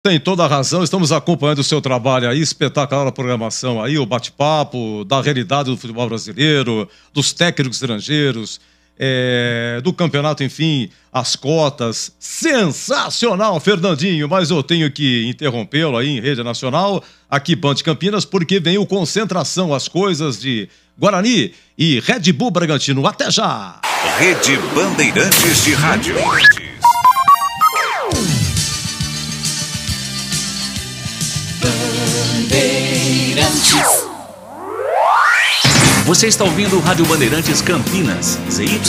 Tem toda a razão, estamos acompanhando o seu trabalho aí, espetacular a programação aí, o bate-papo da realidade do futebol brasileiro, dos técnicos estrangeiros, do campeonato, enfim, as cotas. Sensacional, Fernandinho, mas eu tenho que interrompê-lo aí em rede nacional, aqui Band Campinas, porque vem o Concentração, as coisas de Guarani e Red Bull Bragantino. Até já! Rede Bandeirantes de Rádio. Você está ouvindo Rádio Bandeirantes Campinas, ZYK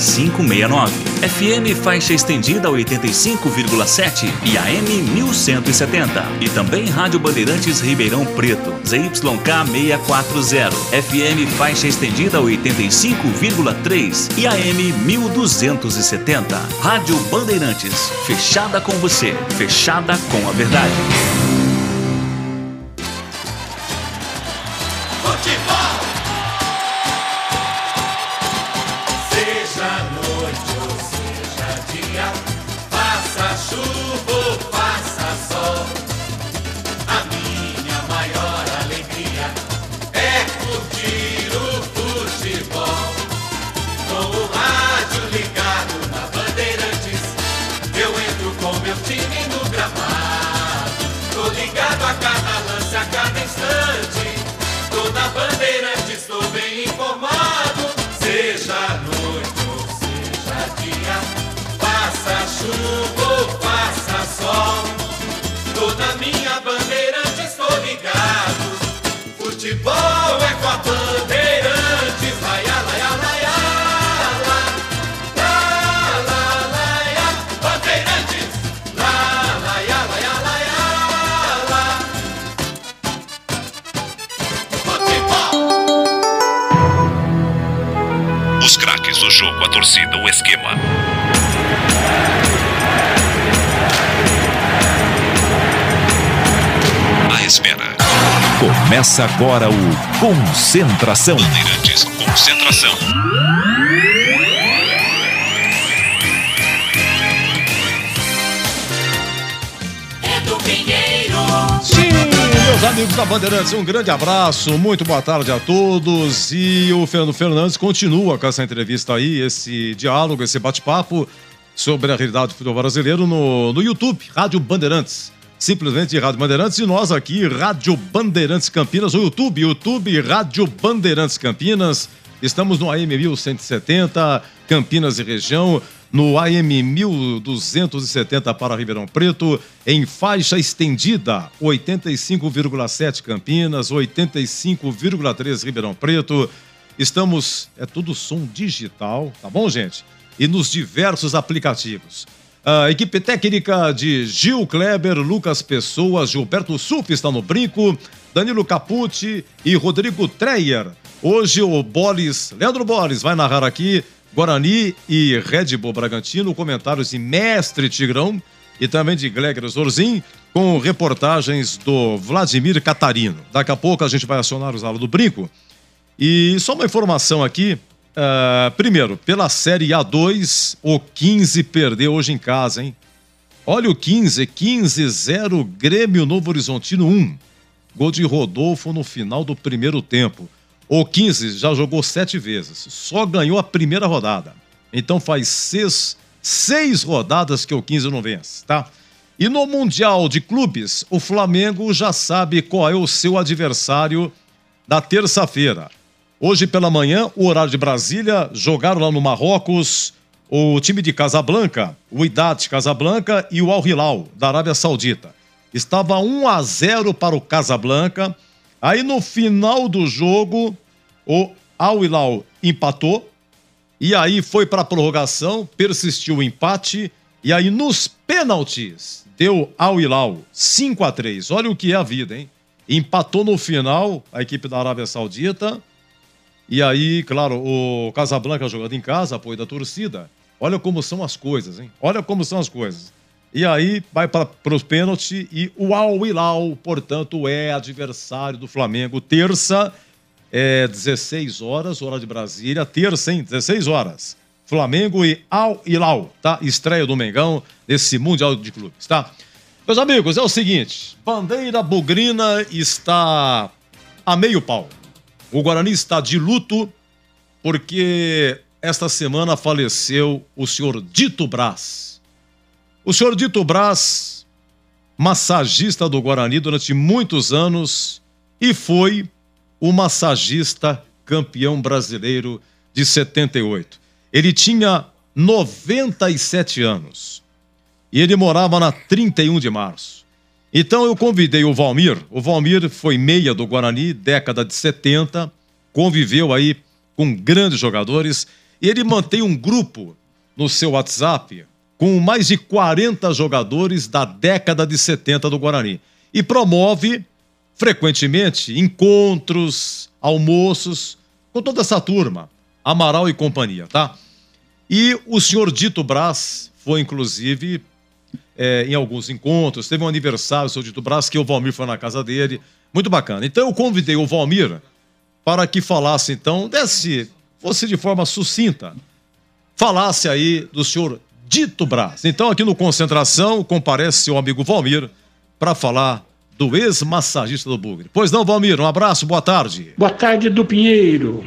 569, FM faixa estendida 85,7 e AM 1170. E também Rádio Bandeirantes Ribeirão Preto, ZYK 640, FM faixa estendida 85,3 e AM 1270. Rádio Bandeirantes, fechada com você, fechada com a verdade. Tô na Bandeirantes, estou bem informado. Seja noite ou seja dia, faça chuva ou faça sol, tô na minha Bandeirantes, estou ligado. Futebol é com a Bandeirantes, laia, laia, laia, Bandeirantes, laia, laia, laia, laia. Os craques do jogo, a torcida, o esquema. A espera. Começa agora o Concentração. Bandeirantes, Concentração. Sim, meus amigos da Bandeirantes, um grande abraço, muito boa tarde a todos. E o Fernando Fernandes continua com essa entrevista aí, esse diálogo, esse bate-papo sobre a realidade do futebol brasileiro no YouTube, Rádio Bandeirantes. Simplesmente Rádio Bandeirantes, e nós aqui, Rádio Bandeirantes Campinas, o YouTube Rádio Bandeirantes Campinas. Estamos no AM 1170, Campinas e região, no AM 1270 para Ribeirão Preto, em faixa estendida, 85,7 Campinas, 85,3 Ribeirão Preto. Estamos, é tudo som digital, tá bom, gente? E nos diversos aplicativos. A equipe técnica de Gil Kleber, Lucas Pessoa, Gilberto Suff está no brinco, Danilo Capucci e Rodrigo Treyer. Hoje o Leandro Bolis vai narrar aqui Guarani e Red Bull Bragantino, comentários de Mestre Tigrão e também de Gleger Zorzin, com reportagens do Vladimir Catarino. Daqui a pouco a gente vai acionar os alas do brinco. E só uma informação aqui. Primeiro, pela Série A2, o 15 perdeu hoje em casa, hein? Olha o 15-0, Grêmio Novo Horizontino 1. Gol de Rodolfo no final do primeiro tempo. O 15 já jogou 7 vezes, só ganhou a primeira rodada. Então faz 6 rodadas que o 15 não vence, tá? E no Mundial de Clubes, o Flamengo já sabe qual é o seu adversário da terça-feira. Hoje pela manhã, o horário de Brasília, jogaram lá no Marrocos o time de Casablanca, o Wydad Casablanca e o Al Hilal, da Arábia Saudita. Estava 1-0 para o Casablanca. Aí no final do jogo, o Al Hilal empatou. E aí foi para a prorrogação, persistiu o empate. E aí nos pênaltis, deu Al Hilal 5-3. Olha o que é a vida, hein? Empatou no final a equipe da Arábia Saudita. E aí, claro, o Casablanca jogando em casa, apoio da torcida. Olha como são as coisas, hein? Olha como são as coisas. E aí vai para os pênaltis e o Al Hilal, portanto, é adversário do Flamengo. Terça, 16 horas, hora de Brasília. Terça, hein? 16 horas. Flamengo e Al Hilal, tá? Estreia do Mengão nesse Mundial de Clubes, tá? Meus amigos, é o seguinte, bandeira bugrina está a meio pau. O Guarani está de luto porque esta semana faleceu o senhor Dito Braz. O senhor Dito Braz, massagista do Guarani durante muitos anos e foi o massagista campeão brasileiro de 78. Ele tinha 97 anos e ele morava na 31 de março. Então eu convidei o Valmir foi meia do Guarani, década de 70, conviveu aí com grandes jogadores e ele mantém um grupo no seu WhatsApp com mais de 40 jogadores da década de 70 do Guarani e promove frequentemente encontros, almoços com toda essa turma, Amaral e companhia, tá? E o senhor Dito Braz foi, inclusive, em alguns encontros, teve um aniversário do senhor Dito Braz, que o Valmir foi na casa dele, muito bacana. Então eu convidei o Valmir para que falasse, então, fosse de forma sucinta, falasse aí do senhor Dito Braz. Então aqui no Concentração comparece seu amigo Valmir para falar do ex-massagista do Bugre. Pois não, Valmir, um abraço, boa tarde. Boa tarde, do Pinheiro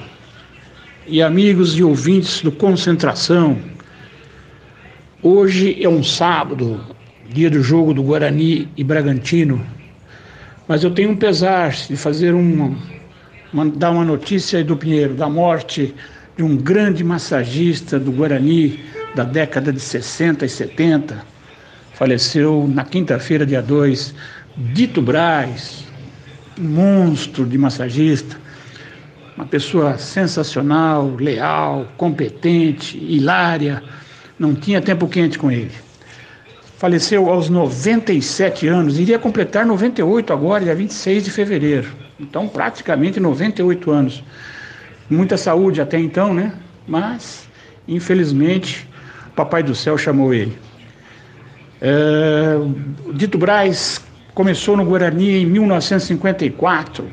e amigos e ouvintes do Concentração. Hoje é um sábado, dia do jogo do Guarani e Bragantino, mas eu tenho um pesar de fazer dar uma notícia aí do Pinheiro, da morte de um grande massagista do Guarani da década de 60 e 70. Faleceu na quinta-feira, dia 2, Dito Braz, um monstro de massagista, uma pessoa sensacional, leal, competente, hilária, não tinha tempo quente com ele. Faleceu aos 97 anos, iria completar 98 agora, dia 26 de fevereiro. Então, praticamente 98 anos. Muita saúde até então, né? Mas, infelizmente, o Papai do Céu chamou ele. O Dito Braz começou no Guarani em 1954.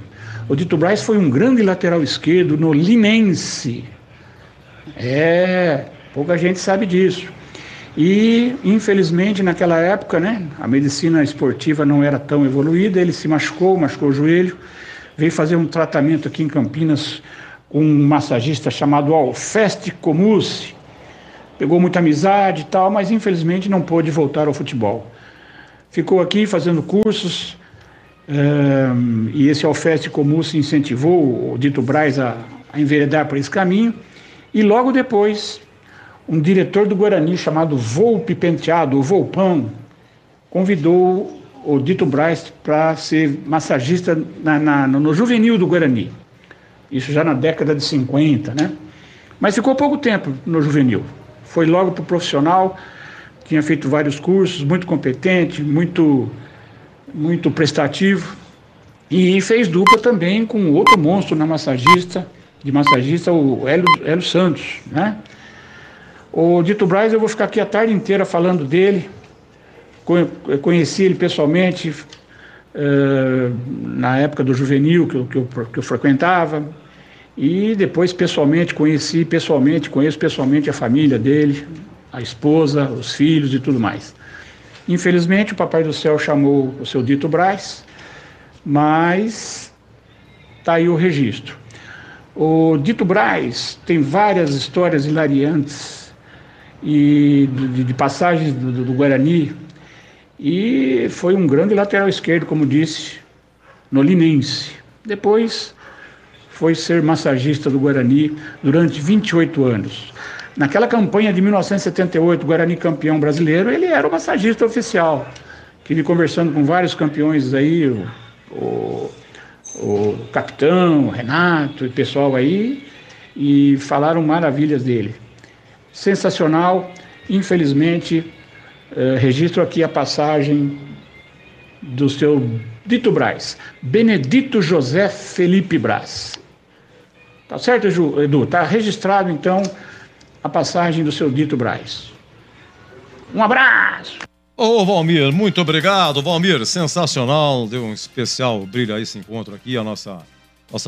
O Dito Braz foi um grande lateral esquerdo no Linense. Pouca gente sabe disso. E, infelizmente, naquela época, né, a medicina esportiva não era tão evoluída, ele se machucou o joelho, veio fazer um tratamento aqui em Campinas com um massagista chamado Alfeste Comucci. Pegou muita amizade e tal, mas infelizmente não pôde voltar ao futebol. Ficou aqui fazendo cursos, e esse Alfeste Comucci incentivou o Dito Braz a enveredar por esse caminho, e logo depois um diretor do Guarani chamado Volpe Penteado, o Volpão, convidou o Dito Braz para ser massagista no juvenil do Guarani. Isso já na década de 50, né? Mas ficou pouco tempo no juvenil. Foi logo para o profissional, tinha feito vários cursos, muito competente, muito prestativo. E fez dupla também com outro monstro de massagista, o Hélio Santos, né? O Dito Braz, eu vou ficar aqui a tarde inteira falando dele. Conheci ele pessoalmente na época do juvenil que eu frequentava, e depois conheço pessoalmente a família dele, a esposa, os filhos e tudo mais. Infelizmente o Papai do Céu chamou o seu Dito Braz, mas está aí o registro. O Dito Braz tem várias histórias hilariantes e de passagens do Guarani, e foi um grande lateral esquerdo, como disse, no Linense. Depois foi ser massagista do Guarani durante 28 anos. Naquela campanha de 1978, Guarani campeão brasileiro, ele era o massagista oficial. Estive conversando com vários campeões aí, o capitão, o Renato e o pessoal aí, e falaram maravilhas dele. Sensacional. Infelizmente, registro aqui a passagem do seu Dito Braz, Benedito José Felipe Braz. Tá certo, Edu? Tá registrado, então, a passagem do seu Dito Braz. Um abraço! Ô, Valmir, muito obrigado. Valmir, sensacional, deu um especial brilho a esse encontro aqui, a nossa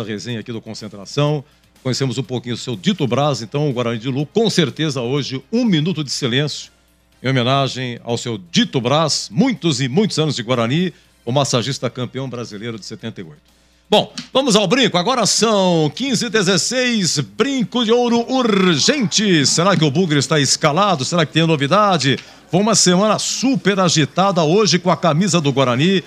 resenha aqui do Concentração. Conhecemos um pouquinho o seu Dito Braz, então o Guarani de Lu, com certeza hoje, 1 minuto de silêncio em homenagem ao seu Dito Brás, muitos e muitos anos de Guarani, o massagista campeão brasileiro de 78. Bom, vamos ao brinco. Agora são 15h16, brinco de ouro urgente. Será que o Bugre está escalado? Será que tem novidade? Foi uma semana super agitada hoje com a camisa do Guarani.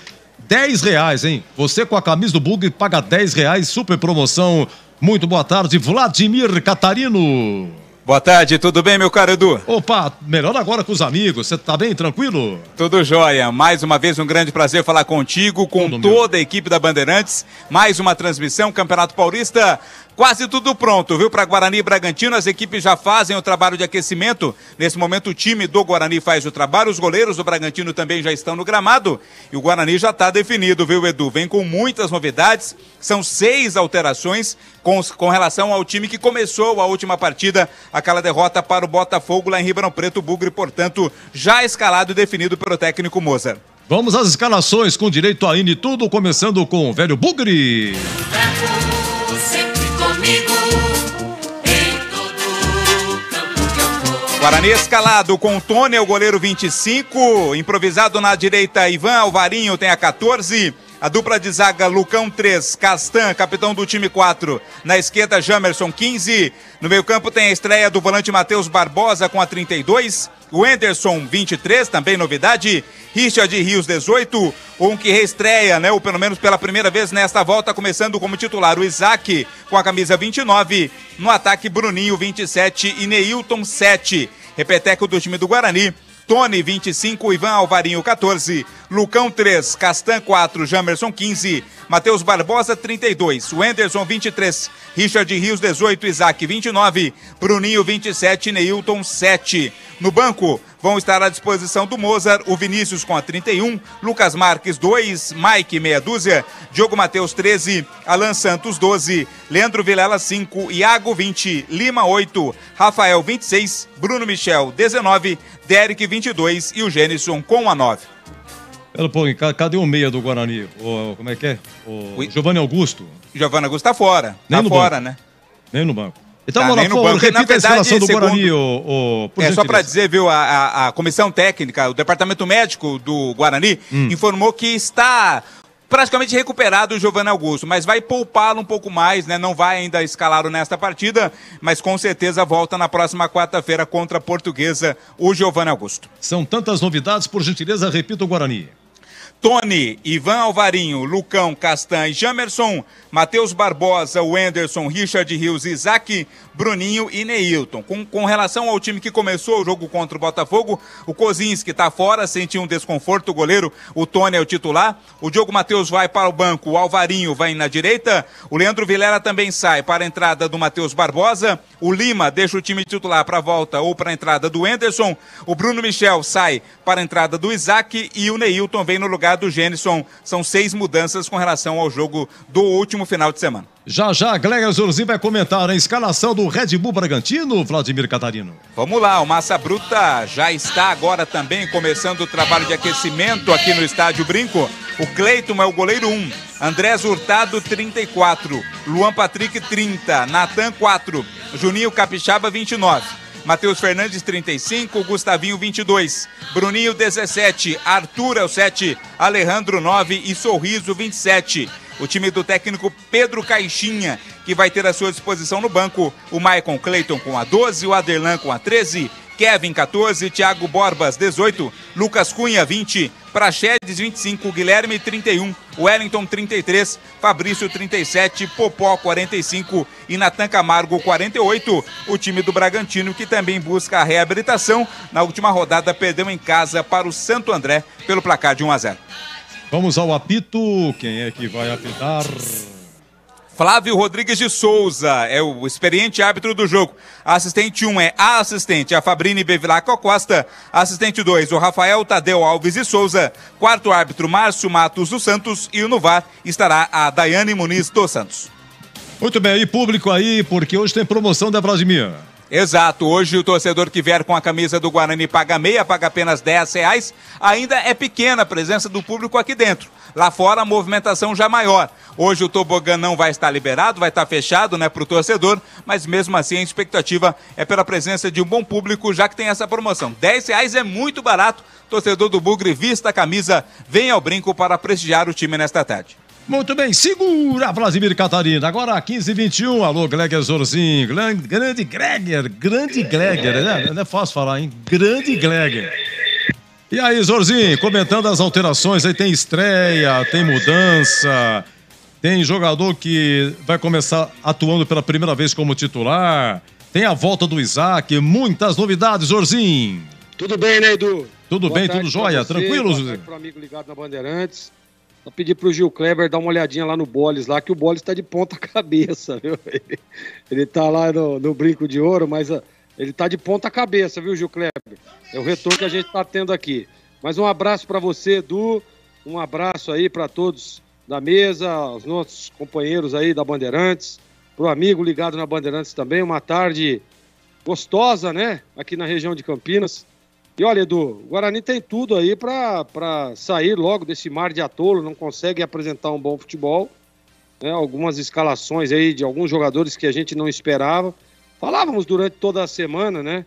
R$10, hein? Você com a camisa do Bugre paga R$10, super promoção. Muito boa tarde, Vladimir Catarino. Boa tarde, tudo bem, meu caro Edu? Opa, melhor agora com os amigos, você tá bem, tranquilo? Tudo jóia, mais uma vez um grande prazer falar contigo, com toda a equipe da Bandeirantes, mais uma transmissão, Campeonato Paulista, quase tudo pronto, viu, para Guarani e Bragantino, as equipes já fazem o trabalho de aquecimento, nesse momento o time do Guarani faz o trabalho, os goleiros do Bragantino também já estão no gramado, e o Guarani já está definido, viu, Edu? Vem com muitas novidades, são 6 alterações com relação ao time que começou a última partida, aquela derrota para o Botafogo lá em Ribeirão Preto, o Bugre, portanto, já escalado e definido pelo técnico Mozart. Vamos às escalações com direito a hino e tudo, começando com o velho Bugre. Sempre comigo, em todo campo que eu for. Guarani escalado com o Tony, o goleiro 25, improvisado na direita, Ivan Alvarinho tem a 14, a dupla de zaga Lucão 3, Castan, capitão do time 4, na esquerda Jamerson 15, no meio campo tem a estreia do volante Matheus Barbosa com a 32, o Anderson 23, também novidade, Richard Rios 18, um que reestreia, né, ou pelo menos pela primeira vez nesta volta, começando como titular o Isaac com a camisa 29, no ataque Bruninho 27 e Neilton 7, repeteco do time do Guarani, Tony 25, Ivan Alvarinho 14, Lucão 3, Castan 4, Jamerson 15, Matheus Barbosa 32, o Anderson 23, Richard Rios 18, Isaac 29, Bruninho 27, Neilton 7. No banco vão estar à disposição do Mozart, o Vinícius com a 31, Lucas Marques 2, Mike meia dúzia, Diogo Mateus 13, Alan Santos 12, Leandro Vilela 5, Iago 20, Lima 8, Rafael 26, Bruno Michel 19, Derek 22 e o Gênison com a 9. Cadê o meia do Guarani? Como é que é? O Giovanni Augusto. Giovanni Augusto tá fora. Nem tá fora, banco. Né? Nem no banco. Então, tá, nem no banco. Repita, na verdade, a escalação do Guarani, só para dizer, viu, a comissão técnica, o departamento médico do Guarani informou que está praticamente recuperado o Giovanni Augusto, mas vai poupá-lo um pouco mais, né? Não vai ainda escalá-lo nesta partida, mas com certeza volta na próxima quarta-feira contra a Portuguesa, o Giovanni Augusto. São tantas novidades, por gentileza, repita o Guarani. Tony, Ivan Alvarinho, Lucão, Castan e Jamerson, Matheus Barbosa, o Anderson, Richard Rios, Isaac, Bruninho e Neilton. Com relação ao time que começou o jogo contra o Botafogo, o Kozinski está fora, sentiu um desconforto, o goleiro, o Tony é o titular, o Diogo Mateus vai para o banco, o Alvarinho vai na direita, o Leandro Vilela também sai para a entrada do Matheus Barbosa, o Lima deixa o time titular para a volta ou para a entrada do Anderson, o Bruno Michel sai para a entrada do Isaac e o Neilton vem no lugar do Gênison. São 6 mudanças com relação ao jogo do último final de semana. Já a Gleger Zorzin vai comentar a escalação do Red Bull Bragantino, Vladimir Catarino. Vamos lá, o Massa Bruta já está agora também começando o trabalho de aquecimento aqui no Estádio Brinco. O Cleiton é o goleiro 1, Andrés Hurtado 34, Luan Patrick 30, Natan 4, Juninho Capixaba 29. Matheus Fernandes 35, Gustavinho 22, Bruninho 17, Arthur é o 7, Alejandro 9 e Sorriso 27. O time do técnico Pedro Caixinha, que vai ter à sua disposição no banco o Maicon Cleiton com a 12, o Aderlan com a 13, Kevin 14, Thiago Borbas 18, Lucas Cunha 20, Praxedes 25, Guilherme 31, Wellington 33, Fabrício 37, Popó 45 e Natan Camargo 48. O time do Bragantino que também busca a reabilitação. Na última rodada perdeu em casa para o Santo André pelo placar de 1-0. Vamos ao apito. Quem é que vai apitar? Flávio Rodrigues de Souza é o experiente árbitro do jogo. A assistente 1 é a assistente, a Fabrini Bevilacqua Costa. Assistente 2, o Rafael Tadeu Alves de Souza. Quarto árbitro, Márcio Matos dos Santos. E no VAR estará a Daiane Muniz dos Santos. Muito bem, aí público aí, porque hoje tem promoção da Vladimir. Exato, hoje o torcedor que vier com a camisa do Guarani paga meia, paga apenas R$10, ainda é pequena a presença do público aqui dentro. Lá fora a movimentação já é maior. Hoje o tobogã não vai estar liberado, vai estar fechado, né, para o torcedor, mas mesmo assim a expectativa é pela presença de um bom público, já que tem essa promoção. R$10 é muito barato, torcedor do Bugre, vista a camisa, venha ao brinco para prestigiar o time nesta tarde. Muito bem, segura Vladimir Catarina, agora 15h21, alô Gleger Zorzin, grande Gleger, né? Não é fácil falar, hein? Grande Gleger. E aí, Zorzin, comentando as alterações, aí tem estreia, tem mudança, tem jogador que vai começar atuando pela primeira vez como titular, tem a volta do Isaac, muitas novidades, Zorzin. Tudo bem, né, Edu? Tudo bem, tudo jóia, tranquilo? Boa tarde pro amigo ligado na Bandeirantes. Vou pedir pro Gil Kleber dar uma olhadinha lá no Boles, lá que o Boles tá de ponta cabeça, viu? Ele tá lá no brinco de ouro, mas ele tá de ponta cabeça, viu, Gil Kleber? É o retorno que a gente tá tendo aqui. Mas um abraço para você, Edu, um abraço aí para todos da mesa, aos nossos companheiros aí da Bandeirantes, pro amigo ligado na Bandeirantes também, uma tarde gostosa, né, aqui na região de Campinas. E olha, Edu, o Guarani tem tudo aí para sair logo desse mar de atolo, não consegue apresentar um bom futebol, né? Algumas escalações aí de alguns jogadores que a gente não esperava. Falávamos durante toda a semana, né?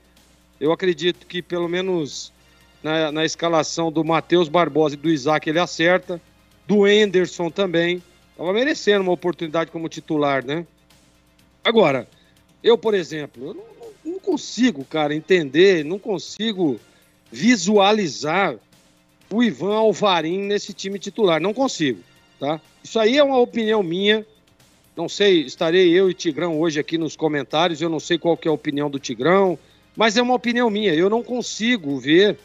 Eu acredito que pelo menos na escalação do Matheus Barbosa e do Isaac ele acerta, do Henderson também, estava merecendo uma oportunidade como titular, né? Agora, eu, por exemplo, eu não consigo, cara, entender, não consigo visualizar o Ivan Alvarim nesse time titular, não consigo, tá? Isso aí é uma opinião minha, não sei, estarei eu e Tigrão hoje aqui nos comentários, eu não sei qual que é a opinião do Tigrão, mas é uma opinião minha, eu não consigo ver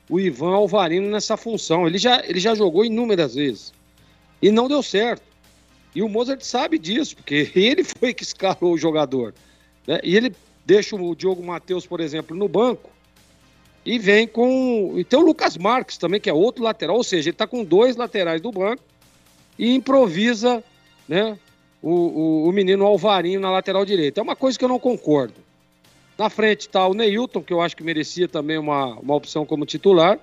o Ivan Alvarim nessa função, ele já jogou inúmeras vezes e não deu certo, e o Mozart sabe disso, porque ele foi que escalou o jogador, né? E ele deixa o Diogo Matheus, por exemplo, no banco, e vem com... E tem o Lucas Marques também, que é outro lateral. Ou seja, ele está com 2 laterais do banco e improvisa, né, o menino Alvarinho na lateral direita. É uma coisa que eu não concordo. Na frente está o Neilton, que eu acho que merecia também uma opção como titular.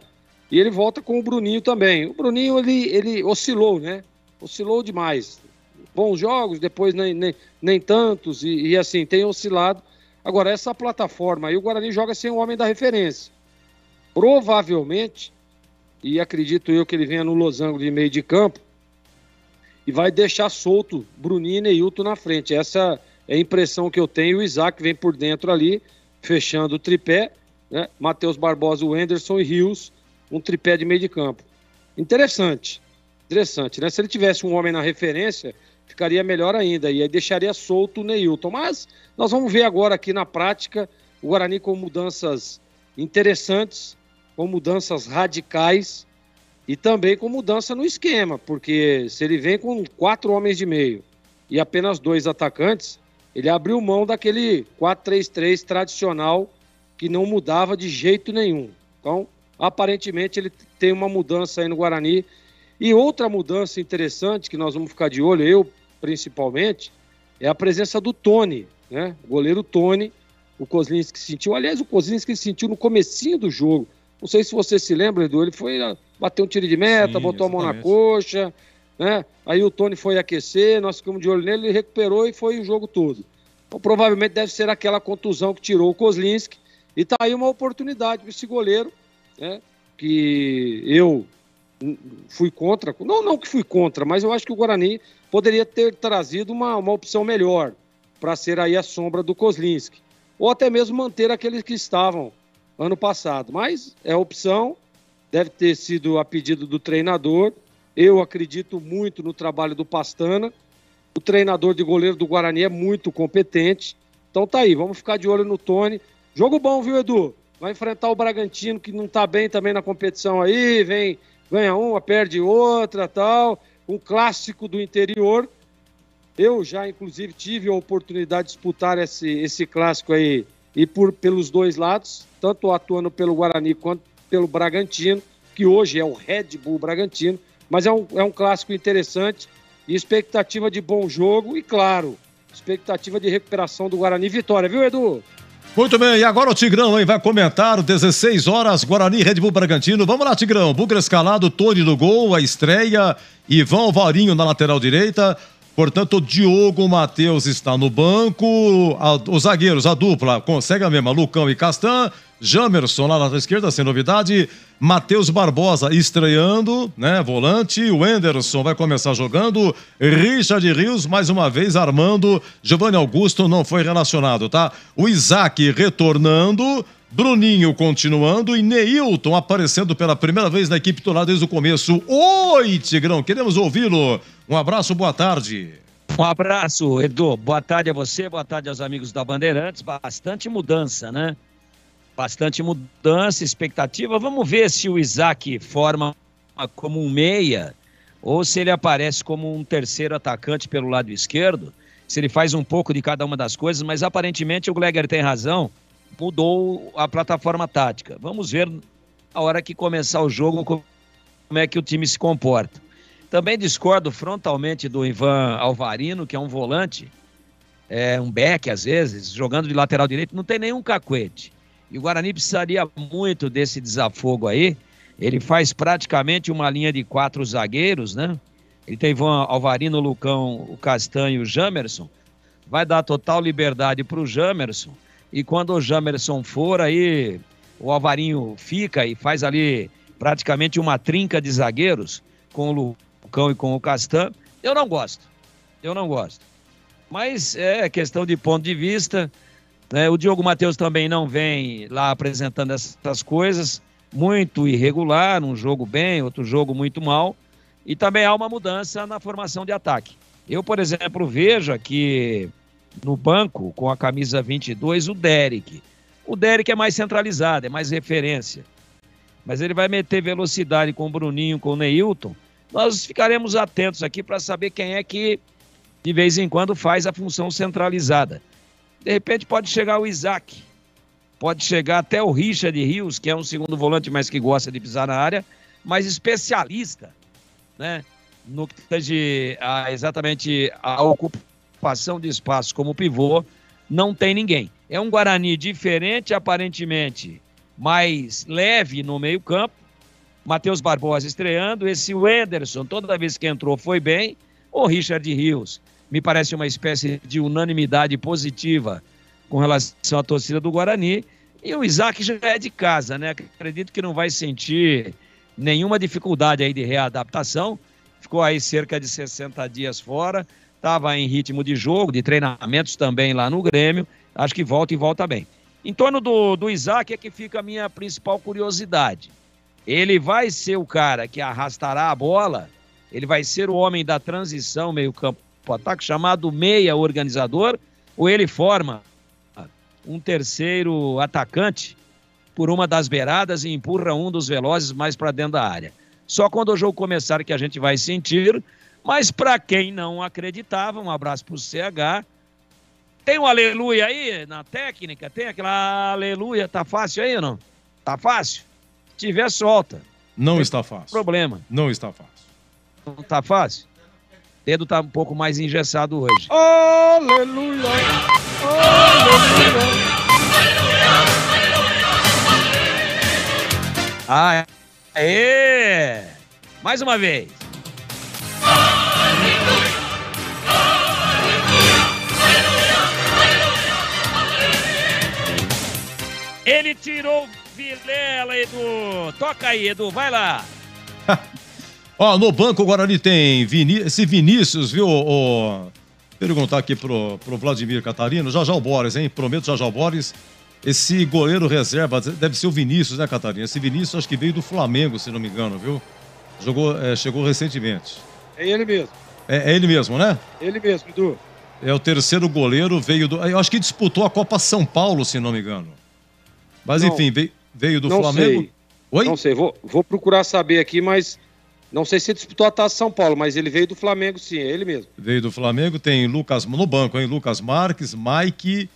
E ele volta com o Bruninho também. O Bruninho, ele oscilou, né? Oscilou demais. Bons jogos, depois nem tantos. E assim, tem oscilado. Agora, essa plataforma aí, o Guarani joga sem o homem da referência. Provavelmente, e acredito eu que ele venha no losango de meio de campo, e vai deixar solto Bruninho e Neilton na frente. Essa é a impressão que eu tenho. O Isaac vem por dentro ali, fechando o tripé, né? Matheus Barbosa, o Henderson e Rios, um tripé de meio de campo. Interessante, né? Se ele tivesse um homem na referência, ficaria melhor ainda, e aí deixaria solto o Neilton. Mas nós vamos ver agora aqui na prática o Guarani com mudanças interessantes, com mudanças radicais e também com mudança no esquema, porque se ele vem com 4 homens de meio e apenas 2 atacantes, ele abriu mão daquele 4-3-3 tradicional que não mudava de jeito nenhum. Então, aparentemente, ele tem uma mudança aí no Guarani. E outra mudança interessante que nós vamos ficar de olho, eu principalmente, é a presença do Tony, né? O goleiro Tony, o Kozlinski sentiu. Aliás, o Kozlinski sentiu no comecinho do jogo. Não sei se você se lembra, Edu, ele foi bater um tiro de meta, sim, botou exatamente a mão na coxa, né? Aí o Tony foi aquecer, nós ficamos de olho nele, ele recuperou e foi o jogo todo. Então, provavelmente deve ser aquela contusão que tirou o Kozlinski. E tá aí uma oportunidade para esse goleiro, né? Que eu fui contra, não que fui contra, mas eu acho que o Guarani poderia ter trazido uma opção melhor para ser aí a sombra do Kozlinski, ou até mesmo manter aqueles que estavam ano passado, mas é opção, deve ter sido a pedido do treinador. Eu acredito muito no trabalho do Pastana, o treinador de goleiro do Guarani é muito competente, então tá aí, vamos ficar de olho no Tony. Jogo bom, viu, Edu? Vai enfrentar o Bragantino, que não tá bem também na competição aí, ganha uma, perde outra, tal, um clássico do interior. Eu já, inclusive, tive a oportunidade de disputar esse clássico aí, e pelos dois lados, tanto atuando pelo Guarani quanto pelo Bragantino, que hoje é o Red Bull Bragantino, mas é um clássico interessante, e expectativa de bom jogo, e claro, expectativa de recuperação do Guarani. Vitória, viu, Edu? Muito bem, e agora o Tigrão, hein, vai comentar 16 horas, Guarani, Red Bull Bragantino. Vamos lá, Tigrão. Bugra escalado, Tony no gol, a estreia, Ivan Alvarinho na lateral direita. Portanto, Diogo Matheus está no banco. Os zagueiros, a dupla, consegue a mesma, Lucão e Castan. Jamerson na lateral esquerda, sem novidade. Matheus Barbosa estreando, né? Volante. O Anderson vai começar jogando. Richard Rios, mais uma vez, armando. Giovanni Augusto não foi relacionado, tá? O Isaac retornando. Bruninho continuando e Neilton aparecendo pela primeira vez na equipe titular desde o começo. Oi, Tigrão, queremos ouvi-lo. Um abraço, boa tarde. Um abraço, Edu. Boa tarde a você, boa tarde aos amigos da Bandeirantes. Bastante mudança, né? Bastante mudança, expectativa. Vamos ver se o Isaac forma como um meia ou se ele aparece como um terceiro atacante pelo lado esquerdo. Se ele faz um pouco de cada uma das coisas, mas aparentemente o Gleger tem razão. Mudou a plataforma tática. Vamos ver na hora que começar o jogo como é que o time se comporta. Também discordo frontalmente do Ivan Alvarino, que é um volante, um back às vezes, jogando de lateral direito, não tem nenhum cacuete. E o Guarani precisaria muito desse desafogo aí. Ele faz praticamente uma linha de 4 zagueiros, né? Ele tem Ivan Alvarino, o Lucão, o Castanho e o Jamerson. Vai dar total liberdade para o Jamerson. E quando o Jamerson for, aí o Alvarinho fica e faz ali praticamente uma trinca de zagueiros com o Lucão e com o Castan. Eu não gosto. Mas é questão de ponto de vista. Né? O Diogo Matheus também não vem lá apresentando essas coisas. Muito irregular, um jogo bem, outro jogo muito mal. E também há uma mudança na formação de ataque. Eu, por exemplo, vejo aqui no banco, com a camisa 22, o Derek. O Derek é mais centralizado, é mais referência. Mas ele vai meter velocidade com o Bruninho, com o Neilton. Nós ficaremos atentos aqui para saber quem é que, de vez em quando, faz a função centralizada. De repente pode chegar o Isaac, pode chegar até o Richard Rios, que é um segundo volante, mas que gosta de pisar na área, mas especialista, né, no que tange exatamente a ocupação de espaço como pivô, não tem ninguém. É um Guarani diferente, aparentemente mais leve no meio campo. Matheus Barbosa estreando, esse Anderson, toda vez que entrou foi bem. O Richard Rios me parece uma espécie de unanimidade positiva com relação à torcida do Guarani. E o Isaac já é de casa, né? Acredito que não vai sentir nenhuma dificuldade aí de readaptação. Ficou aí cerca de 60 dias fora, estava em ritmo de jogo, de treinamentos também lá no Grêmio. Acho que volta e volta bem. Em torno do Isaac é que fica a minha principal curiosidade. Ele vai ser o cara que arrastará a bola, ele vai ser o homem da transição meio-campo ataque, chamado meia organizador, ou ele forma um terceiro atacante por uma das beiradas e empurra um dos velozes mais para dentro da área. Só quando o jogo começar que a gente vai sentir, mas para quem não acreditava, um abraço para o CH. Tem um aleluia aí na técnica? Tem aquela aleluia? Tá fácil aí ou não? Tá fácil? Se tiver, solta. Não está fácil. Problema. Não está fácil. Não tá fácil? O dedo tá um pouco mais engessado hoje. Aleluia! Aleluia! Aê! Mais uma vez. Ele tirou o Vilela, Edu. Toca aí, Edu, vai lá. Ó, no banco o Guarani tem esse Vinícius, viu? Perguntar aqui pro Vladimir Catarino, já o Boris, hein? Prometo já o Boris. Esse goleiro reserva deve ser o Vinícius, né, Catarina? Esse Vinícius acho que veio do Flamengo, se não me engano, viu? Chegou recentemente. É ele mesmo. É ele mesmo, né? Ele mesmo, Edu. É o terceiro goleiro, veio do... Eu acho que disputou a Copa São Paulo, se não me engano. Mas não, enfim, veio do Flamengo. Sei. Oi? Não sei, vou procurar saber aqui, mas não sei se disputou a Taça São Paulo, mas ele veio do Flamengo sim, é ele mesmo. Veio do Flamengo, tem Lucas, no banco, hein? Lucas Marques, Mike,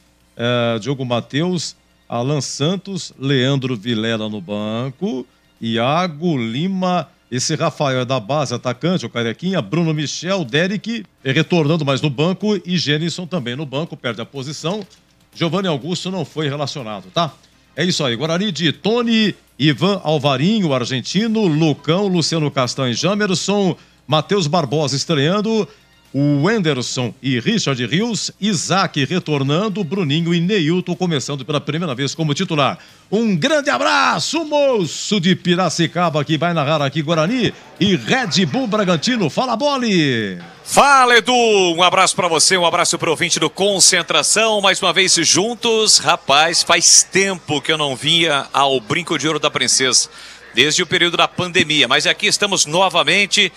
Diogo Matheus, Alan Santos, Leandro Vilela no banco, Iago Lima, esse Rafael é da base, atacante, o Carequinha, Bruno Michel, Derek, retornando mais no banco, e Gênison também no banco, perde a posição. Giovanni Augusto não foi relacionado, tá? É isso aí, Guarani de Tony, Ivan Alvarinho, argentino, Lucão, Luciano Castanho, Jamerson, Matheus Barbosa estreando, o Wenderson e Richard Rios, Isaac retornando, Bruninho e Neilton começando pela primeira vez como titular. Um grande abraço, moço de Piracicaba, que vai narrar aqui Guarani e Red Bull Bragantino. Fala, Boli! Fala, Edu! Um abraço pra você, um abraço pro ouvinte do Concentração. Mais uma vez juntos. Rapaz, faz tempo que eu não vinha ao Brinco de Ouro da Princesa, desde o período da pandemia. Mas aqui estamos novamente.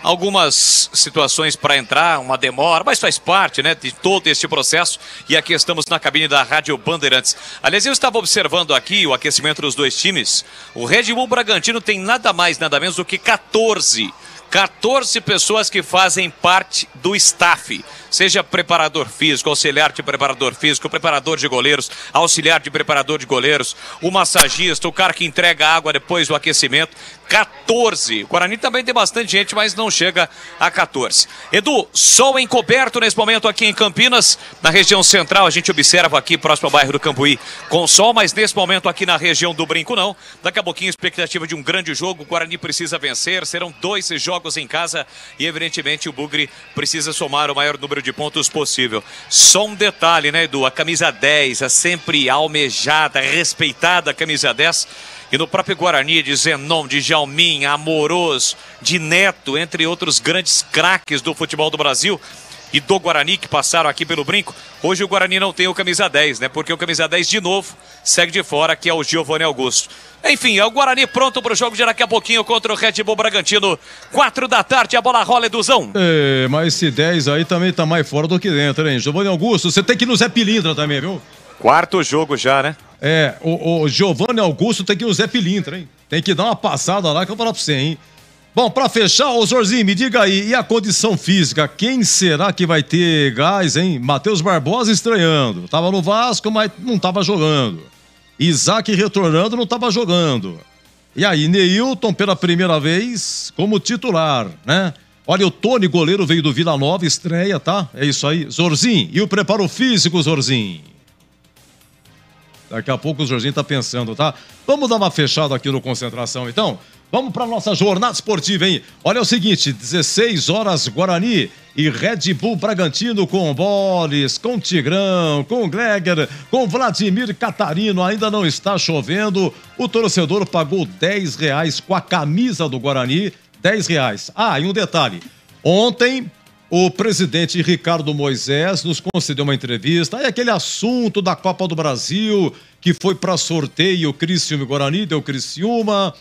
Algumas situações para entrar, uma demora, mas faz parte, né, de todo este processo. E aqui estamos na cabine da Rádio Bandeirantes. Aliás, eu estava observando aqui o aquecimento dos dois times. O Red Bull Bragantino tem nada mais, nada menos do que 14 pessoas que fazem parte do staff, seja preparador físico, auxiliar de preparador físico, preparador de goleiros, auxiliar de preparador de goleiros, o massagista, o cara que entrega água depois do aquecimento. 14. O Guarani também tem bastante gente, mas não chega a 14. Edu, sol encoberto nesse momento aqui em Campinas, na região central. A gente observa aqui próximo ao bairro do Cambuí com sol, mas nesse momento aqui na região do Brinco não. Daqui a pouquinho expectativa de um grande jogo. O Guarani precisa vencer, serão 2 jogos em casa e evidentemente o Bugre precisa somar o maior número de pontos possível. Só um detalhe, né, Edu? A camisa 10, a sempre almejada, respeitada camisa 10. E no próprio Guarani, de Zenon, de Jalmin, Amoroso, de Neto, entre outros grandes craques do futebol do Brasil e do Guarani que passaram aqui pelo Brinco. Hoje o Guarani não tem o camisa 10, né? Porque o camisa 10 de novo segue de fora, que é o Giovanni Augusto. Enfim, é o Guarani pronto para o jogo de daqui a pouquinho contra o Red Bull Bragantino. 4 da tarde, a bola rola, Eduzão. É, mas esse 10 aí também tá mais fora do que dentro, hein? Giovanni Augusto, você tem que ir no Zé Pilintra também, viu? 4º jogo já, né? É, o Giovanni Augusto tem que ir no Zé Pilintra, hein? Tem que dar uma passada lá que eu vou falar pra você, hein? Bom, pra fechar, ô Zorzinho, me diga aí, e a condição física? Quem será que vai ter gás, hein? Matheus Barbosa estreando. Tava no Vasco, mas não tava jogando. Isaac retornando, não tava jogando. E aí, Neilton pela primeira vez como titular, né? Olha, o Tony, goleiro, veio do Vila Nova, estreia, tá? É isso aí. Zorzinho, e o preparo físico, Zorzinho? Daqui a pouco o Jorginho tá pensando, tá? Vamos dar uma fechada aqui no Concentração, então? Vamos para nossa jornada esportiva, hein? Olha o seguinte, 16 horas Guarani e Red Bull Bragantino com Boles, com Tigrão, com Gleger, com Vladimir Catarino. Ainda não está chovendo. O torcedor pagou R$10 com a camisa do Guarani, R$10. Ah, e um detalhe. Ontem, o presidente Ricardo Moisés nos concedeu uma entrevista. Aí aquele assunto da Copa do Brasil, que foi para sorteio Criciúma e Guarani, deu Criciúma,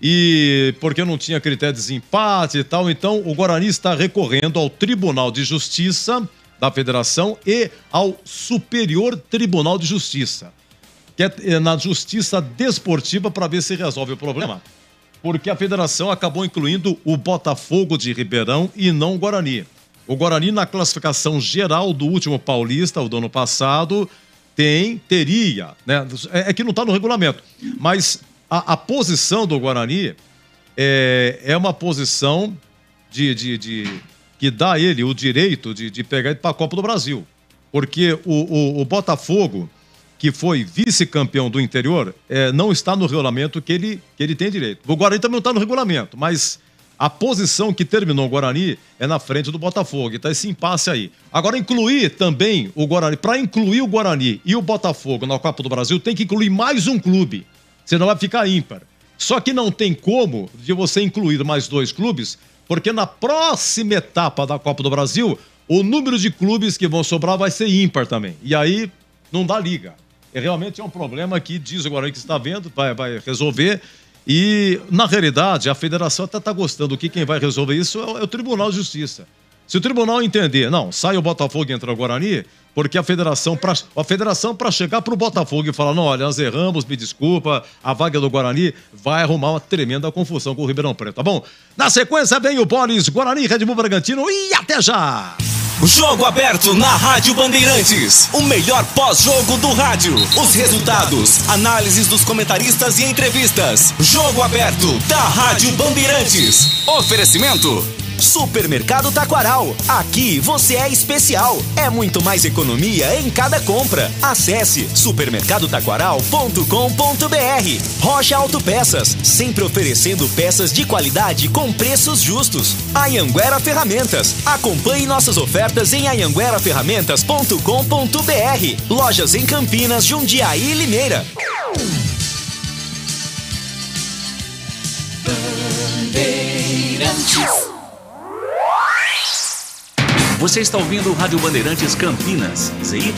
e porque não tinha critério de desempate e tal. Então, o Guarani está recorrendo ao Tribunal de Justiça da Federação e ao Superior Tribunal de Justiça, que é na Justiça Desportiva, para ver se resolve o problema. Porque a Federação acabou incluindo o Botafogo de Ribeirão e não o Guarani. O Guarani, na classificação geral do último Paulista, o do ano passado, teria, né? É que não está no regulamento, mas a posição do Guarani é uma posição que dá a ele o direito de pegar ele para a Copa do Brasil. Porque o Botafogo, que foi vice-campeão do interior, não está no regulamento que ele tem direito. O Guarani também não está no regulamento, mas a posição que terminou o Guarani é na frente do Botafogo. Então esse impasse aí. Agora, incluir também o Guarani. Para incluir o Guarani e o Botafogo na Copa do Brasil, tem que incluir mais um clube. Senão vai ficar ímpar. Só que não tem como de você incluir mais 2 clubes, porque na próxima etapa da Copa do Brasil, o número de clubes que vão sobrar vai ser ímpar também. E aí não dá liga. Realmente é um problema que diz o Guarani que está vendo, vai resolver. E, na realidade, a federação até está gostando que quem vai resolver isso é o Tribunal de Justiça. Se o tribunal entender, não, sai o Botafogo e entra o Guarani, porque a federação para chegar para o Botafogo e falar, não, olha, nós erramos, me desculpa, a vaga do Guarani vai arrumar uma tremenda confusão com o Ribeirão Preto, tá bom? Na sequência vem o Boles, Guarani, Red Bull Bragantino e até já! Jogo aberto na Rádio Bandeirantes. O melhor pós-jogo do rádio. Os resultados, análises dos comentaristas e entrevistas. Jogo aberto da Rádio Bandeirantes. Oferecimento Supermercado Taquaral. Aqui você é especial. É muito mais economia em cada compra. Acesse supermercadotaquaral.com.br. Rocha Autopeças, sempre oferecendo peças de qualidade com preços justos. Anhanguera Ferramentas. Acompanhe nossas ofertas em anhangueraferramentas.com.br. Lojas em Campinas, Jundiaí e Limeira. Você está ouvindo Rádio Bandeirantes Campinas, ZYK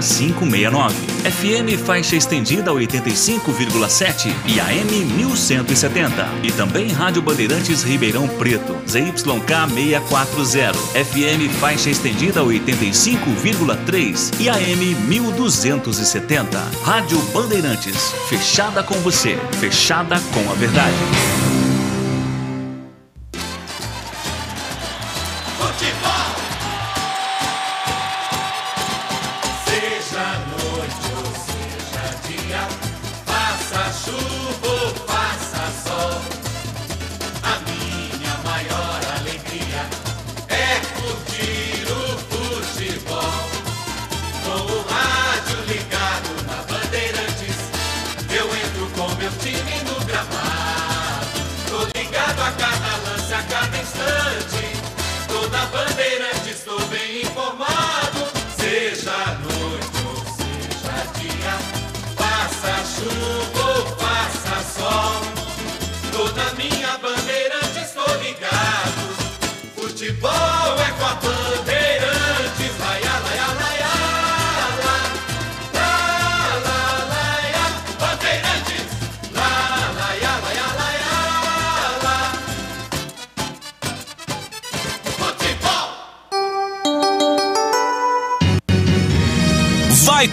569, FM faixa estendida 85,7 e AM 1170. E também Rádio Bandeirantes Ribeirão Preto, ZYK 640, FM faixa estendida 85,3 e AM 1270. Rádio Bandeirantes, fechada com você, fechada com a verdade. Futebol é com a Bandeirantes, laia, laia, laia, la, la, laia, Bandeirantes, la, laia, laia, laia, la. Futebol! Vai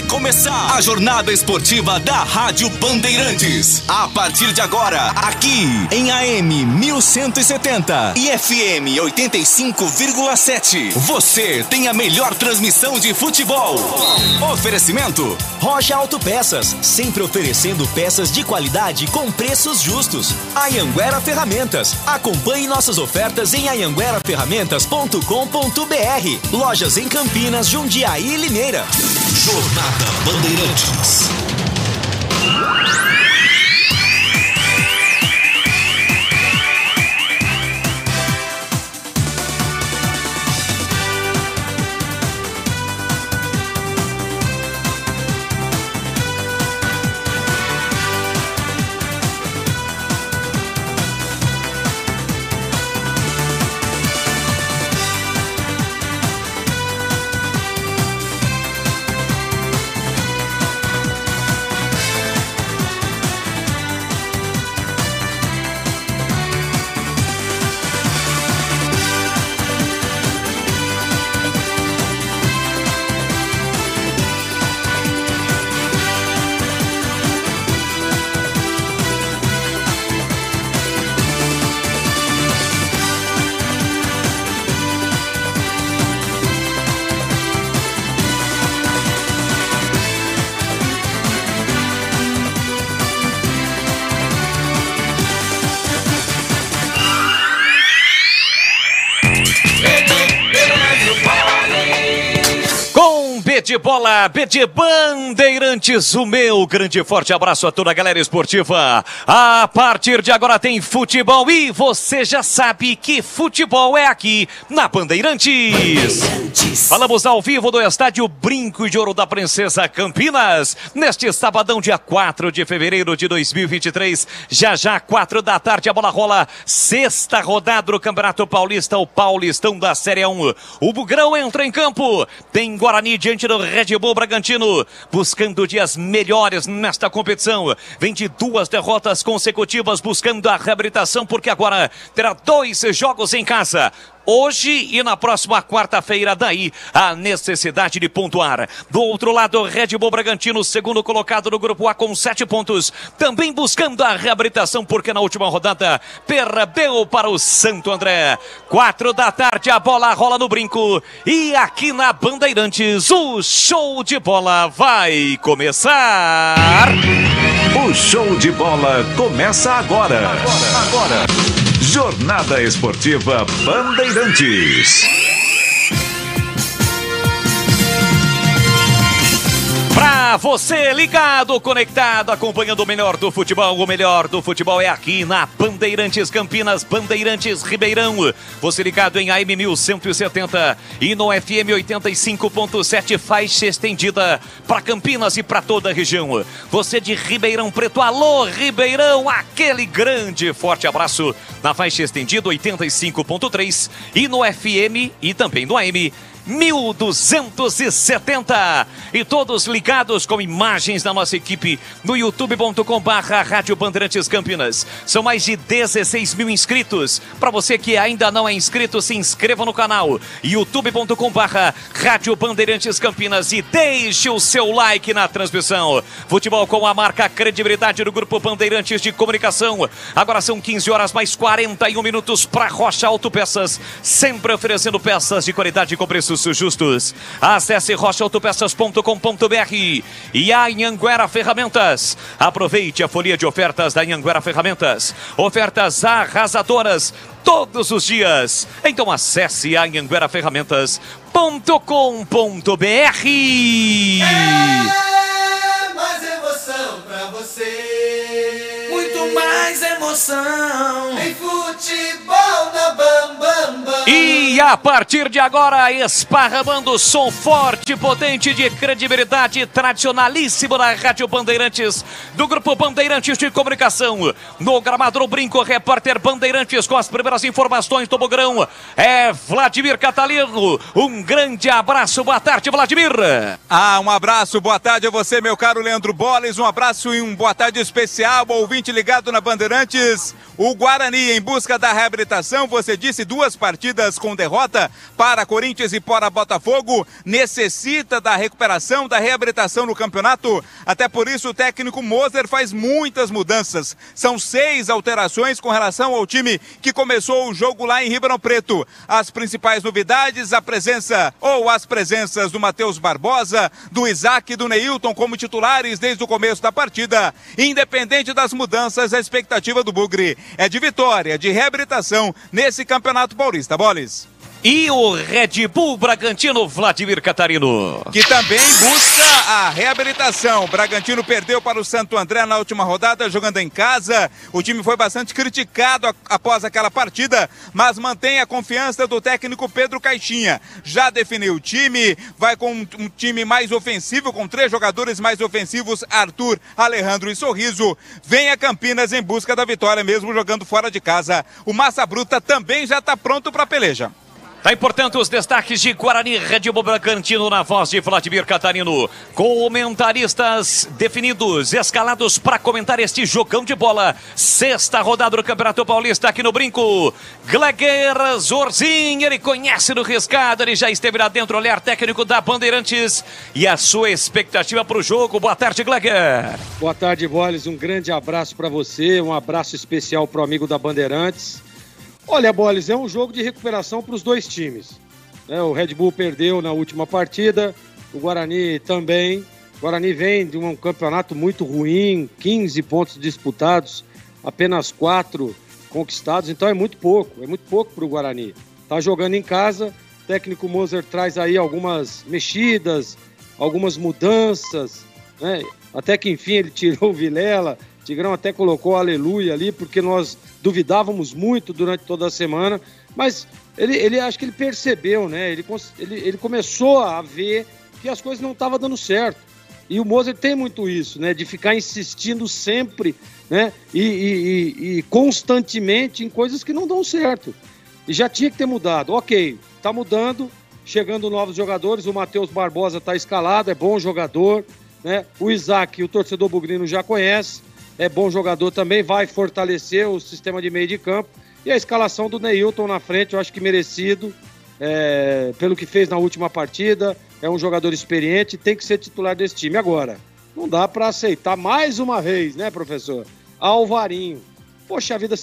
começar a jornada esportiva da Rádio Bandeirantes. A partir de agora, aqui em AM 1170 e FM 85,7. Você tem a melhor transmissão de futebol. Oferecimento Rocha Autopeças, sempre oferecendo peças de qualidade com preços justos. Anhanguera Ferramentas. Acompanhe nossas ofertas em anhangueraferramentas.com.br. Lojas em Campinas, Jundiaí e Limeira. Jornada Bandeirantes. de bola, B de Bandeirantes, o meu grande e forte abraço a toda a galera esportiva. A partir de agora tem futebol e você já sabe que futebol é aqui na Bandeirantes. Falamos ao vivo do estádio Brinco de Ouro da Princesa Campinas, neste sabadão, dia 4 de fevereiro de 2023, já 4 da tarde, a bola rola, sexta rodada do Campeonato Paulista, o Paulistão da Série 1. O Bugrão entra em campo, tem Guarani diante do Red Bull Bragantino, buscando dias melhores nesta competição. Vem de 2 derrotas consecutivas, buscando a reabilitação, porque agora terá 2 jogos em casa. Hoje e na próxima quarta-feira, daí a necessidade de pontuar. Do outro lado, Red Bull Bragantino, segundo colocado no grupo A com 7 pontos, também buscando a reabilitação, porque na última rodada perdeu para o Santo André. 4 da tarde, a bola rola no Brinco e aqui na Bandeirantes o show de bola vai começar. O show de bola começa agora. Jornada Esportiva Bandeirantes. Pra você ligado, conectado, acompanhando o melhor do futebol é aqui na Bandeirantes Campinas, Bandeirantes Ribeirão. Você ligado em AM 1170 e no FM 85.7, faixa estendida para Campinas e para toda a região. Você de Ribeirão Preto, alô Ribeirão, aquele grande forte abraço na faixa estendida 85.3 e no FM e também no AM 1270. E todos ligados com imagens da nossa equipe no youtube.com/Rádio Bandeirantes Campinas. São mais de 16 mil inscritos. Para você que ainda não é inscrito, se inscreva no canal youtube.com/Rádio Bandeirantes Campinas e deixe o seu like na transmissão. Futebol com a marca credibilidade do Grupo Bandeirantes de Comunicação. Agora são 15 horas mais 41 minutos para Rocha Autopeças, sempre oferecendo peças de qualidade com preços justos. Acesse rochaautopeças.com.br e a Anhanguera Ferramentas. Aproveite a folia de ofertas da Anhanguera Ferramentas. Ofertas arrasadoras todos os dias. Então acesse anhangueraferramentas.com.br. É mais emoção pra você. Muito mais emoção. Em futebol na Bam Bam Bam. E a partir de agora, esparramando som forte e potente de credibilidade tradicionalíssimo da Rádio Bandeirantes, do Grupo Bandeirantes de Comunicação. No gramado do Brinco, repórter Bandeirantes com as primeiras informações do Bogrão. É Vladimir Catalino. Um grande abraço, boa tarde, Vladimir. Um abraço, boa tarde a você, meu caro Leandro Boles. Um abraço e um boa tarde especial ao ouvinte ligado na Bandeirantes. O Guarani em busca da reabilitação, você disse, 2 partidas com derrota para Corinthians e para Botafogo, necessita da recuperação, da reabilitação no campeonato. Até por isso o técnico Moser faz muitas mudanças. São 6 alterações com relação ao time que começou o jogo lá em Ribeirão Preto. As principais novidades, as presenças do Matheus Barbosa, do Isaac e do Neilton como titulares desde o começo da partida. Independente das mudanças, a expectativa do Bugre é de vitória, de reabilitação nesse Campeonato Paulista. Boles. E o Red Bull Bragantino, Vladimir Catarino, que também busca a reabilitação. Bragantino perdeu para o Santo André na última rodada, jogando em casa. O time foi bastante criticado após aquela partida, mas mantém a confiança do técnico Pedro Caixinha. Já definiu o time, vai com um time mais ofensivo, com 3 jogadores mais ofensivos, Arthur, Alejandro e Sorriso. Vem a Campinas em busca da vitória, mesmo jogando fora de casa. O Massa Bruta também já está pronto para a peleja. Tá aí, portanto, os destaques de Guarani, Red Bull Bragantino na voz de Vladimir Catarino. Comentaristas definidos, escalados para comentar este jogão de bola. 6ª rodada do Campeonato Paulista aqui no Brinco. Gleger Zorzinho, ele conhece no riscado, ele já esteve lá dentro, olhar técnico da Bandeirantes. E a sua expectativa para o jogo. Boa tarde, Gleger. Boa tarde, Boles. Um grande abraço para você, um abraço especial para o amigo da Bandeirantes. Olha, Boles, é um jogo de recuperação para os 2 times. O Red Bull perdeu na última partida, o Guarani também. O Guarani vem de um campeonato muito ruim, 15 pontos disputados, apenas 4 conquistados, então é muito pouco para o Guarani. Tá jogando em casa, o técnico Moser traz aí algumas mexidas, algumas mudanças, né? Até que enfim ele tirou o Vilela. Tigrão até colocou aleluia ali, porque nós duvidávamos muito durante toda a semana, mas ele acho que ele percebeu, né? Ele começou a ver que as coisas não estavam dando certo. E o Moser tem muito isso, né? De ficar insistindo sempre, né? E constantemente em coisas que não dão certo. E já tinha que ter mudado. Ok, tá mudando, chegando novos jogadores, o Matheus Barbosa tá escalado, é bom jogador, né? O Isaac, o torcedor bugrino já conhece. É bom jogador também, vai fortalecer o sistema de meio de campo. E a escalação do Neilton na frente, eu acho que merecido, pelo que fez na última partida. É um jogador experiente, tem que ser titular desse time. Agora, não dá para aceitar mais uma vez, né, professor? Alvarinho. Poxa vida,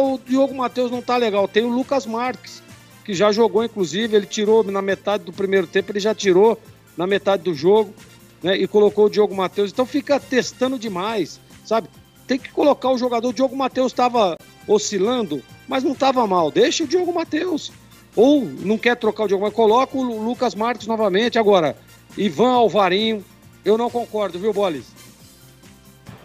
o Diogo Matheus não tá legal. Tem o Lucas Marques, que já jogou, inclusive, ele tirou na metade do primeiro tempo, ele já tirou na metade do jogo, né, e colocou o Diogo Matheus. Então fica testando demais, sabe? Tem que colocar o jogador. O Diogo Matheus estava oscilando, mas não estava mal. Deixa o Diogo Matheus. Ou não quer trocar o Diogo Matheus, coloca o Lucas Marques novamente. Agora, Ivan Alvarinho, eu não concordo, viu, Bolis?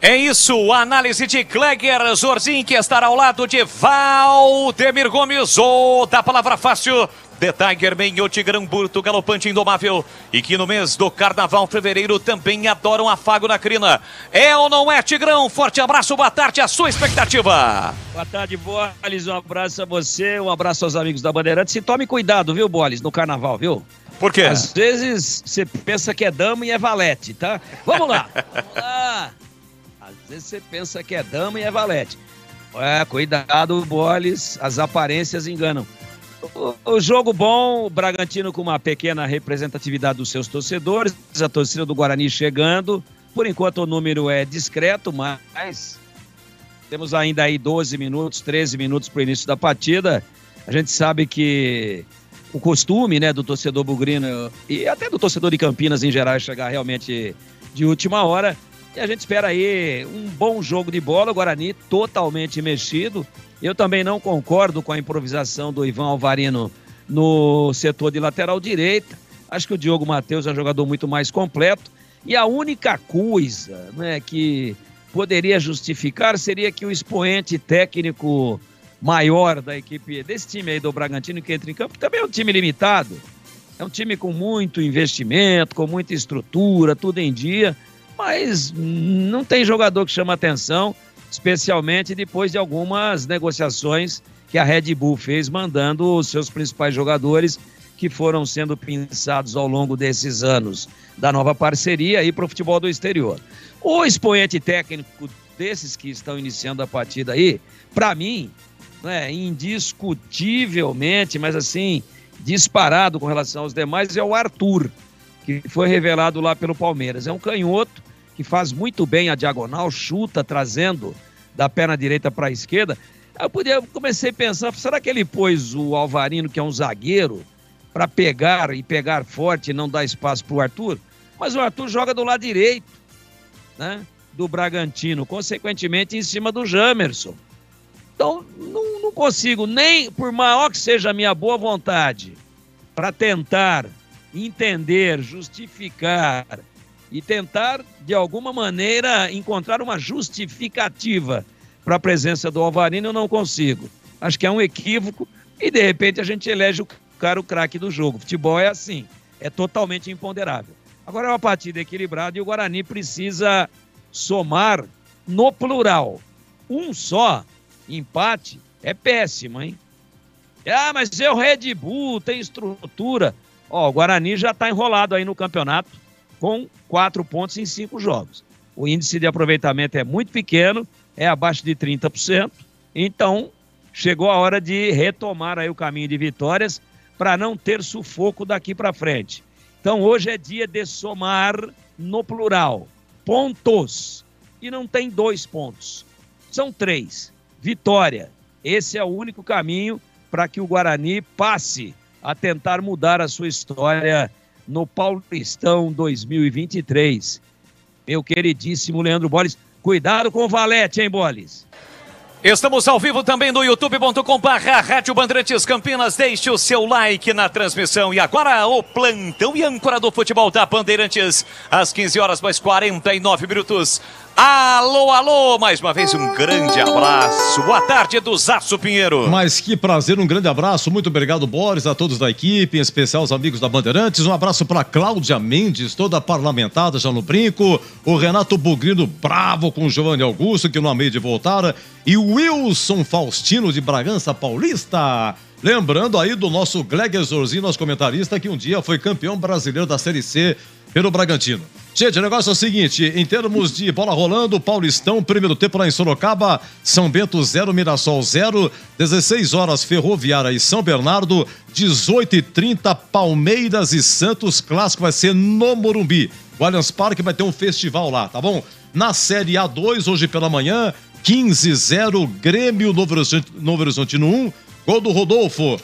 É isso, análise de Cleger Zorzin, que estará ao lado de Valdemir Gomes, ou da palavra fácil, The Tigerman, o Tigrão Burto, galopante indomável, e que no mês do Carnaval, fevereiro, também adoram afago na crina. É ou não é, Tigrão? Forte abraço, boa tarde, a sua expectativa. Boa tarde, Bolis, um abraço a você, um abraço aos amigos da Bandeirantes. E tome cuidado, viu, Bolis, no Carnaval, viu? Por quê? Às vezes você pensa que é dama e é valete, tá? Vamos lá, vamos lá. Às vezes você pensa que é dama e é valete. Cuidado, Bolis, as aparências enganam. O jogo bom, o Bragantino com uma pequena representatividade dos seus torcedores, a torcida do Guarani chegando. Por enquanto o número é discreto, mas temos ainda aí 12 minutos, 13 minutos para o início da partida. A gente sabe que o costume, né, do torcedor bugrino e até do torcedor de Campinas em geral é chegar realmente de última hora. E a gente espera aí um bom jogo de bola, o Guarani totalmente mexido. Eu também não concordo com a improvisação do Ivan Alvarino no setor de lateral direita. Acho que o Diogo Matheus é um jogador muito mais completo. E a única coisa, né, que poderia justificar seria que o expoente técnico maior da equipe, desse time aí do Bragantino que entra em campo, que também é um time limitado. É um time com muito investimento, com muita estrutura, tudo em dia. Mas não tem jogador que chama atenção, especialmente depois de algumas negociações que a Red Bull fez, mandando os seus principais jogadores que foram sendo pensados ao longo desses anos da nova parceria aí para o futebol do exterior. O expoente técnico desses que estão iniciando a partida aí, para mim, né, indiscutivelmente, mas assim, disparado com relação aos demais, é o Arthur, que foi revelado lá pelo Palmeiras. É um canhoto que faz muito bem a diagonal, chuta trazendo da perna direita para a esquerda. Comecei a pensar, será que ele pôs o Alvarino, que é um zagueiro, para pegar forte e não dar espaço para o Arthur? Mas o Arthur joga do lado direito, né, do Bragantino, consequentemente em cima do Jamerson. Então, não consigo, nem por maior que seja a minha boa vontade, para tentar entender, justificar e tentar, de alguma maneira, encontrar uma justificativa para a presença do Alvarino, eu não consigo. Acho que é um equívoco e, de repente, a gente elege o craque do jogo. Futebol é assim, é totalmente imponderável. Agora é uma partida equilibrada e o Guarani precisa somar no plural. Um só empate é péssimo, hein? Mas é o Red Bull, tem estrutura. O Guarani já está enrolado aí no campeonato com 4 pontos em 5 jogos. O índice de aproveitamento é muito pequeno, é abaixo de 30%. Então, chegou a hora de retomar aí o caminho de vitórias para não ter sufoco daqui para frente. Então, hoje é dia de somar no plural pontos. E não tem 2 pontos, são 3. Vitória. Esse é o único caminho para que o Guarani passe a tentar mudar a sua história no Paulistão 2023. Meu queridíssimo Leandro Bolis, cuidado com o valete, hein, Bolis? Estamos ao vivo também no youtube.com/Rádio Bandeirantes Campinas. Deixe o seu like na transmissão. E agora o plantão e âncora do futebol da Bandeirantes. Às 15 horas mais 49 minutos. Alô, alô, mais uma vez um grande abraço. Boa tarde, Eduzaço Pinheiro. Mas que prazer, um grande abraço. Muito obrigado, Boris, a todos da equipe, em especial os amigos da Bandeirantes. Um abraço para Cláudia Mendes, toda parlamentada já no brinco. O Renato Bugrino bravo com o Giovanni Augusto, que não amei de voltar. E o Wilson Faustino de Bragança Paulista. Lembrando aí do nosso Cleger Zorzin, nosso comentarista, que um dia foi campeão brasileiro da Série C pelo Bragantino. Gente, o negócio é o seguinte, em termos de bola rolando, Paulistão, primeiro tempo lá em Sorocaba, São Bento 0, Mirassol 0, 16 horas Ferroviária e São Bernardo, 18h30 Palmeiras e Santos, clássico vai ser no Morumbi. O Allianz Parque vai ter um festival lá, tá bom? Na Série A2, hoje pela manhã, 15-0 Grêmio Novo Horizontino 1, gol do Rodolfo.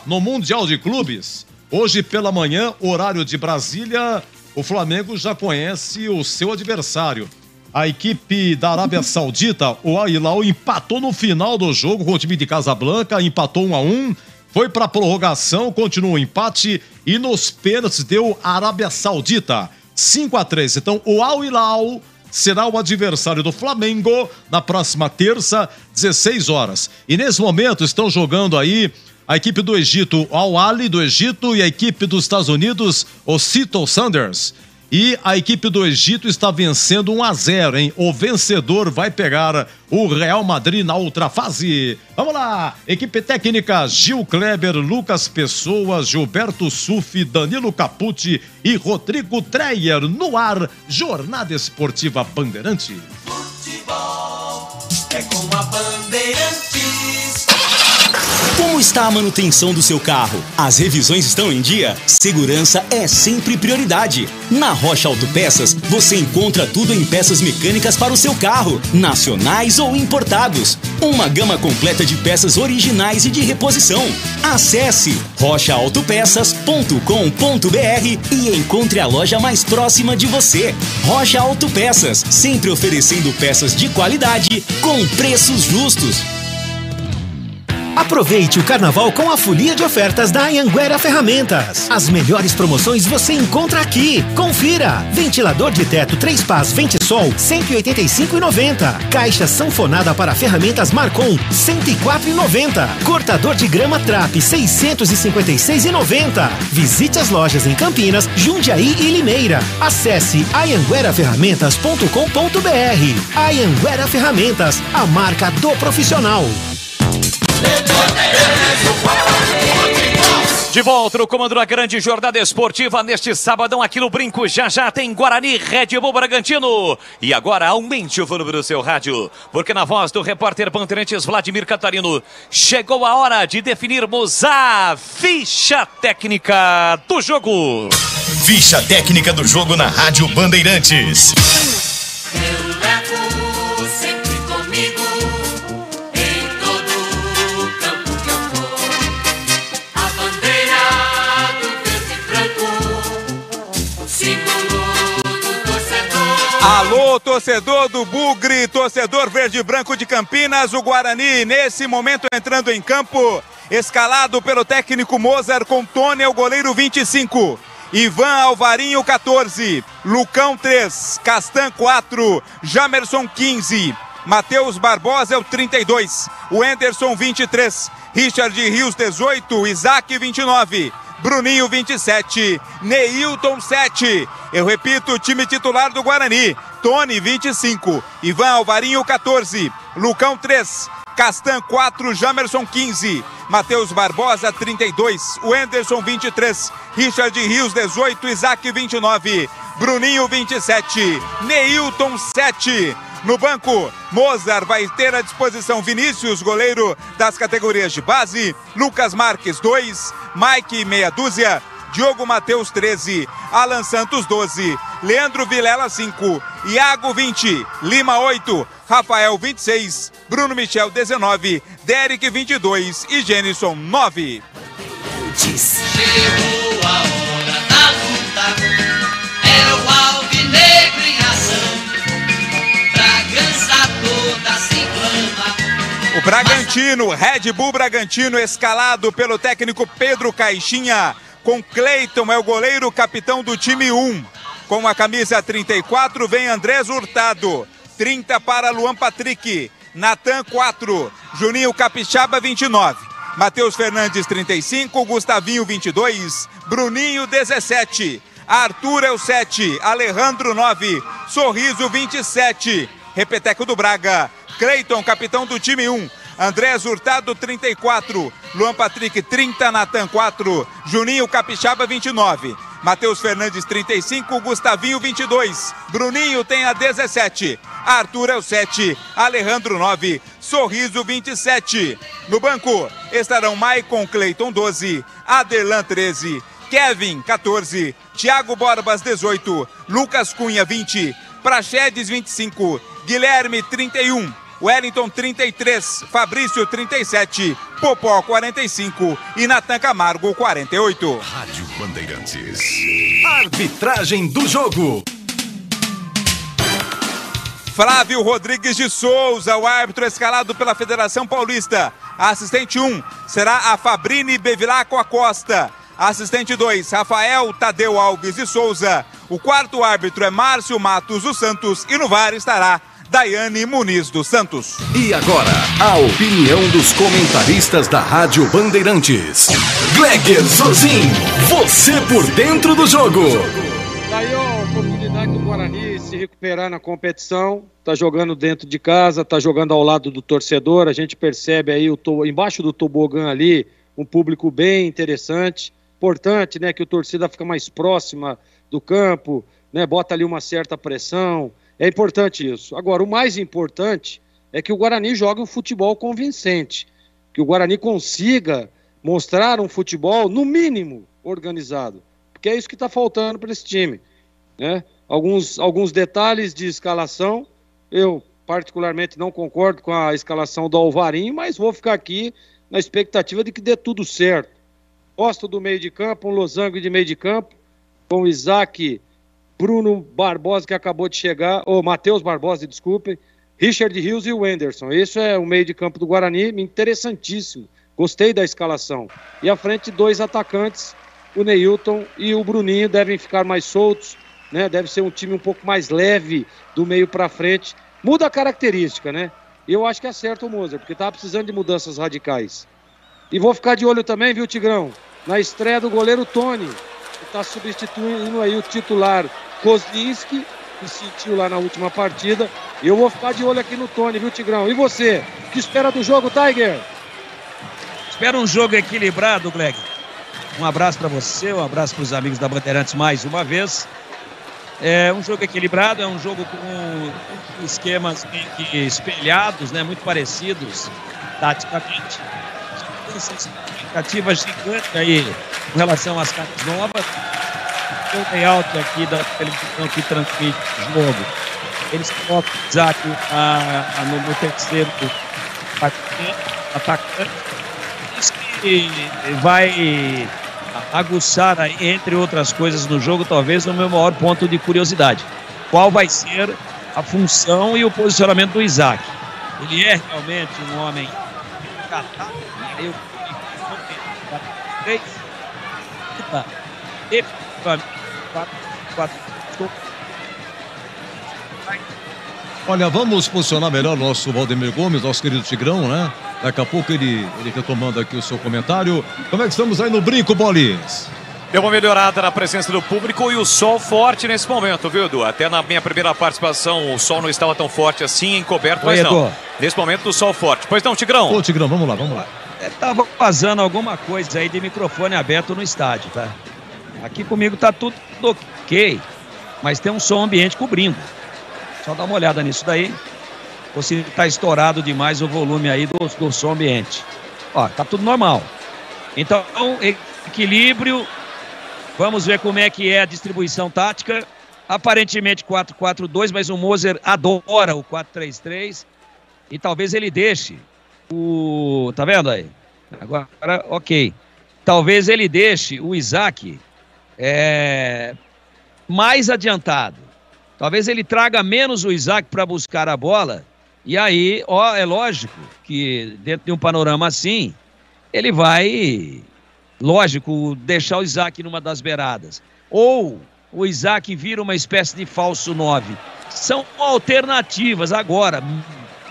No Mundial de Clubes, hoje pela manhã, horário de Brasília, o Flamengo já conhece o seu adversário. a equipe da Arábia Saudita, o Al Hilal, empatou no final do jogo com o time de Casablanca, empatou 1-1, foi para prorrogação, continuou o empate e nos pênaltis deu a Arábia Saudita 5-3. Então o Al Hilal será o adversário do Flamengo na próxima terça, 16 horas. E nesse momento estão jogando aí a equipe do Egito, o Al Ahly do Egito, e a equipe dos Estados Unidos, o Seattle Sounders. E a equipe do Egito está vencendo 1-0, hein? O vencedor vai pegar o Real Madrid na outra fase. Vamos lá! Equipe técnica: Gil Kleber, Lucas Pessoa, Gilberto Sufi, Danilo Capucci e Rodrigo Treyer. No ar, Jornada Esportiva Bandeirantes. Futebol é com a Bandeirantes. Como está a manutenção do seu carro? As revisões estão em dia? Segurança é sempre prioridade. Na Rocha Autopeças, você encontra tudo em peças mecânicas para o seu carro, nacionais ou importados. Uma gama completa de peças originais e de reposição. Acesse rochaautopeças.com.br e encontre a loja mais próxima de você. Rocha Autopeças, sempre oferecendo peças de qualidade com preços justos. Aproveite o carnaval com a folia de ofertas da Anhanguera Ferramentas. As melhores promoções você encontra aqui. Confira! Ventilador de teto 3 pás Ventisol, R$ 185,90. Caixa sanfonada para ferramentas Marcon, R$ 104,90. Cortador de grama Trap, R$ 656,90. Visite as lojas em Campinas, Jundiaí e Limeira. Acesse anhangueraferramentas.com.br. Anhanguera Ferramentas, a marca do profissional. De volta no comando da grande jornada esportiva neste sabadão aqui no Brinco. Já já tem Guarani, Red Bull Bragantino. E agora aumente o volume do seu rádio, porque na voz do repórter Bandeirantes Vladimir Catarino, chegou a hora de definirmos a ficha técnica do jogo. Ficha técnica do jogo na Rádio Bandeirantes. Eu levo sempre comigo em todo o campo que eu for a bandeira do verde e branco, símbolo do torcedor. Alô, torcedor do Bugre, torcedor verde e branco de Campinas. O Guarani nesse momento entrando em campo, escalado pelo técnico Mozart, com Tony, o goleiro 25. Ivan Alvarinho 14, Lucão 3, Castan 4, Jamerson 15, Matheus Barbosa é o 32, o Anderson 23, Richard Rios 18, Isaac 29, Bruninho 27, Neilton 7. Eu repito, o time titular do Guarani: Tony 25, Ivan Alvarinho 14, Lucão 3, Castan 4, Jamerson 15, Matheus Barbosa 32, o Anderson 23, Richard Rios 18, Isaac 29, Bruninho 27, Neilton 7. No banco, Mozart vai ter à disposição Vinícius, goleiro das categorias de base, Lucas Marques 2, Mike meia dúzia, Diogo Mateus 13, Alan Santos 12, Leandro Vilela 5, Iago 20, Lima 8, Rafael 26, Bruno Michel 19, Derek 22 e Genison 9. Chegou a hora da luta, é o alvinegro em ação, Bragança toda se inflama. O Bragantino, Red Bull Bragantino, escalado pelo técnico Pedro Caixinha, com Cleiton, é o goleiro capitão do time 1. Com a camisa 34 vem Andrés Hurtado, 30 para Luan Patrick, Natan 4, Juninho Capixaba 29, Matheus Fernandes 35, Gustavinho 22, Bruninho 17, Arthur é o 7, Alejandro 9, Sorriso 27, repeteco do Braga, Cleiton, capitão do time 1, Andrés Hurtado 34, Luan Patrick 30, Natan 4, Juninho Capixaba 29, Matheus Fernandes 35, Gustavinho 22, Bruninho tem a 17, Arthur é o 7, Alejandro 9, Sorriso 27. No banco estarão Maicon Cleiton 12, Adelan 13, Kevin 14, Thiago Borbas 18, Lucas Cunha 20, Praxedes 25, Guilherme 31, Wellington 33, Fabrício 37, Popó 45 e Natan Camargo 48. Rádio Bandeirantes. Arbitragem do jogo. Flávio Rodrigues de Souza, o árbitro escalado pela Federação Paulista. A assistente 1 será a Fabrini Bevilacqua Costa. A assistente 2, Rafael Tadeu Alves de Souza. O quarto árbitro é Márcio Matos dos Santos e no VAR estará Daiane Muniz dos Santos. E agora, a opinião dos comentaristas da Rádio Bandeirantes. Gleger Zorzin, você por dentro do jogo. Daí a oportunidade do Guarani se recuperar na competição, tá jogando dentro de casa, tá jogando ao lado do torcedor, a gente percebe aí embaixo do tobogã ali, um público bem interessante, importante, né, que o torcida fica mais próxima do campo, né, bota ali uma certa pressão, é importante isso. Agora, o mais importante é que o Guarani jogue um futebol convincente, que o Guarani consiga mostrar um futebol, no mínimo, organizado. Porque é isso que está faltando para esse time, né? Alguns detalhes de escalação, eu particularmente não concordo com a escalação do Alvarinho, mas vou ficar aqui na expectativa de que dê tudo certo. Gosto do meio de campo, um losango de meio de campo, com o Isaac, Bruno Barbosa, que acabou de chegar, Matheus Barbosa, desculpem, Richard Rios e o Wenderson. Esse é o meio de campo do Guarani, interessantíssimo. Gostei da escalação. E à frente, 2 atacantes, o Neilton e o Bruninho devem ficar mais soltos, né? Deve ser um time um pouco mais leve do meio para frente. Muda a característica, né? E eu acho que acerta o Moser, porque estava precisando de mudanças radicais. E vou ficar de olho também, viu, Tigrão? Na estreia do goleiro Tony, que está substituindo aí o titular Kozlinski, que sentiu lá na última partida. Eu vou ficar de olho aqui no Tony, viu, Tigrão? E você? O que espera do jogo, Tiger? Espera um jogo equilibrado, Gleg. Um abraço para você, um abraço para os amigos da Bandeirantes mais uma vez. É um jogo equilibrado, é um jogo com esquemas meio que espelhados, né, muito parecidos taticamente. Essa expectativa gigante aí com relação às cartas novas. Tem um layout aqui da televisão que transmite o jogo. Eles colocam o Isaac no terceiro atacante. Isso que vai aguçar, entre outras coisas no jogo, talvez o meu maior ponto de curiosidade. Qual vai ser a função e o posicionamento do Isaac? Ele é realmente um homem catado, eu Olha, vamos posicionar melhor o nosso Valdemir Gomes, nosso querido Tigrão, né? Daqui a pouco ele retomando aqui o seu comentário. Como é que estamos aí no brinco, Bolis? Deu uma melhorada na presença do público e o sol forte nesse momento, viu, Edu? Até na minha primeira participação o sol não estava tão forte assim, encoberto, mas não. Nesse momento o sol forte. Pois não, Tigrão? Ô, Tigrão, vamos lá. Tava vazando alguma coisa aí de microfone aberto no estádio, tá? Aqui comigo tá tudo ok, mas tem um som ambiente cobrindo. Só dá uma olhada nisso daí. Ou se tá estourado demais o volume aí do som ambiente. Ó, tá tudo normal. Então, equilíbrio. Vamos ver como é que é a distribuição tática. Aparentemente 4-4-2, mas o Moser adora o 4-3-3. E talvez ele deixe o... Tá vendo aí? Agora, ok. Talvez ele deixe o Isaac mais adiantado. Talvez ele traga menos o Isaac para buscar a bola. E aí, é lógico que dentro de um panorama assim, ele vai, lógico, deixar o Isaac numa das beiradas. Ou o Isaac vira uma espécie de falso 9. São alternativas agora,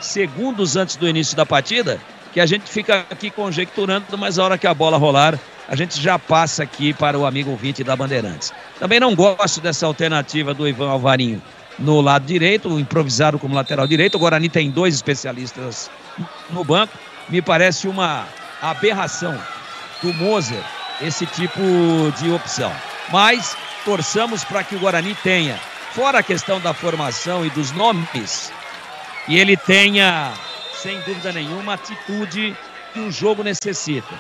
segundos antes do início da partida, que a gente fica aqui conjecturando, mas a hora que a bola rolar, a gente já passa aqui para o amigo ouvinte da Bandeirantes. Também não gosto dessa alternativa do Ivan Alvarinho no lado direito, improvisado como lateral direito. O Guarani tem 2 especialistas no banco. Me parece uma aberração do Moser esse tipo de opção. Mas torçamos para que o Guarani tenha, fora a questão da formação e dos nomes, e ele tenha, sem dúvida nenhuma, a atitude que o jogo necessita.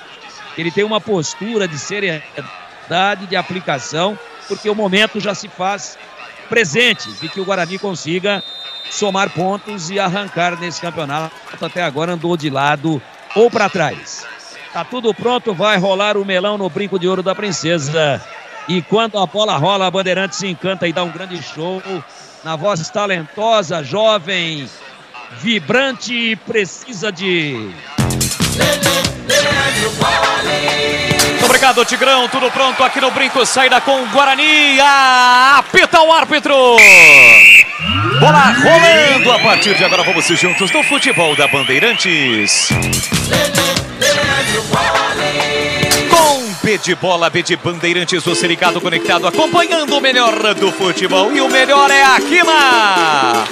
Ele tem uma postura de seriedade, de aplicação, porque o momento já se faz presente de que o Guarani consiga somar pontos e arrancar nesse campeonato. Até agora andou de lado ou para trás. Tá tudo pronto, vai rolar o melão no brinco de ouro da princesa. E quando a bola rola, a Bandeirantes se encanta e dá um grande show. na voz talentosa, jovem, vibrante e precisa de... Muito obrigado, Tigrão. Tudo pronto aqui no Brinco. Saída com o Guarani. Apita o árbitro. Bola rolando. A partir de agora vamos juntos no futebol da Bandeirantes. Com B de bola, B de Bandeirantes, você ligado, conectado, acompanhando o melhor do futebol. E o melhor é aqui na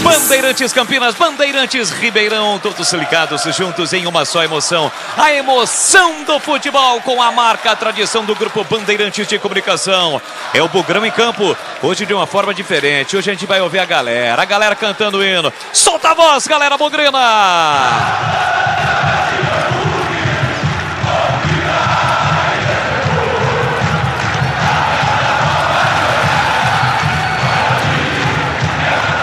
Bandeirantes Campinas, Bandeirantes Ribeirão, todos ligados juntos em uma só emoção. A emoção do futebol com a marca, a tradição do grupo Bandeirantes de Comunicação. É o Bugrão em campo, hoje de uma forma diferente. Hoje a gente vai ouvir a galera cantando o hino. Solta a voz, galera bugrina!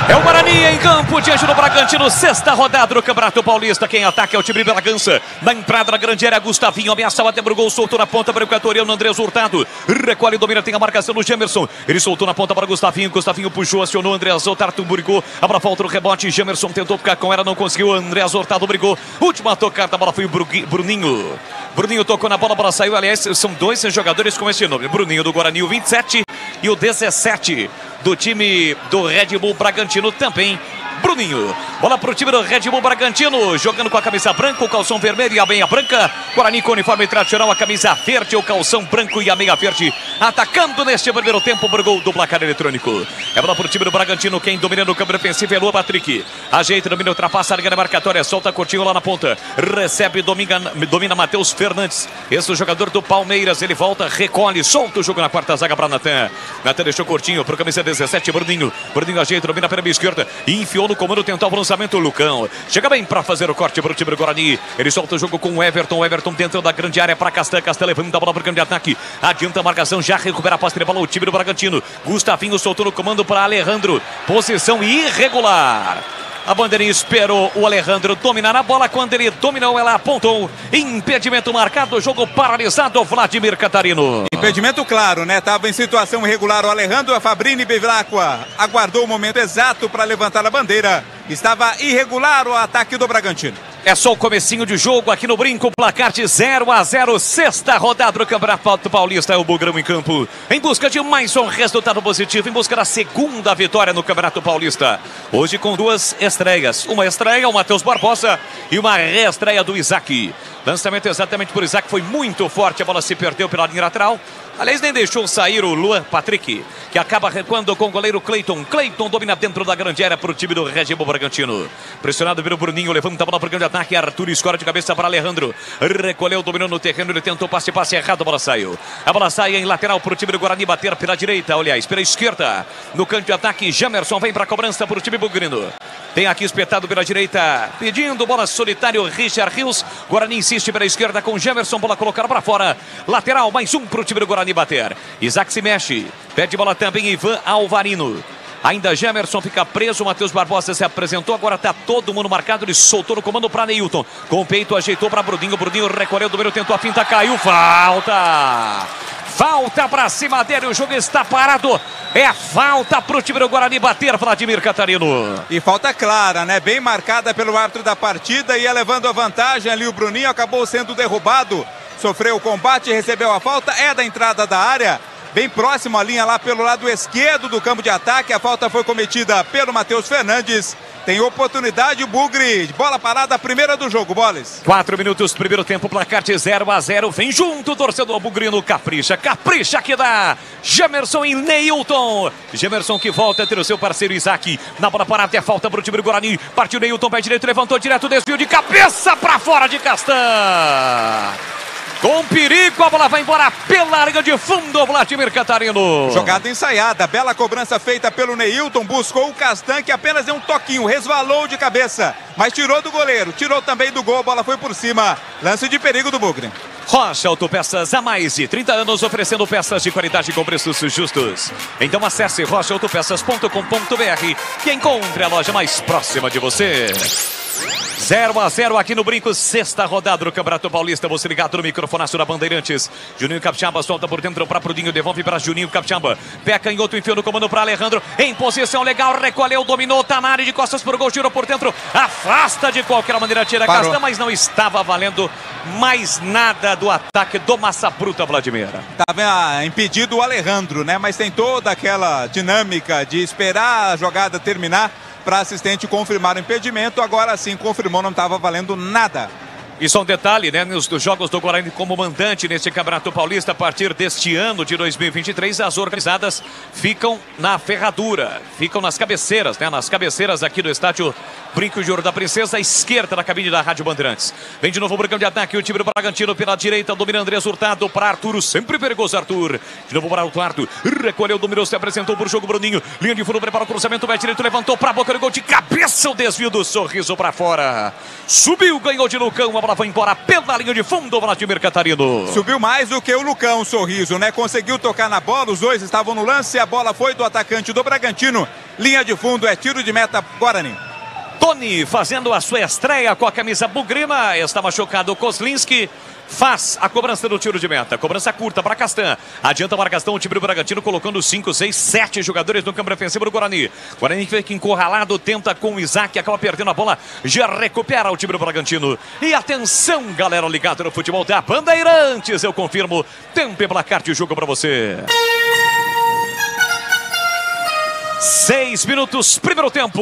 É o Guarani em campo, diante do Bragantino, sexta rodada do Campeonato Paulista. Quem ataca é o time de Bragança. Na entrada da grande área, Gustavinho ameaçava, até pro gol, soltou na ponta para o equatoriano Andrés Hurtado. Recolhe, domina, tem a marcação no Gemerson. Ele soltou na ponta para Gustavinho, Gustavinho puxou, acionou Andrés Hurtado, brigou. A bola falta no rebote, Gemerson tentou ficar com ela, não conseguiu, Andrés Hurtado brigou. Última tocada, a bola foi o Bruninho. Bruninho tocou na bola, a bola saiu, aliás, são dois jogadores com esse nome. Bruninho do Guarani, o 27 e o 17 do time do Red Bull Bragantino também. Bruninho, bola pro time do Red Bull Bragantino, jogando com a camisa branca, o calção vermelho e a meia branca. Guarani com uniforme tradicional, a camisa verde, o calção branco e a meia verde, atacando neste primeiro tempo pro gol do placar eletrônico. É bola pro time do Bragantino, quem domina no campo defensivo é Lua Patrick. Ajeita, domina, ultrapassa, liga na marcatória, solta curtinho lá na ponta, recebe, domina Matheus Fernandes. Esse é o jogador do Palmeiras, ele volta, recolhe, solta o jogo na quarta zaga para Natan. Natan deixou curtinho pro camisa 17, Bruninho. Bruninho ajeita, domina pela esquerda, enfiou no comando, tentou o lançamento, Lucão. Chega bem para fazer o corte para o time do Guarani. Ele solta o jogo com o Everton. Everton dentro da grande área para Castan. Castan levando a bola para o grande ataque. Adianta a marcação, já recupera a posse de bola o time do Bragantino. Gustavinho soltou no comando para Alejandro. Posição irregular. A bandeirinha esperou o Alejandro dominar a bola. Quando ele dominou, ela apontou. Impedimento marcado, jogo paralisado, Vladimir Catarino. Impedimento claro, né? Estava em situação irregular o Alejandro. A Fabrini Bevilacqua aguardou o momento exato para levantar a bandeira. Estava irregular o ataque do Bragantino. É só o comecinho de jogo aqui no Brinco, placar de 0-0, sexta rodada do Campeonato Paulista. É o Bugrão em campo, em busca de mais um resultado positivo, em busca da segunda vitória no Campeonato Paulista. Hoje com duas estreias, uma estreia, o Matheus Barbosa, e uma reestreia do Isaac. Lançamento exatamente por Isaac, foi muito forte, a bola se perdeu pela linha lateral. Aliás, nem deixou sair o Luan Patrick, que acaba recuando com o goleiro Cleiton. Cleiton domina dentro da grande área para o time do Red Bull Bragantino. Pressionado pelo Bruninho, levanta a bola para o grande ataque. Arthur escora de cabeça para Alejandro. Recolheu, dominou no terreno, ele tentou passe errado, a bola saiu. A bola sai em lateral para o time do Guarani bater pela direita, aliás, pela esquerda. No canto de ataque, Jamerson vem para a cobrança para o time bugrino. Tem aqui espetado pela direita, pedindo bola solitário, Richard Rios. Guarani insiste pela esquerda com Jamerson, bola colocada para fora. Lateral, mais um para o time do Guarani bater. Isaac se mexe, pede bola também Ivan Alvarino. Ainda Gemerson fica preso, Matheus Barbosa se apresentou, agora está todo mundo marcado, ele soltou no comando para Neilton. Com o peito ajeitou para Bruninho, Bruninho recolheu, domínio, tentou a finta, caiu, falta! Falta para cima dele, o jogo está parado. É falta para o time do Guarani bater, Vladimir Catarino. E falta clara, né? Bem marcada pelo árbitro da partida, ia levando a vantagem ali. O Bruninho acabou sendo derrubado, sofreu o combate, recebeu a falta, é da entrada da área. Bem próximo à linha lá pelo lado esquerdo do campo de ataque. A falta foi cometida pelo Matheus Fernandes. Tem oportunidade o Bugre. Bola parada, primeira do jogo, Boles. 4 minutos, primeiro tempo, placar de 0-0. Vem junto, torcedor bugrino, capricha. Capricha que dá. Gemerson e Neilton. Gemerson que volta a ter o seu parceiro Isaac. Na bola parada, é falta para o time do Guarani. Partiu Neilton, pé direito, levantou direto, desvio de cabeça para fora de Castan. Com perigo, a bola vai embora pela linha de fundo, Vladimir Catarino. Jogada ensaiada, bela cobrança feita pelo Neilton, buscou o Castan, que apenas deu um toquinho, resvalou de cabeça, mas tirou do goleiro, tirou também do gol, a bola foi por cima. Lance de perigo do Bugre. Rocha Autopeças, há mais de 30 anos oferecendo peças de qualidade com preços justos. Então acesse rochaautopeças.com.br e encontre a loja mais próxima de você. 0-0 aqui no Brinco, sexta rodada do Campeonato Paulista. Você ligado no microfonaço da Bandeirantes. Juninho Capixaba solta por dentro para Prudinho, devolve para Juninho Capixaba. Pé canhoto, enfia no comando para Alejandro. Em posição legal, recolheu, dominou, tá na área de costas pro gol, girou por dentro. Afasta de qualquer maneira, tira Castan, mas não estava valendo mais nada do ataque do Massa Bruta, Vladimir. Estava impedido o Alejandro, né? Mas tem toda aquela dinâmica de esperar a jogada terminar para assistente confirmar o impedimento. Agora sim confirmou, não estava valendo nada. E só um detalhe, né? Nos jogos do Guarani como mandante neste Campeonato Paulista, a partir deste ano de 2023, as organizadas ficam na ferradura, ficam nas cabeceiras, né? Nas cabeceiras aqui do estádio Brinco de Ouro da Princesa, à esquerda da cabine da Rádio Bandeirantes. Vem de novo o campo de ataque, o time do Bragantino pela direita, domina Andrés Hurtado para Arthur, sempre perigoso Arthur. De novo para o Arthur, recolheu, dominou, se apresentou por jogo Bruninho. Linha de fundo, prepara o cruzamento, vai direito, levantou para a boca do gol de cabeça, o desvio do Sorriso para fora. Subiu, ganhou de Lucão, a bola foi embora pela linha de fundo, Vladimir Catarino. Subiu mais do que o Lucão, o Sorriso, né? Conseguiu tocar na bola, os dois estavam no lance, a bola foi do atacante do Bragantino. Linha de fundo, é tiro de meta, Guarani. Tony fazendo a sua estreia com a camisa bugrina, está machucado o Kozlinski, faz a cobrança do tiro de meta, cobrança curta para Castan, adianta para Castan, o time do Bragantino colocando 5, 6, 7 jogadores no campo defensivo do Guarani. Guarani fica encurralado, tenta com o Isaac, acaba perdendo a bola, já recupera o time do Bragantino. E atenção, galera ligada no futebol da Bandeirantes, eu confirmo, tempo e placar de jogo para você. 6 minutos, primeiro tempo.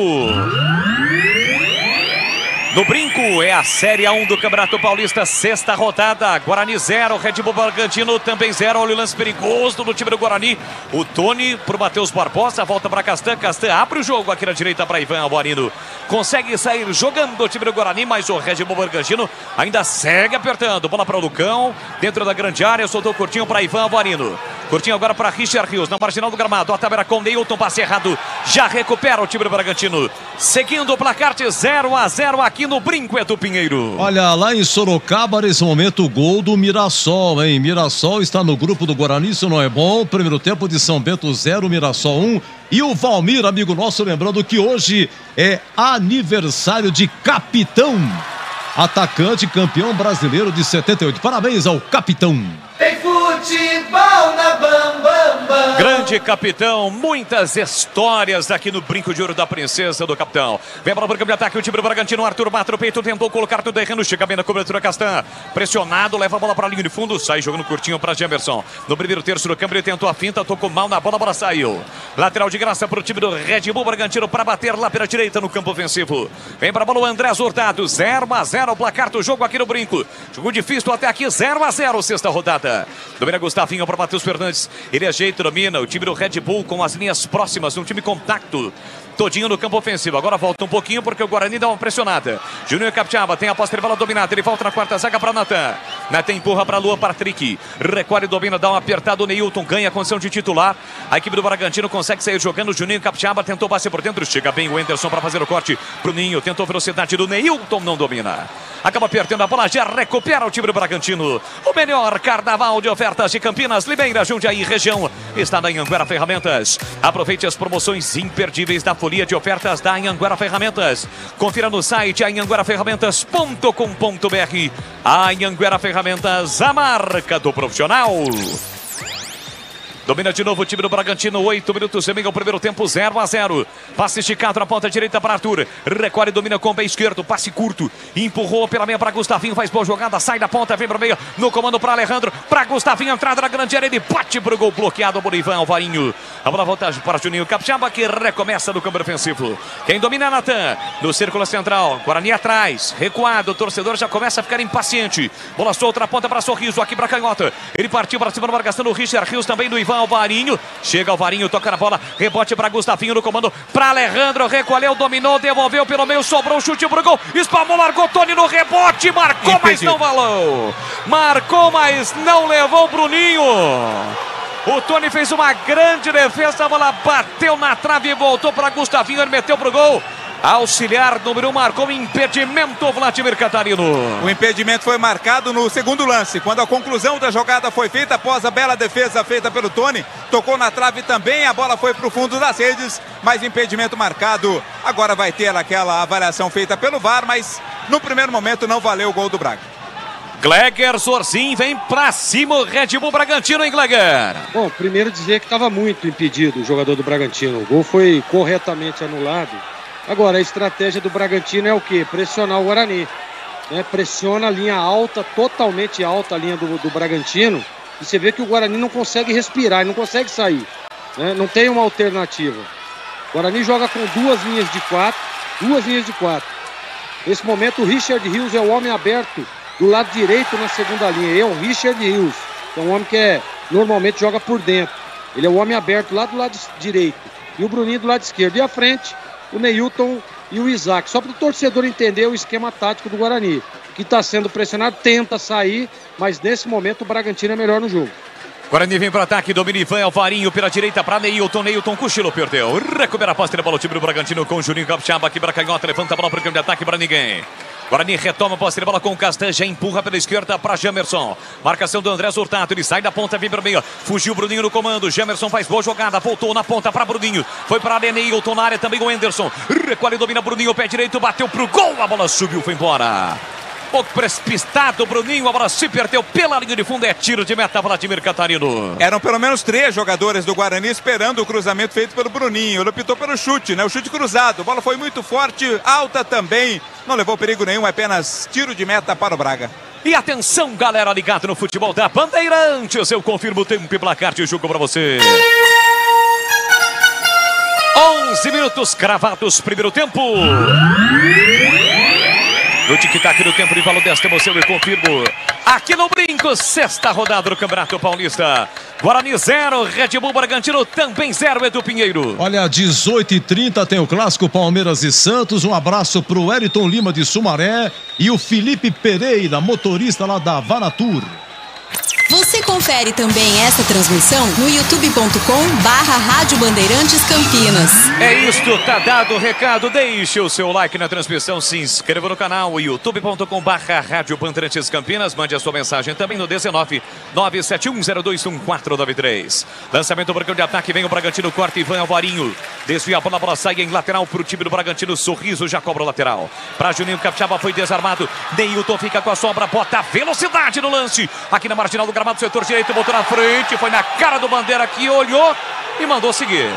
No Brinco é a Série A1 do Campeonato Paulista, sexta rodada. Guarani 0, Red Bull Bragantino também 0. Olha o lance perigoso do time do Guarani. O Tony pro Matheus Barbosa, volta para Castan. Castan abre o jogo aqui na direita para Ivan Alvarino. Consegue sair jogando o time do Guarani, mas o Red Bull Bragantino ainda segue apertando. Bola para o Lucão, dentro da grande área, soltou curtinho para Ivan Alvarino. Curtinho agora para Richard Rios, na marginal do gramado. A tabela com Neilton, passe errado. Já recupera o time do Bragantino. Seguindo o placar de 0-0 aqui no Brinco, Edu Pinheiro. Olha, lá em Sorocaba, nesse momento, o gol do Mirassol, hein? Mirassol está no grupo do Guarani, isso não é bom. Primeiro tempo de São Bento 0, Mirassol 1. E o Valmir, amigo nosso, lembrando que hoje é aniversário de Capitão. Atacante campeão brasileiro de 78. Parabéns ao Capitão. Tem futebol na Bam Bam Bam. Grande Capitão, muitas histórias aqui no Brinco de Ouro da Princesa do Capitão. Vem para o campo de ataque, o time do Bragantino, Arthur bate no peito, tentou colocar tudo errando, chega bem na cobertura, Castan. Pressionado, leva a bola para a linha de fundo, sai jogando curtinho para Gemerson. No primeiro terço do campo ele tentou a finta, tocou mal na bola, a bola saiu. Lateral de graça para o time do Red Bull Bragantino para bater lá pela direita no campo ofensivo. Vem para a bola o Andrés Hurtado, 0-0 o placar do jogo aqui no Brinco. Jogo difícil até aqui, 0-0, sexta rodada. Domina Gustavinho para Matheus Fernandes. Ele ajeita, domina. O time do Red Bull com as linhas próximas. Um time compacto. Todinho no campo ofensivo. Agora volta um pouquinho porque o Guarani dá uma pressionada. Júnior Capixaba tem a posse de bola dominada. Ele volta na quarta zaga para Natan. Natan empurra para Lua Patrick. Recolhe, domina, dá uma apertada. O Neilton ganha a condição de titular. A equipe do Bragantino consegue sair jogando. Juninho Capixaba tentou passe por dentro. Chega bem o Anderson para fazer o corte. Bruninho tentou velocidade do Neilton. Não domina. Acaba perdendo a bola. Já recupera o time do Bragantino. O melhor carnaval de ofertas de Campinas, Limeira, Jundiaí, região. Está na Anhanguera Ferramentas. Aproveite as promoções imperdíveis da folia de ofertas da Anhanguera Ferramentas. Confira no site anhangueraferramentas.com.br. Anhanguera Ferramentas, a marca do profissional. Domina de novo o time do Bragantino, 8 minutos e meio, o primeiro tempo, 0-0. Passe esticado na ponta direita para Arthur. Recolhe, domina com o pé esquerdo, passe curto. Empurrou pela meia para Gustavinho, faz boa jogada, sai da ponta, vem para o meio, no comando para Alejandro. Para Gustavinho, entrada na grande área, ele bate para o gol bloqueado por Ivan Alvarinho. A bola volta para Juninho Capixaba, que recomeça no campo ofensivo. Quem domina é Natan, no círculo central. Guarani atrás, recuado, o torcedor já começa a ficar impaciente. Bola solta na ponta para Sorriso, aqui para Canhota. Ele partiu para cima do marcação do Richard Rios, também do Ivan Alvarinho. Chega Alvarinho, toca na bola, rebote para Gustavinho no comando, para Alejandro, recolheu, dominou, devolveu pelo meio, sobrou o chute pro gol, espalmou, largou Tony no rebote, marcou, mas não valeu. Marcou, mas não levou o Bruninho. O Tony fez uma grande defesa, a bola bateu na trave e voltou para Gustavinho, ele meteu pro gol. Auxiliar número 1 marcou um impedimento, Vladimir Catarino. O impedimento foi marcado no segundo lance, quando a conclusão da jogada foi feita após a bela defesa feita pelo Tony. Tocou na trave também, a bola foi para o fundo das redes, mas impedimento marcado. Agora vai ter aquela avaliação feita pelo VAR, mas no primeiro momento não valeu o gol do Braga. Gleger Zorzin vem pra cima o Red Bull Bragantino, hein, Gleger? Bom, primeiro dizer que estava muito impedido o jogador do Bragantino. O gol foi corretamente anulado. Agora, a estratégia do Bragantino é o quê? Pressionar o Guarani. Né? Pressiona a linha alta, totalmente alta a linha do Bragantino. E você vê que o Guarani não consegue respirar, não consegue sair. Né? Não tem uma alternativa. O Guarani joga com duas linhas de quatro. Nesse momento, o Richard Rios é o homem aberto do lado direito na segunda linha. É o Richard Rios, que é um homem que normalmente joga por dentro. Ele é o homem aberto lá do lado direito. E o Bruninho do lado esquerdo. E à frente, o Neilton e o Isaac. Só para o torcedor entender o esquema tático do Guarani, que está sendo pressionado, tenta sair, mas nesse momento o Bragantino é melhor no jogo. Guarani vem para ataque, domina Ivan Alvarinho pela direita para Neilton. Neilton cochilou, perdeu. Recupera a posse da bola, o time do Bragantino com o Juninho Capixaba aqui para canhota, levanta a bola para o campo de ataque para ninguém. Guarani retoma a posse de bola com o Castan, já empurra pela esquerda para Jamerson. Marcação do André Hurtado, ele sai da ponta, vem para o meio. Fugiu o Bruninho no comando, Jamerson faz boa jogada, voltou na ponta para Bruninho. Foi para Neilton na área também o Anderson. Recolhe, domina Bruninho, pé direito, bateu pro gol, a bola subiu, foi embora. Pouco precipitado, Bruninho, a bola se perdeu pela linha de fundo, é tiro de meta, Vladimir Catarino. Eram pelo menos 3 jogadores do Guarani esperando o cruzamento feito pelo Bruninho. Ele optou pelo chute, né? O chute cruzado, a bola foi muito forte, alta também. Não levou perigo nenhum, apenas tiro de meta para o Braga. E atenção, galera ligada no futebol da Bandeirantes, eu confirmo o tempo e placar de jogo para você. 11 minutos cravados, primeiro tempo. No tic-tac do tempo de valor desta emoção, eu confirmo. Aqui no Brinco, sexta rodada do Campeonato Paulista. Guarani 0, Red Bull Bragantino também 0, Edu Pinheiro. Olha, 18h30 tem o clássico Palmeiras e Santos. Um abraço pro Wellington Lima de Sumaré e o Felipe Pereira, motorista lá da Vanatur. Você confere também essa transmissão no youtube.com/Rádio Bandeirantes Campinas. É isto, tá dado o recado. Deixe o seu like na transmissão, se inscreva no canal youtube.com/Rádio Bandeirantes Campinas. Mande a sua mensagem também no 19-971021493. Lançamento para o campo de ataque, vem o Bragantino, corta Ivan Alvarinho. Desvia a bola sai em lateral para o time do Bragantino. Sorriso já cobra o lateral. Para Juninho Capixaba, foi desarmado. Neilton fica com a sobra, bota velocidade no lance. Aqui na marginal do gramado, setor direito, botou na frente, foi na cara do Bandeira aqui, olhou e mandou seguir.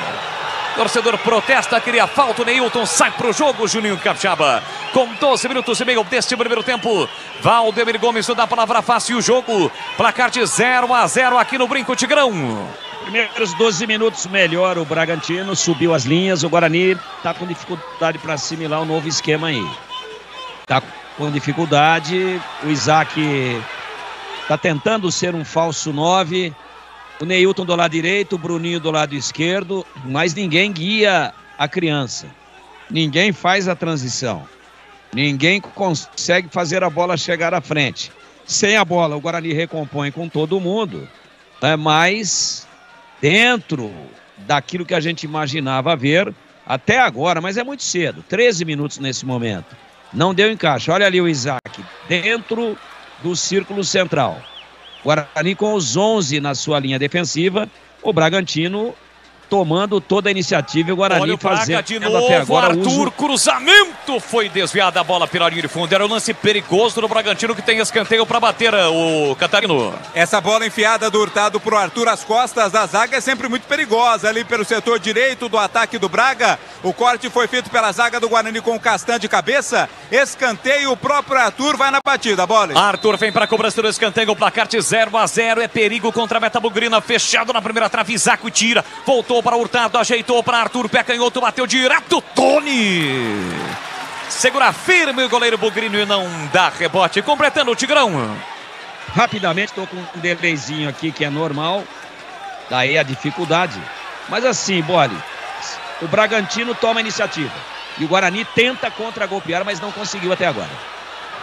Torcedor protesta, queria falta, o Neilton sai pro jogo, Juninho Capixaba. Com 12 minutos e meio deste primeiro tempo, Valdemir Gomes dá a palavra fácil o jogo. Placar de 0-0 aqui no Brinco, Tigrão. Primeiros 12 minutos melhor o Bragantino, subiu as linhas, o Guarani tá com dificuldade para assimilar o novo esquema aí. Tá com dificuldade, o Isaac tá tentando ser um falso 9, o Neilton do lado direito, o Bruninho do lado esquerdo, mas ninguém guia a criança, ninguém faz a transição, ninguém consegue fazer a bola chegar à frente. Sem a bola, o Guarani recompõe com todo mundo, né? Mas dentro daquilo que a gente imaginava ver até agora, mas é muito cedo, 13 minutos nesse momento, não deu encaixe. Olha ali o Isaac, dentro do círculo central. Guarani com os 11 na sua linha defensiva, o Bragantino tomando toda a iniciativa e o Guarani olha o fazendo de novo, até agora Arthur, cruzamento, foi desviada a bola pela linha de fundo, era um lance perigoso do Bragantino que tem escanteio para bater o Catarino. Essa bola enfiada do Hurtado pro Arthur às costas da zaga é sempre muito perigosa, ali pelo setor direito do ataque do Braga. O corte foi feito pela zaga do Guarani com o Castan de cabeça, escanteio, o próprio Arthur vai na batida, bola. Arthur vem para a cobrança do escanteio, o placar de 0-0, é perigo contra a meta bugrina, fechado na primeira trave, Isaac tira, voltou para Hurtado, ajeitou para Arthur, pé canhoto, bateu direto, Tony. Segura firme o goleiro bugrino e não dá rebote, completando o Tigrão. Rapidamente, estou com um delayzinho aqui que é normal, daí a dificuldade. Mas assim, Boli, o Bragantino toma a iniciativa e o Guarani tenta contra-golpear, mas não conseguiu até agora.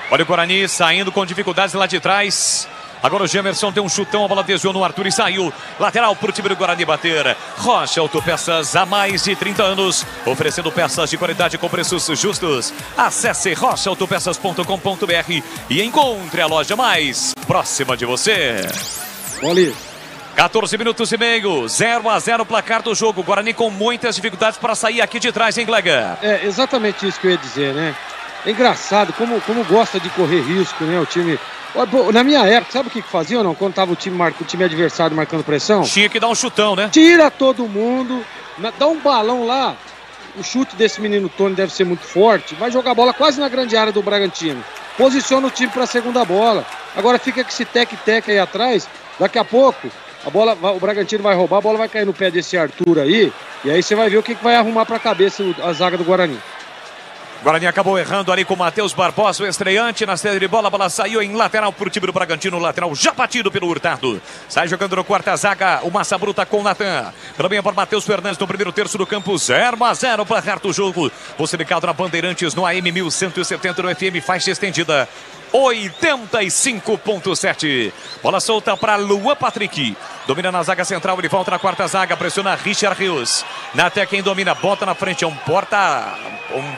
Olha o Guarani saindo com dificuldades lá de trás. Agora o Gemerson tem um chutão, a bola desviou no Arthur e saiu. Lateral para o time do Guarani bater. Rocha Autopeças, há mais de 30 anos, oferecendo peças de qualidade com preços justos. Acesse rochaautopeças.com.br e encontre a loja mais próxima de você. Olha, 14 minutos e meio, 0-0 placar do jogo. Guarani com muitas dificuldades para sair aqui de trás, hein, Gleger? É exatamente isso que eu ia dizer, né? É engraçado como gosta de correr risco, né? O time... Na minha época, sabe o que fazia ou não? Quando tava o time adversário marcando pressão? Tinha que dar um chutão, né? Tira todo mundo, dá um balão lá. O chute desse menino Tony deve ser muito forte. Vai jogar a bola quase na grande área do Bragantino. Posiciona o time para a segunda bola. Agora fica com esse tec-tec aí atrás. Daqui a pouco, o Bragantino vai roubar, a bola vai cair no pé desse Arthur aí. E aí você vai ver o que vai arrumar para a cabeça a zaga do Guarani. Guarani acabou errando ali com o Matheus Barbosa, o estreante na saída de bola. A bola saiu em lateral para o time do Bragantino. Lateral já batido pelo Hurtado. Sai jogando no quarta zaga o Massa Bruta com o Natan. Também para Matheus Fernandes no primeiro terço do campo. 0-0 placar do jogo. Você ligado na Bandeirantes no AM 1170 no FM, faixa estendida 85.7. Bola solta para Luan Patrick. Domina na zaga central, ele volta na quarta zaga, pressiona Richard Rios. Até quem domina, bota na frente, é um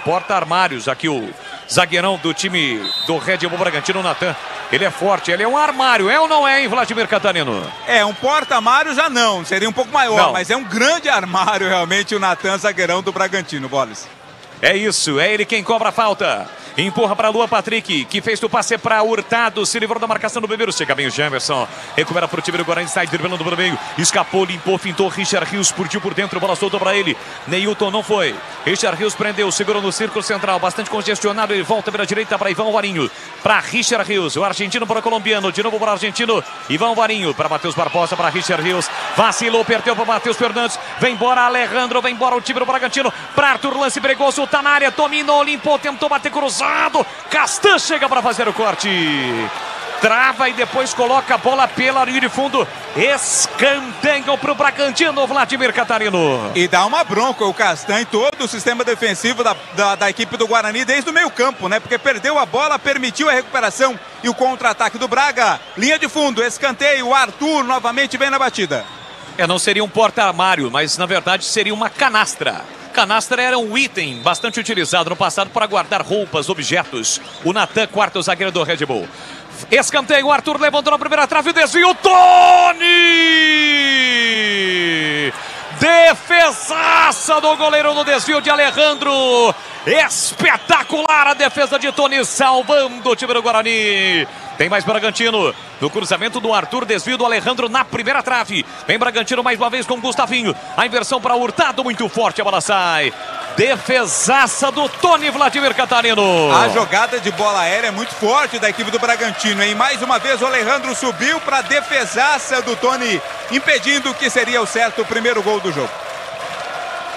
porta-armários aqui, o zagueirão do time do Red Bull Bragantino, Natan. Ele é forte, ele é um armário, é ou não é, hein, Vladimir Catarino? É, um porta-armário já não, seria um pouco maior, não. Mas é um grande armário realmente o Natan, zagueirão do Bragantino, Bolas. É isso, é ele quem cobra a falta. Empurra para Luan Patrick, que fez o passe para Hurtado, se livrou da marcação do primeiro. Chega bem o Gemerson, recupera para o time do Guarani, sai driblando pelo meio, escapou, limpou, fintou, Richard Rios curtiu por dentro, bola solta para ele. Neilton não foi, Richard Rios prendeu, segurou no círculo central, bastante congestionado, ele volta pela direita para Ivan Varinho, para Richard Rios, o argentino para o colombiano, de novo para o argentino, Ivan Varinho, para Matheus Barbosa, para Richard Rios, vacilou, perdeu para Matheus Fernandes, vem embora Alejandro, vem embora o time do Bragantino, para Arthur, lance perigoso, tá na área, dominou, limpou, tentou bater cruzado. Castan chega para fazer o corte. Trava e depois coloca a bola pela linha de fundo. Escanteio para o Bragantino, Vladimir Catarino. E dá uma bronca o Castan em todo o sistema defensivo da equipe do Guarani desde o meio campo, né? Porque perdeu a bola, permitiu a recuperação e o contra-ataque do Braga. Linha de fundo, escanteio, o Arthur novamente vem na batida. Não seria um porta-armário, mas na verdade seria uma canastra. Canastra era um item bastante utilizado no passado para guardar roupas, objetos. O Natan, quarto zagueiro do Red Bull. Escanteio, o Arthur levantou na primeira trave, o desvio, Tony! Defesaça do goleiro no desvio de Alejandro. Espetacular a defesa de Tony, salvando o time do Guarani. Tem mais Bragantino. No cruzamento do Arthur, desvio do Alejandro na primeira trave. Vem Bragantino mais uma vez com o Gustavinho. A inversão para Hurtado, muito forte, a bola sai. Defesaça do Tony, Vladimir Catarino. A jogada de bola aérea é muito forte da equipe do Bragantino, hein? Mais uma vez o Alejandro subiu para a defesaça do Tony, impedindo o que seria o certo o primeiro gol do jogo.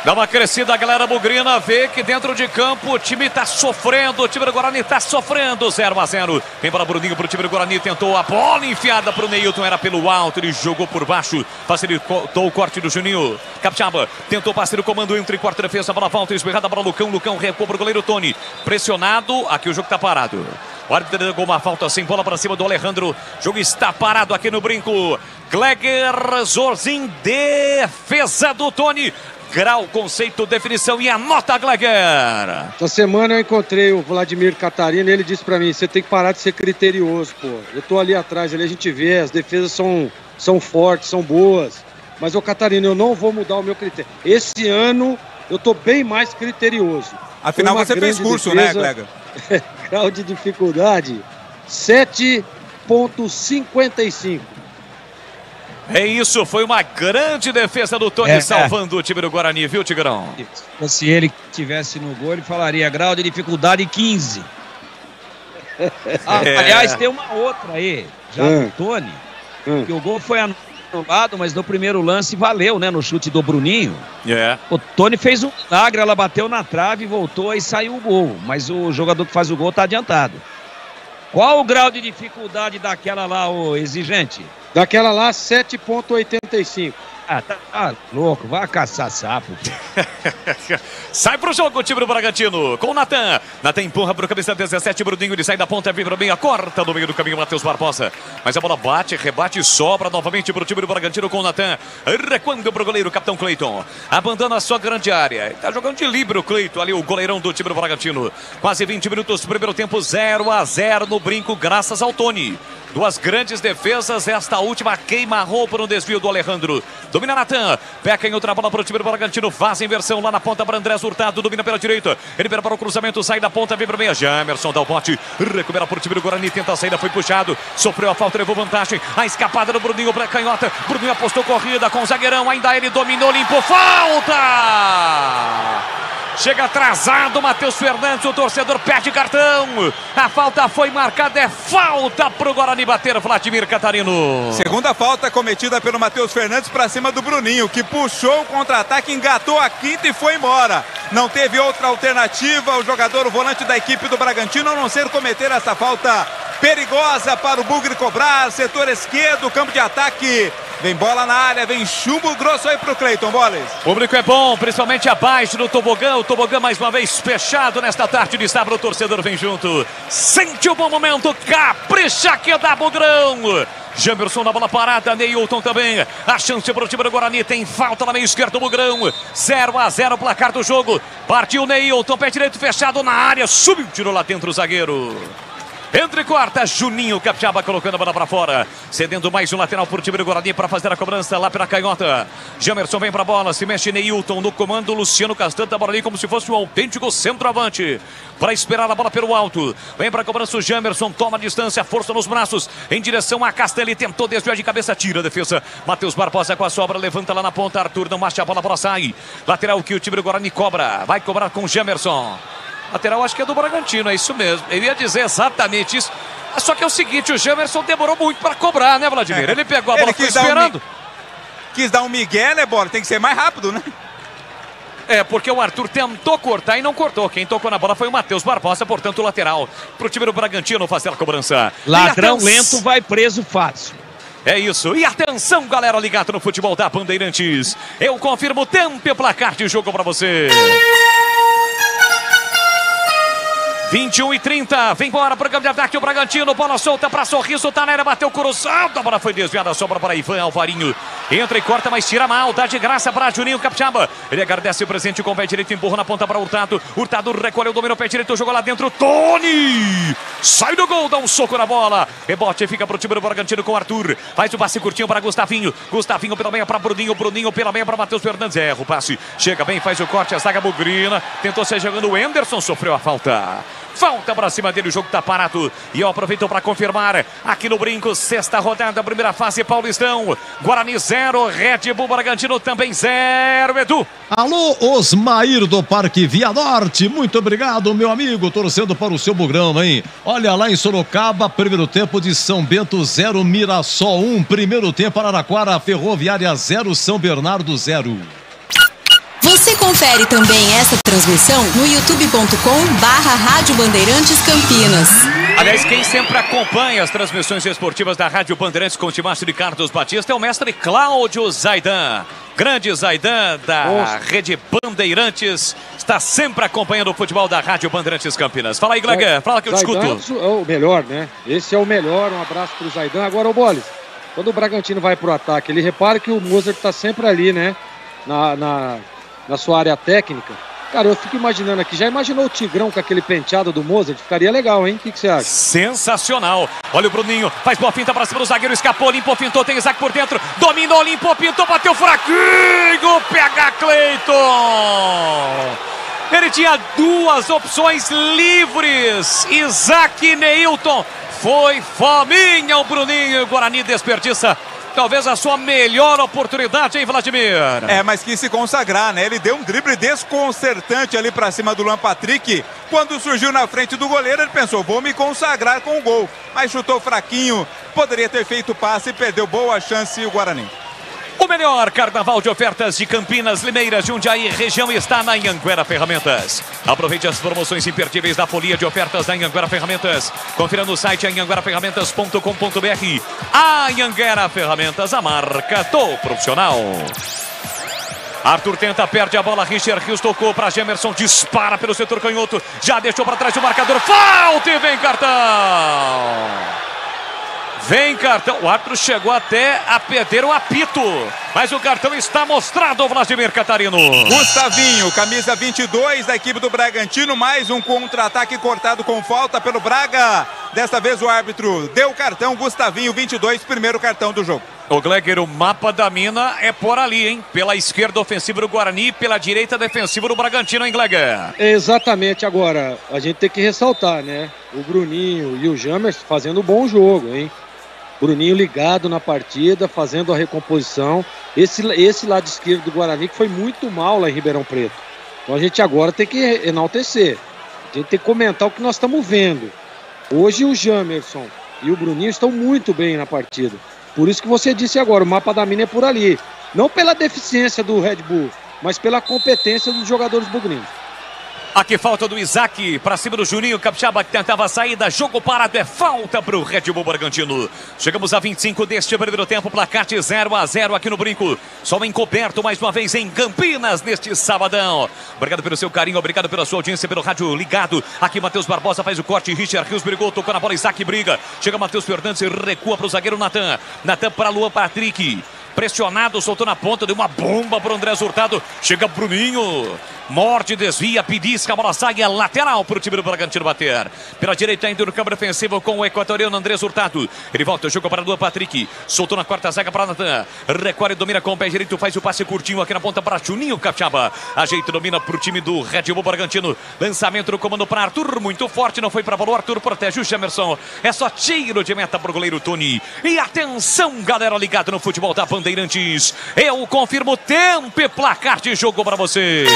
Dá uma crescida, a galera bugrina vê que dentro de campo o time está sofrendo, o time do Guarani está sofrendo, 0-0. Vem para Bruninho para o time do Guarani, tentou a bola enfiada para o Neilton, era pelo alto, ele jogou por baixo, facilitou o corte do Juninho. Capixaba tentou passar o comando entre quarta defesa, a bola volta, esberrada para o Lucão, Lucão recua para o goleiro Tony, pressionado, aqui o jogo está parado. O árbitro deu uma falta sem bola para cima do Alejandro, o jogo está parado aqui no brinco. Gleger Zorzin, defesa do Tony. Grau, conceito, definição e anota, Gleger. Essa semana eu encontrei o Vladimir Catarino e ele disse pra mim, você tem que parar de ser criterioso, pô. Eu tô ali atrás, ali a gente vê, as defesas são fortes, são boas. Mas, ô Catarino, eu não vou mudar o meu critério. Esse ano eu tô bem mais criterioso. Afinal, você fez curso, defesa, né, Gleger? Grau de dificuldade, 7,55. É isso, foi uma grande defesa do Tony, salvando o time do Guarani, viu, Tigrão? Se ele tivesse no gol, ele falaria grau de dificuldade 15. Aliás, tem uma outra aí, já do Tony, que o gol foi anulado, mas no primeiro lance valeu, né, no chute do Bruninho. O Tony fez um milagre, ela bateu na trave, voltou e saiu o gol, mas o jogador que faz o gol tá adiantado. Qual o grau de dificuldade daquela lá, o exigente? Daquela lá, 7,85. Tá louco, vai caçar sapo. Sai pro jogo o time do Bragantino com o Natan. Natan empurra pro camisa 17, Bruninho, ele sai da ponta, vibra bem, corta no meio do caminho, Matheus Barbosa. Mas a bola bate, rebate e sobra novamente pro time do Bragantino com o Natan. Recuando pro goleiro, capitão Cleiton. Abandona a sua grande área. Tá jogando de livre o Cleiton, ali o goleirão do time do Bragantino. Quase 20 minutos, primeiro tempo 0-0 no brinco, graças ao Tony. Duas grandes defesas, esta última queima-roupa no desvio do Alejandro. Domina Natan, peca em outra bola para o time do Bragantino, faz a inversão lá na ponta para Andrés Hurtado, domina pela direita, ele vira para o cruzamento, sai da ponta, vem para o meia, Jamerson dá o bote, recupera para o time do Guarani, tenta a saída, foi puxado, sofreu a falta, levou vantagem, a escapada do Bruninho para a canhota, Bruninho apostou corrida com o zagueirão, ainda ele dominou, limpou, falta! Chega atrasado, Matheus Fernandes, o torcedor pede cartão. A falta foi marcada, é falta pro Guarani bater, Vladimir Catarino. Segunda falta cometida pelo Matheus Fernandes para cima do Bruninho, que puxou o contra-ataque, engatou a quinta e foi embora. Não teve outra alternativa, o jogador, o volante da equipe do Bragantino, a não ser cometer essa falta perigosa para o Bugre cobrar, setor esquerdo, campo de ataque. Vem bola na área, vem chumbo grosso aí pro Cleiton Boles. O público é bom, principalmente abaixo do tobogã. O tobogã mais uma vez fechado nesta tarde de sábado. O torcedor vem junto. Sente o bom momento, capricha que dá Bugrão. Jamerson na bola parada, Neilton também. A chance para o time do Guarani, tem falta na meia esquerda do Bugrão. 0-0 o placar do jogo. Partiu Neilton, pé direito fechado na área. Subiu, tirou lá dentro o zagueiro. Entre quarta, Juninho Capixaba colocando a bola para fora. Cedendo mais um lateral por time do Guarani para fazer a cobrança lá pela canhota. Jamerson vem para a bola, se mexe Neilton no comando. Luciano Castanho da bola ali como se fosse um autêntico centroavante. Para esperar a bola pelo alto. Vem para a cobrança o Jamerson, toma a distância, força nos braços. Em direção a Castelli, tentou desviar de cabeça, tira a defesa. Matheus Barbosa com a sobra, levanta lá na ponta. Arthur não marcha a bola sai. Lateral que o time do Guarani cobra. Vai cobrar com o Jamerson. Lateral acho que é do Bragantino, é isso mesmo. Eu ia dizer exatamente isso. Só que é o seguinte, o Jamerson demorou muito para cobrar, né, Vladimir? Ele pegou a bola, ficou esperando. Quis dar um migué, né, bola? Tem que ser mais rápido, né? É, porque o Arthur tentou cortar e não cortou. Quem tocou na bola foi o Matheus Barbosa, portanto, lateral pro time do Bragantino fazer a cobrança. Ladrão lento vai preso fácil. É isso. E atenção, galera ligada no futebol da Bandeirantes. Eu confirmo o tempo e o placar de jogo para você. 21:30, vem embora pro campo de ataque o Bragantino, bola solta para Sorriso, tá na área, bateu cruzado, a bola foi desviada, sobra para Ivan Alvarinho, entra e corta, mas tira mal, dá de graça para Juninho Capixaba, ele agradece o presente com o pé direito, empurra na ponta para Hurtado, Hurtado recolheu, dominou o pé direito, jogou lá dentro, Tony, sai do gol, dá um soco na bola, rebote, fica pro time do Bragantino com o Arthur, faz o passe curtinho para Gustavinho, Gustavinho pela meia para Bruninho, Bruninho pela meia para Matheus Fernandes, erra o passe, chega bem, faz o corte, a zaga bugrina, tentou ser jogando o Anderson, sofreu a falta. Falta pra cima dele, o jogo tá parado. E eu aproveito para confirmar aqui no Brinco, sexta rodada, primeira fase, Paulistão. Guarani 0, Red Bull Bragantino também 0, Edu. Alô, Osmair do Parque Via Norte, muito obrigado, meu amigo, torcendo para o seu Bugrão, hein? Olha lá em Sorocaba, primeiro tempo de São Bento 0, Mirassol 1, primeiro tempo Araraquara, Ferroviária 0, São Bernardo 0. Você confere também essa transmissão no youtube.com/Rádio Bandeirantes Campinas. Aliás, quem sempre acompanha as transmissões esportivas da Rádio Bandeirantes com o Timácio de Carlos Batista é o mestre Cláudio Zaidan. Grande Zaidan da Rede Bandeirantes, está sempre acompanhando o futebol da Rádio Bandeirantes Campinas. Fala aí, Glegan, fala que eu Zaidan discuto. É o melhor, né? Esse é o melhor, um abraço pro Zaidan. Agora, o Boles, quando o Bragantino vai pro ataque, ele repara que o Mozart tá sempre ali, né? Na sua área técnica. Cara, eu fico imaginando aqui, já imaginou o Tigrão com aquele penteado do Mozart? Ficaria legal, hein? O que você acha? Sensacional. Olha o Bruninho, faz boa finta pra cima do zagueiro, escapou, limpou, fintou, tem Isaac por dentro, dominou, limpou, pintou, bateu fraquinho, pega Cleiton. Ele tinha duas opções livres, Isaac e Neilton. Foi fominha o Bruninho, o Guarani desperdiça talvez a sua melhor oportunidade, hein, Vladimir? É, mas quis se consagrar, né? Ele deu um drible desconcertante ali pra cima do Luan Patrick. Quando surgiu na frente do goleiro, ele pensou, vou me consagrar com o gol. Mas chutou fraquinho, poderia ter feito passe e perdeu boa chance o Guarani. O melhor carnaval de ofertas de Campinas, Limeira, Jundiaí, região está na Anhanguera Ferramentas. Aproveite as promoções imperdíveis da folia de ofertas da Anhanguera Ferramentas. Confira no site anhangueraferramentas.com.br. Anhanguera Ferramentas, a marca do profissional. Arthur tenta, perde a bola, Richard Rios tocou para Gemerson, dispara pelo setor canhoto, já deixou para trás o marcador, falta e vem cartão! Vem cartão, o árbitro chegou até a perder o apito, mas o cartão está mostrado, Vladimir Catarino. Gustavinho, camisa 22 da equipe do Bragantino, mais um contra-ataque cortado com falta pelo Braga. Desta vez o árbitro deu o cartão, Gustavinho, 22, primeiro cartão do jogo. O Gleger, o mapa da mina é por ali, hein? Pela esquerda ofensiva do Guarani, pela direita defensiva do Bragantino, hein, Gleger? Exatamente, agora a gente tem que ressaltar, né? O Bruninho e o Jamerson fazendo um bom jogo, hein? Bruninho ligado na partida, fazendo a recomposição. Esse lado esquerdo do Guarani que foi muito mal lá em Ribeirão Preto. Então a gente agora tem que enaltecer. A gente tem que comentar o que nós estamos vendo. Hoje o Jamerson e o Bruninho estão muito bem na partida. Por isso que você disse agora, o mapa da mina é por ali. Não pela deficiência do Red Bull, mas pela competência dos jogadores bugrinos. Aqui falta do Isaac, para cima do Juninho Capixaba, que tentava a saída, jogo parado, é falta para o Red Bull Bragantino. Chegamos a 25 deste primeiro tempo, placar de 0-0 aqui no Brinco. Sol encoberto mais uma vez em Campinas neste sabadão. Obrigado pelo seu carinho, obrigado pela sua audiência, pelo rádio ligado. Aqui Matheus Barbosa faz o corte, Richard Rios brigou, tocou na bola, Isaac briga. Chega Matheus Fernandes e recua para o zagueiro Natan. Natan para Luan Patrick. Pressionado, soltou na ponta, deu uma bomba para o André Hurtado. Chega Bruninho, morde, desvia, pedisca, a bola sai, é lateral para o time do Bragantino bater. Pela direita ainda no câmara ofensivo com o equatoriano André Hurtado. Ele volta, jogou para o Luan Patrick, soltou na quarta zaga para Natan. Recolhe, domina com o pé direito, faz o passe curtinho aqui na ponta para Juninho Capixaba. Ajeita, domina para o time do Red Bull Bragantino. Lançamento do comando para Arthur, muito forte, não foi para bola. Arthur protege o Jamerson. É só tiro de meta para o goleiro Tony. E atenção, galera ligada no futebol da Bandeirantes. Eu confirmo tempo e placar de jogo para você.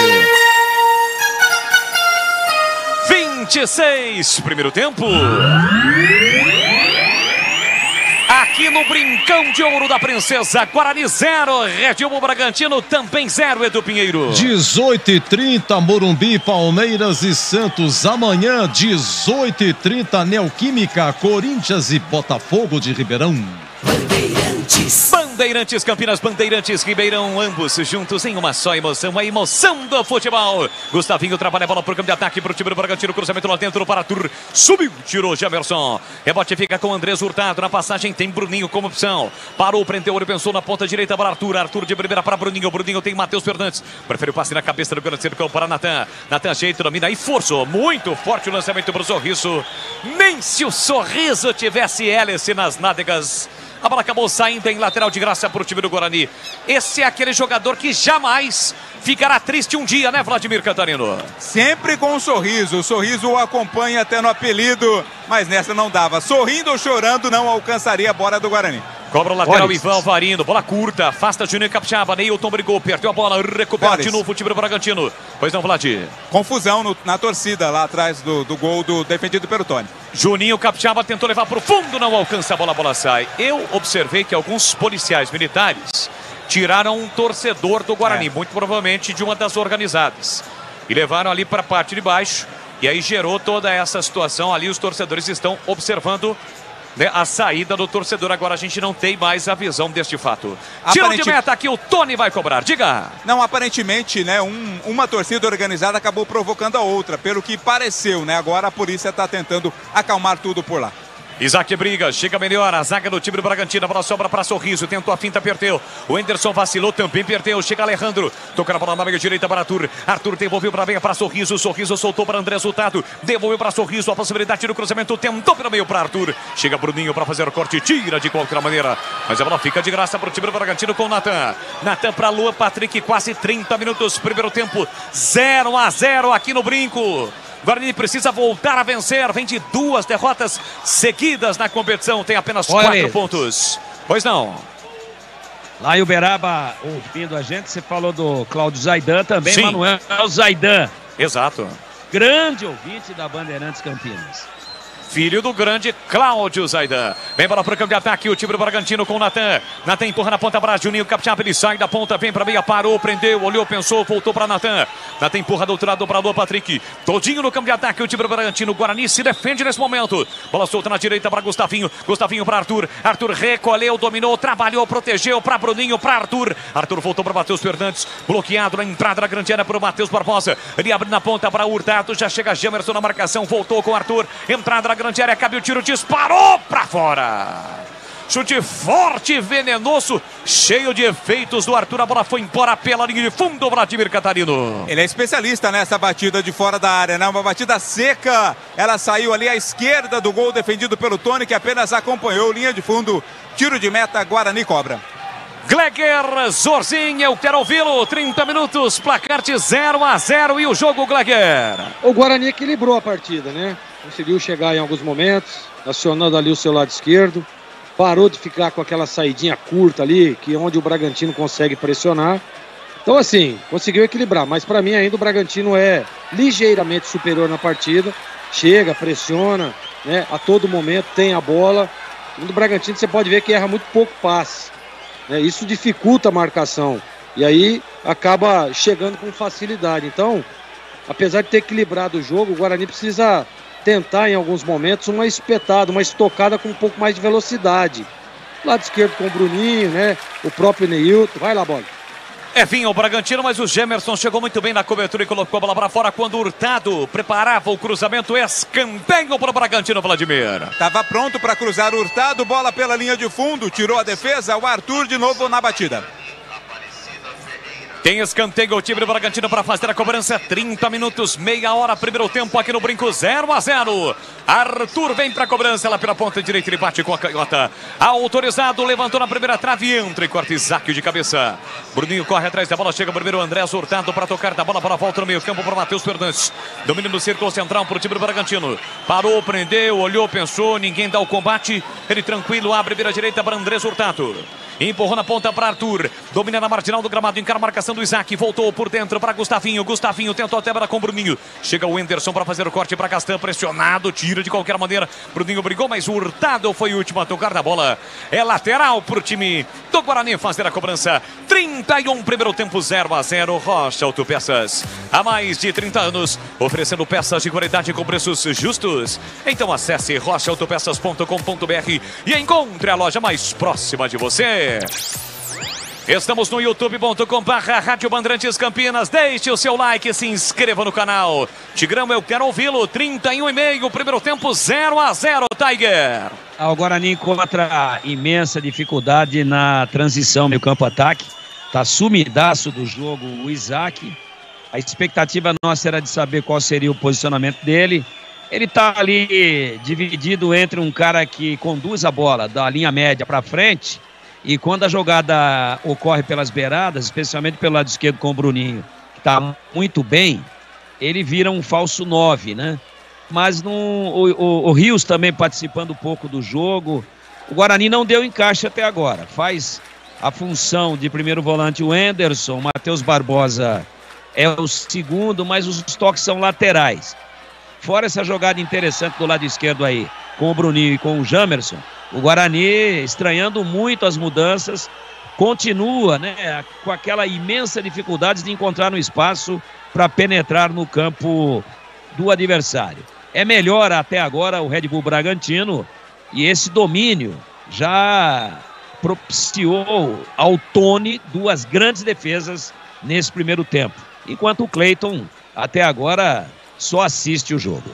26, primeiro tempo. Aqui no Brincão de Ouro da Princesa, Guarani 0, Red Bull Bragantino também 0, Edu Pinheiro. 18h30, Morumbi, Palmeiras e Santos. Amanhã, 18h30, Neoquímica, Corinthians e Botafogo de Ribeirão. Bandeirantes Campinas, Bandeirantes Ribeirão, ambos juntos em uma só emoção, a emoção do futebol. Gustavinho trabalha a bola para o campo de ataque para o time do Bragantino, cruzamento lá dentro para Arthur, subiu, tirou Jamerson. Rebote fica com André Hurtado, na passagem tem Bruninho como opção. Parou, prendeu, ele pensou na ponta direita para Arthur, Arthur de primeira para Bruninho, Bruninho tem Matheus Fernandes, prefere o passe na cabeça do Grande Circo para Natan. Natan ajeita, domina e forçou, muito forte o lançamento para o Sorriso. Nem se o Sorriso tivesse hélice nas nádegas. A bola acabou saindo em lateral de graça para o time do Guarani. Esse é aquele jogador que jamais ficará triste um dia, né, Vladimir Catarino? Sempre com um sorriso. O sorriso o acompanha até no apelido, mas nessa não dava. Sorrindo ou chorando, não alcançaria a bola do Guarani. Cobra o lateral, Ivan Alvarino, bola curta, afasta Juninho Capixaba, Neilton brigou, perdeu a bola, recupera de novo o time do Bragantino. Pois não, Vladir? Confusão na torcida lá atrás do gol defendido pelo Tony. Juninho Capixaba tentou levar para o fundo, não alcança a bola sai. Eu observei que alguns policiais militares tiraram um torcedor do Guarani, muito provavelmente de uma das organizadas, e levaram ali para a parte de baixo, e aí gerou toda essa situação ali, os torcedores estão observando a saída do torcedor. Agora a gente não tem mais a visão deste fato. Tiro de meta aqui, o Tony vai cobrar, diga. Não, aparentemente, né, uma torcida organizada acabou provocando a outra, pelo que pareceu, né, agora a polícia está tentando acalmar tudo por lá. Isaac briga, chega melhor, a zaga do time do Bragantino, a bola sobra para Sorriso, tentou a finta, perdeu, o Anderson vacilou, também perdeu, chega Alejandro, toca na bola na meia direita para Arthur, Arthur devolveu para a meia para Sorriso, Sorriso soltou para André Hurtado, devolveu para Sorriso, a possibilidade do cruzamento, tentou pelo meio para Arthur, chega Bruninho para fazer o corte, tira de qualquer maneira, mas a bola fica de graça para o time do Bragantino com o Natan, Natan para Luan Patrick, quase 30 minutos, primeiro tempo, 0-0 aqui no Brinco. Guarani precisa voltar a vencer, vem de 2 derrotas seguidas na competição, tem apenas 4 pontos. Pois não. Lá em Uberaba, ouvindo a gente, você falou do Cláudio Zaidan também, sim. Manuel Zaidan. Exato. Grande ouvinte da Bandeirantes Campinas. filho do grande Cláudio Zaidan. Vem bola pro campo de ataque, o time do Bragantino com o Natan. Natan empurra na ponta para Juninho Capixaba, ele sai da ponta, vem pra meia, parou, prendeu, olhou, pensou, voltou pra Natan. Natan empurra do outro lado para o Patrick. Todinho no campo de ataque, o time do Bragantino. O Guarani se defende nesse momento. Bola solta na direita para Gustavinho. Gustavinho para Arthur. Arthur recolheu, dominou, trabalhou, protegeu para Bruninho, para Arthur. Arthur voltou para Matheus Fernandes. Bloqueado na entrada da grande área para o Matheus Barbosa. Ele abre na ponta para Hurtado. Já chega Jamerson na marcação. Voltou com Arthur. Entrada na grande área. Cabe o tiro. Disparou para fora. Chute forte, venenoso, cheio de efeitos do Arthur. A bola foi embora pela linha de fundo, Vladimir Catarino. Ele é especialista nessa batida de fora da área, né? Uma batida seca. Ela saiu ali à esquerda do gol defendido pelo Tony, que apenas acompanhou linha de fundo. Tiro de meta, Guarani cobra. Gleger Zorzinho, eu quero ouvi-lo. 30 minutos, placar de 0-0 e o jogo, Gleger. O Guarani equilibrou a partida, né? Conseguiu chegar em alguns momentos, acionando ali o seu lado esquerdo. Parou de ficar com aquela saidinha curta ali, que onde o Bragantino consegue pressionar. Então, assim, conseguiu equilibrar. Mas, para mim, ainda o Bragantino é ligeiramente superior na partida. Chega, pressiona, né? A todo momento tem a bola. No Bragantino, você pode ver que erra muito pouco passe, né? Isso dificulta a marcação. E aí, acaba chegando com facilidade. Então, apesar de ter equilibrado o jogo, o Guarani precisa tentar em alguns momentos uma espetada, uma estocada com um pouco mais de velocidade. Lado esquerdo com o Bruninho, né? O próprio Neilton. Vai lá, bola. Vinha o Bragantino, mas o Gemerson chegou muito bem na cobertura e colocou a bola para fora quando o Hurtado preparava o cruzamento. Escanteio para o Bragantino, Vladimir. Estava pronto para cruzar o Hurtado, bola pela linha de fundo, tirou a defesa, o Arthur de novo na batida. Tem escanteio o time do Bragantino para fazer a cobrança. 30 minutos, meia hora, primeiro tempo aqui no Brinco, 0-0. Arthur vem para a cobrança lá pela ponta direita, ele bate com a canhota. Autorizado, levantou na primeira trave, entra e corta Isaac de cabeça. Bruninho corre atrás da bola, chega primeiro o André Hurtado para tocar da bola para a volta no meio campo para o Matheus Fernandes. Domínio no círculo central para o time do Bragantino. Parou, prendeu, olhou, pensou, ninguém dá o combate. Ele tranquilo, abre, vira direita para André Hurtado. Empurrou na ponta para Arthur. Domina na marginal do gramado. Encara a marcação do Isaac. Voltou por dentro para Gustavinho. Gustavinho tentou a quebra com o Bruninho. Chega o Henderson para fazer o corte para Castan. Pressionado. Tira de qualquer maneira. Bruninho brigou, mas o Hurtado foi o último a tocar na bola. É lateral para o time do Guarani fazer a cobrança. 31, primeiro tempo, 0-0. Rocha Autopeças. Há mais de 30 anos. Oferecendo peças de qualidade com preços justos. Então acesse rochaautopeças.com.br e encontre a loja mais próxima de você. Estamos no youtube.com/Rádio Bandeirantes Campinas. Deixe o seu like, se inscreva no canal. Tigrão, eu quero ouvi-lo. 31,5, primeiro tempo, 0-0, Tiger. O Guarani encontra imensa dificuldade na transição meio campo-ataque. Tá sumidaço do jogo o Isaac. A expectativa nossa era de saber qual seria o posicionamento dele. Ele tá ali dividido entre um cara que conduz a bola da linha média para frente. E quando a jogada ocorre pelas beiradas, especialmente pelo lado esquerdo com o Bruninho, que está muito bem, ele vira um falso 9, né? Mas o Rios também participando um pouco do jogo. O Guarani não deu encaixe até agora. Faz a função de primeiro volante o Henderson, o Matheus Barbosa é o segundo, mas os toques são laterais. Fora essa jogada interessante do lado esquerdo aí, com o Bruninho e com o Jamerson, o Guarani, estranhando muito as mudanças, continua, né, com aquela imensa dificuldade de encontrar um espaço para penetrar no campo do adversário. É melhor até agora o Red Bull Bragantino, e esse domínio já propiciou ao Tony duas grandes defesas nesse primeiro tempo, enquanto o Cleiton até agora só assiste o jogo.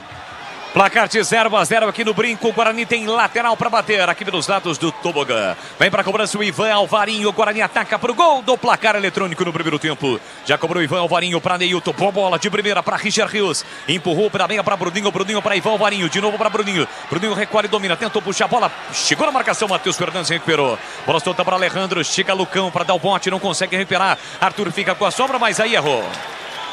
Placar de 0-0 aqui no Brinco. O Guarani tem lateral para bater aqui pelos lados do tobogã. Vem para a cobrança o Ivan Alvarinho. O Guarani ataca para o gol do placar eletrônico no primeiro tempo. Já cobrou o Ivan Alvarinho para Neilton. Boa bola de primeira para Richard Rios. Empurrou para meia para Bruninho. Bruninho para Ivan Alvarinho. De novo para Bruninho. Bruninho recolhe e domina. Tentou puxar a bola. Chegou na marcação. Matheus Fernandes recuperou. Bola solta para Alejandro. Chega Lucão para dar o bote. Não consegue recuperar. Arthur fica com a sobra, mas aí errou.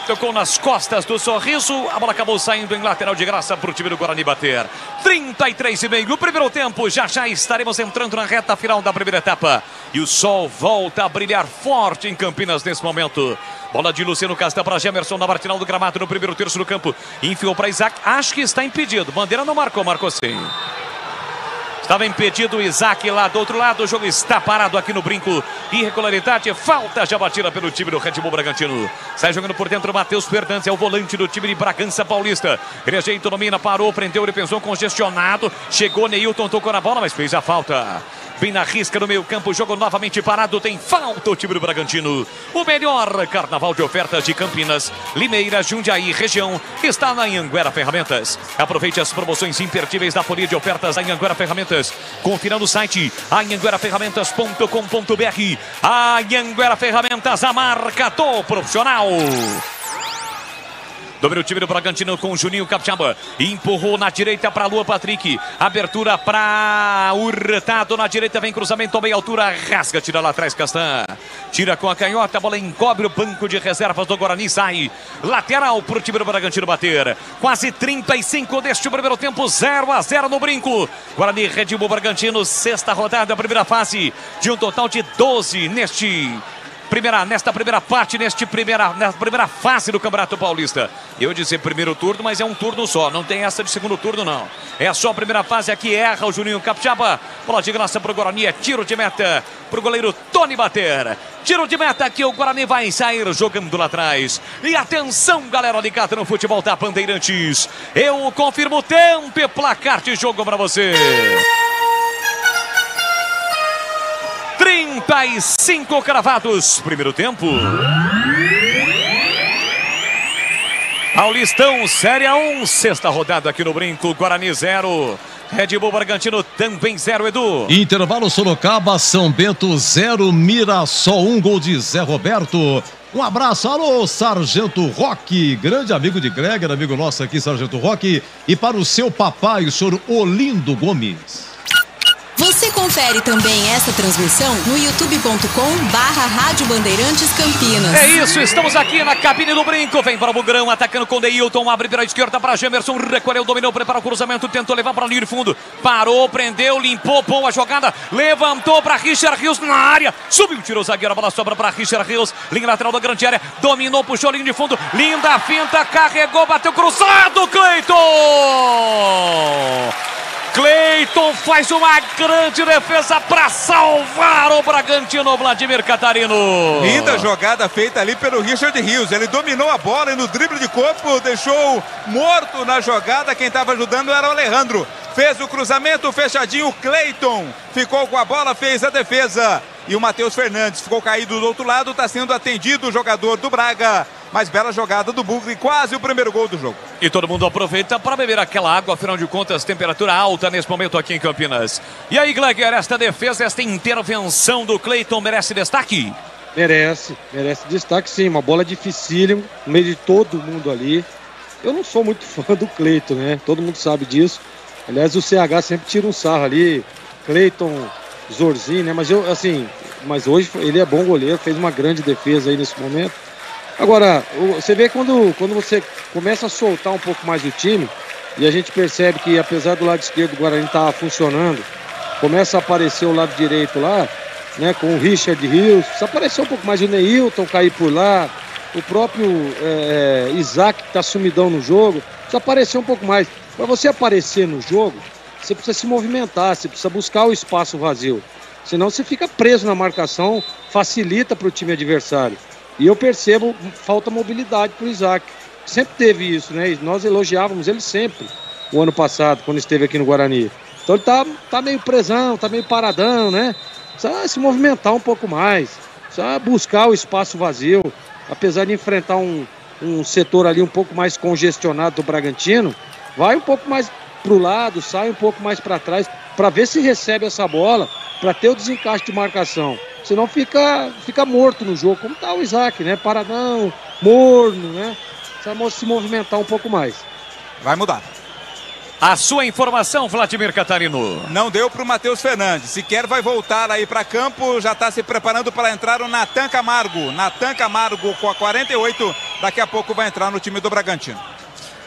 Tocou nas costas do Sorriso. A bola acabou saindo em lateral de graça para o time do Guarani bater. 33,5. O primeiro tempo. Já estaremos entrando na reta final da primeira etapa. E o sol volta a brilhar forte em Campinas nesse momento. Bola de Luciano Castan para Gemerson na marginal do gramado no primeiro terço do campo. Enfiou para Isaac. Acho que está impedido. Bandeira não marcou. Marcou sim. Estava impedido o Isaac lá do outro lado. O jogo está parado aqui no brinco. Irregularidade, falta já batida pelo time do Red Bull Bragantino. Sai jogando por dentro o Matheus Fernandes, é o volante do time de Bragança Paulista. Rejeito, domina, parou, prendeu, ele pensou congestionado. Chegou, Neilton tocou na bola, mas fez a falta. Bem na risca no meio campo, o jogo novamente parado, tem falta o time do Bragantino. O melhor carnaval de ofertas de Campinas, Limeira, Jundiaí, região, está na Anhanguera Ferramentas. Aproveite as promoções imperdíveis da folha de ofertas da Anhanguera Ferramentas. Confira no site anhangueraferramentas.com.br. Anhanguera Ferramentas, a marca do profissional. Domina o time do Bragantino com o Juninho Capixaba. Empurrou na direita para Lua Patrick. Abertura para Hurtado. Na direita vem cruzamento a meia altura. Rasga, tira lá atrás Castan. Tira com a canhota. A bola encobre o banco de reservas do Guarani. Sai. Lateral para o time do Bragantino bater. Quase 35 deste primeiro tempo. 0-0 no brinco. Guarani, Red Bull Bragantino. Sexta rodada, primeira fase. De um total de 12 nesta primeira parte, nessa primeira fase do Campeonato Paulista. Eu ia dizer primeiro turno, mas é um turno só. Não tem essa de segundo turno, não. É só a primeira fase. Aqui erra o Juninho Capixaba. Bola de graça para o Guarani. É tiro de meta para o goleiro Tony bater. Tiro de meta que o Guarani vai sair jogando lá atrás. E atenção, galera ligada no futebol da Bandeirantes. Eu confirmo o tempo e placar de jogo para você. 35 cravados. Primeiro tempo. Paulistão, Série 1. Sexta rodada aqui no brinco. Guarani 0. Red Bull Bragantino também 0, Edu. Intervalo Sorocaba, São Bento 0, Mirassol 1, gol de Zé Roberto. Um abraço, alô, Sargento Roque, grande amigo de Greger, amigo nosso aqui, Sargento Roque. E para o seu papai, o senhor Olindo Gomes. Você confere também essa transmissão no youtube.com/Rádio Bandeirantes Campinas. É isso, estamos aqui na cabine do brinco. Vem para o Bugrão, atacando com Neilton. Abre pela esquerda para Gemerson. Recolheu, dominou, prepara o cruzamento. Tentou levar para a linha de fundo. Parou, prendeu, limpou, boa jogada. Levantou para Richard Rios na área. Subiu, tirou o zagueiro. A bola sobra para Richard Rios. Linha lateral da grande área. Dominou, puxou a linha de fundo. Linda finta, carregou, bateu cruzado. Cleiton faz uma grande defesa para salvar o Bragantino, Vladimir Catarino. Linda jogada feita ali pelo Richard Rios. Ele dominou a bola e no drible de corpo deixou morto na jogada. Quem estava ajudando era o Alejandro. Fez o cruzamento fechadinho. O Cleiton ficou com a bola, fez a defesa. E o Matheus Fernandes ficou caído do outro lado. Está sendo atendido o jogador do Braga. Mas bela jogada do Bugre, quase o primeiro gol do jogo. E todo mundo aproveita para beber aquela água, afinal de contas, temperatura alta nesse momento aqui em Campinas. E aí, Gleger, esta defesa, esta intervenção do Cleiton merece destaque? Merece destaque sim, uma bola dificílima, no meio de todo mundo ali. Eu não sou muito fã do Cleiton, né? Todo mundo sabe disso. Aliás, o CH sempre tira um sarro ali, Cleiton, Zorzinho, né? Mas hoje ele é bom goleiro, fez uma grande defesa aí nesse momento. Agora, você vê quando você começa a soltar um pouco mais o time, e a gente percebe que apesar do lado esquerdo do Guarani estar funcionando, começa a aparecer o lado direito lá, né, com o Richard Rios, precisa aparecer um pouco mais o Neilton cair por lá, o próprio Isaac que está sumidão no jogo, precisa aparecer um pouco mais. Para você aparecer no jogo, você precisa se movimentar, você precisa buscar o espaço vazio, senão você fica preso na marcação, facilita para o time adversário. E eu percebo falta mobilidade para o Isaac. Sempre teve isso, né? Nós elogiávamos ele sempre, o ano passado, quando esteve aqui no Guarani. Então ele tá meio presão, tá meio paradão, né? Precisa se movimentar um pouco mais, precisa buscar o espaço vazio. Apesar de enfrentar um setor ali um pouco mais congestionado do Bragantino, vai um pouco mais para o lado, sai um pouco mais para trás, para ver se recebe essa bola, para ter o desencaixe de marcação. Senão fica morto no jogo, como tá o Isaac, né? Paradão, morno, né? Precisa se movimentar um pouco mais. Vai mudar. A sua informação, Vladimir Catarino. Não deu para o Matheus Fernandes. Sequer vai voltar aí para campo. Já está se preparando para entrar o Natan Camargo. Natan Camargo com a 48 daqui a pouco vai entrar no time do Bragantino.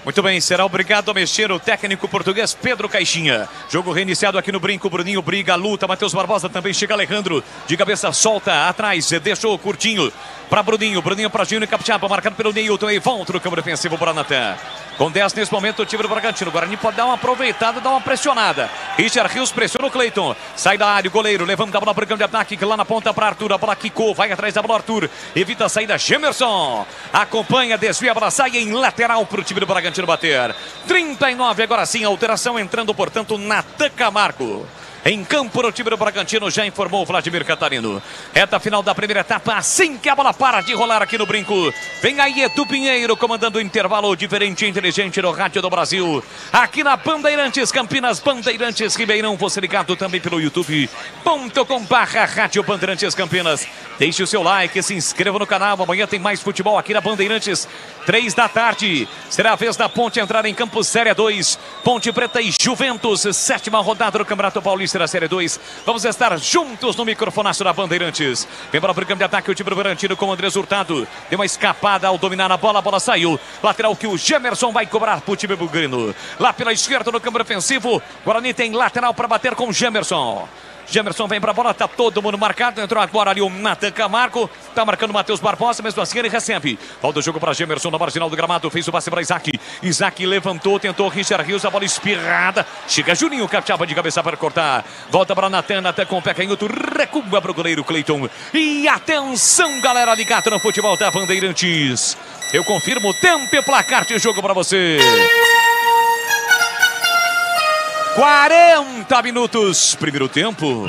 Muito bem, será obrigado a mexer o técnico português Pedro Caixinha. Jogo reiniciado aqui no Brinco, Bruninho briga, luta, Matheus Barbosa também chega, Alejandro de cabeça solta, atrás, deixou curtinho para Bruninho, Bruninho para Júnior Capixaba, marcado pelo Neilton e volta no campo defensivo para Natan. Com 10 nesse momento o time do Bragantino, o Guarani pode dar uma aproveitada, dar uma pressionada. Richard Rios pressiona o Cleiton, sai da área, o goleiro levanta a bola para o campo de ataque, lá na ponta para Arthur, a bola quicou, vai atrás da bola Arthur, evita a saída Gemerson, acompanha, desvia a bola, sai em lateral para o time do Bragantino bater. 39 agora sim, alteração entrando, portanto, Natan Camargo. Em campo no time do Bragantino, já informou o Vladimir Catarino. Reta final da primeira etapa, assim que a bola para de rolar aqui no Brinco. Vem aí Edu Pinheiro comandando o intervalo diferente e inteligente no Rádio do Brasil. Aqui na Bandeirantes Campinas, Bandeirantes Ribeirão. Você ligado também pelo youtube.com/Rádio Bandeirantes Campinas. Deixe o seu like, se inscreva no canal. Amanhã tem mais futebol aqui na Bandeirantes. 3 da tarde. Será a vez da Ponte entrar em campo Série 2. Ponte Preta e Juventus. 7ª rodada do Campeonato Paulista da Série 2. Vamos estar juntos no microfonaço da Bandeirantes. Vem para o campo de ataque o time do Bragantino com o Andrés Hurtado. Deu uma escapada ao dominar a bola saiu. Lateral que o Gemerson vai cobrar para o time bugrino. Lá pela esquerda no campo defensivo. Guarani tem lateral para bater com o Gemerson. Gemerson vem para a bola, tá todo mundo marcado. Entrou agora ali o Natan Camargo. Tá marcando o Matheus Barbosa, mesmo assim ele recebe. Volta o jogo para Gemerson na marginal do gramado. Fez o passe para Isaac. Isaac levantou, tentou Richard Rios, a bola espirrada. Chega Juninho Capixaba de cabeça para cortar. Volta para Natan, Natan com o pé canhoto. Recua para o goleiro Cleiton. E atenção, galera ligada no futebol da Bandeirantes. Eu confirmo o tempo e placar de jogo para você. 40 minutos, primeiro tempo.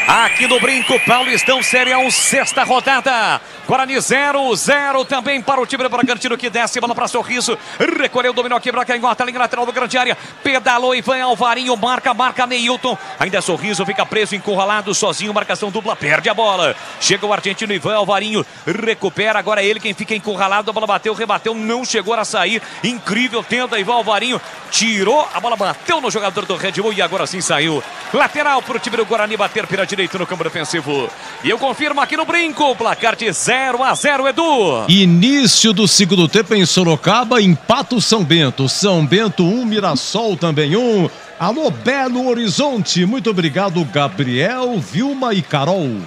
Aqui no Brinco, Paulistão, Série A, 6ª rodada. Guarani 0-0 também para o time do Bragantino que desce, bola para Sorriso. Recolheu, dominou, quebrou a canhota, linha lateral do grande área. Pedalou e vai Alvarinho, marca Neilton. Ainda Sorriso, fica preso, encurralado, sozinho, marcação dupla, perde a bola. Chega o argentino Ivan Alvarinho, recupera, agora ele quem fica encurralado, a bola bateu, rebateu, não chegou a sair. Incrível, tenta Ivan Alvarinho, tirou, a bola bateu no jogador do Red Bull e agora sim saiu. Lateral para o time do Guarani bater pela direita no campo defensivo. E eu confirmo aqui no Brinco, placar de 0-0, Edu. Início do segundo tempo em Sorocaba, empata o São Bento. São Bento 1, Mirassol também 1. Alô, Belo Horizonte. Muito obrigado, Gabriel, Vilma e Carol.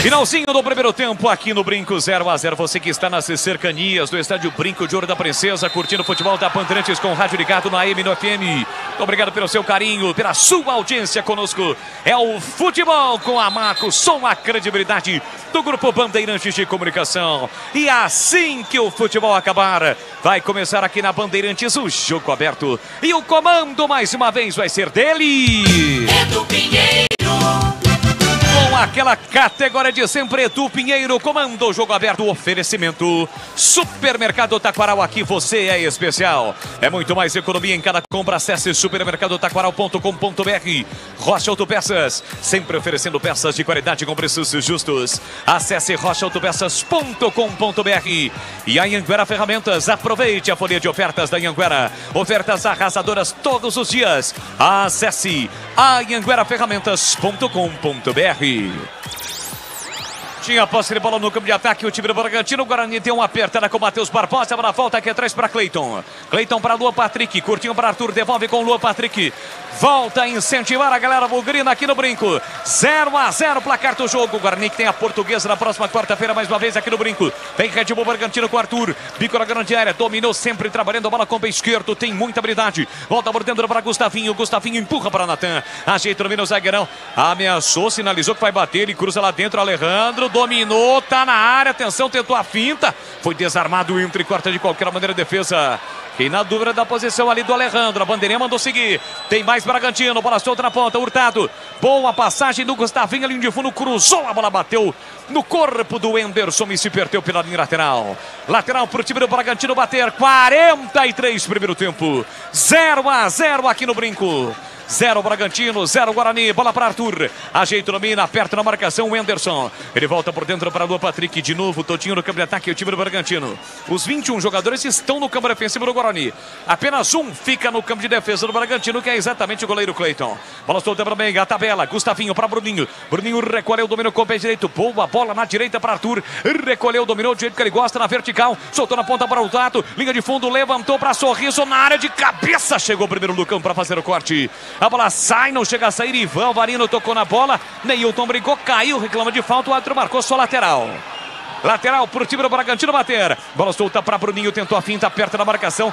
Finalzinho do primeiro tempo aqui no Brinco, 0-0. Você que está nas cercanias do estádio Brinco de Ouro da Princesa, curtindo o futebol da Bandeirantes com o rádio ligado na AM no FM. Muito obrigado pelo seu carinho, pela sua audiência conosco. É o futebol com a Marco, som, a credibilidade do Grupo Bandeirantes de Comunicação. E assim que o futebol acabar, vai começar aqui na Bandeirantes o jogo aberto. E o comando, mais uma vez, vai ser dele. Edu Pinheiro. Com aquela categoria de sempre, Edu Pinheiro comanda o jogo aberto. Oferecimento Supermercado Taquaral, aqui você é especial. É muito mais economia em cada compra. Acesse supermercadotaquaral.com.br. Rocha Autopeças, sempre oferecendo peças de qualidade com preços justos. Acesse rochaautopeças.com.br. E a Anhanguera Ferramentas, aproveite a folha de ofertas da Anhanguera. Ofertas arrasadoras todos os dias. Acesse anhangueraferramentas.com.br. Tinha a posse de bola no campo de ataque o time do Bragantino. O Guarani tem uma apertada com o Matheus Barbosa. A bola volta aqui atrás para Cleiton. Cleiton para Lua Patrick. Curtinho para Arthur. Devolve com Lua Patrick. Volta a incentivar a galera bugrina aqui no Brinco. 0-0 placar do jogo. O Guarani que tem a Portuguesa na próxima quarta-feira, mais uma vez aqui no Brinco. Tem Red Bull Bragantino com Arthur. Bico na grande área. Dominou sempre trabalhando a bola com o pé esquerdo. Tem muita habilidade. Volta por dentro para Gustavinho. Gustavinho empurra para Natan. Ajeita no zagueirão. Ameaçou, sinalizou que vai bater. Ele cruza lá dentro. Alejandro dominou, tá na área, atenção, tentou a finta, foi desarmado, entra e corta de qualquer maneira a defesa. Quem na dúvida da posição ali do Alejandro, a bandeirinha mandou seguir, tem mais Bragantino, bola solta na ponta, Hurtado, boa passagem do Gustavinho, linha de fundo, cruzou, a bola bateu no corpo do Enderson e se perdeu pela linha lateral. Lateral pro time do Bragantino bater, 43 primeiro tempo, 0-0 aqui no Brinco. 0 Bragantino, 0 Guarani. Bola para Arthur. Ajeita, domina, aperta na marcação o Anderson. Ele volta por dentro para Luan Patrick. De novo, Totinho no campo de ataque, o time do Bragantino. Os 21 jogadores estão no campo defensivo do Guarani. Apenas um fica no campo de defesa do Bragantino, que é exatamente o goleiro Cleiton. Bola solta para Menga, a tabela. Gustavinho para Bruninho. Bruninho recolheu, dominou com o pé direito. Boa bola na direita para Arthur. Recolheu, dominou do jeito que ele gosta, na vertical. Soltou na ponta para o Tato. Linha de fundo, levantou para Sorriso na área de cabeça. Chegou o primeiro Lucão para fazer o corte. A bola sai, não chega a sair. Ivan Alvarino tocou na bola. Neilton brincou, caiu, reclama de falta. O árbitro marcou só lateral. Lateral para o time do Bragantino bater. Bola solta para Bruninho, tentou a finta, aperta na marcação.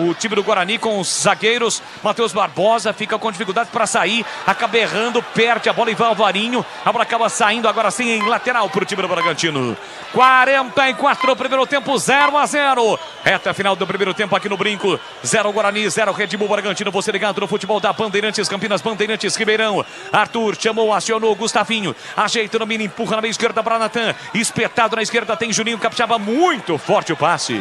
O time do Guarani com os zagueiros. Matheus Barbosa fica com dificuldade para sair. Acaba errando, perde a bola. Ivan Alvarinho. A bola acaba saindo agora sim em lateral para o time do Bragantino. 44 no primeiro tempo, 0-0. Reta final do primeiro tempo aqui no Brinco. 0 Guarani, 0 Red Bull Bragantino. Você ligado no futebol da Bandeirantes Campinas, Bandeirantes Ribeirão. Arthur chamou, acionou Gustavinho. Ajeita no mini, empurra na meia esquerda para Natan. Espetado na esquerda tem Juninho Capixaba, muito forte o passe.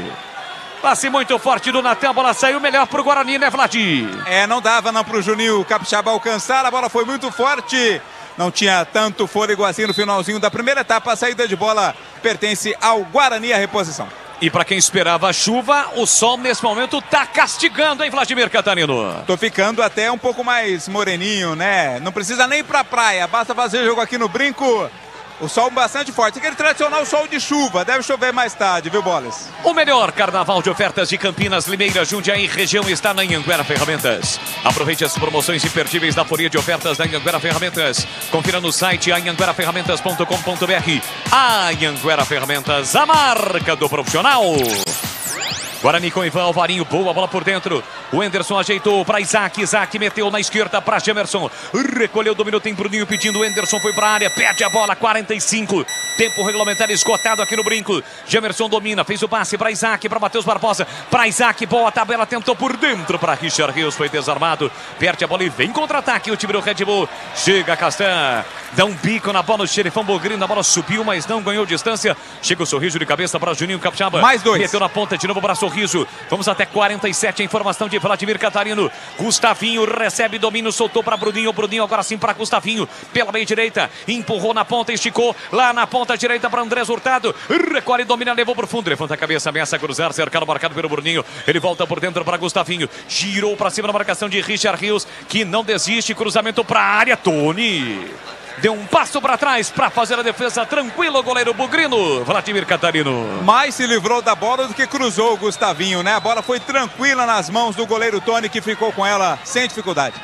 Passe muito forte do Natan, a bola saiu melhor pro Guarani, né, Vladi? Não dava não pro Juninho Capixaba alcançar, a bola foi muito forte. Não tinha tanto fôlego assim no finalzinho da primeira etapa. A saída de bola pertence ao Guarani, a reposição. E para quem esperava a chuva, o sol nesse momento tá castigando, hein, Vladimir Catarino? Tô ficando até um pouco mais moreninho, né? Não precisa nem ir pra praia, basta fazer jogo aqui no Brinco. O sol bastante forte, aquele tradicional sol de chuva, deve chover mais tarde, viu, Bolas? O melhor carnaval de ofertas de Campinas, Limeira, Jundiaí região está na Anhanguera Ferramentas. Aproveite as promoções imperdíveis da folha de ofertas da Anhanguera Ferramentas. Confira no site anhangueraferramentas.com.br. Anhanguera Ferramentas, a marca do profissional. Guarani com Ivan Alvarinho, boa bola por dentro. O Anderson ajeitou para Isaac. Isaac meteu na esquerda para Gemerson. Recolheu, dominou, tem Bruninho pedindo. O Anderson foi para a área, perde a bola. 45. Tempo regulamentar esgotado aqui no Brinco. Gemerson domina, fez o passe para Isaac, para Matheus Barbosa. Para Isaac, boa tabela, tentou por dentro para Richard Rios, foi desarmado. Perde a bola e vem contra-ataque o time do Red Bull. Chega Castan, dá um bico na bola, o Xerifão Bogrino. A bola subiu, mas não ganhou distância. Chega o Sorriso de cabeça para Juninho Capixaba. Mais 2. Meteu na ponta de novo para Sorriso. Vamos até 47, a informação de Vladimir Catarino. Gustavinho recebe domínio, soltou para Bruninho. Bruninho agora sim para Gustavinho. Pela meia direita, empurrou na ponta, esticou. Lá na ponta direita para Andrés Hurtado. Recolhe, domina, levou por fundo. Levanta a cabeça, ameaça cruzar, cercado, marcado pelo Bruninho. Ele volta por dentro para Gustavinho. Girou para cima na marcação de Richard Rios, que não desiste. Cruzamento para a área, Tony. Deu um passo para trás para fazer a defesa. Tranquilo o goleiro Bugrino, Vladimir Catarino. Mais se livrou da bola do que cruzou o Gustavinho, né? A bola foi tranquila nas mãos do goleiro Tony, que ficou com ela sem dificuldade.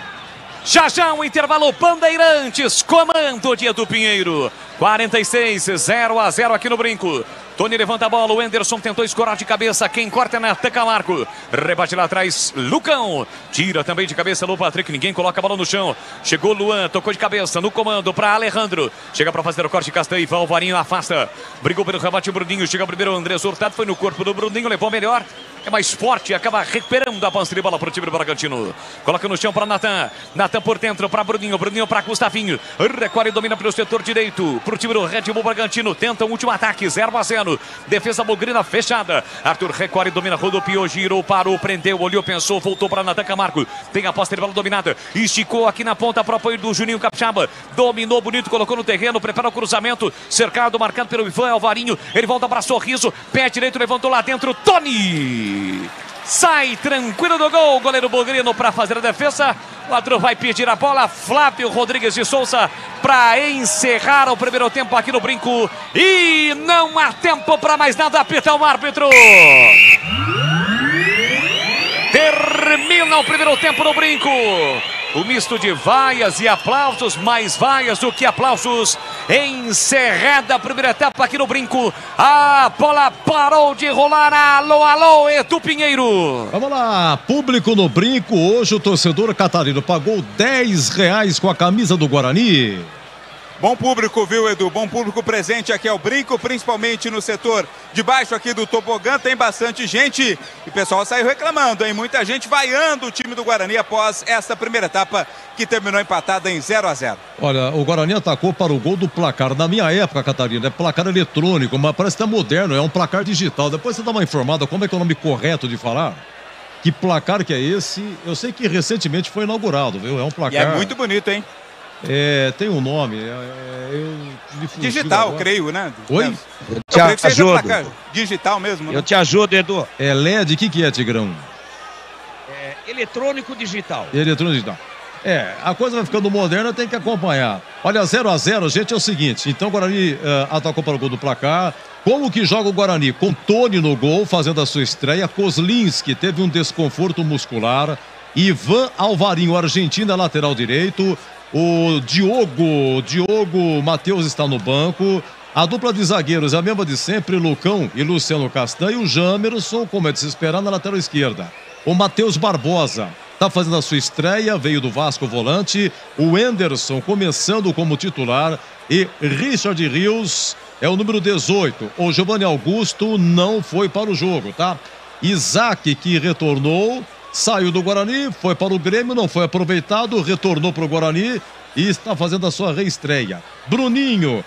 Já o intervalo, Bandeirantes, comando de Edu Pinheiro. 46, 0-0 aqui no Brinco. Tony levanta a bola, o Anderson tentou escorar de cabeça, quem corta é Natan Camargo. Rebate lá atrás, Lucão. Tira também de cabeça Luan Patrick, ninguém coloca a bola no chão. Chegou Luan, tocou de cabeça no comando para Alejandro. Chega para fazer o corte, Castanho, Ivan Alvarinho afasta. Brigou pelo rebate o Bruninho, chega primeiro o Andrés Hurtado, foi no corpo do Bruninho, levou melhor. É mais forte, acaba recuperando a posse de bola para o time do Bragantino. Coloca no chão para Natan. Natan por dentro para Bruninho. Bruninho para Gustavinho. Recolhe e domina pelo setor direito. Para o time do Red Bull Bragantino. Tenta o último ataque. 0-0. Defesa Bogrina fechada. Arthur recolhe e domina. Rodopiou, girou, parou, prendeu, olhou, pensou. Voltou para Natan Camargo. Tem a posse de bola dominada. Esticou aqui na ponta para o apoio do Juninho Capixaba. Dominou bonito, colocou no terreno. Prepara o cruzamento. Cercado, marcado pelo Ivan Alvarinho. Ele volta para Sorriso. Pé direito, levantou lá dentro. Tony! Sai tranquilo do gol, goleiro Bogrino para fazer a defesa. O árbitro vai pedir a bola, Flávio Rodrigues de Souza, para encerrar o primeiro tempo aqui no Brinco. E não há tempo para mais nada, apita o árbitro. Termina o primeiro tempo no Brinco. O misto de vaias e aplausos, mais vaias do que aplausos. Encerrada a primeira etapa aqui no Brinco. A bola parou de rolar. Alô, alô, Edu Pinheiro. Vamos lá, público no Brinco. Hoje o torcedor catarino pagou R$10 com a camisa do Guarani. Bom público, viu, Edu? Bom público presente aqui ao Brinco, principalmente no setor de baixo aqui do tobogã. Tem bastante gente e o pessoal saiu reclamando, hein? Muita gente vaiando o time do Guarani após essa primeira etapa que terminou empatada em 0-0. Olha, o Guarani atacou para o gol do placar. Na minha época, Catarina, é placar eletrônico, mas parece que é moderno, é um placar digital. Depois você dá uma informada, como é que é o nome correto de falar? Que placar que é esse? Eu sei que recentemente foi inaugurado, viu? É um placar... E é muito bonito, hein? Tem um nome. Digital, creio, né? Oi? Eu te ajudo. Digital mesmo, né? Eu te ajudo, Edu. É LED, o que é, Tigrão? É eletrônico digital. Eletrônico digital. A coisa vai ficando moderna, tem que acompanhar. Olha, 0-0, gente, é o seguinte. Então o Guarani atacou para o gol do placar. Como que joga o Guarani? Com Tony no gol, fazendo a sua estreia. Kozlinski teve um desconforto muscular. Ivan Alvarinho, Argentina, lateral direito. O Diogo Matheus está no banco. A dupla de zagueiros é a mesma de sempre, Lucão e Luciano Castan. E o Jamerson, como é de se esperar, na lateral esquerda. O Matheus Barbosa está fazendo a sua estreia, veio do Vasco volante. O Enderson começando como titular. E Richard Rios é o número 18. O Giovanni Augusto não foi para o jogo, tá? Isaac, que retornou, saiu do Guarani, foi para o Grêmio, não foi aproveitado, retornou para o Guarani e está fazendo a sua reestreia. Bruninho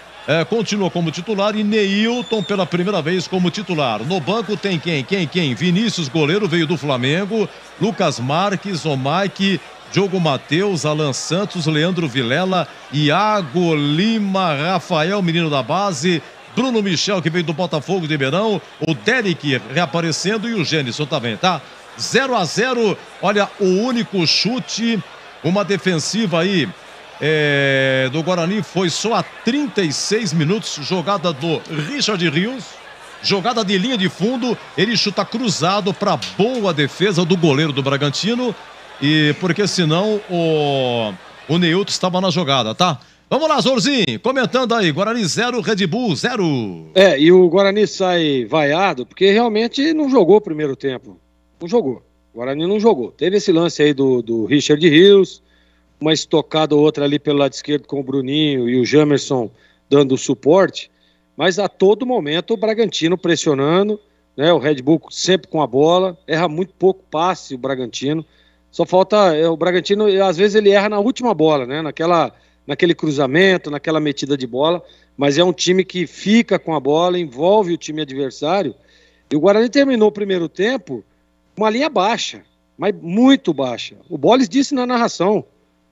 continua como titular e Neilton pela primeira vez como titular. No banco tem quem? Vinícius, goleiro, veio do Flamengo. Lucas Marques, o Mike, Diogo Matheus, Alan Santos, Leandro Vilela, Iago Lima, Rafael, menino da base, Bruno Michel, que veio do Botafogo de Ribeirão, o Derek reaparecendo e o Gênison também, tá? 0-0, olha, o único chute, uma defensiva aí do Guarani foi só a 36 minutos, jogada do Richard Rios, jogada de linha de fundo, ele chuta cruzado para boa defesa do goleiro do Bragantino, e porque senão o Neilton estava na jogada, tá? Vamos lá, Zorzinho, comentando aí, Guarani 0, Red Bull 0. E o Guarani sai vaiado porque realmente não jogou o primeiro tempo. Não jogou. O Guarani não jogou. Teve esse lance aí do Richard Rios, uma estocada ou outra ali pelo lado esquerdo com o Bruninho e o Jamerson dando suporte, mas a todo momento o Bragantino pressionando, né? O Red Bull sempre com a bola, erra muito pouco passe o Bragantino. Só falta, o Bragantino, às vezes ele erra na última bola, né? Naquele cruzamento, naquela metida de bola, mas é um time que fica com a bola, envolve o time adversário. E o Guarani terminou o primeiro tempo uma linha baixa, mas muito baixa. O Bolis disse na narração,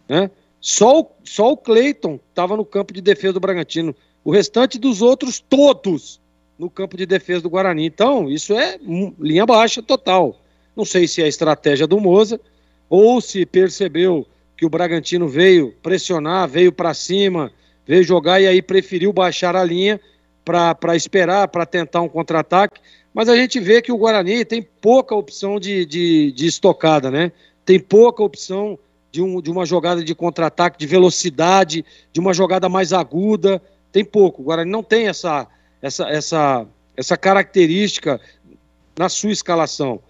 né? Só o Cleiton estava no campo de defesa do Bragantino. O restante dos outros, todos, no campo de defesa do Guarani. Então, isso é linha baixa total. Não sei se é a estratégia do Moza, ou se percebeu que o Bragantino veio pressionar, veio para cima, veio jogar e aí preferiu baixar a linha para esperar, para tentar um contra-ataque. Mas a gente vê que o Guarani tem pouca opção de estocada, né? Tem pouca opção de uma jogada de contra-ataque, de velocidade, de uma jogada mais aguda. Tem pouco. O Guarani não tem essa característica na sua escalação.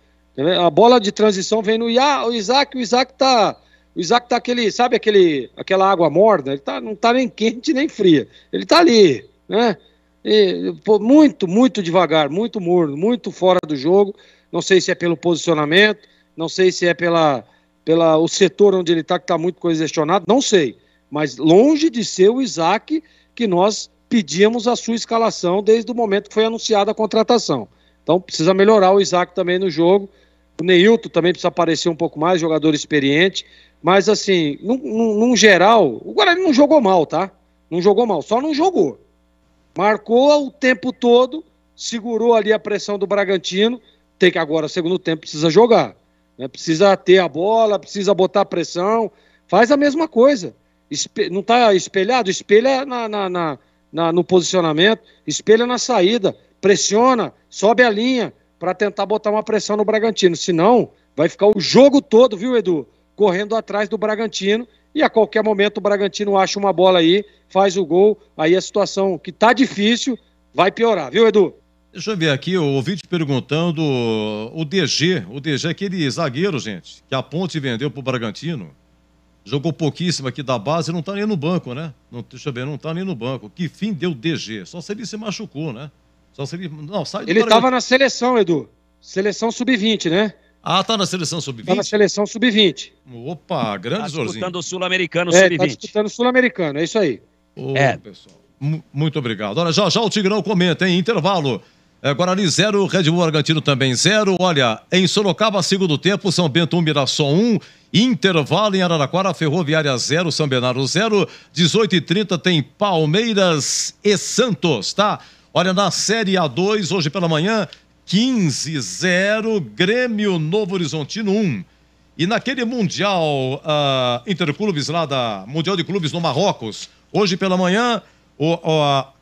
A bola de transição vem no Isaac. O Isaac tá aquele, sabe aquela água morna? Ele não tá nem quente nem fria. Ele tá ali, né? Muito devagar, muito morno, muito fora do jogo. Não sei se é pelo posicionamento, não sei se é o setor onde ele tá, que tá muito congestionado, não sei. Mas longe de ser o Isaac que nós pedíamos a sua escalação desde o momento que foi anunciada a contratação. Então precisa melhorar o Isaac também no jogo. O Neilton também precisa aparecer um pouco mais, jogador experiente. Mas assim, num geral, o Guarani não jogou mal, tá? Não jogou mal, só não jogou. Marcou o tempo todo, segurou ali a pressão do Bragantino. Tem que agora, segundo tempo, precisa jogar, né? Precisa ter a bola, precisa botar pressão. Faz a mesma coisa. Não está espelhado? Espelha no posicionamento, espelha na saída, pressiona, sobe a linha para tentar botar uma pressão no Bragantino. Senão, vai ficar o jogo todo, viu, Edu? Correndo atrás do Bragantino e a qualquer momento o Bragantino acha uma bola aí, faz o gol, aí a situação que tá difícil vai piorar, viu, Edu? Deixa eu ver aqui, o ouvinte perguntando, o DG é aquele zagueiro, gente, que a Ponte vendeu pro Bragantino, jogou pouquíssimo aqui da base, não tá nem no banco, né? Deixa eu ver, não tá nem no banco. Que fim deu o DG? Só se ele se machucou, né? Só se ele... Não, sai do Ele tava na seleção, Edu. Seleção sub-20, né? Ah, tá na seleção sub-20? Tá na seleção sub-20. Opa, grande Zorzinho. Tá disputando o Sul-Americano sub-20. Tá disputando o Sul-Americano, é isso aí. Pessoal, muito obrigado. Olha, já o Tigrão comenta, hein? Intervalo. Guarani 0, Red Bull Bragantino também 0. Olha, em Sorocaba, segundo tempo, São Bento 1, Mirassol 1. Intervalo em Araraquara, Ferroviária 0, São Bernardo 0. 18h30 tem Palmeiras e Santos, tá? Olha, na Série A2, hoje pela manhã, 15-0, Grêmio Novo Horizontino 1. E naquele Mundial Interclubes lá da Mundial de Clubes no Marrocos, hoje pela manhã,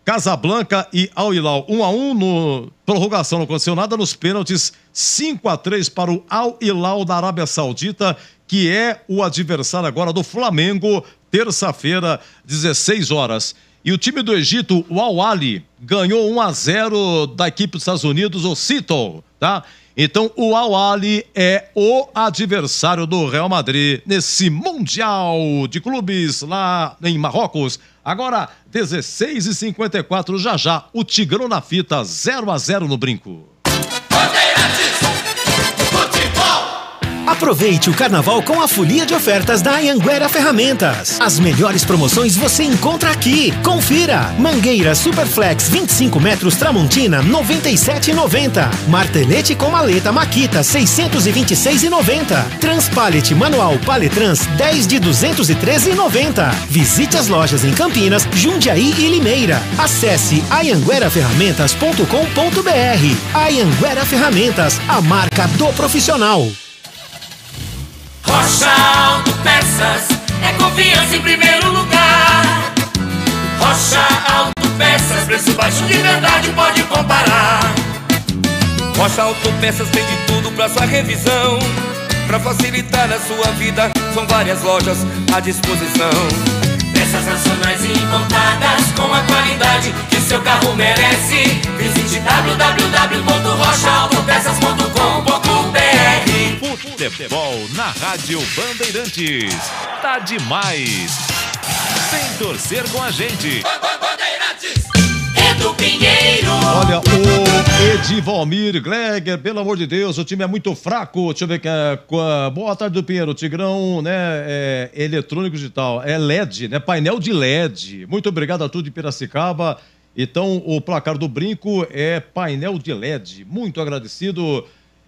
Casablanca e Al Hilal 1-1 no prorrogação, não aconteceu nada nos pênaltis, 5-3 para o Al Hilal da Arábia Saudita, que é o adversário agora do Flamengo, terça-feira, 16 horas. E o time do Egito, o Al Ahly, ganhou 1-0 da equipe dos Estados Unidos, o Seattle, tá? Então, o Al Ahly é o adversário do Real Madrid nesse Mundial de Clubes lá em Marrocos. Agora, 16h54, já, o Tigrão na fita, 0-0 no Brinco. Aproveite o carnaval com a folia de ofertas da Anhanguera Ferramentas. As melhores promoções você encontra aqui. Confira! Mangueira Superflex 25 metros Tramontina, R$ 97,90. Martelete com maleta Makita, R$ 626,90. Transpallet manual Paletrans, 10 de R$ 213,90. Visite as lojas em Campinas, Jundiaí e Limeira. Acesse anhangueraferramentas.com.br. Anhanguera Ferramentas, a marca do profissional. Rocha Autopeças é confiança em primeiro lugar. Rocha Autopeças, preço baixo de verdade, pode comparar. Rocha Autopeças tem de tudo pra sua revisão. Pra facilitar a sua vida, são várias lojas à disposição. Peças nacionais e importadas com a qualidade que seu carro merece. Visite www.rochaautopeças.com.br. Futebol na Rádio Bandeirantes. Tá demais. Vem torcer com a gente. Bandeirantes. Edu Pinheiro. Olha, o Edivalmir Gleger, pelo amor de Deus, o time é muito fraco. Deixa eu ver que boa tarde do Pinheiro. O Tigrão, né, é eletrônico digital, é LED, né, painel de LED. Muito obrigado a tudo de Piracicaba. Então, o placar do Brinco é painel de LED. Muito agradecido.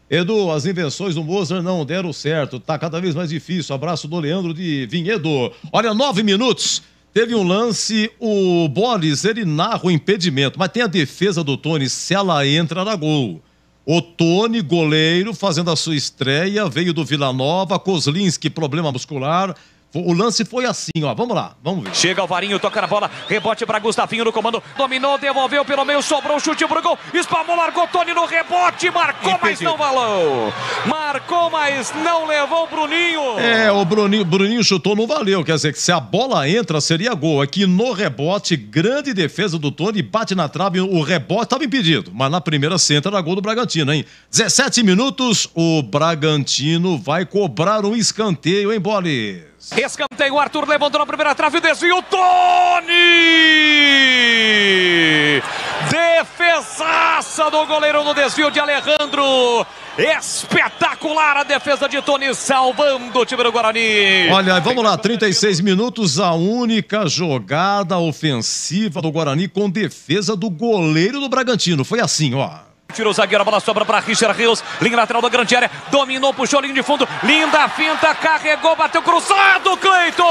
Edu, as invenções do Mozart não deram certo. Tá cada vez mais difícil. Abraço do Leandro de Vinhedo. Olha, 9 minutos. Teve um lance, o Bolis, ele narra o impedimento, mas tem a defesa do Tony, se ela entra, era gol. O Tony, goleiro, fazendo a sua estreia, veio do Vila Nova, Kozlinski, problema muscular. O lance foi assim, ó, vamos lá, vamos ver. Chega o Varinho, toca na bola, rebote para Gustavinho no comando, dominou, devolveu pelo meio, sobrou o chute pro gol, espalmou, largou Tony no rebote, marcou, mas não valeu. Marcou, mas não levou o Bruninho. O Bruninho chutou, não valeu, quer dizer que se a bola entra, seria gol. Aqui no rebote, grande defesa do Tony, bate na trave, o rebote estava impedido, mas na primeira entra era gol do Bragantino, hein? 17 minutos, o Bragantino vai cobrar um escanteio, hein, Bolis? Escanteio, o Arthur levantou na primeira trave, desvio, Tony! Defesaça do goleiro no desvio de Alejandro. Espetacular a defesa de Tony, salvando o time do Guarani. Olha, vamos lá, 36 minutos, a única jogada ofensiva do Guarani com defesa do goleiro do Bragantino. Foi assim, ó. Tirou o zagueiro, a bola sobra para Richard Rios, linha lateral da grande área, dominou, puxou linha de fundo, linda finta, carregou, bateu cruzado, Cleiton!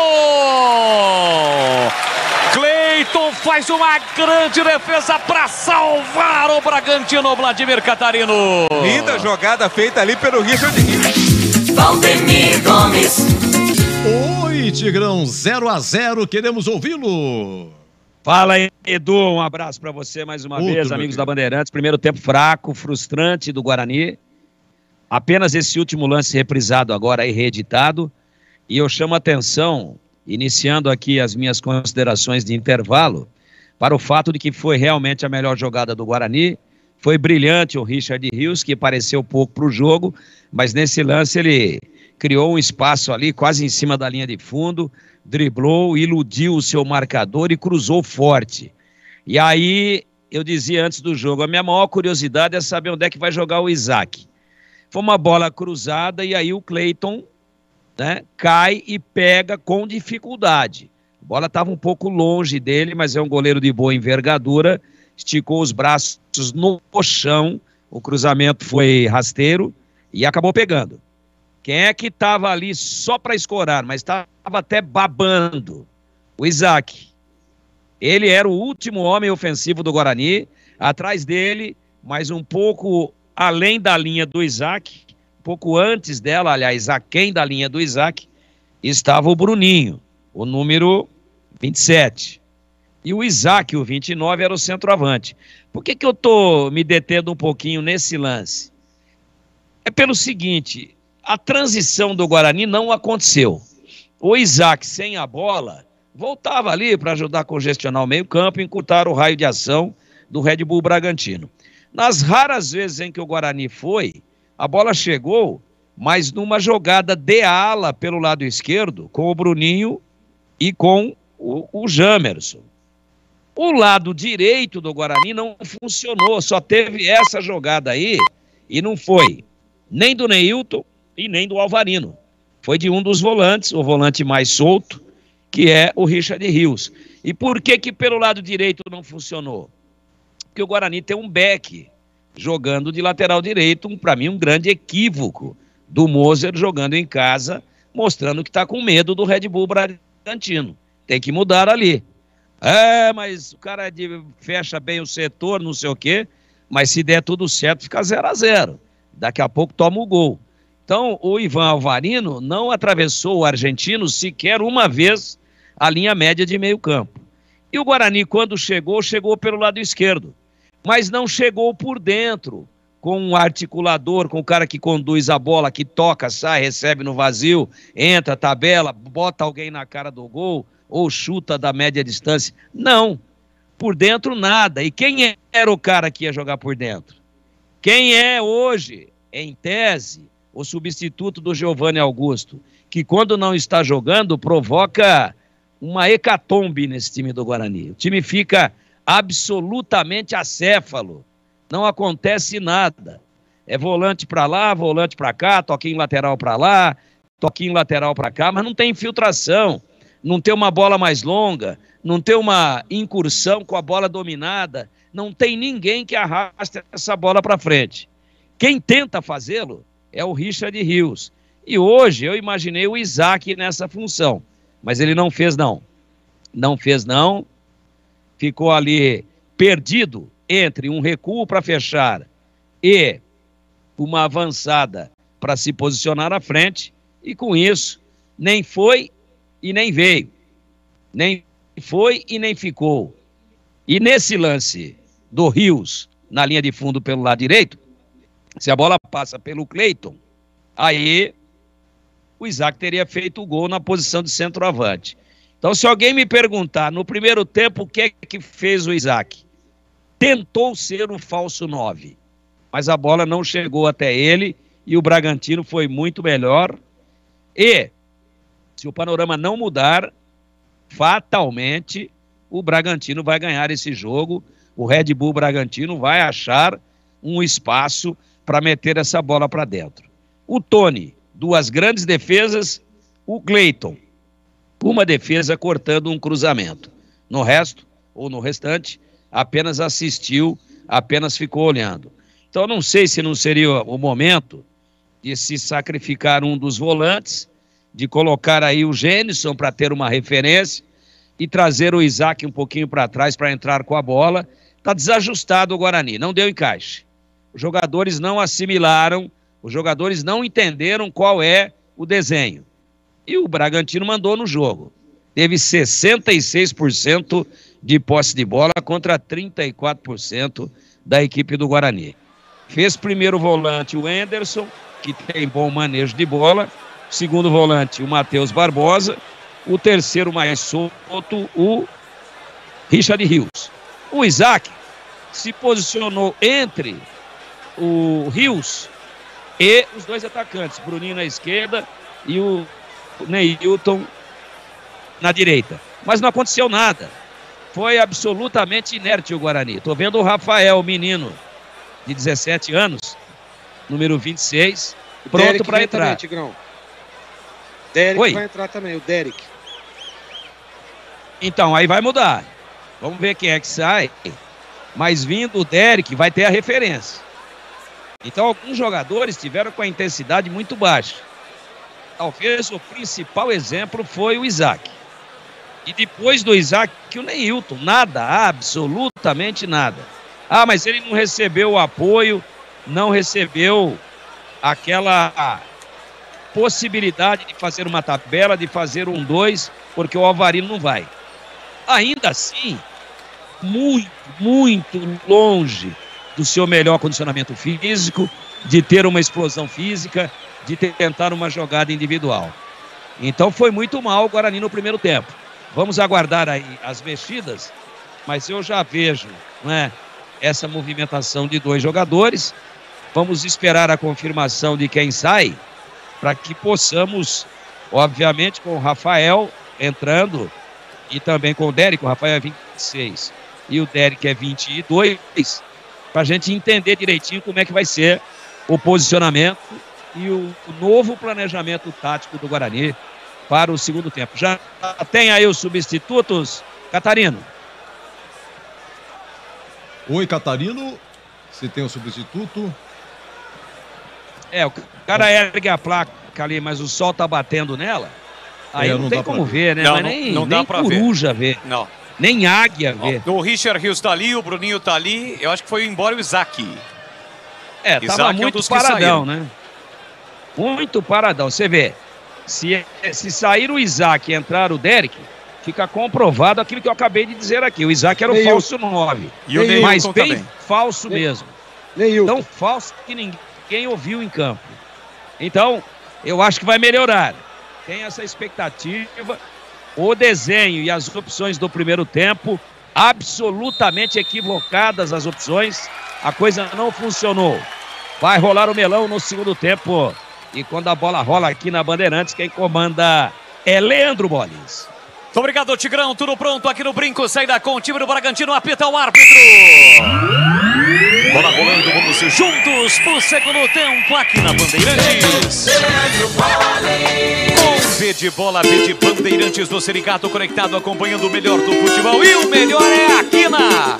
Cleiton faz uma grande defesa para salvar o Bragantino, Vladimir Catarino. Linda jogada feita ali pelo Richard Rios. Valdemir Gomes. Oi, Tigrão, 0-0, queremos ouvi-lo. Fala aí, Edu, um abraço para você mais uma vez, amigos da Bandeirantes. Primeiro tempo fraco, frustrante do Guarani. Apenas esse último lance reprisado agora e reeditado. E eu chamo a atenção, iniciando aqui as minhas considerações de intervalo, para o fato de que foi realmente a melhor jogada do Guarani. Foi brilhante o Richard Rios, que apareceu pouco para o jogo, mas nesse lance ele criou um espaço ali quase em cima da linha de fundo, driblou, iludiu o seu marcador e cruzou forte. E aí, eu dizia antes do jogo, a minha maior curiosidade é saber onde é que vai jogar o Isaac. Foi uma bola cruzada e aí o Cleiton, né, cai e pega com dificuldade. A bola estava um pouco longe dele, mas é um goleiro de boa envergadura, esticou os braços no chão, o cruzamento foi rasteiro e acabou pegando. Quem é que estava ali só para escorar, mas estava até babando? O Isaac. Ele era o último homem ofensivo do Guarani, atrás dele, mas um pouco além da linha do Isaac, um pouco antes dela, aliás, aquém da linha do Isaac, estava o Bruninho, o número 27. E o Isaac, o 29, era o centroavante. Por que eu estou me detendo um pouquinho nesse lance? É pelo seguinte, a transição do Guarani não aconteceu. O Isaac, sem a bola, voltava ali para ajudar a congestionar o meio-campo e encurtar o raio de ação do Red Bull Bragantino. Nas raras vezes em que o Guarani foi, a bola chegou, mas numa jogada de ala pelo lado esquerdo, com o Bruninho e com o Jamerson. O lado direito do Guarani não funcionou, só teve essa jogada aí e não foi nem do Neilton e nem do Alvarino. Foi de um dos volantes, o volante mais solto, que é o Richard Rios. E por que pelo lado direito não funcionou? Porque o Guarani tem um back jogando de lateral direito, para mim um grande equívoco do Moser jogando em casa, mostrando que está com medo do Red Bull Bragantino. Tem que mudar ali. Mas o cara fecha bem o setor, não sei o quê, mas se der tudo certo fica 0-0. Daqui a pouco toma o gol. Então o Ivan Alvarino não atravessou o argentino sequer uma vez a linha média de meio campo. E o Guarani, quando chegou pelo lado esquerdo, mas não chegou por dentro, com um articulador, com o cara que conduz a bola, que toca, sai, recebe no vazio, entra, tabela, bota alguém na cara do gol, ou chuta da média distância. Não, por dentro nada. E quem era o cara que ia jogar por dentro? Quem é hoje, em tese, o substituto do Giovanni Augusto, que quando não está jogando provoca uma hecatombe nesse time do Guarani. O time fica absolutamente acéfalo, não acontece nada. É volante para lá, volante para cá, toquinho lateral para lá, toquinho lateral para cá, mas não tem infiltração, não tem uma bola mais longa, não tem uma incursão com a bola dominada, não tem ninguém que arraste essa bola para frente. Quem tenta fazê-lo é o Richard Rios. E hoje eu imaginei o Isaac nessa função, mas ele não fez não. Não fez não, ficou ali perdido entre um recuo para fechar e uma avançada para se posicionar à frente, e com isso nem foi e nem veio, nem foi e nem ficou. E nesse lance do Rios na linha de fundo pelo lado direito, se a bola passa pelo Cleiton, aí o Isaac teria feito o gol na posição de centroavante. Então, se alguém me perguntar no primeiro tempo o que é que fez o Isaac, tentou ser um falso 9, mas a bola não chegou até ele e o Bragantino foi muito melhor. E se o panorama não mudar, fatalmente o Bragantino vai ganhar esse jogo. O Red Bull Bragantino vai achar um espaço para meter essa bola para dentro. O Tony, 2 grandes defesas, o Cleiton, uma defesa cortando um cruzamento. No resto, ou no restante, apenas assistiu, apenas ficou olhando. Então não sei se não seria o momento de se sacrificar um dos volantes, de colocar aí o Gênison para ter uma referência e trazer o Isaac um pouquinho para trás para entrar com a bola. Está desajustado o Guarani, não deu encaixe. Os jogadores não assimilaram, os jogadores não entenderam qual é o desenho. E o Bragantino mandou no jogo. Teve 66% de posse de bola contra 34% da equipe do Guarani. Fez primeiro volante o Anderson, que tem bom manejo de bola. Segundo volante o Matheus Barbosa. O terceiro mais solto, o Richard Rios. O Isaac se posicionou entre o Rios e os 2 atacantes, Bruninho na esquerda e o Neilton na direita. Mas não aconteceu nada. Foi absolutamente inerte o Guarani. Estou vendo o Rafael, menino de 17 anos, número 26, pronto para entrar. Também, Tigrão. Derek vai entrar também, o Derek. Então, aí vai mudar. Vamos ver quem é que sai. Mas vindo o Derek, vai ter a referência. Então, alguns jogadores tiveram com a intensidade muito baixa. Talvez o principal exemplo foi o Isaac. E depois do Isaac, o Neilton. Nada, absolutamente nada. Ah, mas ele não recebeu o apoio, não recebeu aquela possibilidade de fazer uma tabela, de fazer 1-2, porque o Alvarino não vai. Ainda assim, muito longe do seu melhor condicionamento físico, de ter uma explosão física, de tentar uma jogada individual. Então foi muito mal o Guarani no primeiro tempo. Vamos aguardar aí as mexidas, mas eu já vejo, né, essa movimentação de 2 jogadores. Vamos esperar a confirmação de quem sai, para que possamos, obviamente, com o Rafael entrando e também com o Derek. O Rafael é 26 e o Derek é 22, para a gente entender direitinho como é que vai ser o posicionamento e o novo planejamento tático do Guarani para o segundo tempo. Já tem aí os substitutos, Catarino? Oi, Catarino. Você tem o substituto? O cara ergue a placa ali, mas o sol tá batendo nela. Aí não tem como ver, né? Não, mas nem coruja ver. Não. Nem águia ver. O Richard Rios tá ali, o Bruninho tá ali. Eu acho que foi embora o Isaac. Tava muito paradão, né? Muito paradão. Você vê, se sair o Isaac e entrar o Derek, fica comprovado aquilo que eu acabei de dizer aqui. O Isaac era o falso 9. E o Neilton mas bem também. Falso mesmo. Tão falso que ninguém ouviu em campo. Então, eu acho que vai melhorar. Tem essa expectativa. O desenho e as opções do primeiro tempo, absolutamente equivocadas as opções. A coisa não funcionou. Vai rolar o melão no segundo tempo. E quando a bola rola aqui na Bandeirantes, quem comanda é Leandro Bolis. Muito obrigado, Tigrão. Tudo pronto aqui no Brinco. Saída com o time do Bragantino. Apita o árbitro. Bola rolando. Vamos juntos pro segundo tempo aqui na Bandeirantes. Com V de bola, V de Bandeirantes do Sericato conectado, acompanhando o melhor do futebol. E o melhor é aqui na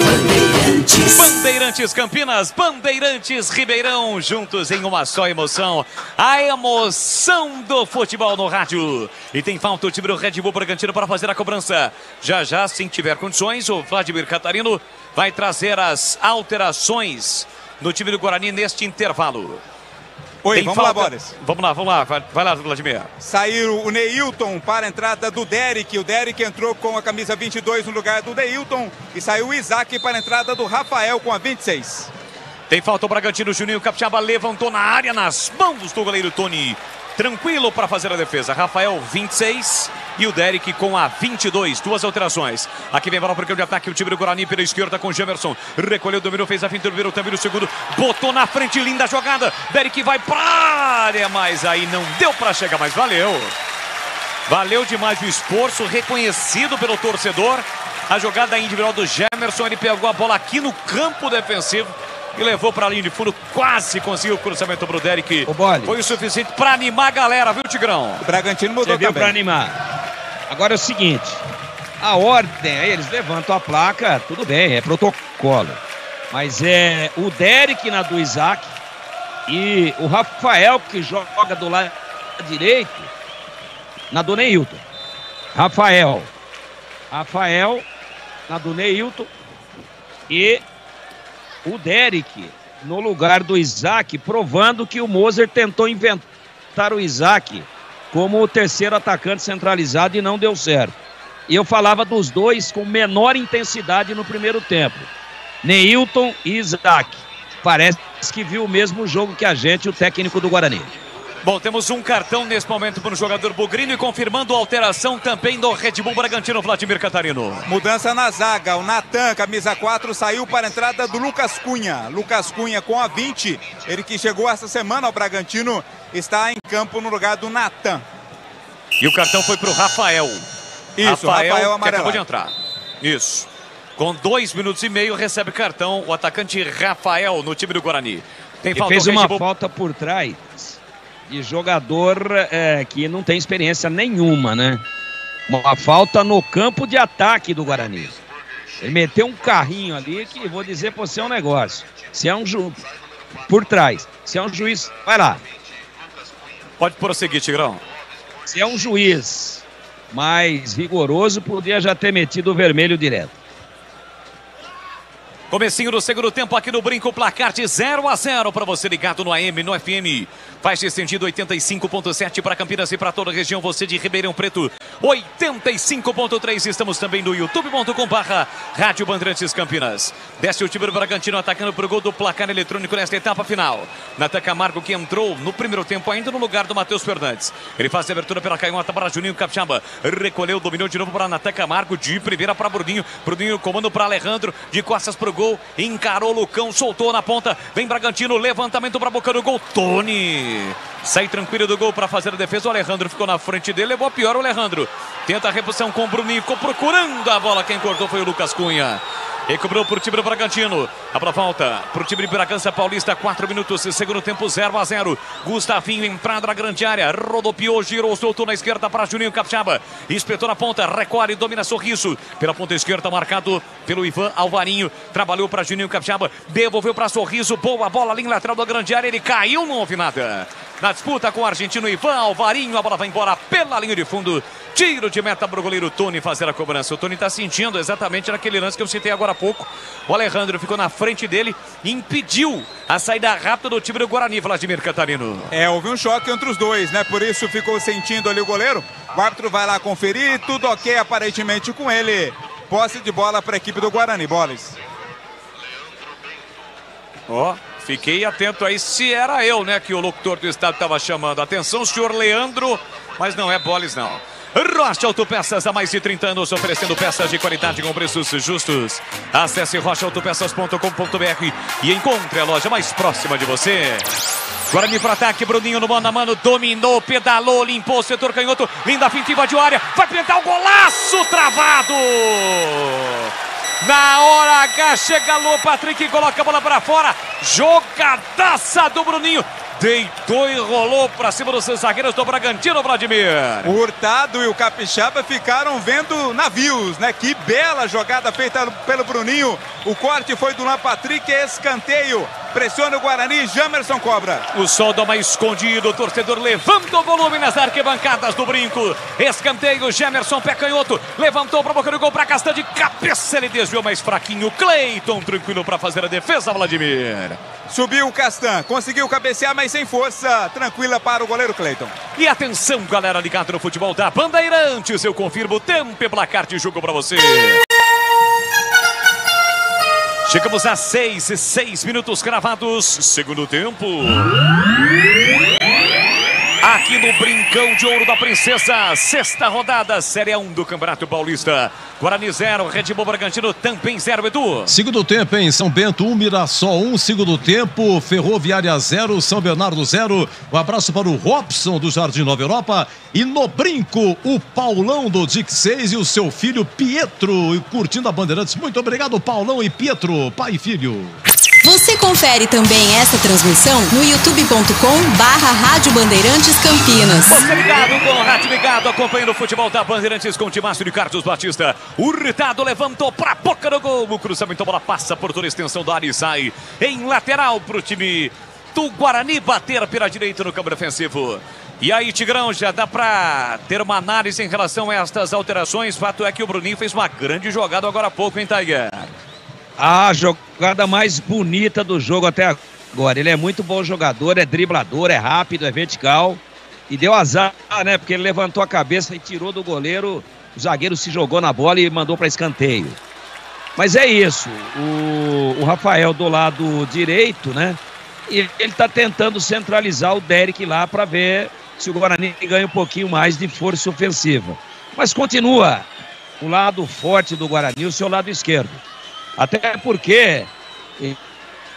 Bandeirantes Campinas, Bandeirantes Ribeirão, juntos em uma só emoção. A emoção do futebol no rádio. E tem falta o time do Red Bull Bragantino para fazer a cobrança. Já, se tiver condições, o Vladimir Catarino vai trazer as alterações no time do Guarani neste intervalo. Oi, vamos lá, Boris. Vamos lá. Vai lá, Vladimir. Saiu o Neilton para a entrada do Derek. O Derek entrou com a camisa 22 no lugar do Neilton. E saiu o Isaac para a entrada do Rafael com a 26. Tem falta o Bragantino. Juninho Capixaba levantou na área, nas mãos do goleiro Tony. Tranquilo para fazer a defesa. Rafael, 26. E o Derek com a 22. 2 alterações. Aqui vem bola para o campo de ataque. O time do Guarani pela esquerda com Gemerson. Recolheu, dominou, fez a finta, virou também no segundo. Botou na frente, linda jogada. Derek vai para a área, mas aí não deu para chegar, mas valeu. Valeu demais o esforço, reconhecido pelo torcedor. A jogada individual do Gemerson. Ele pegou a bola aqui no campo defensivo e levou para a linha de fundo, quase conseguiu o cruzamento para o Derek. Foi o suficiente para animar a galera, viu, Tigrão? O Bragantino mudou também. Para animar. Agora é o seguinte, a ordem, aí eles levantam a placa, tudo bem, é protocolo. Mas é o Derek na do Isaac e o Rafael, que joga do lado direito, na do Neilton. Rafael na do Neilton e o Derek no lugar do Isaac, provando que o Moser tentou inventar o Isaac como o terceiro atacante centralizado e não deu certo. E eu falava dos dois com menor intensidade no primeiro tempo. Neilton e Isaac. Parece que viu o mesmo jogo que a gente, o técnico do Guarani. Bom, temos um cartão nesse momento para o jogador Bugrino e confirmando a alteração também do Red Bull Bragantino, Vladimir Catarino. Mudança na zaga, o Natan, camisa 4, saiu para a entrada do Lucas Cunha. Lucas Cunha com a 20, ele que chegou essa semana ao Bragantino, está em campo no lugar do Natan. E o cartão foi para o Rafael. Isso, Rafael amarelo. Que acabou de entrar. Isso. Com 2 minutos e meio recebe cartão o atacante Rafael no time do Guarani. Ele fez uma falta por trás de jogador que não tem experiência nenhuma, né? Uma falta no campo de ataque do Guarani. Ele meteu um carrinho ali que vou dizer pra você um negócio. Se é um por trás, se é um juiz, vai lá. Pode prosseguir, Tigrão. Se é um juiz mais rigoroso, podia já ter metido o vermelho direto. Comecinho do segundo tempo aqui no Brinco, placar de 0-0 para você ligado no AM, no FM. Faixa estendida 85.7 para Campinas e para toda a região. Você de Ribeirão Preto, 85.3. Estamos também no youtube.com/Rádio Bandeirantes Campinas. Desce o time do Bragantino atacando para o gol do placar eletrônico nesta etapa final. Natan Camargo, que entrou no primeiro tempo ainda no lugar do Matheus Fernandes. Ele faz a abertura pela canhota para Juninho Capixaba. Recolheu, dominou de novo para Natan Camargo. De primeira para Bruninho. Bruninho comando para Alejandro. De costas para o gol. Encarou o Lucão, soltou na ponta. Vem Bragantino, levantamento para a boca do gol. Tony sai tranquilo do gol para fazer a defesa. O Alejandro ficou na frente dele, levou a pior o Alejandro. Tenta a reposição com o Bruninho, ficou procurando a bola. Quem cortou foi o Lucas Cunha. E cobrou para o time do Bragantino. A bola volta para o time de Bragança Paulista. 4 minutos, segundo tempo, 0-0. Gustavinho, entrada na grande área. Rodopiou, girou, soltou na esquerda para Juninho Capixaba. Espetou na ponta, recolhe, domina Sorriso. Pela ponta esquerda, marcado pelo Ivan Alvarinho. Trabalhou para Juninho Capixaba. Devolveu para Sorriso. Boa bola, linha lateral da grande área. Ele caiu, não houve nada. Na disputa com o argentino Ivan Alvarinho. A bola vai embora pela linha de fundo. Tiro de meta para o goleiro Tony fazer a cobrança. O Tony está sentindo exatamente naquele lance que eu citei agora há pouco. O Alejandro ficou na frente dele e impediu a saída rápida do time do Guarani, Vladimir Catarino. Houve um choque entre os dois, né? Por isso ficou sentindo ali o goleiro. O árbitro vai lá conferir, tudo ok aparentemente com ele. Posse de bola para a equipe do Guarani, Boles. Fiquei atento aí se era eu, né, que o locutor do estado estava chamando. Atenção, senhor Leandro, mas não é Boles, não. Rocha Autopeças, há mais de 30 anos, oferecendo peças de qualidade com preços justos. Acesse rochaautopeças.com.br e encontre a loja mais próxima de você. Guarani para ataque, Bruninho no mano a mano, dominou, pedalou, limpou o setor canhoto, linda finta, invadiu a área, vai pintar o golaço, travado! Na hora H, chega o Patrick e coloca a bola para fora, jogadaça do Bruninho. Deitou e rolou para cima dos zagueiros do Bragantino, Vladimir. O Hurtado e o Capixaba ficaram vendo navios, né? Que bela jogada feita pelo Bruninho. O corte foi do Luan Patrick, escanteio. Pressiona o Guarani, Jamerson cobra. O sol dá uma escondido, o torcedor levanta o volume nas arquibancadas do Brinco. Escanteio, Jamerson, pé canhoto, levantou para a boca do gol, para Castan de cabeça, ele desviou mais fraquinho. Cleiton tranquilo para fazer a defesa, Vladimir. Subiu o Castan, conseguiu cabecear, mas sem força, tranquila para o goleiro Cleiton. E atenção, galera ligada no futebol da Bandeirantes, eu confirmo o tempo e placar de jogo para você. Chegamos a 6 minutos cravados, segundo tempo. Aqui no Brincão de Ouro da Princesa, sexta rodada, Série 1 do Campeonato Paulista. Guarani 0, Red Bull Bragantino também 0, Edu. Segundo tempo em São Bento 1, Mirassol 1, segundo tempo, Ferroviária 0, São Bernardo 0. Um abraço para o Robson do Jardim Nova Europa. E no Brinco, o Paulão do Dick 6 e o seu filho Pietro, curtindo a Bandeirantes. Muito obrigado, Paulão e Pietro, pai e filho. Você confere também essa transmissão no youtube.com/Rádio Bandeirantes Campinas. Você ligado com o rádio ligado, acompanhando o futebol da Bandeirantes com o Timácio de Carlos Batista. O Hurtado levantou para a boca do gol. O cruzamento, a bola passa por toda a extensão da área e sai em lateral para o time do Guarani bater pela direita no campo defensivo. E aí, Tigrão, já dá para ter uma análise em relação a estas alterações. Fato é que o Bruninho fez uma grande jogada agora há pouco, hein, Tiger? A jogada mais bonita do jogo até agora. Ele é muito bom jogador, é driblador, é rápido, é vertical. E deu azar, né? Porque ele levantou a cabeça e tirou do goleiro. O zagueiro se jogou na bola e mandou para escanteio. Mas é isso. O Rafael do lado direito, né? E ele tá tentando centralizar o Derek lá para ver se o Guarani ganha um pouquinho mais de força ofensiva. Mas continua o lado forte do Guarani, o seu lado esquerdo. Até porque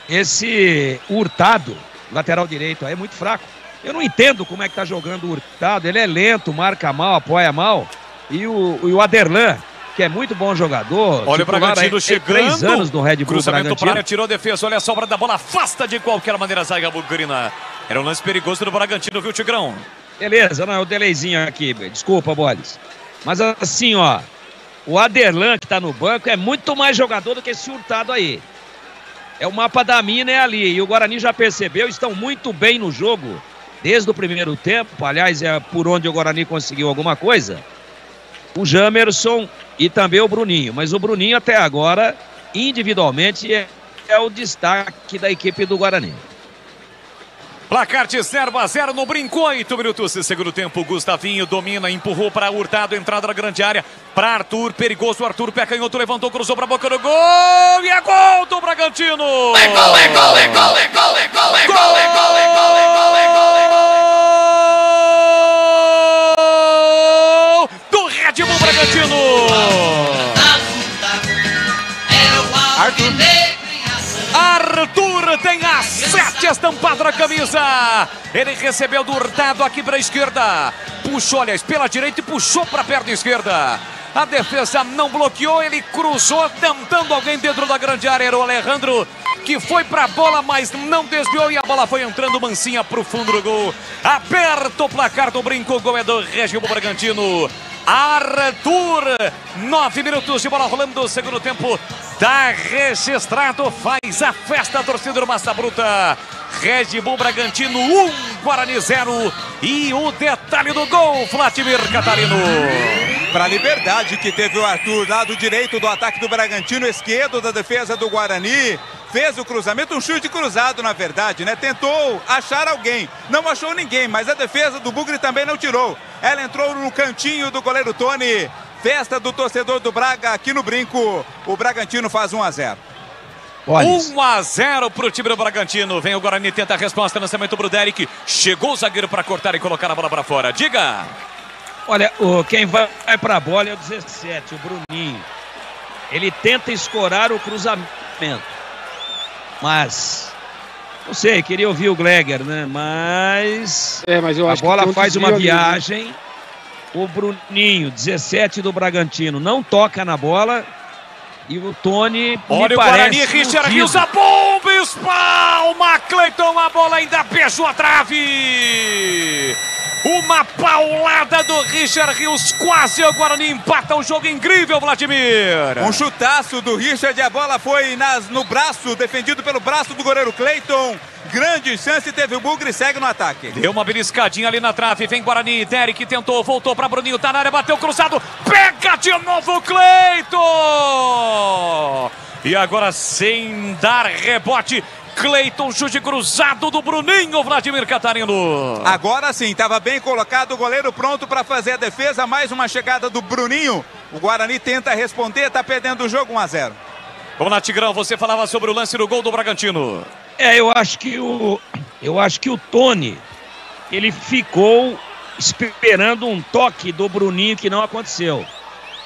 esse Hurtado, lateral direito, é muito fraco. Eu não entendo como é que tá jogando o Hurtado. Ele é lento, marca mal, apoia mal. E o Aderlan, que é muito bom jogador. Olha o Bragantino chegando. 3 anos no Red Bull Cruzamento para área, Bragantino. tirou a defesa. Olha a sobra da bola, afasta de qualquer maneira a zaga bugrina. Era um lance perigoso do Bragantino, viu, Tigrão? Beleza, não, é o delayzinho aqui. Desculpa, Boles. Mas assim, ó, O Aderlan, que tá no banco, é muito mais jogador do que esse Hurtado aí. É o mapa da mina, é ali. E o Guarani já percebeu, estão muito bem no jogo. Desde o primeiro tempo, aliás, é por onde o Guarani conseguiu alguma coisa. O Jamerson e também o Bruninho. Mas o Bruninho até agora, individualmente, é o destaque da equipe do Guarani. Placar de 0-0 no Brinco, 8 minutos de segundo tempo. Gustavinho domina, empurrou para Hurtado, entrada na grande área. Para Arthur, perigoso. Arthur, pé canhoto, levantou, cruzou para a boca do gol. E é gol do Bragantino! É gol, é gol, é gol, é gol, é gol, é gol, é gol, é gol, é gol, é gol, é gol! Do Red Bull Bragantino! Arthur tem a 7 estampado na camisa. Ele recebeu do Hurtado aqui para a esquerda. Puxou, aliás, pela direita e puxou para a perna esquerda. A defesa não bloqueou, ele cruzou, tentando alguém dentro da grande área. Era o Alejandro que foi para a bola, mas não desviou e a bola foi entrando mansinha para o fundo do gol. Aberto o placar do Brinco, o gol é do Red Bull Bragantino. Arthur, 9 minutos de bola rolando do segundo tempo. Tá registrado, faz a festa a torcida do Massa Bruta. Red Bull Bragantino 1, Guarani 0. E o detalhe do gol, Vladimir Catarino. Para a liberdade que teve o Arthur, lado direito do ataque do Bragantino, esquerdo da defesa do Guarani. Fez o cruzamento, um chute cruzado na verdade, né? Tentou achar alguém, não achou ninguém, mas a defesa do Bugre também não tirou. Ela entrou no cantinho do goleiro Tony. Festa do torcedor do Braga aqui no Brinco. O Bragantino faz 1-0. 1-0 para o time do Bragantino. Vem o Guarani, tenta a resposta, lançamento para o Derek. Chegou o zagueiro para cortar e colocar a bola para fora. Diga! Olha, quem vai para a bola é o 17, o Bruninho. Ele tenta escorar o cruzamento. Mas, não sei, queria ouvir o Gleger, né? Mas eu acho a bola que faz uma ali, viagem. né? O Bruninho, 17 do Bragantino, não toca na bola. E o Tony, olha o Guarani, Richard Rios, a bomba, espalma, Cleiton, a bola ainda beijou a trave. Uma paulada do Richard Rios, quase o Guarani empata o jogo, incrível, Vladimir. Um chutaço do Richard, a bola foi no braço, defendido pelo braço do goleiro Cleiton. Grande chance, teve o Bugre, segue no ataque. Deu uma beliscadinha ali na trave, vem Guarani, Derek tentou, voltou para Bruninho, tá na área, bateu cruzado, pega de novo o Cleiton. E agora sem dar rebote, Cleiton, chute cruzado do Bruninho, Vladimir Catarino. Agora sim, estava bem colocado, o goleiro pronto para fazer a defesa, mais uma chegada do Bruninho. O Guarani tenta responder, está perdendo o jogo 1-0. Vamos lá, Tigrão, você falava sobre o lance do gol do Bragantino. Eu acho que o Tony, ele ficou esperando um toque do Bruninho que não aconteceu.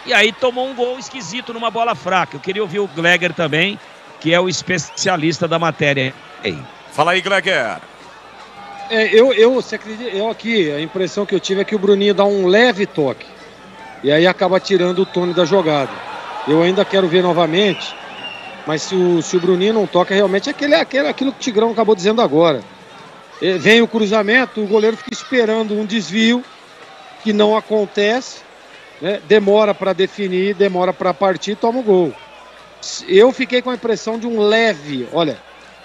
E aí tomou um gol esquisito numa bola fraca. Eu queria ouvir o Gleger também, que é o especialista da matéria. Ei. Fala aí, Gleger. Você acredita, aqui, a impressão que eu tive é que o Bruninho dá um leve toque. E aí acaba tirando o Tony da jogada. Eu ainda quero ver novamente, mas se o Bruninho não toca, realmente aquilo que o Tigrão acabou dizendo agora. Vem o cruzamento, o goleiro fica esperando um desvio que não acontece, né? Demora para definir, demora para partir, toma o gol. Eu fiquei com a impressão de um leve, olha,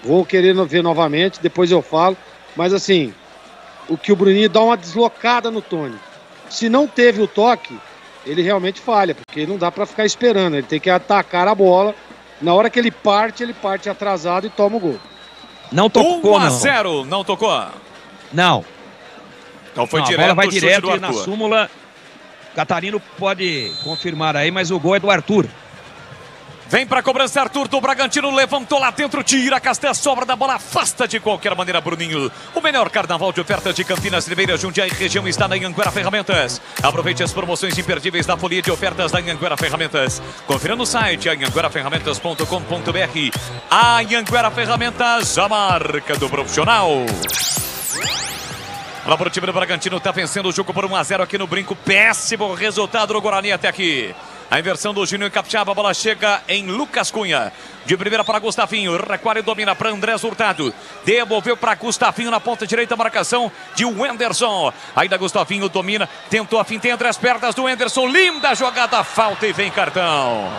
vou querer ver novamente, depois eu falo, mas assim, o que o Bruninho dá uma deslocada no Tony. Se não teve o toque, ele realmente falha, porque não dá para ficar esperando, ele tem que atacar a bola. Na hora que ele parte atrasado e toma o gol. Não tocou, 1-0, não tocou? Não. Então foi direto, a bola vai direto e na súmula, Catarino pode confirmar aí, mas o gol é do Arthur. Vem para a cobrança, Arthur do Bragantino, levantou lá dentro, tira a Casté, sobra da bola, afasta de qualquer maneira, Bruninho. O melhor carnaval de ofertas de Campinas, Ribeira, Jundiaí e região está na Anhanguera Ferramentas. Aproveite as promoções imperdíveis da folia de ofertas da Anhanguera Ferramentas. Confira no site anhangueraferramentas.com.br. A Anhanguera Ferramentas, a marca do profissional. Lá para o time do Bragantino, está vencendo o jogo por 1-0 aqui no Brinco. Péssimo resultado do Guarani até aqui. A inversão do Juninho Capixaba, a bola chega em Lucas Cunha. De primeira para Gustavinho, recuar e domina para Andrés Hurtado. Devolveu para Gustavinho na ponta direita, marcação de Wenderson. Ainda Gustavinho domina, tentou a finta entre as pernas do Wenderson. Linda jogada, falta e vem cartão.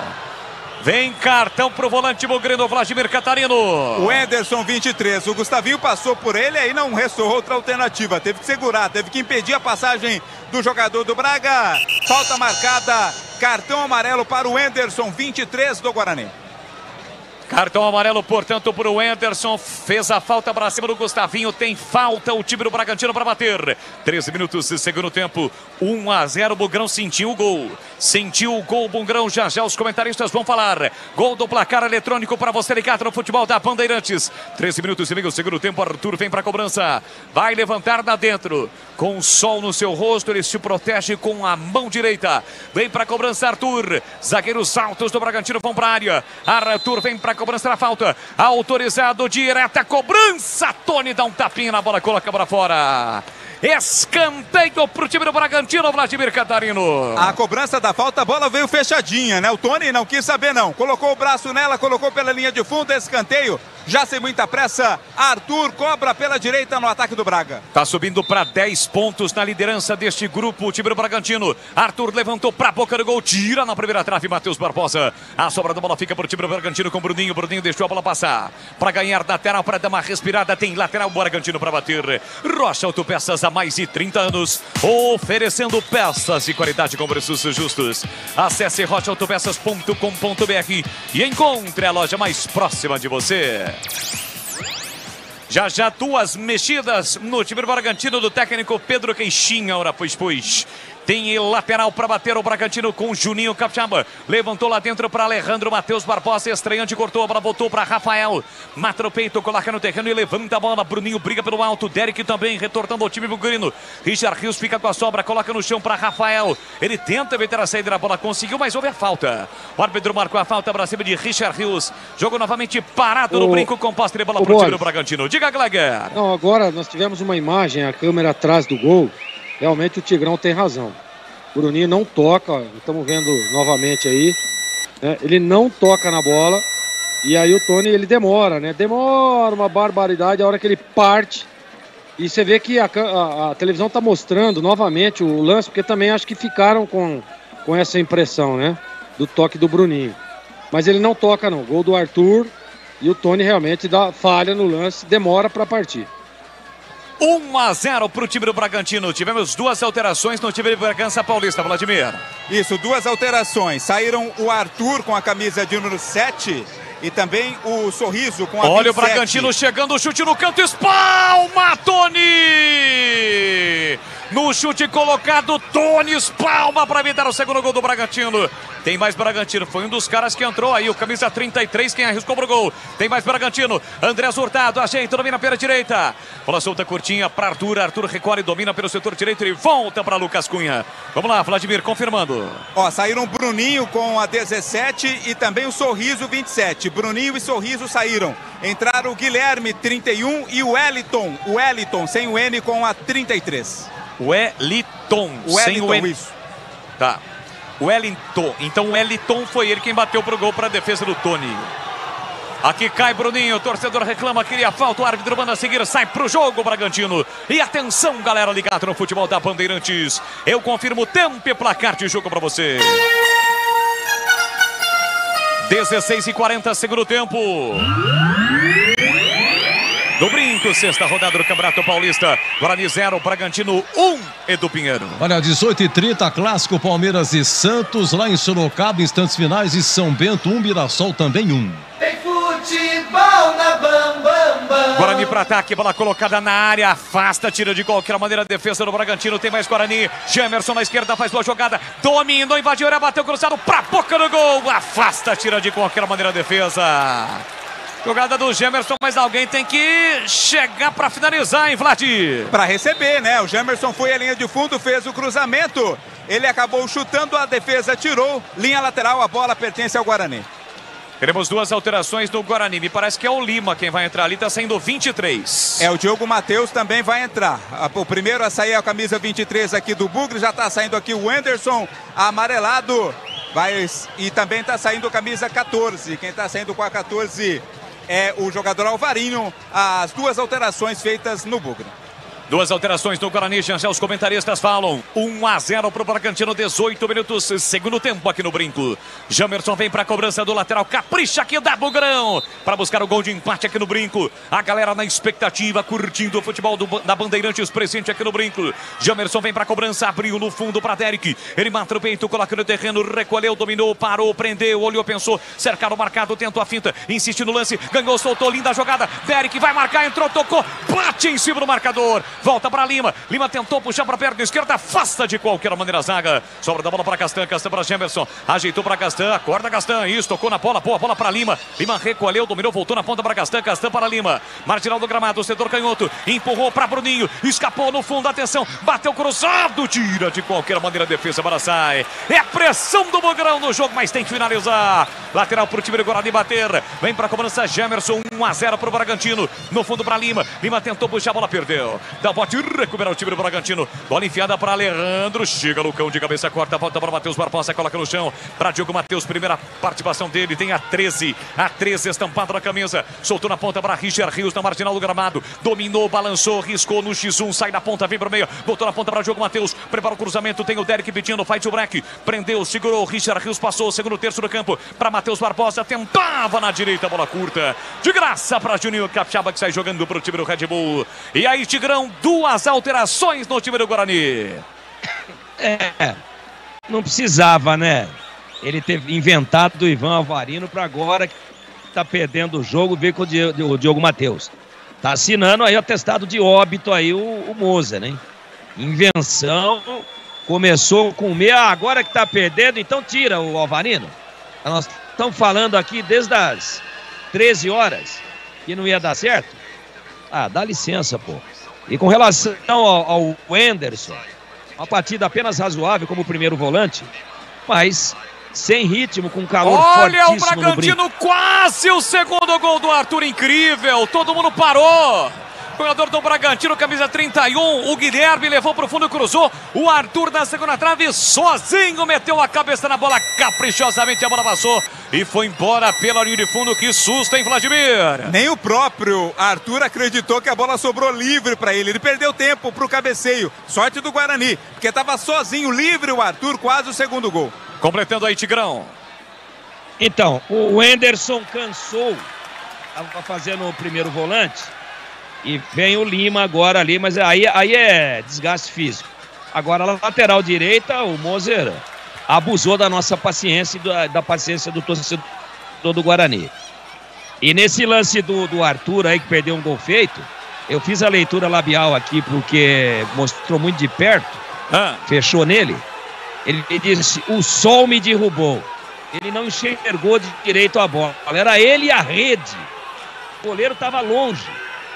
Vem cartão pro volante bugrino Vladimir Catarino. O Wenderson, 23. O Gustavinho passou por ele, aí não restou outra alternativa. Teve que segurar, teve que impedir a passagem do jogador do Braga. Falta marcada, cartão amarelo para o Wenderson, 23 do Guarani. Cartão amarelo, portanto, para o Wenderson. Fez a falta para cima do Gustavinho. Tem falta o time do Bragantino para bater. 13 minutos de segundo tempo. 1-0. Bugrão sentiu o gol. Sentiu o gol, Bugrão. Já já os comentaristas vão falar. Gol do placar eletrônico para você ligado no futebol da Bandeirantes. 13 minutos e meio, segundo tempo. Arthur vem para a cobrança. Vai levantar lá dentro. Com o sol no seu rosto, ele se protege com a mão direita. Vem para a cobrança, Arthur. Zagueiros altos do Bragantino vão para a área. Arthur vem para a cobrança da falta. Autorizado, direta cobrança. Tony dá um tapinha na bola, coloca para fora. Escanteio pro time do Bragantino, Vladimir Catarino. A cobrança da falta, a bola veio fechadinha, né? O Tony não quis saber não. Colocou o braço nela, colocou pela linha de fundo, escanteio. Já sem muita pressa, Arthur cobra pela direita no ataque do Braga. Tá subindo para 10 pontos na liderança deste grupo, o time do Bragantino. Arthur levantou para a boca do gol, tira na primeira trave, Matheus Barbosa. A sobra da bola fica pro time do Bragantino com Bruninho. Bruninho deixou a bola passar para ganhar lateral, para dar uma respirada. Tem lateral Bragantino para bater. Rocha Autopeças há mais de 30 anos, oferecendo peças de qualidade com preços justos. Acesse rochaautopeças.com.br e encontre a loja mais próxima de você. Já já duas mexidas no time do Bragantino do técnico Pedro Queixinha. Ora, pois. Tem lateral para bater o Bragantino com Juninho Capixaba. Levantou lá dentro para Alejandro Matheus Barbosa. Estreante, cortou a bola, voltou para Rafael. Mata no peito, coloca no terreno e levanta a bola. Bruninho briga pelo alto. Derek também retornando ao time bugrino. Richard Rios fica com a sobra, coloca no chão para Rafael. Ele tenta evitar a saída da bola, conseguiu, mas houve a falta. O árbitro marcou a falta para cima de Richard Rios. Jogo novamente parado no brinco com posse de bola para o time do Bragantino. Diga, Gleger. Não, agora nós tivemos uma imagem, a câmera atrás do gol. Realmente o Tigrão tem razão. O Bruninho não toca, estamos vendo novamente aí, né? Ele não toca na bola. E aí o Tony, ele demora, né? Demora uma barbaridade a hora que ele parte. E você vê que a televisão está mostrando novamente o lance, porque também acho que ficaram com essa impressão, né? Do toque do Bruninho. Mas ele não toca não, gol do Arthur. E o Tony realmente dá falha no lance, demora para partir. 1-0 para o time do Bragantino. Tivemos duas alterações no time de Bragança Paulista, Vladimir. Isso, duas alterações. Saíram o Arthur com a camisa de número 7 e também o Sorriso com a 27. Olha o Bragantino chegando, o chute no canto, espalma, Tony! No chute colocado, Tony espalma para evitar o segundo gol do Bragantino. Tem mais Bragantino, foi um dos caras que entrou aí, o camisa 33, quem arriscou pro gol. Tem mais Bragantino, Andrés Hurtado, ajeita, domina pela direita. Bola solta curtinha para Arthur, Arthur recolhe, domina pelo setor direito e volta para Lucas Cunha. Vamos lá, Vladimir, confirmando. Ó, saíram Bruninho com a 17 e também o Sorriso 27. Bruninho e Sorriso saíram. Entraram o Guilherme 31 e o Wellington, sem o N, com a 33. Wellington, sem o N. Isso. Tá. Wellington. Então o Wellington foi ele quem bateu pro gol para a defesa do Tony. Aqui cai Bruninho, o torcedor reclama, queria falta, o árbitro manda seguir, sai pro jogo Bragantino. E atenção, galera ligada no futebol da Bandeirantes. Eu confirmo tempo e placar de jogo para você. 16:40, segundo tempo. Do brinco, sexta rodada do Campeonato Paulista. Guarani 0, Bragantino 1, Edu Pinheiro. Olha, 18:30, clássico Palmeiras e Santos, lá em Sorocaba, instantes finais, e São Bento 1, Mirassol também 1. Tem futebol na Bam Bam Bam. Guarani para ataque, bola colocada na área, afasta, tira de qualquer maneira a defesa do Bragantino. Tem mais Guarani, Gemerson na esquerda, faz boa jogada, dominou, invadiu, bateu cruzado pra boca do gol, afasta, tira de qualquer maneira a defesa. Jogada do Gemerson, mas alguém tem que chegar para finalizar, hein, Vlad? Para receber, né? O Gemerson foi à linha de fundo, fez o cruzamento. Ele acabou chutando, a defesa tirou. Linha lateral, a bola pertence ao Guarani. Teremos duas alterações no Guarani. Me parece que é o Lima quem vai entrar ali, tá saindo 23. É, o Diogo Matheus também vai entrar. O primeiro a sair é a camisa 23 aqui do Bugre, já tá saindo aqui o Wenderson, amarelado. E também está saindo camisa 14. Quem está saindo com a 14 é o jogador Alvarinho. As duas alterações feitas no Bugra. Duas alterações no Guarani, já os comentaristas falam. 1-0 pro Bragantino, 18 minutos, segundo tempo aqui no Brinco. Jamerson vem pra cobrança do lateral, capricha aqui da Bugrão, para buscar o gol de empate aqui no Brinco. A galera na expectativa, curtindo o futebol da Bandeirantes presente aqui no Brinco. Jamerson vem pra cobrança, abriu no fundo pra Derek. Ele mata o peito, coloca no terreno, recolheu, dominou, parou, prendeu, olhou, pensou, cercado, marcado, tentou a finta, insiste no lance, ganhou, soltou, linda jogada. Derek vai marcar, entrou, tocou, bate em cima do marcador. Volta para Lima. Lima tentou puxar para a perna esquerda. Afasta de qualquer maneira a zaga. Sobra da bola para Castan. Castan para Gemerson. Ajeitou para Castan. Acorda Castan. Isso, tocou na bola. Boa bola para Lima. Lima recolheu, dominou, voltou na ponta para Castan. Castan para Lima. Marginal do gramado. Setor canhoto. Empurrou para Bruninho. Escapou no fundo. Atenção. Bateu cruzado. Tira de qualquer maneira a defesa para sai. É pressão do Bugrão no jogo, mas tem que finalizar. Lateral para o time do Guarani bater. Vem para a cobrança Gemerson. 1-0 para o Bragantino. No fundo para Lima. Lima tentou puxar a bola, perdeu. Dá bote, recupera o time do Bragantino. Bola enfiada para Alejandro. Chega Lucão de cabeça, corta, volta para Matheus Barbosa, coloca no chão para Diogo Matheus. Primeira participação dele, tem a 13 estampada na camisa. Soltou na ponta para Richard Rios na marginal do gramado. Dominou, balançou, riscou no X1, sai da ponta, vem para o meio. Voltou na ponta para Diogo Matheus. Prepara o cruzamento, tem o Derek pedindo, fight o break. Prendeu, segurou, Richard Rios passou, segundo terço do campo para Matheus Barbosa. Tentava na direita, bola curta. De graça para Juninho Capixaba, que sai jogando para o time do Red Bull. E aí, Tigrão, duas alterações no time do Guarani. Não precisava, né? Ele ter inventado o Ivan Alvarino para agora que tá perdendo o jogo, ver com o Diogo Matheus. Tá assinando aí o atestado de óbito aí o Moza, né? Invenção, começou com meia, agora que tá perdendo, então tira o Alvarino. Nós estamos falando aqui desde as 13 horas que não ia dar certo. Ah, dá licença, pô. E com relação ao Wenderson, uma partida apenas razoável como primeiro volante, mas sem ritmo, com calor fortíssimo. Olha o Bragantino, quase o segundo gol do Arthur, incrível, todo mundo parou. Jogador do Bragantino, camisa 31, o Guilherme levou para o fundo e cruzou. O Arthur na segunda trave, sozinho, meteu a cabeça na bola, caprichosamente a bola passou e foi embora pela linha de fundo. Que susto, hein, Vladimir? Nem o próprio Arthur acreditou que a bola sobrou livre para ele. Ele perdeu tempo para o cabeceio. Sorte do Guarani, porque estava sozinho, livre o Arthur, quase o segundo gol. Completando aí, Tigrão. Então, o Wenderson cansou, estava fazendo o primeiro volante. E vem o Lima agora ali, mas aí é desgaste físico. Agora, na lateral direita, o Moser abusou da nossa paciência e da paciência do torcedor do Guarani. E nesse lance do Arthur aí, que perdeu um gol feito, eu fiz a leitura labial aqui porque mostrou muito de perto, fechou nele. Ele disse, o sol me derrubou. Ele não enxergou de direito a bola. Era ele e a rede. O goleiro estava longe.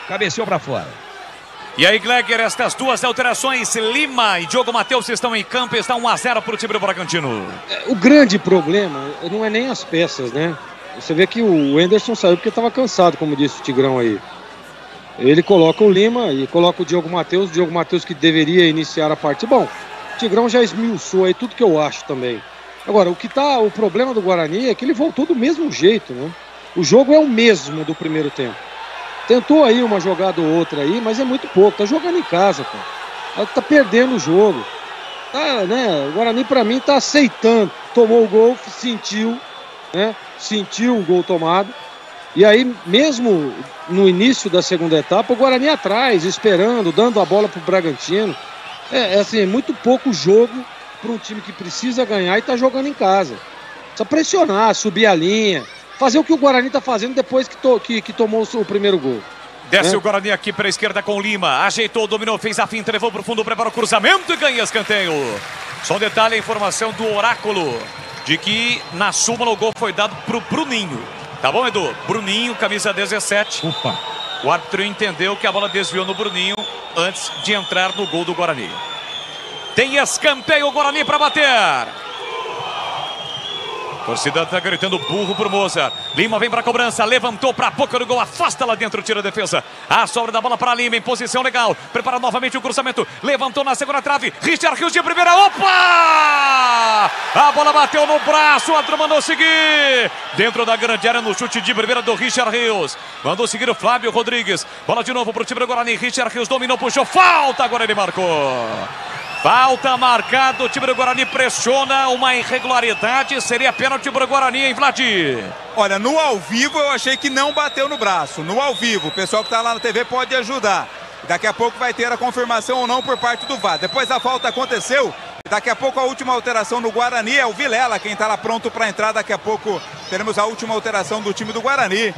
Cabeceou para fora. E aí, Gleger, estas duas alterações, Lima e Diogo Matheus estão em campo, está 1-0 para o time do Bragantino. O grande problema não é nem as peças, né? Você vê que o Wenderson saiu porque estava cansado, como disse o Tigrão aí. Ele coloca o Lima e coloca o Diogo Matheus que deveria iniciar a partida. Bom, o Tigrão já esmiuçou aí tudo que eu acho também. Agora, o problema do Guarani é que ele voltou do mesmo jeito, né? O jogo é o mesmo do primeiro tempo. Tentou aí uma jogada ou outra aí, mas é muito pouco. Tá jogando em casa, pô. Tá perdendo o jogo. Tá, né? O Guarani, pra mim, tá aceitando. Tomou o gol, sentiu, né? Sentiu o gol tomado. E aí, mesmo no início da segunda etapa, o Guarani atrás, esperando, dando a bola pro Bragantino. É assim, muito pouco jogo para um time que precisa ganhar e tá jogando em casa. Precisa pressionar, subir a linha. Fazer o que o Guarani está fazendo depois que tomou o primeiro gol. Desce o Guarani aqui para a esquerda com Lima. Ajeitou, dominou, fez a finta, levou para o fundo, prepara o cruzamento e ganha escanteio. Só um detalhe, a informação do Oráculo de que na súmula o gol foi dado para o Bruninho. Tá bom, Edu? Bruninho, camisa 17. Opa. O árbitro entendeu que a bola desviou no Bruninho antes de entrar no gol do Guarani. Tem escanteio o Guarani para bater. Torcida tá gritando burro pro Mozart. Lima vem pra cobrança, levantou pra boca do gol, afasta lá dentro, tira a defesa. A sobra da bola pra Lima, em posição legal. Prepara novamente o cruzamento, levantou na segunda trave. Richard Rios de primeira, opa! A bola bateu no braço, o árbitro mandou seguir. Dentro da grande área, no chute de primeira do Richard Rios. Mandou seguir o Flávio Rodrigues. Bola de novo pro time do Guarani. Richard Rios dominou, puxou, falta, agora ele marcou. Falta marcada, o time do Guarani pressiona, uma irregularidade, seria pênalti para o Guarani, hein, Vladir? Olha, no ao vivo eu achei que não bateu no braço, no ao vivo, o pessoal que está lá na TV pode ajudar. Daqui a pouco vai ter a confirmação ou não por parte do VAR. Depois a falta aconteceu, daqui a pouco a última alteração do Guarani é o Vilela, quem está lá pronto para entrar, daqui a pouco teremos a última alteração do time do Guarani.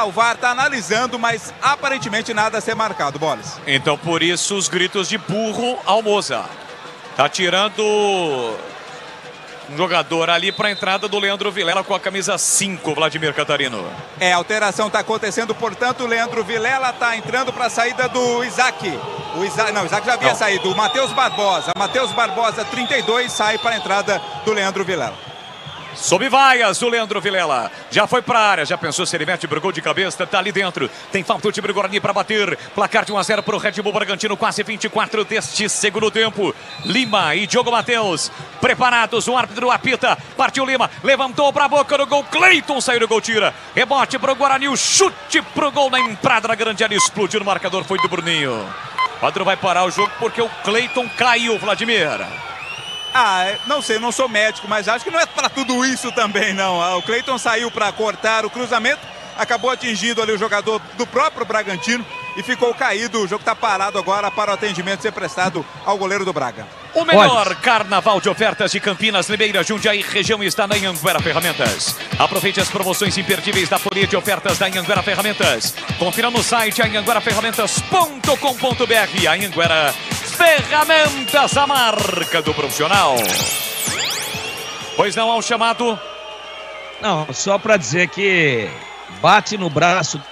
O VAR está analisando, mas aparentemente nada a ser marcado, Boles. Então por isso os gritos de burro ao Mozart. Tá tirando um jogador ali para a entrada do Leandro Vilela com a camisa 5, Vladimir Catarino. A alteração está acontecendo, portanto, o Leandro Vilela está entrando para a saída do Isaac. O Isaac já havia saído. O Matheus Barbosa, 32, sai para a entrada do Leandro Vilela. Sob vaias, o Leandro Vilela já foi para a área, já pensou se ele mete pro gol de cabeça, tá ali dentro. Tem falta o time do Guarani para bater. Placar de 1-0 para o Red Bull Bragantino, quase 24 deste segundo tempo. Lima e Diogo Matheus preparados, o árbitro apita. Partiu Lima, levantou para a boca do gol. Cleiton saiu do gol, tira. Rebote para o Guarani, o chute pro gol na entrada da grande área. Explodiu no marcador, foi do Bruninho. O árbitro vai parar o jogo porque o Cleiton caiu, Vladimir. Não sei, não sou médico, mas acho que não é para tudo isso também, não. O Cleiton saiu para cortar o cruzamento, acabou atingindo ali o jogador do próprio Bragantino e ficou caído. O jogo está parado agora para o atendimento ser prestado ao goleiro do Braga. O melhor carnaval de ofertas de Campinas, Limeira, Jundiaí, região está na Anhanguera Ferramentas. Aproveite as promoções imperdíveis da folha de ofertas da Anhanguera Ferramentas. Confira no site anhangueraferramentas.com.br. Anhanguera Ferramentas, a marca do profissional. Pois não há um chamado? Não, só para dizer que bate no braço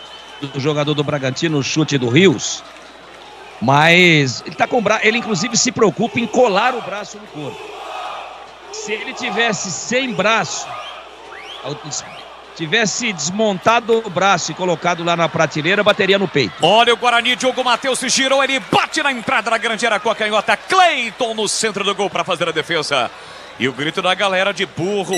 do jogador do Bragantino o chute do Rios. Mas ele tá com ele inclusive se preocupa em colar o braço no corpo. Se ele tivesse sem braço, tivesse desmontado o braço e colocado lá na prateleira, bateria no peito. Olha o Guarani, Diogo Matheus se girou, ele bate na entrada da grande área com a canhota. Cleiton no centro do gol para fazer a defesa. E o grito da galera de burro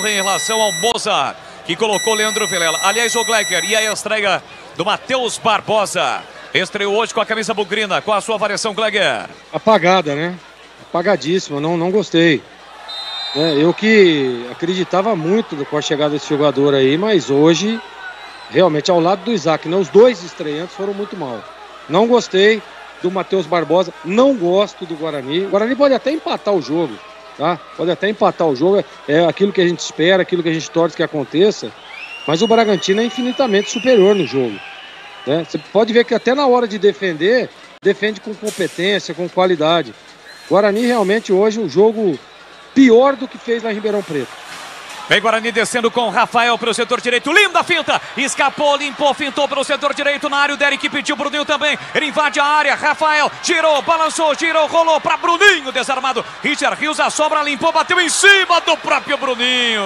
em relação ao Mozart, que colocou Leandro Vilela. Aliás, o Gleiger, e a estreia do Matheus Barbosa. Estreou hoje com a camisa bugrina. Qual a sua variação, Gleiger? Apagada, né? Apagadíssima, não gostei. Eu que acreditava muito com a chegada desse jogador aí, mas hoje, realmente, ao lado do Isaac, né? Os dois estreantes foram muito mal. Não gostei do Matheus Barbosa, não gosto do Guarani. O Guarani pode até empatar o jogo, tá? Pode até empatar o jogo, é aquilo que a gente espera, aquilo que a gente torce que aconteça, mas o Bragantino é infinitamente superior no jogo. Você pode ver que até na hora de defender, defende com competência, com qualidade. Guarani realmente hoje um jogo pior do que fez lá em Ribeirão Preto. Vem Guarani descendo com Rafael para o setor direito, linda finta, escapou, limpou, fintou para o setor direito na área, o Derek pediu, Bruninho também, ele invade a área, Rafael, girou, balançou, rolou para Bruninho, desarmado, Richard Rios, a sobra, limpou, bateu em cima do próprio Bruninho.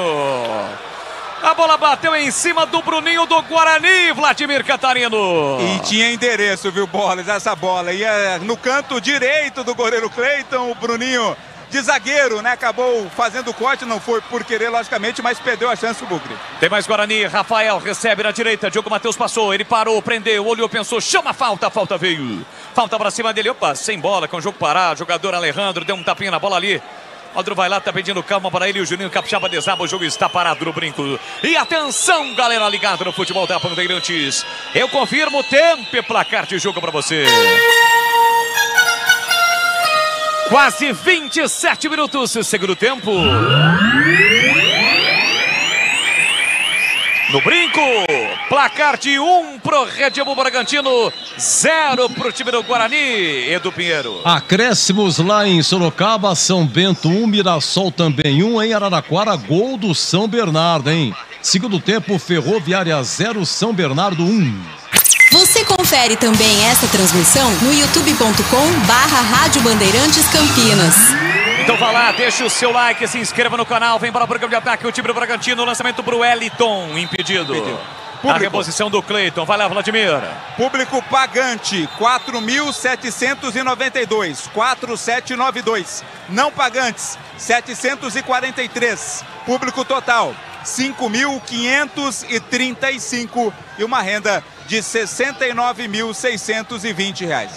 A bola bateu em cima do Bruninho do Guarani, Vladimir Catarino. E tinha endereço, viu, Boles? Essa bola ia no canto direito do goleiro Cleiton, o Bruninho de zagueiro, né? Acabou fazendo o corte, não foi por querer, logicamente, mas perdeu a chance o Bugre. Tem mais Guarani, Rafael recebe na direita, Diogo Matheus passou, ele parou, prendeu, olhou, pensou, chama a falta veio. Falta pra cima dele, opa, sem bola, com o jogo parado, jogador Alejandro deu um tapinha na bola ali. Aldro vai lá, tá pedindo calma para ele, o Juninho Capixaba desaba, o jogo está parado no brinco. E atenção, galera ligada no futebol da Bandeirantes. Eu confirmo tempo e placar de jogo para você. Quase 27 minutos, segundo tempo. No brinco, placar de 1 pro Red Bull Bragantino, 0 pro time do Guarani, Edu Pinheiro. Acréscimos lá em Sorocaba, São Bento 1, Mirassol também 1, em Araraquara, gol do São Bernardo, hein? Segundo tempo, Ferroviária 0, São Bernardo 1. Você confere também essa transmissão no youtube.com/Rádio Bandeirantes Campinas. Então vá lá, deixa o seu like, se inscreva no canal, vem para o programa de ataque, o time do Bragantino, lançamento para o Wellington, impedido. A reposição do Cleiton, vai lá, Vladimir. Público pagante, 4.792, 4.792. Não pagantes, 743. Público total, 5.535 e uma renda de R$ 69.620.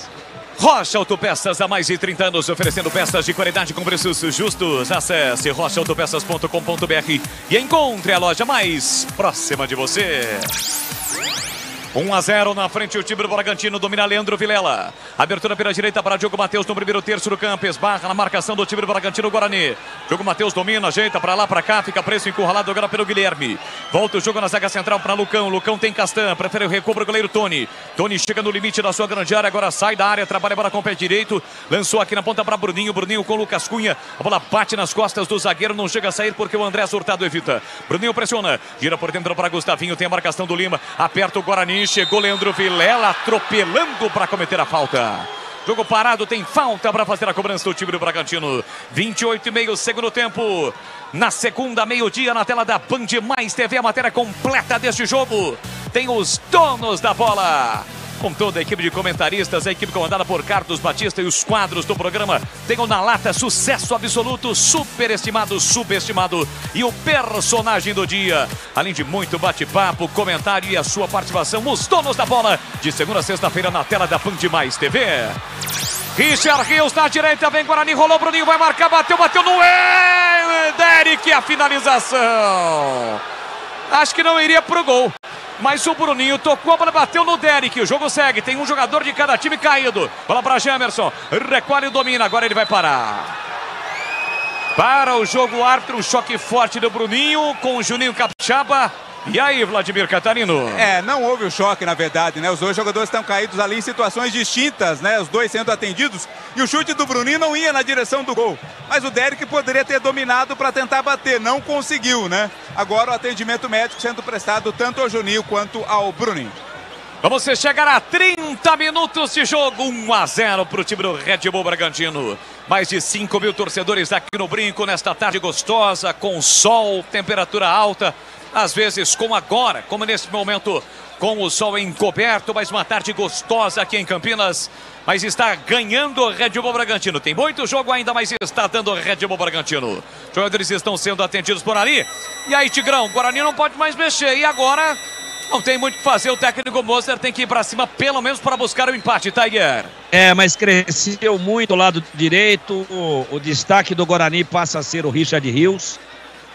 Rocha Autopeças, há mais de 30 anos, oferecendo peças de qualidade com preços justos. Acesse rochaautopeças.com.br e encontre a loja mais próxima de você. 1-0 na frente, o time do Bragantino domina Leandro Vilela. Abertura pela direita para Diogo Matheus no primeiro terço do campo. Esbarra na marcação do time do Bragantino Guarani. Diogo Matheus domina, ajeita para lá, para cá, fica preso, encurralado agora pelo Guilherme. Volta o jogo na zaga central para Lucão. Lucão tem Castan, prefere o recuo para o goleiro Tony. Tony chega no limite da sua grande área, agora sai da área, trabalha para com o pé direito. Lançou aqui na ponta para Bruninho. Bruninho com Lucas Cunha. A bola bate nas costas do zagueiro, não chega a sair porque o André Hurtado evita. Bruninho pressiona, gira por dentro para Gustavinho, tem a marcação do Lima. Aperta o Guarani, chegou Leandro Vilela atropelando para cometer a falta. Jogo parado, tem falta para fazer a cobrança do time do Bragantino. 28,5 segundo tempo. Na segunda, meio-dia, na tela da Band Mais TV, a matéria completa deste jogo. Tem os donos da bola. Com toda a equipe de comentaristas, a equipe comandada por Carlos Batista e os quadros do programa. Tem o Na Lata, sucesso absoluto, superestimado, subestimado e o personagem do dia. Além de muito bate-papo, comentário e a sua participação, os donos da bola, de segunda a sexta-feira na tela da Band Mais TV. Richard Rios na direita, vem Guarani, rolou, Bruninho vai marcar, bateu no Derek, a finalização. Acho que não iria pro gol. Mas o Bruninho tocou, a bola bateu no Derek. O jogo segue, tem um jogador de cada time caído. Bola para Gemerson, recolhe e domina, agora ele vai parar. Para o jogo, árbitro, um choque forte do Bruninho com o Juninho Capixaba. E aí, Vladimir Catarino? Não houve o choque, na verdade, né? Os dois jogadores estão caídos ali em situações distintas, né? Os dois sendo atendidos. E o chute do Bruninho não ia na direção do gol. Mas o Derek poderia ter dominado para tentar bater. Não conseguiu, né? Agora o atendimento médico sendo prestado tanto ao Juninho quanto ao Bruninho. Vamos chegar a 30 minutos de jogo. 1-0 para o time do Red Bull Bragantino. Mais de 5 mil torcedores aqui no Brinco nesta tarde gostosa, com sol, temperatura alta. Às vezes, como agora, como nesse momento, com o sol encoberto, mas uma tarde gostosa aqui em Campinas. Mas está ganhando o Red Bull Bragantino. Tem muito jogo ainda, mas está dando o Red Bull Bragantino. Os jogadores estão sendo atendidos por ali. E aí, Tigrão, o Guarani não pode mais mexer. E agora, não tem muito o que fazer. O técnico Moser tem que ir para cima, pelo menos para buscar o empate, Tiger. Mas cresceu muito o lado direito. O destaque do Guarani passa a ser o Richard Rios.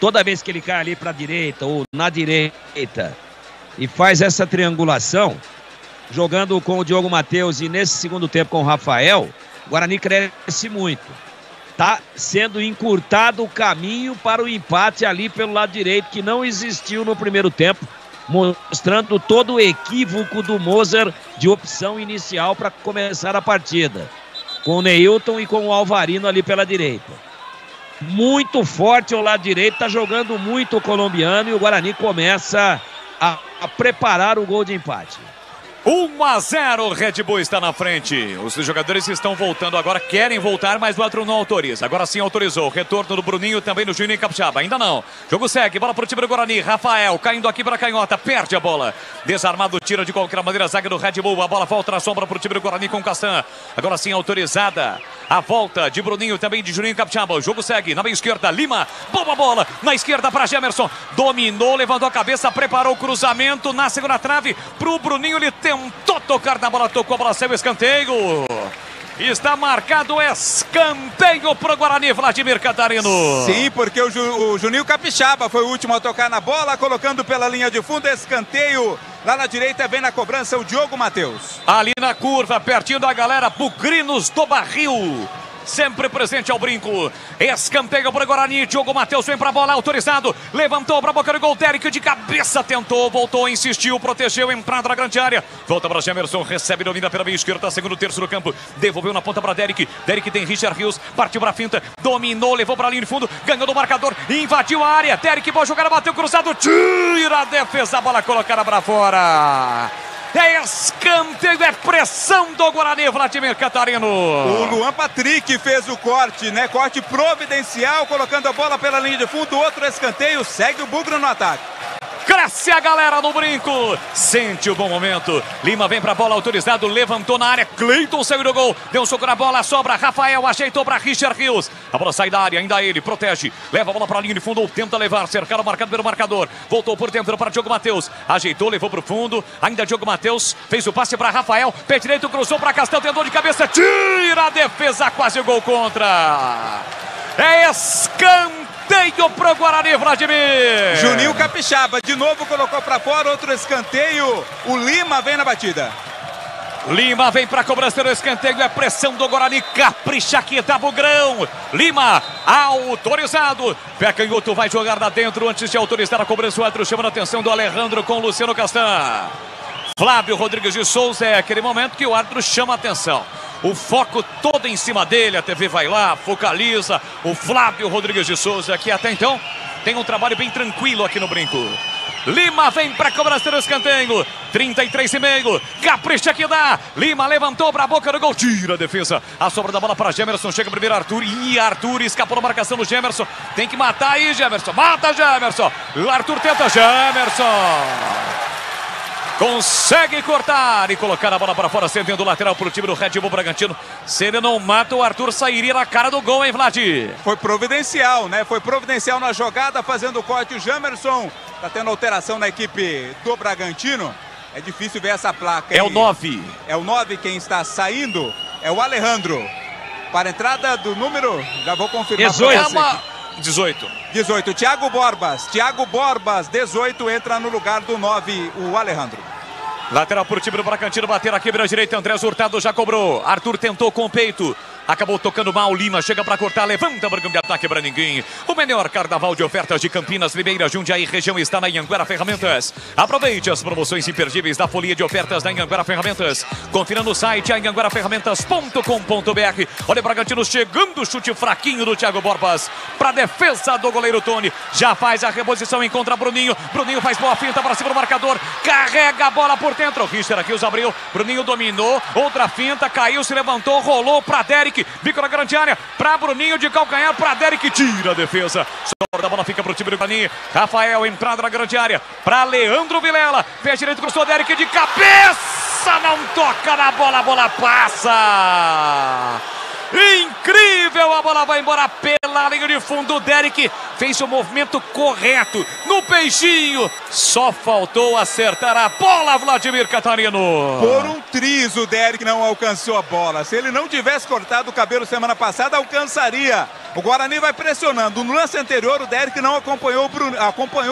Toda vez que ele cai ali para a direita ou na direita e faz essa triangulação, jogando com o Diogo Matheus e nesse segundo tempo com o Rafael, o Guarani cresce muito. Está sendo encurtado o caminho para o empate ali pelo lado direito, que não existiu no primeiro tempo, mostrando todo o equívoco do Moser de opção inicial para começar a partida, com o Neilton e com o Alvarino ali pela direita. Muito forte ao lado direito, está jogando muito o colombiano e o Guarani começa a preparar o gol de empate. 1-0, o Red Bull está na frente. Os jogadores estão voltando agora, querem voltar, mas o outro não autoriza. Agora sim autorizou. Retorno do Bruninho, também do Juninho Capixaba. Ainda não. Jogo segue, bola para o time do Guarani. Rafael caindo aqui para a canhota, perde a bola. Desarmado, tira de qualquer maneira a zaga do Red Bull. A bola volta na sombra para o time do Guarani com Castan. Agora sim autorizada. A volta de Bruninho, também de Juninho Capixaba. O jogo segue, na meia esquerda, Lima. Boa bola, na esquerda para Gemerson. Dominou, levantou a cabeça, preparou o cruzamento na segunda trave. Para o Bruninho, ele tentou tocar na bola, tocou, a bola saiu, escanteio. Está marcado escanteio para o Guarani, Vladimir Catarino. Sim, porque o Juninho Capixaba foi o último a tocar na bola, colocando pela linha de fundo, escanteio. Lá na direita vem na cobrança o Diogo Matheus. Ali na curva, pertinho da galera, Bugrinos do Barril. Sempre presente ao brinco. Escanteio para o Guarani. Diogo Matheus vem para a bola, autorizado. Levantou para a boca do gol. Derek de cabeça tentou, voltou, insistiu, protegeu, entrada na grande área. Volta para Gemerson, recebe, domina pela meia esquerda, segundo terço do campo. Devolveu na ponta para Derek. Derek tem Richard Rios, partiu para a finta, dominou, levou para a linha de fundo, ganhou do marcador, invadiu a área. Derek, boa jogada, bateu cruzado, tira a defesa, a bola colocada para fora. É escanteio, é pressão do Guarani, Vladimir Catarino. O Luan Patrick fez o corte, né? Corte providencial, colocando a bola pela linha de fundo. Outro escanteio, segue o Bugre no ataque. Cresce a galera no brinco, sente o bom momento. Lima vem pra bola, autorizado, levantou na área. Cleiton saiu do gol, deu um soco na bola, sobra. Rafael ajeitou pra Richard Rios. A bola sai da área, ainda ele protege, leva a bola pra linha de fundo, tenta levar, cercado, marcado pelo marcador. Voltou por dentro para Diogo Matheus, ajeitou, levou pro fundo. Ainda Diogo Matheus fez o passe pra Rafael. Pé direito, cruzou pra Castel, tentou de cabeça, tira a defesa, quase o gol contra. É escanteio pro Guarani, Vladimir. Juninho Capixaba, de novo colocou pra fora, outro escanteio. O Lima vem na batida. Lima vem pra cobrança do escanteio, é pressão do Guarani, capricha aqui, dá bugrão. Lima, autorizado. Pé canhoto vai jogar lá dentro antes de autorizar a cobrança. O árbitro chamando a atenção do Alejandro com o Luciano Castan. Flávio Rodrigues de Souza, é aquele momento que o árbitro chama a atenção. O foco todo em cima dele, a TV vai lá, focaliza. O Flávio Rodrigues de Souza, que até então tem um trabalho bem tranquilo aqui no brinco. Lima vem para cobrança do escanteio, 33,5, capricha que dá. Lima levantou para a boca do gol, tira a defesa. A sobra da bola para Gemerson, chega primeiro Arthur. E Arthur escapou da marcação do Gemerson. Tem que matar aí, Gemerson. Mata, Gemerson. O Arthur tenta, Gemerson consegue cortar e colocar a bola para fora, cedendo o lateral para o time do Red Bull Bragantino. Se ele não mata, o Arthur sairia na cara do gol, hein, Vlad? Foi providencial, né? Foi providencial na jogada, fazendo o corte. O Jamerson tá tendo alteração na equipe do Bragantino. É difícil ver essa placa. É o 9. É o 9 quem está saindo. É o Alejandro. Para a entrada do número, já vou confirmar. 18. Thiago Borbas, 18, entra no lugar do 9, o Alejandro. Lateral para o time do Bragantino, bater aqui, beira direita, Andrés Hurtado já cobrou. Arthur tentou com o peito, acabou tocando mal. Lima chega para cortar, levanta o de ataque para ninguém. O melhor carnaval de ofertas de Campinas, Limeira, Jundiaí região está na Anhanguera Ferramentas. Aproveite as promoções imperdíveis da folia de ofertas da Anhanguera Ferramentas. Confira no site anhangueraferramentas.com.br. Olha o Bragantino chegando, chute fraquinho do Thiago Borbas para defesa do goleiro Tony. Já faz a reposição, encontra Bruninho. Bruninho faz boa finta para cima do marcador. Carrega a bola por dentro. Richard aqui os abriu. Bruninho dominou. Outra finta, caiu, se levantou, rolou para Derek. Bico na grande área para Bruninho de calcanhar para Derek. Tira a defesa. A bola fica para o time do Guarani. Rafael, entrada na grande área para Leandro Vilela. Pé direito, cruzou Derek de cabeça. Não toca na bola, a bola passa. Incrível, a bola vai embora pela linha de fundo. O Derek fez o movimento correto no peixinho, só faltou acertar a bola, Vladimir Catarino. Por um triz o Derek não alcançou a bola. Se ele não tivesse cortado o cabelo semana passada, alcançaria. O Guarani vai pressionando. No lance anterior o Derek não acompanhou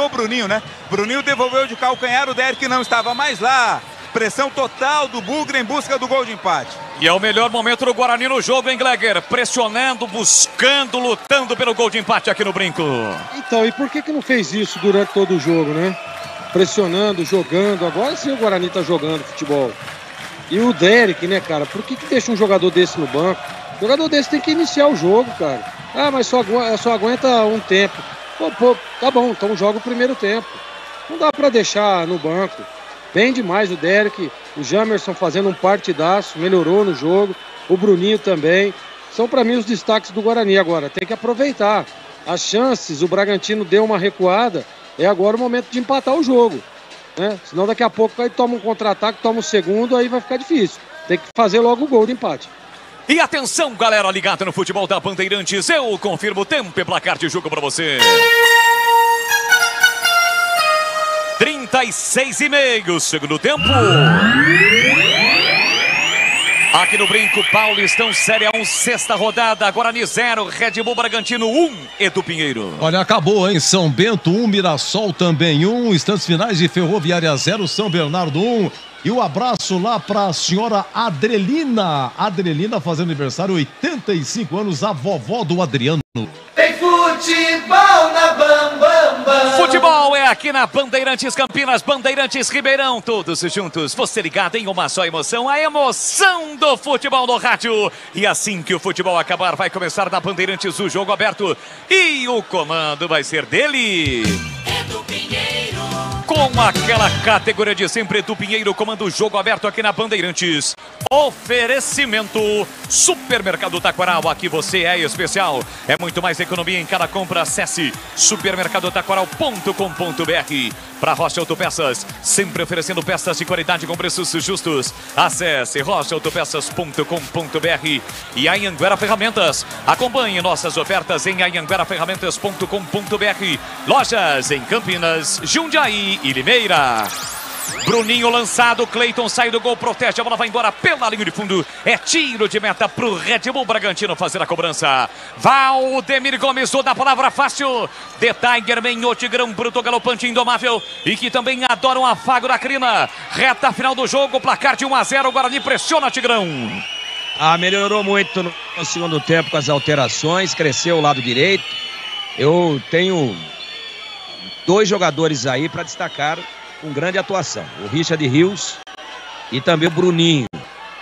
o Bruninho, né? Bruninho devolveu de calcanhar, o Derek não estava mais lá. Pressão total do Bugre em busca do gol de empate. E é o melhor momento do Guarani no jogo, hein, Gleger? Pressionando, buscando, lutando pelo gol de empate aqui no brinco. Então, e por que não fez isso durante todo o jogo, né? Pressionando, jogando. Agora sim o Guarani tá jogando futebol. E o Derek, né, cara? Por que deixa um jogador desse no banco? O jogador desse tem que iniciar o jogo, cara. Ah, mas só aguenta um tempo. Pô, tá bom, então joga o primeiro tempo. Não dá pra deixar no banco. Bem demais o Derek, o Jamerson fazendo um partidaço, melhorou no jogo, o Bruninho também. São para mim os destaques do Guarani agora, tem que aproveitar. As chances, o Bragantino deu uma recuada, é agora o momento de empatar o jogo, né? Senão daqui a pouco aí toma um contra-ataque, toma um segundo, aí vai ficar difícil. Tem que fazer logo o gol de empate. E atenção, galera ligada no futebol da Bandeirantes, eu confirmo o tempo e placar de jogo para você. 36,5, segundo tempo. Aqui no Brinco, Paulistão, Série 1, sexta rodada. Guarani 0, Red Bull Bragantino 1, Edu Pinheiro. Olha, acabou, hein? São Bento 1, Mirassol também 1, instantes finais de Ferroviária 0, São Bernardo 1. E o abraço lá para a senhora Adrelina. Adrelina fazendo aniversário, 85 anos, a vovó do Adriano. Tem futebol na Bambambam. Futebol é aqui na Bandeirantes Campinas, Bandeirantes Ribeirão, todos juntos. Você ligado em uma só emoção, a emoção do futebol no rádio. E assim que o futebol acabar, vai começar na Bandeirantes o jogo aberto. E o comando vai ser dele. Edu Pinheiro. Com aquela categoria de sempre do Pinheiro, comando o jogo aberto aqui na Bandeirantes. Oferecimento Supermercado Taquaral, aqui você é especial. É muito mais economia em cada compra. Acesse supermercadotaquaral.com.br. Para Rocha Autopeças, sempre oferecendo peças de qualidade com preços justos. Acesse rochaautopeças.com.br. E a Anhanguera Ferramentas. Acompanhe nossas ofertas em anhangueraferramentas.com.br. Lojas em Campinas, Jundiaí e Limeira. Bruninho lançado, Cleiton sai do gol, protege, a bola vai embora pela linha de fundo. É tiro de meta pro Red Bull Bragantino fazer a cobrança. Valdemir Gomes, toda a palavra fácil. The Tigerman, o Tigrão bruto, galopante, indomável e que também adora um afago da crina. Reta final do jogo, placar de 1-0, o Guarani pressiona, Tigrão. Melhorou muito no segundo tempo com as alterações, cresceu o lado direito. Eu tenho 2 jogadores aí para destacar com grande atuação, o Richard Rios e também o Bruninho.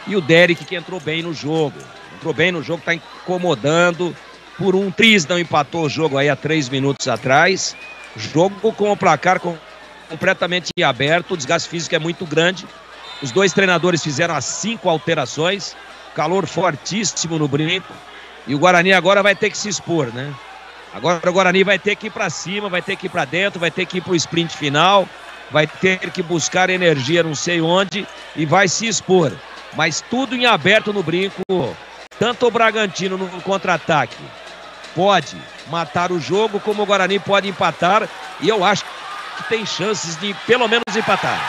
E o Derek, que entrou bem no jogo. Está incomodando. Por um triz não empatou o jogo aí há 3 minutos atrás. Jogo com o placar completamente aberto, o desgaste físico é muito grande. Os 2 treinadores fizeram as 5 alterações, calor fortíssimo no Brinco. E o Guarani agora vai ter que se expor, né? Agora o Guarani vai ter que ir para cima, vai ter que ir para dentro, vai ter que ir para o sprint final. Vai ter que buscar energia não sei onde e vai se expor. Mas tudo em aberto no Brinco. Tanto o Bragantino no contra-ataque pode matar o jogo, como o Guarani pode empatar. E eu acho que tem chances de pelo menos empatar.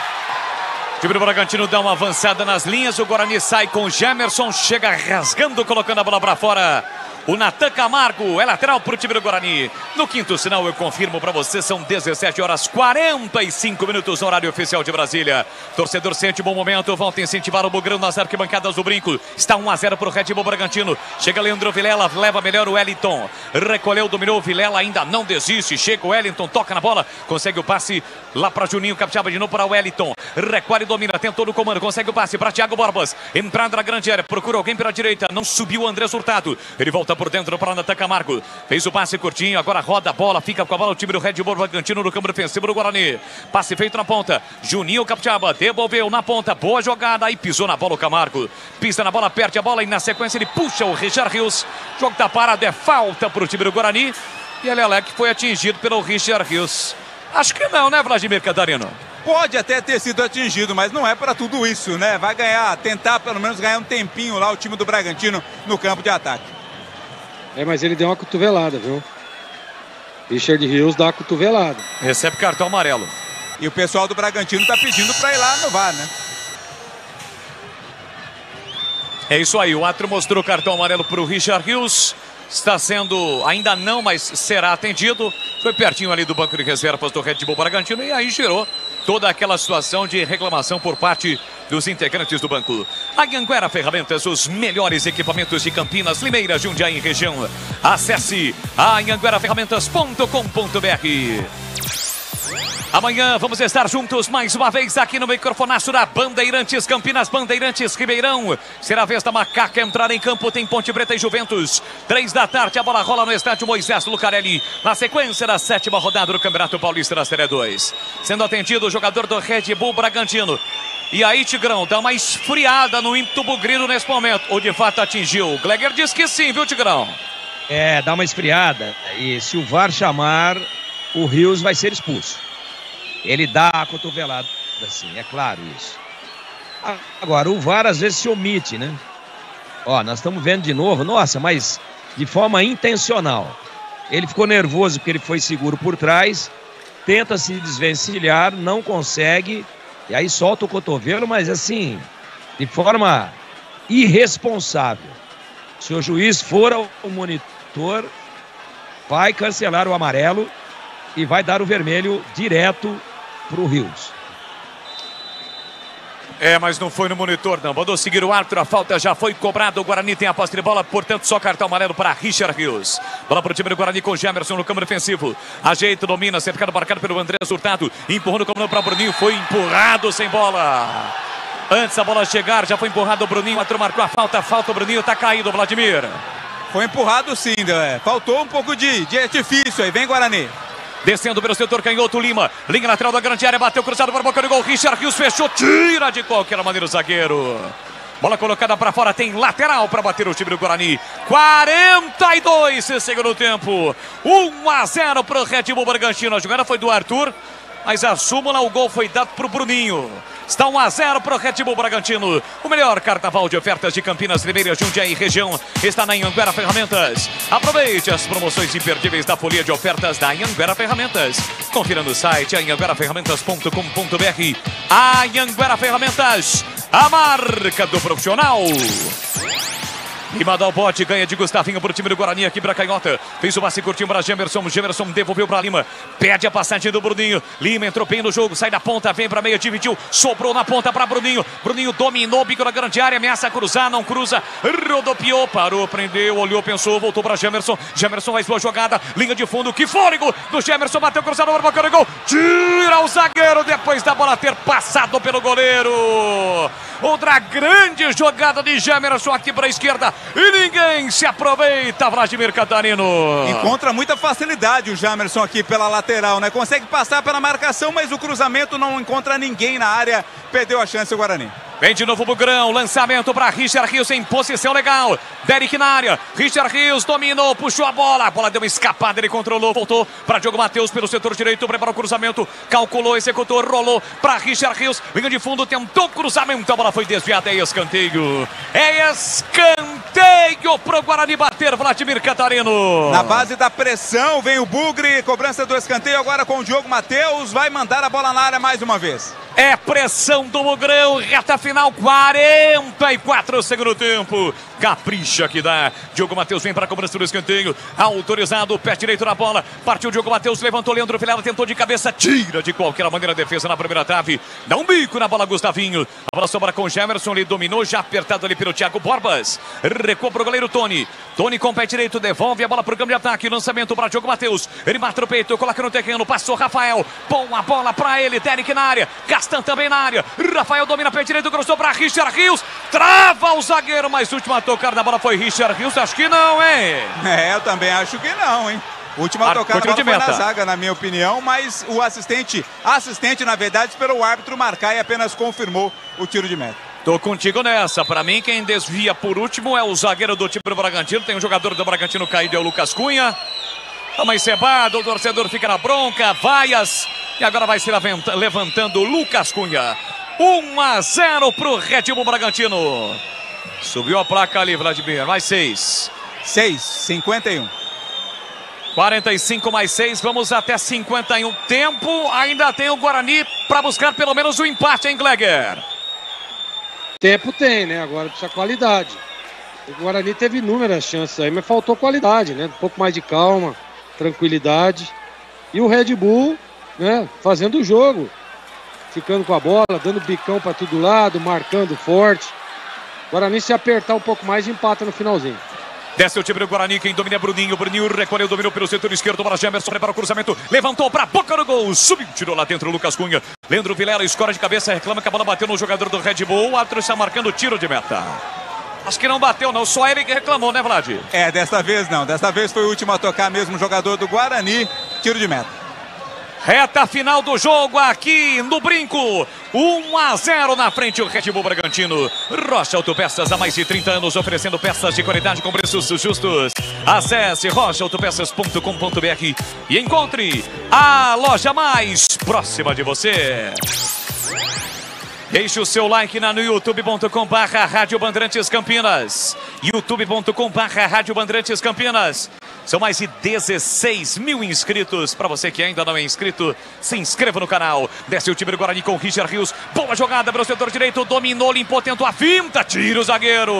O time do Bragantino dá uma avançada nas linhas. O Guarani sai com o Gemerson, chega rasgando, colocando a bola para fora. O Natan Camargo é lateral para o time do Guarani. No quinto sinal, eu confirmo para você, são 17h45 no horário oficial de Brasília. Torcedor sente bom momento, volta a incentivar o Bugrão nas arquibancadas do Brinco. Está 1-0 para o Red Bull Bragantino. Chega Leandro Vilela, leva melhor o Wellington. Recolheu, dominou o Vilela, ainda não desiste. Chega o Wellington, toca na bola, consegue o passe lá para Juninho, capixaba de novo para o Wellington. Recolhe, domina, tentou no comando, consegue o passe para Thiago Borbas. Entrada na grande área, procura alguém pela direita, não subiu o André Hurtado. Ele volta por dentro para Natan Camargo. Fez o passe curtinho, agora roda a bola, fica com a bola o time do Red Bull Bragantino no campo defensivo do Guarani. Passe feito na ponta. Juninho Capixaba devolveu na ponta, boa jogada e pisou na bola o Camargo. Pisa na bola, perde a bola e na sequência ele puxa o Richard Rios. Jogo tá parado, é falta para o time do Guarani. E Alelec foi atingido pelo Richard Rios. Acho que não, né, Vladimir Catarino? Pode até ter sido atingido, mas não é para tudo isso, né? Vai tentar pelo menos ganhar um tempinho lá o time do Bragantino no campo de ataque. Mas ele deu uma cotovelada, viu? Richard Rios dá uma cotovelada. Recebe cartão amarelo. E o pessoal do Bragantino tá pedindo para ir lá no VAR, né? É isso aí, o árbitro mostrou o cartão amarelo para o Richard Rios. Está sendo, ainda não, mas será atendido. Foi pertinho ali do banco de reservas do Red Bull Bragantino e aí gerou toda aquela situação de reclamação por parte dos integrantes do banco. A Anhanguera Ferramentas, os melhores equipamentos de Campinas, Limeira, Jundiaí e região. Acesse anhangueraferramentas.com.br. Amanhã vamos estar juntos mais uma vez aqui no microfonaço da Bandeirantes Campinas, Bandeirantes Ribeirão. Será a vez da Macaca entrar em campo, tem Ponte Preta e Juventus. 3 da tarde, a bola rola no estádio Moisés Lucarelli. Na sequência da 7ª rodada do Campeonato Paulista da Série 2. Sendo atendido o jogador do Red Bull Bragantino. E aí, Tigrão, dá uma esfriada no ímpeto bugrino nesse momento. Ou de fato atingiu? O Gleger diz que sim, viu, Tigrão? Dá uma esfriada. E se o VAR chamar, o Rios vai ser expulso. Ele dá a cotovelada, assim, é claro isso. Agora, o VAR às vezes se omite, né? Nós estamos vendo de novo, nossa, mas de forma intencional. Ele ficou nervoso porque ele foi seguro por trás, tenta se desvencilhar, não consegue, e aí solta o cotovelo, mas assim, de forma irresponsável. Se o juiz for ao monitor, vai cancelar o amarelo e vai dar o vermelho direto para o Rios. Mas não foi no monitor, não. Mandou seguir o árbitro, a falta já foi cobrada. O Guarani tem a posse de bola, portanto, só cartão amarelo para Richard Rios. Bola para o time do Guarani com Gemerson no campo defensivo. Ajeita, domina, cercado, marcado pelo André Hurtado. Empurrando o comando para Bruninho, foi empurrado sem bola. Antes da bola chegar, já foi empurrado o Bruninho. O árbitro marcou a falta o Bruninho, tá caído, Vladimir. Foi empurrado sim, faltou um pouco de artifício aí. Vem, Guarani. Descendo pelo setor canhoto, Lima. Linha lateral da grande área, bateu cruzado para a boca do gol. Richard Rios fechou, tira de qualquer maneira o zagueiro. Bola colocada para fora, tem lateral para bater o time do Guarani. 42 segundo tempo. 1-0 para o Red Bull Bragantino. A jogada foi do Arthur, mas a súmula, o gol foi dado para o Bruninho. Está 1-0 para o Red Bull Bragantino. O melhor carnaval de ofertas de Campinas, Limeira, Jundiaí e região está na Anhanguera Ferramentas. Aproveite as promoções imperdíveis da folia de ofertas da Anhanguera Ferramentas. Confira no site anhangueraferramentas.com.br. Anhanguera Ferramentas, a marca do profissional. Lima dá o bote, ganha de Gustavinho para o time do Guarani aqui para Canhota. Fez o passe curtinho para Gemerson. Gemerson devolveu para Lima. Pede a passagem do Bruninho. Lima entrou bem no jogo, sai da ponta, vem para meia, dividiu. Sobrou na ponta para Bruninho. Bruninho dominou, bico na grande área, ameaça cruzar, não cruza. Rodopiou, parou, prendeu, olhou, pensou, voltou para Gemerson. Gemerson faz boa jogada, linha de fundo, que fôlego do Gemerson, bateu cruzado para o boca do gol. Tira o zagueiro depois da bola ter passado pelo goleiro. Outra grande jogada de Gemerson aqui para a esquerda. E ninguém se aproveita, Vladimir Catarino. Encontra muita facilidade o Gemerson aqui pela lateral, né? Consegue passar pela marcação, mas o cruzamento não encontra ninguém na área. Perdeu a chance o Guarani. Vem de novo o Bugrão, lançamento para Richard Rios em posição legal. Derek na área, Richard Rios dominou, puxou a bola deu uma escapada, ele controlou, voltou para Diogo Matheus pelo setor direito, preparou o cruzamento, calculou, executou, rolou para Richard Rios, linha de fundo, tentou o cruzamento, a bola foi desviada, é escanteio. É escanteio pro Guarani bater, Vladimir Catarino. Na base da pressão, vem o Bugre, cobrança do escanteio agora com o Diogo Matheus, vai mandar a bola na área mais uma vez. É pressão do Bugrão, reta final, 44 segundo tempo. Capricha que dá. Diogo Matheus vem para a cobrança do escanteio. Autorizado, pé direito na bola. Partiu Diogo Matheus, levantou Leandro Vilela, tentou de cabeça, tira de qualquer maneira a defesa na primeira trave. Dá um bico na bola, Gustavinho. A bola sobra com o Gemerson, ele dominou, já apertado ali pelo Thiago Borbas. Recuou para o goleiro Tony. Tony com pé direito, devolve a bola para o campo de ataque. Lançamento para Diogo Matheus. Ele mata o peito, coloca no terreno, passou Rafael. Bom a bola para ele, Derek na área. Gastan também na área. Rafael domina pé direito, cruzou para Richard Rios. Trava o zagueiro, mas última tocada na bola foi Richard Rios. Acho que não, hein? Eu também acho que não, hein? Última tocada na bola foi na zaga, na minha opinião, mas o assistente na verdade, esperou o árbitro marcar e apenas confirmou o tiro de meta. Tô contigo nessa. Pra mim, quem desvia por último é o zagueiro do time do Bragantino. Tem um jogador do Bragantino caído, é o Lucas Cunha. Tá mais cebado, o torcedor fica na bronca, vaias. E agora vai se levantando o Lucas Cunha. 1-0 pro Red Bull Bragantino. Subiu a placa ali, Vladimir. Mais 6. 51. 45 mais 6, vamos até 51. Tempo, ainda tem o Guarani para buscar pelo menos o empate, hein, Gleger? Tempo tem, né? Agora precisa qualidade. O Guarani teve inúmeras chances aí, mas faltou qualidade, né? Um pouco mais de calma, tranquilidade. E o Red Bull, né? Fazendo o jogo. Ficando com a bola, dando bicão para todo lado, marcando forte. O Guarani, se apertar um pouco mais, empata no finalzinho. Desce o time do Guarani, quem domina é Bruninho. Bruninho recolheu, dominou pelo setor esquerdo para Gemerson, prepara o cruzamento, levantou para a boca do gol, subiu, tirou lá dentro o Lucas Cunha. Leandro Vilela escora de cabeça, reclama que a bola bateu no jogador do Red Bull. O árbitro está marcando tiro de meta. Acho que não bateu não, só ele que reclamou, né, Vlad? Desta vez não, desta vez foi o último a tocar mesmo o jogador do Guarani, tiro de meta. Reta final do jogo aqui no Brinco. 1-0 na frente o Red Bull Bragantino. Rocha Autopeças há mais de 30 anos oferecendo peças de qualidade com preços justos. Acesse rochaautopeças.com.br e encontre a loja mais próxima de você. Deixe o seu like no youtube.com/Rádio Bandeirantes Campinas. youtube.com/Rádio Bandeirantes Campinas. São mais de 16 mil inscritos. Para você que ainda não é inscrito, se inscreva no canal. Desce o time do Guarani com Richard Rios. Boa jogada pelo setor direito. Dominou, limpou, tentou a finta. Tira o zagueiro.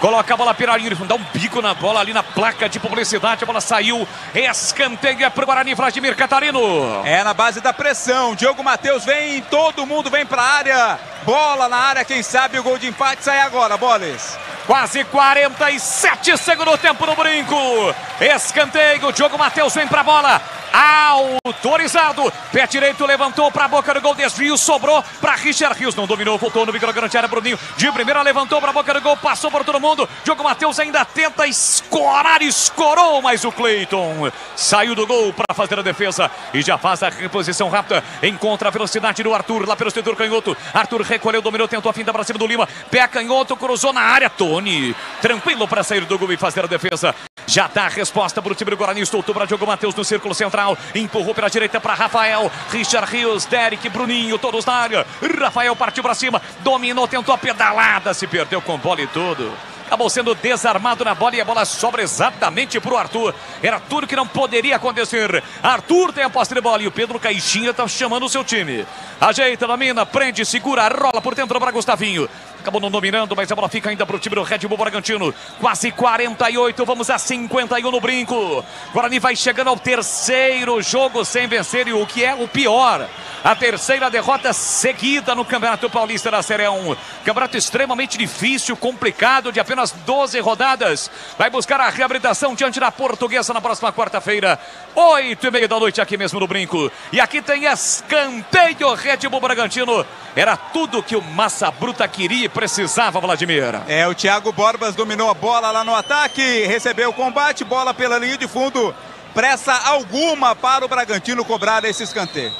Coloca a bola piradinha, dá um bico na bola ali na placa de publicidade. A bola saiu. Escanteio para o Guarani, Vladimir Catarino. Na base da pressão. Diogo Matheus vem, todo mundo vem para a área. Bola na área, quem sabe o gol de empate sai agora, Boles. Quase 47 segundo tempo no Brinco. Escanteio, Diogo Matheus vem pra bola. Autorizado, pé direito levantou para a boca do gol, desvio, sobrou para Richard Rios, não dominou, voltou no microgrande área, Bruninho de primeira levantou para a boca do gol, passou por todo mundo, Diogo Matheus ainda tenta escorar, escorou, mas o Cleiton saiu do gol para fazer a defesa e já faz a reposição rápida, encontra a velocidade do Arthur lá pelo setor canhoto, Arthur recolheu, dominou, tentou a finta para cima do Lima, pé canhoto, cruzou na área, Tony, tranquilo para sair do gol e fazer a defesa. Já dá a resposta para o time do Guarani, soltou para Diogo Matheus no círculo central, empurrou pela direita para Rafael, Richard Rios, Derek, Bruninho, todos na área, Rafael partiu para cima, dominou, tentou a pedalada, se perdeu com bola e tudo. Acabou sendo desarmado na bola e a bola sobra exatamente para o Arthur. Era tudo que não poderia acontecer. Arthur tem a posse de bola e o Pedro Caixinha está chamando o seu time. Ajeita, domina, prende, segura, rola por dentro para Gustavinho. Acabou não dominando, mas a bola fica ainda para o time do Red Bull Bragantino. Quase 48, vamos a 51 no brinco. Guarani vai chegando ao terceiro jogo sem vencer e o que é o pior, a terceira derrota seguida no Campeonato Paulista da Série 1. Campeonato extremamente difícil, complicado, de apenas 12 rodadas. Vai buscar a reabilitação diante da Portuguesa na próxima quarta-feira, 8h30 da noite, aqui mesmo no brinco. E aqui tem escanteio, Red Bull Bragantino. Era tudo que o Massa Bruta queria e precisava, Vladimir. O Thiago Borbas dominou a bola lá no ataque, recebeu o combate, bola pela linha de fundo. Pressa alguma para o Bragantino cobrar esse escanteio.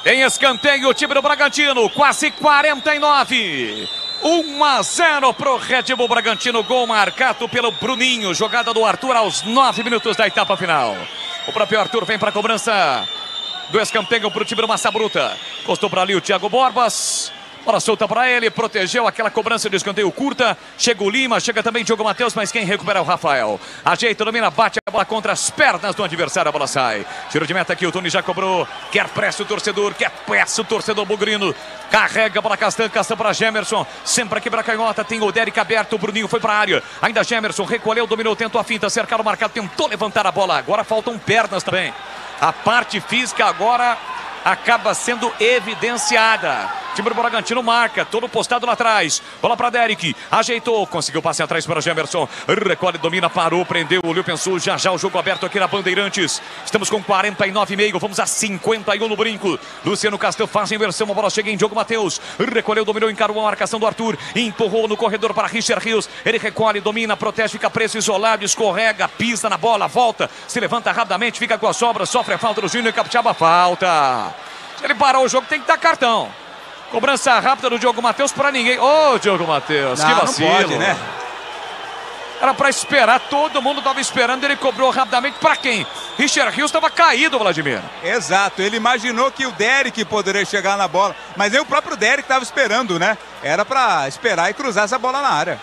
Em escanteio, o time do Bragantino, quase 49. 1-0 para o Red Bull Bragantino, gol marcado pelo Bruninho, jogada do Arthur aos 9 minutos da etapa final. O próprio Arthur vem para a cobrança do escanteio para o time do Massa Bruta. Costou para ali o Thiago Borbas. Bola solta para ele, protegeu aquela cobrança de escanteio curta. Chega o Lima, chega também o Diogo Matheus, mas quem recupera é o Rafael. Ajeita, domina, bate a bola contra as pernas do adversário, a bola sai. Tiro de meta aqui, o Tony já cobrou. Quer pressa o torcedor, quer pressa o torcedor bugrino. Carrega para Castan, Castan para Gemerson. Sempre aqui para canhota, tem o Derek aberto, o Bruninho foi para a área. Ainda Gemerson, recolheu, dominou, tentou a finta, cercaram o marcado, tentou levantar a bola. Agora faltam pernas também. A parte física agora acaba sendo evidenciada. O time do Bragantino marca, todo postado lá atrás. Bola para Derek, ajeitou, conseguiu passe atrás para Gemerson. Recolhe, domina, parou, prendeu, olhou, pensou. Já o jogo aberto aqui na Bandeirantes. Estamos com 49,5, vamos a 51 no brinco. Luciano Castel faz a inversão, a bola chega em Diogo Matheus. Recolheu, dominou, encarou a marcação do Arthur. Empurrou no corredor para Richard Rios. Ele recolhe, domina, protege, fica preso, isolado, escorrega, pisa na bola, volta, se levanta rapidamente, fica com a sobra, sofre a falta do Júnior Capixaba, falta. Se ele parar o jogo, tem que dar cartão. Cobrança rápida do Diogo Matheus para ninguém. Ô, Diogo Matheus, que vacilo. Não pode, né? Era para esperar, todo mundo estava esperando, ele cobrou rapidamente para quem? Richard Rios estava caído, Vladimir. Exato, ele imaginou que o Derek poderia chegar na bola, mas nem o próprio Derek estava esperando, né? Era para esperar e cruzar essa bola na área.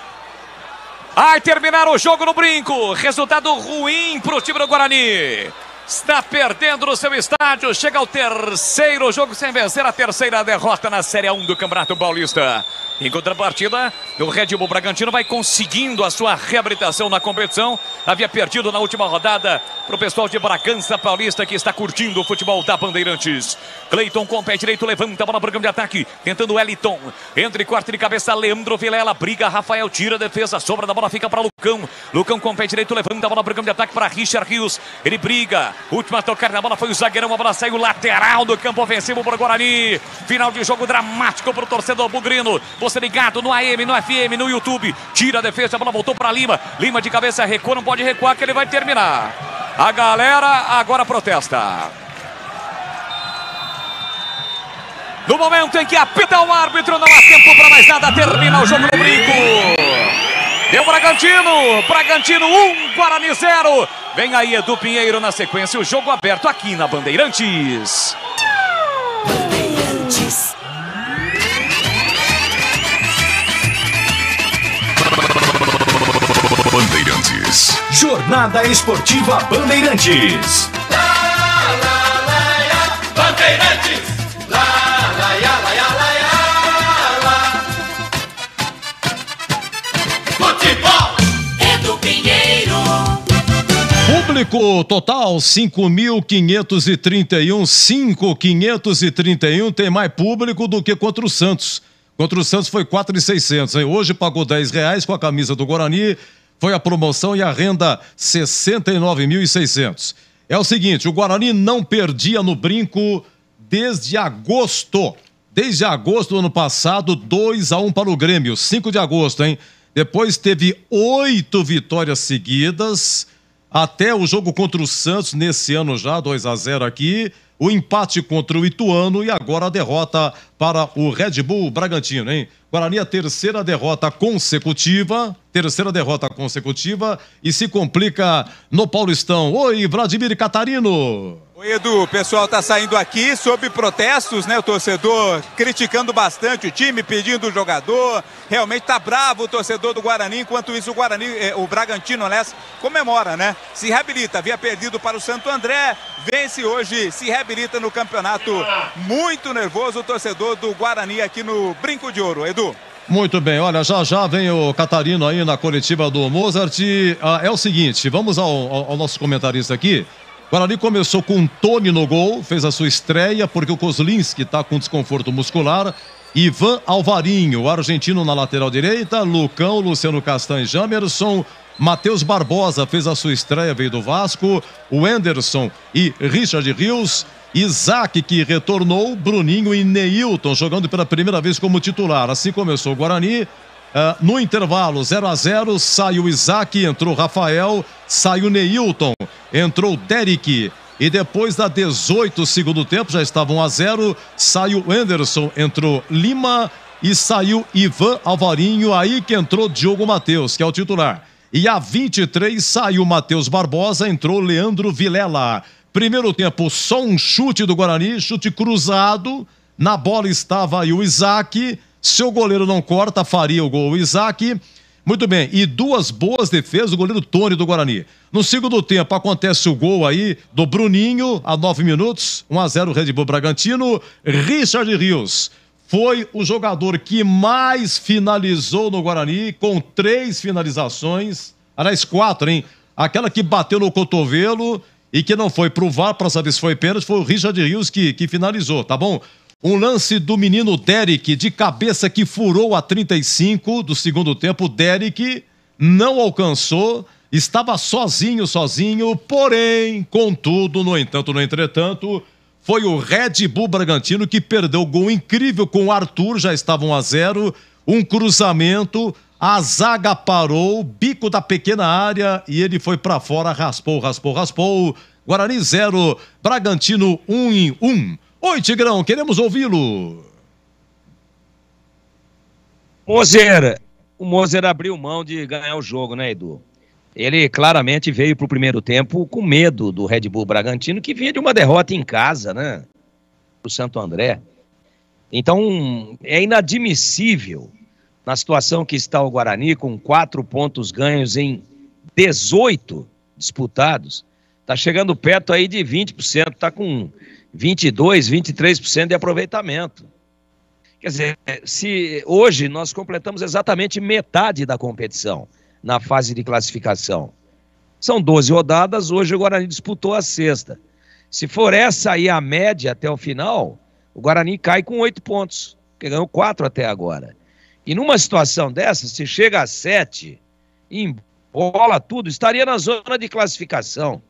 Ai, terminaram o jogo no brinco, resultado ruim para o time do Guarani. Está perdendo no seu estádio, chega ao terceiro jogo sem vencer, a terceira derrota na Série 1 do Campeonato Paulista. Em contrapartida, o Red Bull Bragantino vai conseguindo a sua reabilitação na competição. Havia perdido na última rodada para o pessoal de Bragança Paulista, que está curtindo o futebol da Bandeirantes. Cleiton com o pé direito, levanta a bola para o campo de ataque, tentando o Eliton. Entre quarto de cabeça, Leandro Vilela, briga, Rafael tira a defesa, a sobra da bola fica para Lucão. Lucão com o pé direito, levanta a bola para o campo de ataque para Richard Rios. Ele briga, última tocada na bola foi o zagueirão, a bola saiu lateral do campo ofensivo para o Guarani. Final de jogo dramático para o torcedor bugrino. Você ligado no AM, no FM, no YouTube. Tira a defesa, a bola voltou para Lima. Lima de cabeça recua, não pode recuar que ele vai terminar. A galera agora protesta. No momento em que apita o árbitro, não há tempo para mais nada. Termina o jogo no brinco. Deu Bragantino. Bragantino 1, Guarani 0. Vem aí Edu Pinheiro na sequência. O jogo aberto aqui na Bandeirantes. Bandeirantes. Bandeirantes. Jornada Esportiva Bandeirantes. Bandeirantes. Futebol. Edu Pinheiro. Público total 5.531. 5.531. Tem mais público do que contra o Santos. Contra o Santos foi 4.600. Hoje pagou R$10 com a camisa do Guarani. Foi a promoção e a renda 69.600. É o seguinte, o Guarani não perdia no Brinco desde agosto. Desde agosto do ano passado, 2-1 para o Grêmio, 5 de agosto, hein? Depois teve 8 vitórias seguidas, até o jogo contra o Santos, nesse ano já, 2-0 aqui, o empate contra o Ituano e agora a derrota para o Red Bull Bragantino, hein? Guarani, a terceira derrota consecutiva e se complica no Paulistão. Oi, Vladimir Catarino. Oi, Edu, o pessoal tá saindo aqui sob protestos, né? O torcedor criticando bastante o time, pedindo o jogador. Realmente tá bravo o torcedor do Guarani. Enquanto isso, o Bragantino, aliás, comemora, né? Se reabilita. Havia perdido para o Santo André, vence hoje, se reabilita no campeonato. Muito nervoso o torcedor do Guarani aqui no Brinco de Ouro. Edu. Muito bem, olha, já vem o Catarino aí na coletiva do Mozart. É o seguinte, vamos ao nosso comentarista aqui. Guarani começou com Tony no gol, fez a sua estreia porque o Kozlinski está com desconforto muscular. Ivan Alvarinho, o argentino na lateral direita, Lucão, Luciano Castanho, Jamerson, Matheus Barbosa fez a sua estreia, veio do Vasco, o Anderson e Richard Rios, Isaac que retornou, Bruninho e Neilton jogando pela primeira vez como titular. Assim começou o Guarani. No intervalo 0-0, saiu Isaac, entrou Rafael, saiu Neilton, entrou Derek e depois da 18 segundo tempo, já estava 1-0, saiu Anderson, entrou Lima e saiu Ivan Alvarinho, aí que entrou Diogo Matheus, que é o titular. E a 23 saiu Matheus Barbosa, entrou Leandro Vilela. Primeiro tempo, só um chute do Guarani, chute cruzado, na bola estava aí o Isaac. Se o goleiro não corta, faria o gol o Isaac. Muito bem, e 2 boas defesas do goleiro Tony do Guarani. No segundo tempo acontece o gol aí do Bruninho, a 9 minutos, 1-0 Red Bull Bragantino. Richard Rios foi o jogador que mais finalizou no Guarani, com 3 finalizações, aliás 4, hein? Aquela que bateu no cotovelo e que não foi pro VAR para saber se foi pênalti, foi o Richard Rios que finalizou, tá bom? Um lance do menino Derek de cabeça que furou a 35 do segundo tempo. Derek não alcançou, estava sozinho, porém, contudo, no entanto, no entretanto, foi o Red Bull Bragantino que perdeu o gol incrível com o Arthur, já estava 1-0, um cruzamento, a zaga parou, bico da pequena área e ele foi para fora, raspou. Guarani 0, Bragantino 1-1. Oi, Tigrão, queremos ouvi-lo. O Moser abriu mão de ganhar o jogo, né, Edu? Ele claramente veio pro primeiro tempo com medo do Red Bull Bragantino, que vinha de uma derrota em casa, né, pro Santo André. Então, é inadmissível, na situação que está o Guarani, com 4 pontos ganhos em 18 disputados, tá chegando perto aí de 20%, tá com 22, 23% de aproveitamento. Quer dizer, se hoje nós completamos exatamente metade da competição na fase de classificação. São 12 rodadas, hoje o Guarani disputou a 6ª. Se for essa aí a média até o final, o Guarani cai com 8 pontos, porque ganhou 4 até agora. E numa situação dessa, se chega a 7, embola tudo, estaria na zona de classificação,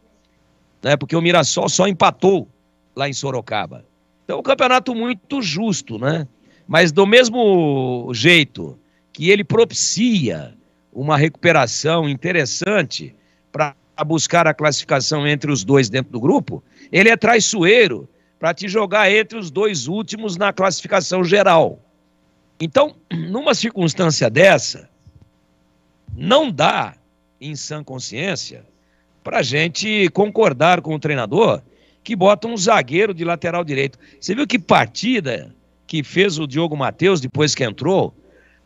né? Porque o Mirassol só empatou lá em Sorocaba. Então, um campeonato muito justo, né? Mas do mesmo jeito que ele propicia uma recuperação interessante para buscar a classificação entre os 2 dentro do grupo, ele é traiçoeiro para te jogar entre os 2 últimos na classificação geral. Então, numa circunstância dessa, não dá, em sã consciência, para a gente concordar com o treinador que bota um zagueiro de lateral direito. Você viu que partida que fez o Diogo Matheus depois que entrou,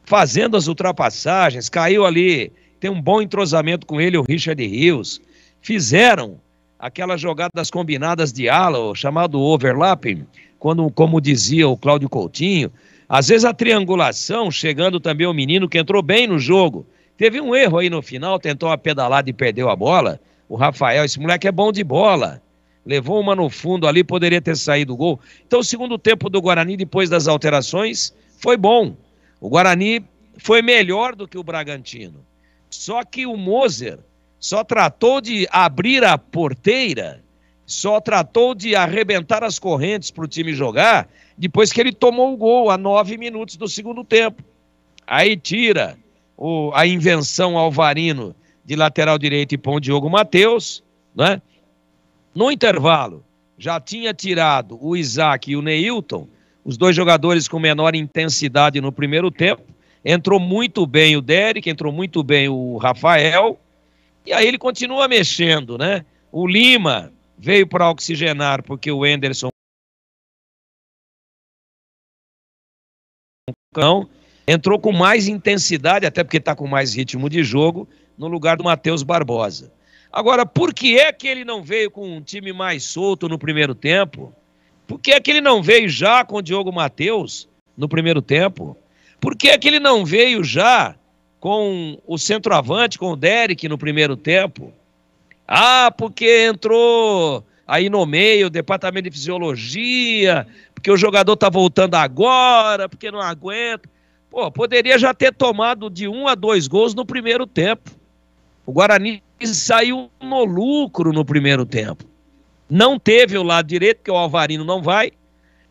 fazendo as ultrapassagens, caiu ali, tem um bom entrosamento com ele, o Richard Rios, fizeram aquelas jogadas combinadas de ala, chamado overlapping, quando, como dizia o Cláudio Coutinho, às vezes a triangulação, chegando também o menino que entrou bem no jogo, teve um erro aí no final, tentou uma pedalada e perdeu a bola, o Rafael, esse moleque é bom de bola, levou uma no fundo ali, poderia ter saído o gol. Então o segundo tempo do Guarani, depois das alterações, foi bom. O Guarani foi melhor do que o Bragantino. Só que o Moser só tratou de abrir a porteira só tratou de arrebentar as correntes para o time jogar depois que ele tomou o gol a 9 minutos do segundo tempo. Aí tira a invenção Alvarino de lateral direito e põe o Diogo Matheus, né? No intervalo, já tinha tirado o Isaac e o Neilton, os dois jogadores com menor intensidade no primeiro tempo. Entrou muito bem o Derek, entrou muito bem o Rafael, e aí ele continua mexendo, né? O Lima veio para oxigenar porque o Enderson entrou com mais intensidade, até porque está com mais ritmo de jogo, no lugar do Matheus Barbosa. Agora, por que é que ele não veio com um time mais solto no primeiro tempo? Por que é que ele não veio já com o Diogo Matheus no primeiro tempo? Por que é que ele não veio já com o centroavante, com o Derek no primeiro tempo? Ah, porque entrou aí no meio o departamento de fisiologia, porque o jogador está voltando agora, porque não aguenta. Pô, poderia já ter tomado de 1 a 2 gols no primeiro tempo. O Guarani saiu no lucro no primeiro tempo. Não teve o lado direito, porque o Alvarino não vai.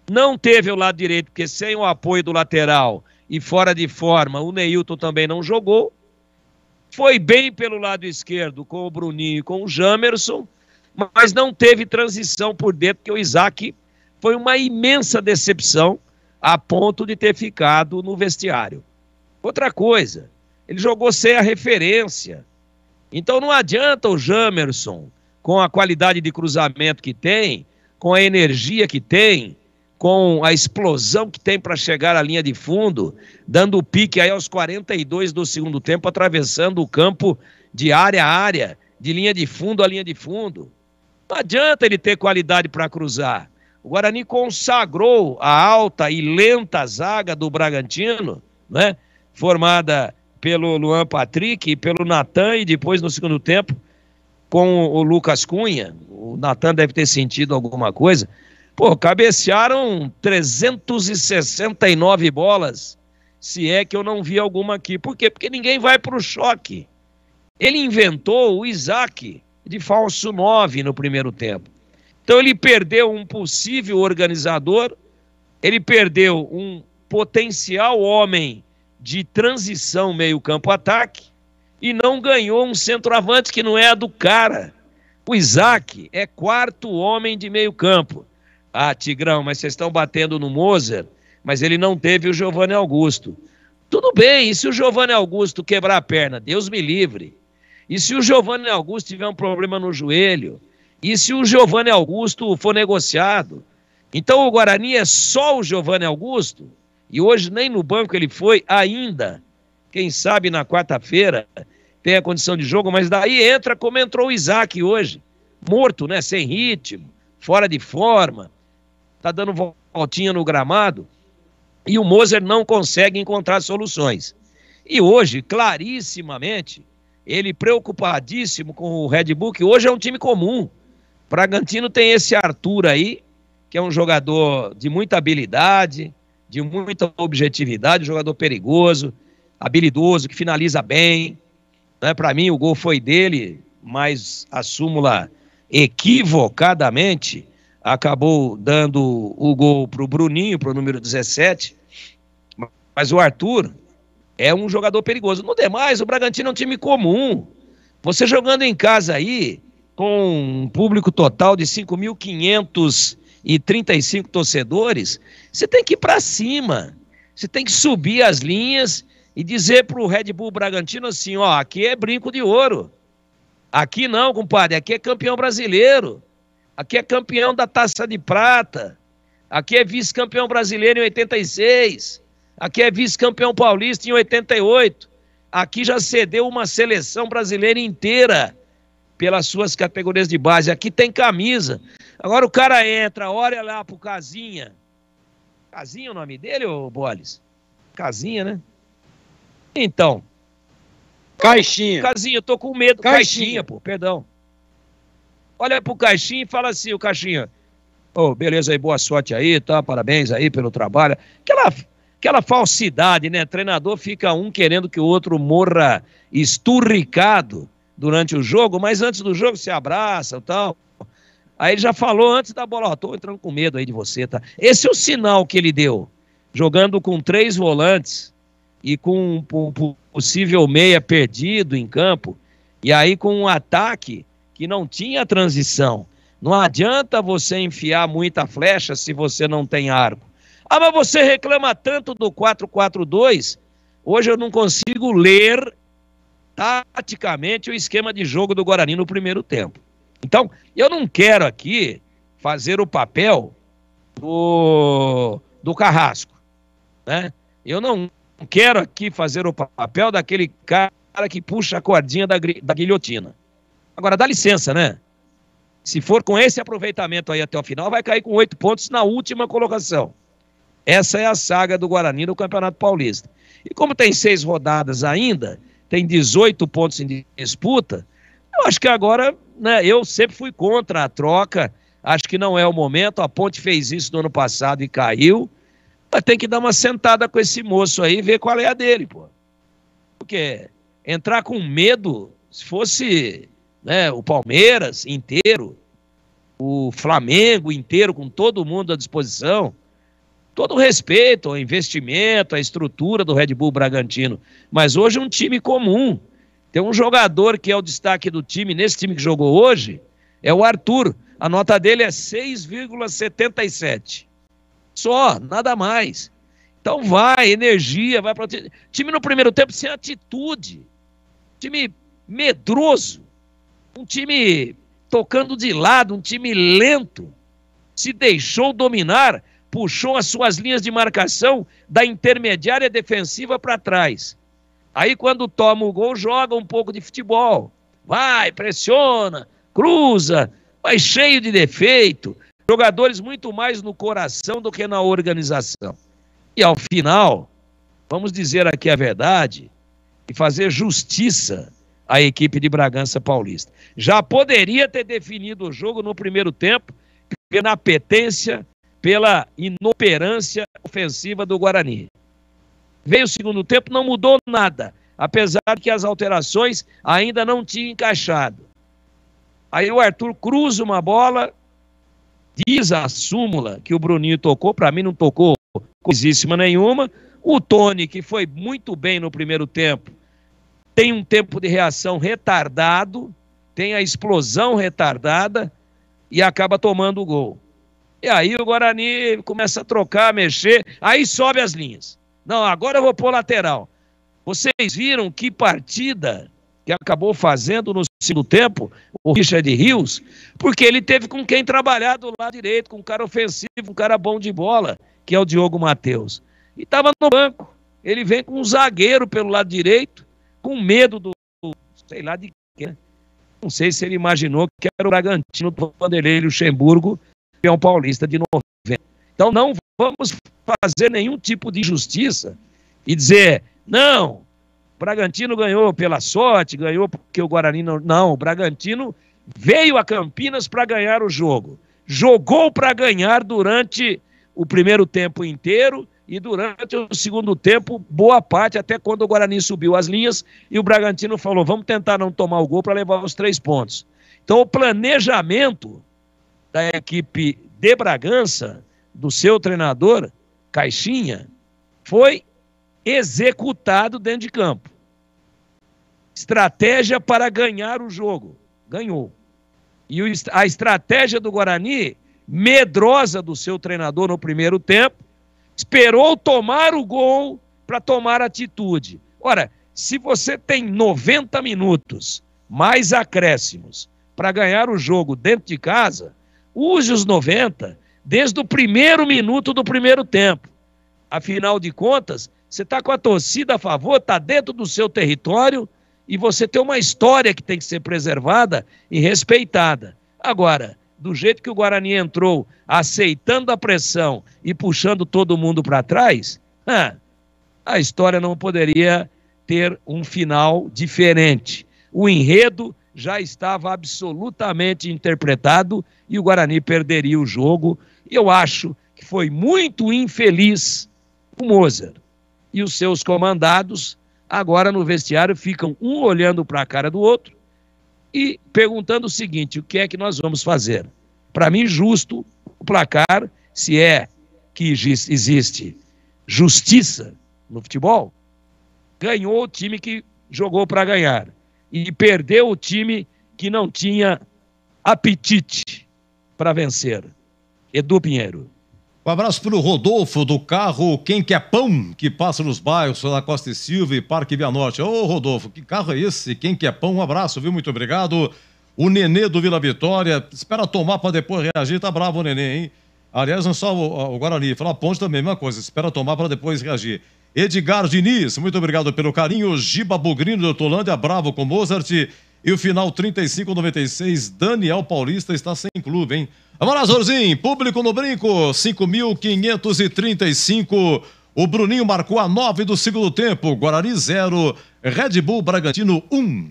Não teve o lado direito, porque sem o apoio do lateral e fora de forma, o Neilton também não jogou. Foi bem pelo lado esquerdo com o Bruninho e com o Jamerson, mas não teve transição por dentro, porque o Isaac foi uma imensa decepção a ponto de ter ficado no vestiário. Outra coisa, ele jogou sem a referência. Então não adianta o Jamerson, com a qualidade de cruzamento que tem, com a energia que tem, com a explosão que tem para chegar à linha de fundo, dando o pique aí aos 42 do segundo tempo, atravessando o campo de área a área, de linha de fundo a linha de fundo. Não adianta ele ter qualidade para cruzar. O Guarani consagrou a alta e lenta zaga do Bragantino, né? Formada pelo Luan Patrick e pelo Natan, e depois no segundo tempo com o Lucas Cunha. O Natan deve ter sentido alguma coisa. Pô, cabecearam 369 bolas, se é que eu não vi alguma aqui. Por quê? Porque ninguém vai para o choque. Ele inventou o Isaac de falso 9 no primeiro tempo. Então ele perdeu um possível organizador, ele perdeu um potencial homem de transição meio-campo-ataque e não ganhou um centroavante que não é a do cara. O Isaac é quarto homem de meio-campo. Ah, Tigrão, mas vocês estão batendo no Moser, mas ele não teve o Giovanni Augusto. Tudo bem, e se o Giovanni Augusto quebrar a perna? Deus me livre. E se o Giovanni Augusto tiver um problema no joelho? E se o Giovanni Augusto for negociado? Então o Guarani é só o Giovanni Augusto? E hoje nem no banco ele foi ainda. Quem sabe na quarta-feira tem a condição de jogo, mas daí entra como entrou o Isaac hoje. Morto, né? Sem ritmo, fora de forma. Tá dando voltinha no gramado. E o Moser não consegue encontrar soluções. E hoje, clarissimamente, ele preocupadíssimo com o Red Bull, que hoje é um time comum. Bragantino tem esse Arthur aí, que é um jogador de muita habilidade, de muita objetividade, um jogador perigoso, habilidoso, que finaliza bem. Né? Para mim, o gol foi dele, mas a súmula equivocadamente acabou dando o gol para o Bruninho, para o número 17. Mas o Arthur é um jogador perigoso. No demais, o Bragantino é um time comum. Você jogando em casa aí, com um público total de 5.535 torcedores, você tem que ir para cima. Você tem que subir as linhas e dizer para o Red Bull Bragantino assim, ó, aqui é brinco de ouro. Aqui não, compadre, aqui é campeão brasileiro. Aqui é campeão da Taça de Prata. Aqui é vice-campeão brasileiro em 86. Aqui é vice-campeão paulista em 88. Aqui já cedeu uma seleção brasileira inteira pelas suas categorias de base. Aqui tem camisa. Agora o cara entra, olha lá pro Casinha. Casinha é o nome dele, ô Boles? Casinha, né? Então. Caixinha. Casinha, eu tô com medo. Caixinha, pô, perdão. Olha pro Caixinha e fala assim, o Caixinha. Ô, beleza aí, boa sorte aí, tá? Parabéns aí pelo trabalho. Aquela falsidade, né? Treinador fica um querendo que o outro morra esturricado durante o jogo, mas antes do jogo se abraça e tal. Aí ele já falou antes da bola, ó, tô entrando com medo aí de você, tá? Esse é o sinal que ele deu, jogando com 3 volantes e com um possível meia perdido em campo, e aí com um ataque que não tinha transição. Não adianta você enfiar muita flecha se você não tem arco. Ah, mas você reclama tanto do 4-4-2, hoje eu não consigo ler taticamente o esquema de jogo do Guarani no primeiro tempo. Então, eu não quero aqui fazer o papel do Carrasco, né? Eu não quero aqui fazer o papel daquele cara que puxa a cordinha da guilhotina. Agora, dá licença, né? Se for com esse aproveitamento aí até o final, vai cair com 8 pontos na última colocação. Essa é a saga do Guarani no Campeonato Paulista. E como tem 6 rodadas ainda, tem 18 pontos em disputa, eu acho que agora, né, eu sempre fui contra a troca, acho que não é o momento, a Ponte fez isso no ano passado e caiu, mas tem que dar uma sentada com esse moço aí e ver qual é a dele, pô. Porque entrar com medo, se fosse, né, o Palmeiras inteiro, o Flamengo inteiro, com todo mundo à disposição, todo o respeito ao investimento, à estrutura do Red Bull Bragantino, mas hoje é um time comum. Tem um jogador que é o destaque do time, nesse time que jogou hoje, é o Arthur. A nota dele é 6,77. Só, nada mais. Então vai, energia, vai para o time no primeiro tempo sem atitude. Time medroso. Um time tocando de lado, um time lento. Se deixou dominar, puxou as suas linhas de marcação da intermediária defensiva para trás. Aí quando toma o gol, joga um pouco de futebol. Vai, pressiona, cruza, vai cheio de defeito. Jogadores muito mais no coração do que na organização. E ao final, vamos dizer aqui a verdade e fazer justiça à equipe de Bragança Paulista. Já poderia ter definido o jogo no primeiro tempo pela apetência, pela inoperância ofensiva do Guarani. Veio o segundo tempo, não mudou nada, apesar que as alterações ainda não tinham encaixado. Aí o Arthur cruza uma bola, diz a súmula que o Bruninho tocou, para mim não tocou coisíssima nenhuma. O Tony, que foi muito bem no primeiro tempo, tem um tempo de reação retardado, tem a explosão retardada e acaba tomando o gol. E aí o Guarani começa a trocar, mexer, aí sobe as linhas. Não, agora eu vou pôr lateral. Vocês viram que partida que acabou fazendo no segundo tempo o Richard Rios? Porque ele teve com quem trabalhar do lado direito, com um cara ofensivo, um cara bom de bola, que é o Diogo Matheus. E estava no banco. Ele vem com um zagueiro pelo lado direito, com medo do, sei lá de quê, né? Não sei se ele imaginou que era o Bragantino do Vanderlei Luxemburgo, campeão paulista de 90. Então não vamos fazer nenhum tipo de injustiça e dizer, não, o Bragantino ganhou pela sorte, ganhou porque o Guarani não... Não, o Bragantino veio a Campinas para ganhar o jogo. Jogou para ganhar durante o primeiro tempo inteiro e durante o segundo tempo, boa parte, até quando o Guarani subiu as linhas e o Bragantino falou, vamos tentar não tomar o gol para levar os 3 pontos. Então o planejamento da equipe de Bragança, do seu treinador, Caixinha, foi executado dentro de campo. Estratégia para ganhar o jogo. Ganhou. E a estratégia do Guarani, medrosa do seu treinador no primeiro tempo, esperou tomar o gol para tomar atitude. Ora, se você tem 90 minutos, mais acréscimos, para ganhar o jogo dentro de casa, use os 90 desde o primeiro minuto do primeiro tempo. Afinal de contas, você está com a torcida a favor, está dentro do seu território e você tem uma história que tem que ser preservada e respeitada. Agora, do jeito que o Guarani entrou, aceitando a pressão e puxando todo mundo para trás, a história não poderia ter um final diferente. O enredo já estava absolutamente interpretado e o Guarani perderia o jogo. E eu acho que foi muito infeliz o Mozart. E os seus comandados, agora no vestiário, ficam um olhando para a cara do outro e perguntando o seguinte, o que é que nós vamos fazer? Para mim, justo o placar, se é que existe justiça no futebol, ganhou o time que jogou para ganhar e perdeu o time que não tinha apetite para vencer. Edu Pinheiro. Um abraço para o Rodolfo do carro Quem Quer Pão, que passa nos bairros da Costa e Silva e Parque Via Norte. Ô Rodolfo, que carro é esse? Quem Quer Pão, um abraço, viu? Muito obrigado. O Nenê do Vila Vitória, espera tomar para depois reagir, tá bravo o Nenê, hein? Aliás, não só o Guarani, falar Ponte também, mesma coisa, espera tomar para depois reagir. Edgar Diniz, muito obrigado pelo carinho. Giba Bugrino de Hortolândia, bravo com Mozart. E o final 35-96, Daniel Paulista está sem clube, hein? Vamos lá, Zorzinho, público no brinco, 5.535. O Bruninho marcou a 9 do segundo tempo, Guarani 0, Red Bull Bragantino 1. O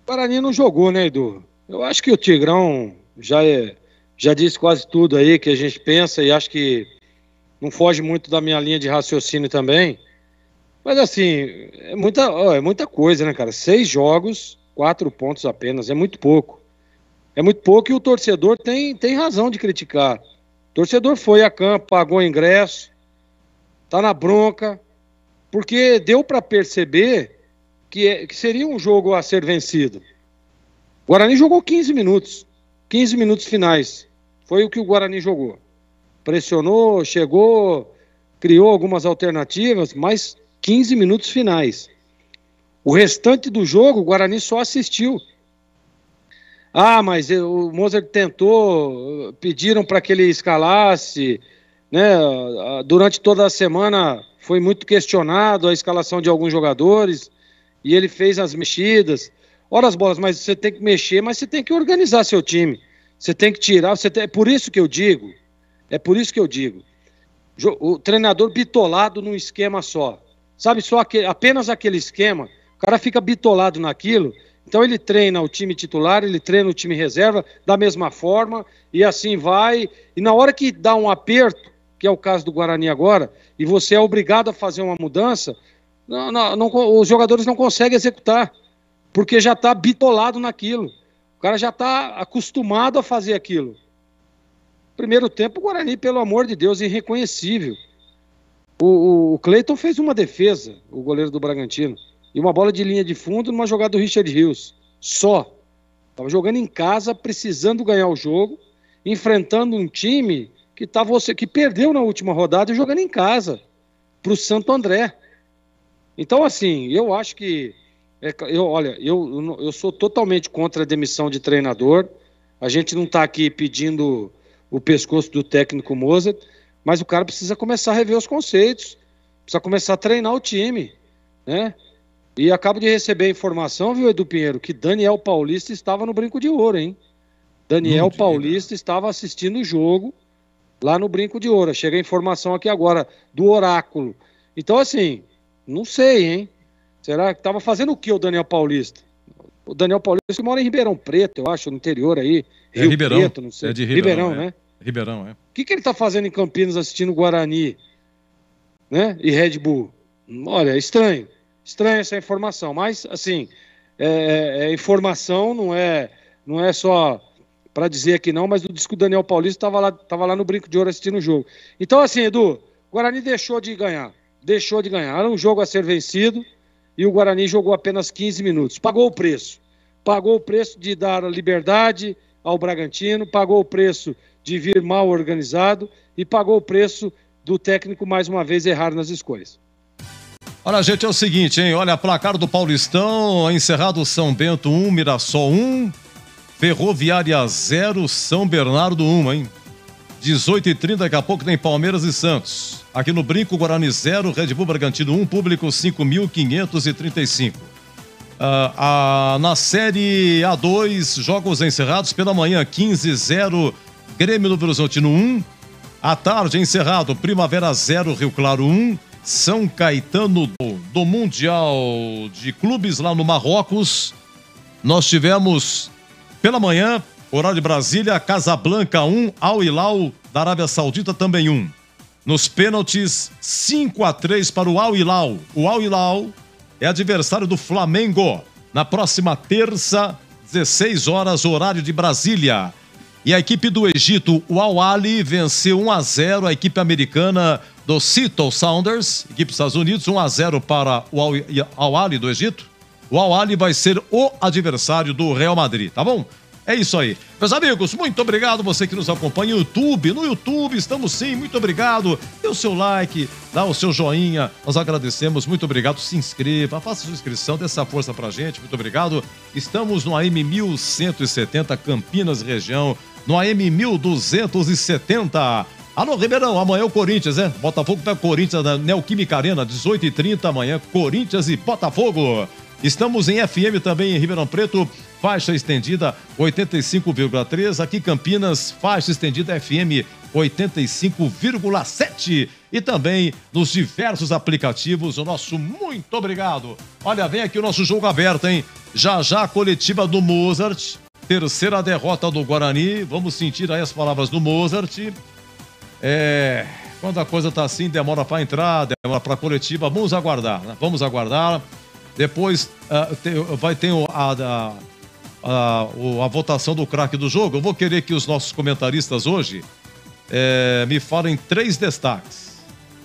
Guarani não jogou, né, Edu? Eu acho que o Tigrão já disse quase tudo aí que a gente pensa e acho que não foge muito da minha linha de raciocínio também. Mas assim, é muita coisa, né, cara? 6 jogos, 4 pontos apenas, é muito pouco. É muito pouco e o torcedor tem razão de criticar. O torcedor foi a campo, pagou ingresso, tá na bronca, porque deu para perceber que seria um jogo a ser vencido. O Guarani jogou 15 minutos finais. Foi o que o Guarani jogou. Pressionou, chegou, criou algumas alternativas, mas 15 minutos finais. O restante do jogo, o Guarani só assistiu. Ah, mas o Mozart tentou, pediram para que ele escalasse, né? Durante toda a semana foi muito questionado a escalação de alguns jogadores e ele fez as mexidas. Ora as bolas, mas você tem que mexer, mas você tem que organizar seu time. Você tem que tirar, é por isso que eu digo, o treinador bitolado num esquema só. Sabe, apenas aquele esquema, o cara fica bitolado naquilo. Então ele treina o time titular, ele treina o time reserva da mesma forma e assim vai. E na hora que dá um aperto, que é o caso do Guarani agora, e você é obrigado a fazer uma mudança, os jogadores não conseguem executar, porque já está bitolado naquilo. O cara já está acostumado a fazer aquilo. Primeiro tempo, o Guarani, pelo amor de Deus, irreconhecível. O Cleiton fez uma defesa, o goleiro do Bragantino. E uma bola de linha de fundo numa jogada do Richard Rios. Só. Estava jogando em casa, precisando ganhar o jogo, enfrentando um time que perdeu na última rodada e jogando em casa para o Santo André. Então, assim, eu acho que... Eu sou totalmente contra a demissão de treinador. A gente não está aqui pedindo o pescoço do técnico Mozart, mas o cara precisa começar a rever os conceitos, precisa começar a treinar o time, né? E acabo de receber a informação, viu, Edu Pinheiro, que Daniel Paulista estava no Brinco de Ouro, hein? Daniel Paulista estava assistindo o jogo lá no Brinco de Ouro. Chega a informação aqui agora do Oráculo. Então, assim, não sei, hein? Será que estava fazendo o que o Daniel Paulista? O Daniel Paulista que mora em Ribeirão Preto, eu acho, no interior aí. Rio Ribeirão. Preto, não sei. É de Ribeirão, né? Ribeirão, é. O que ele está fazendo em Campinas assistindo Guarani, né? E Red Bull? Olha, é estranho. Estranha essa informação, mas assim, informação não é só para dizer aqui não, mas o disco do Daniel Paulista estava lá no Brinco de Ouro assistindo o jogo. Então assim, Edu, o Guarani deixou de ganhar, era um jogo a ser vencido e o Guarani jogou apenas 15 minutos, pagou o preço de dar liberdade ao Bragantino, pagou o preço de vir mal organizado e pagou o preço do técnico mais uma vez errar nas escolhas. Olha, gente, é o seguinte, hein? Olha, placar do Paulistão, encerrado São Bento 1, Mirassol 1, Ferroviária 0, São Bernardo 1, hein? 18h30, daqui a pouco tem Palmeiras e Santos. Aqui no Brinco, Guarani 0, Red Bull Bragantino 1, público 5.535. Na Série A2, jogos encerrados pela manhã, 15-0, Grêmio do Belo Horizonte 1. À tarde, encerrado, Primavera 0, Rio Claro 1. São Caetano do Mundial de Clubes lá no Marrocos. Nós tivemos pela manhã, horário de Brasília, Casablanca 1, Al Hilal da Arábia Saudita também 1. Nos pênaltis, 5-3 para o Al Hilal. O Al Hilal é adversário do Flamengo na próxima terça, 16 horas, horário de Brasília. E a equipe do Egito, o Al-Ahly, venceu 1-0 a equipe americana do Seattle Sounders, equipe dos Estados Unidos, 1-0 para o Al-Ahly do Egito. O Al-Ahly vai ser o adversário do Real Madrid, tá bom? É isso aí. Meus amigos, muito obrigado você que nos acompanha no YouTube. No YouTube estamos sim, muito obrigado. Dê o seu like, dá o seu joinha. Nós agradecemos, muito obrigado. Se inscreva, faça sua inscrição, dê essa força pra gente. Muito obrigado. Estamos no AM 1170 Campinas região, no AM 1270. Alô, Ribeirão, amanhã é o Corinthians, né? Botafogo pega o Corinthians na Neoquímica Arena, 18h30 amanhã, Corinthians e Botafogo. Estamos em FM também em Ribeirão Preto, faixa estendida 85,3. Aqui Campinas, faixa estendida FM 85,7. E também nos diversos aplicativos, o nosso muito obrigado. Olha, vem aqui o nosso jogo aberto, hein? Já já a coletiva do Mozart, terceira derrota do Guarani. Vamos sentir aí as palavras do Mozart. Quando a coisa tá assim, demora para entrar, demora para coletiva. Vamos aguardar, né? Vamos aguardar. Depois vai ter a votação do craque do jogo. Eu vou querer que os nossos comentaristas hoje me falem 3 destaques.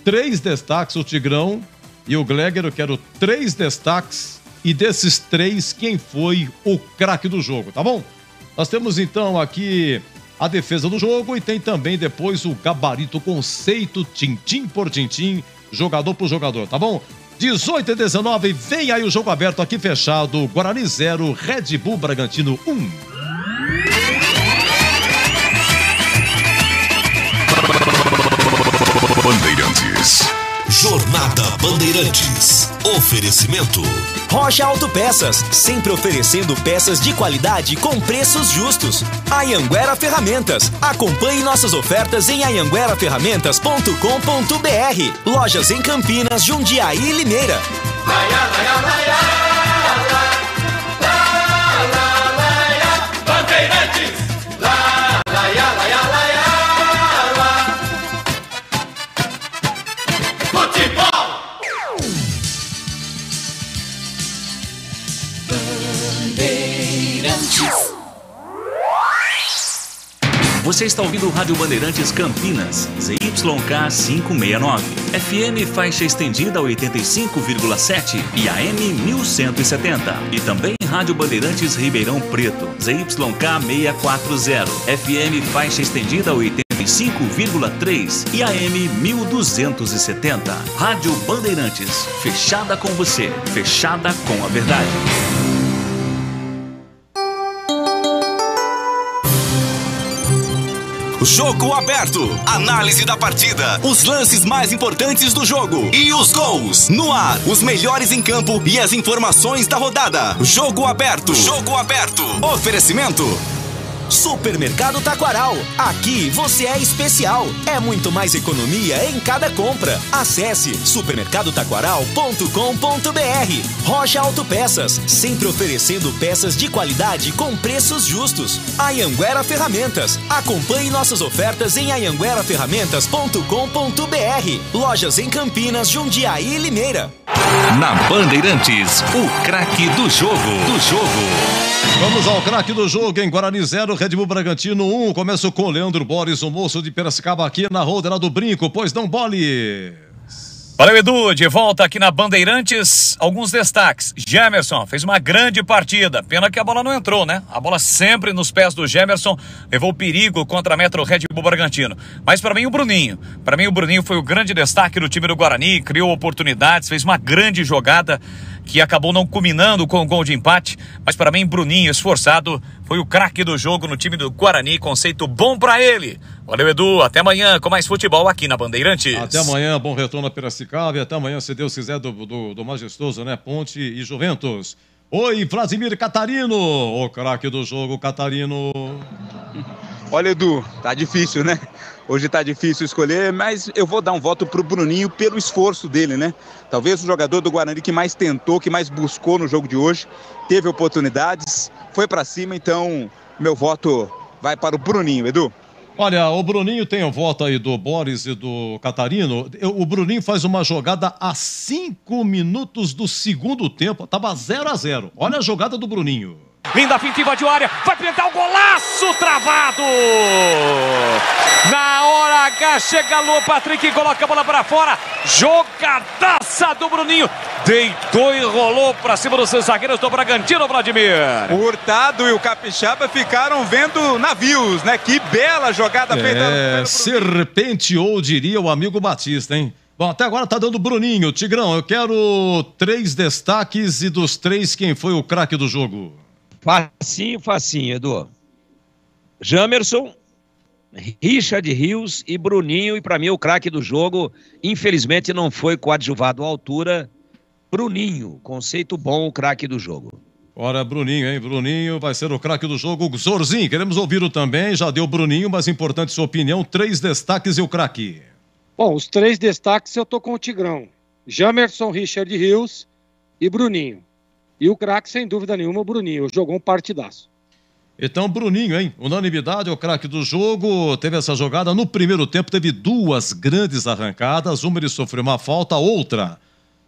3 destaques, o Tigrão e o Gleger. Eu quero 3 destaques e desses 3, quem foi o craque do jogo, tá bom? Nós temos então aqui a defesa do jogo e tem também depois o gabarito, conceito, tintim por tintim, jogador por jogador, tá bom? 18h19, vem aí o jogo aberto aqui fechado, Guarani 0, Red Bull Bragantino 1. Bandeirantes. Jornada Bandeirantes. Oferecimento. Rocha Autopeças, sempre oferecendo peças de qualidade com preços justos. Anhanguera Ferramentas. Acompanhe nossas ofertas em anhangueraferramentas.com.br. Lojas em Campinas, Jundiaí e Limeira. Bandeirantes. Você está ouvindo o Rádio Bandeirantes Campinas, ZYK 569, FM faixa estendida 85,7 e AM 1170. E também Rádio Bandeirantes Ribeirão Preto, ZYK 640, FM faixa estendida 85,3 e AM 1270. Rádio Bandeirantes, fechada com você, fechada com a verdade. Jogo aberto. Análise da partida. Os lances mais importantes do jogo. E os gols. No ar. Os melhores em campo e as informações da rodada. Jogo aberto. Jogo aberto. Oferecimento. Supermercado Taquaral. Aqui você é especial. É muito mais economia em cada compra. Acesse supermercadotaquaral.com.br. Rocha Autopeças, sempre oferecendo peças de qualidade com preços justos. Anhanguera Ferramentas. Acompanhe nossas ofertas em anhangueraferramentas.com.br. Lojas em Campinas, Jundiaí e Limeira. Na Bandeirantes, o craque do jogo. Vamos ao craque do jogo em Guarani 0, Red Bull Bragantino 1. Começa com o Leandro Boris, o moço de Piracicaba aqui na Roda do Brinco. Pois não, Bolis? Valeu, Edu, de volta aqui na Bandeirantes, alguns destaques. Gemerson fez uma grande partida, pena que a bola não entrou, né? A bola sempre nos pés do Gemerson, levou perigo contra a Metro Red Bull Bragantino. Mas para mim o Bruninho foi o grande destaque do time do Guarani, criou oportunidades, fez uma grande jogada que acabou não culminando com o gol de empate, mas para mim Bruninho, esforçado, foi o craque do jogo no time do Guarani, conceito bom para ele. Valeu, Edu, até amanhã com mais futebol aqui na Bandeirantes. Até amanhã, bom retorno a Piracicaba e até amanhã, se Deus quiser, do majestoso, né, Ponte e Juventus. Oi, Vladimir Catarino, o craque do jogo, Catarino. Olha, Edu, tá difícil, né? Hoje tá difícil escolher, mas eu vou dar um voto pro Bruninho pelo esforço dele, né? Talvez o jogador do Guarani que mais tentou, que mais buscou no jogo de hoje, teve oportunidades, foi pra cima, então meu voto vai para o Bruninho, Edu. Olha, o Bruninho tem o voto aí do Boris e do Catarino. O Bruninho faz uma jogada a 5 minutos do segundo tempo, tava 0-0. Olha a jogada do Bruninho. Linda finta, invadiu a área, vai pintar o golaço travado. Na hora H chega Alô Patrick e coloca a bola para fora. Jogadaça do Bruninho. Deitou e rolou para cima dos seus zagueiros do Bragantino, Vladimir. O Hurtado e o Capixaba ficaram vendo navios, né? Que bela jogada feita. Serpenteou, diria o amigo Batista, hein? Bom, até agora tá dando Bruninho. Tigrão, eu quero 3 destaques e dos 3, quem foi o craque do jogo? Facinho, Edu. Jamerson, Richard Rios e Bruninho. E para mim o craque do jogo, infelizmente não foi coadjuvado à altura. Bruninho, conceito bom, o craque do jogo. Ora, Bruninho, hein? Bruninho vai ser o craque do jogo. Zorzinho, queremos ouvir-o também. Já deu Bruninho, mas importante sua opinião. 3 destaques e o craque. Bom, os 3 destaques eu tô com o Tigrão. Jamerson, Richard Rios e Bruninho. E o craque, sem dúvida nenhuma, o Bruninho. Jogou um partidaço. Então, Bruninho, hein? Unanimidade, é o craque do jogo. Teve essa jogada no primeiro tempo, teve 2 grandes arrancadas. Uma ele sofreu uma falta, outra.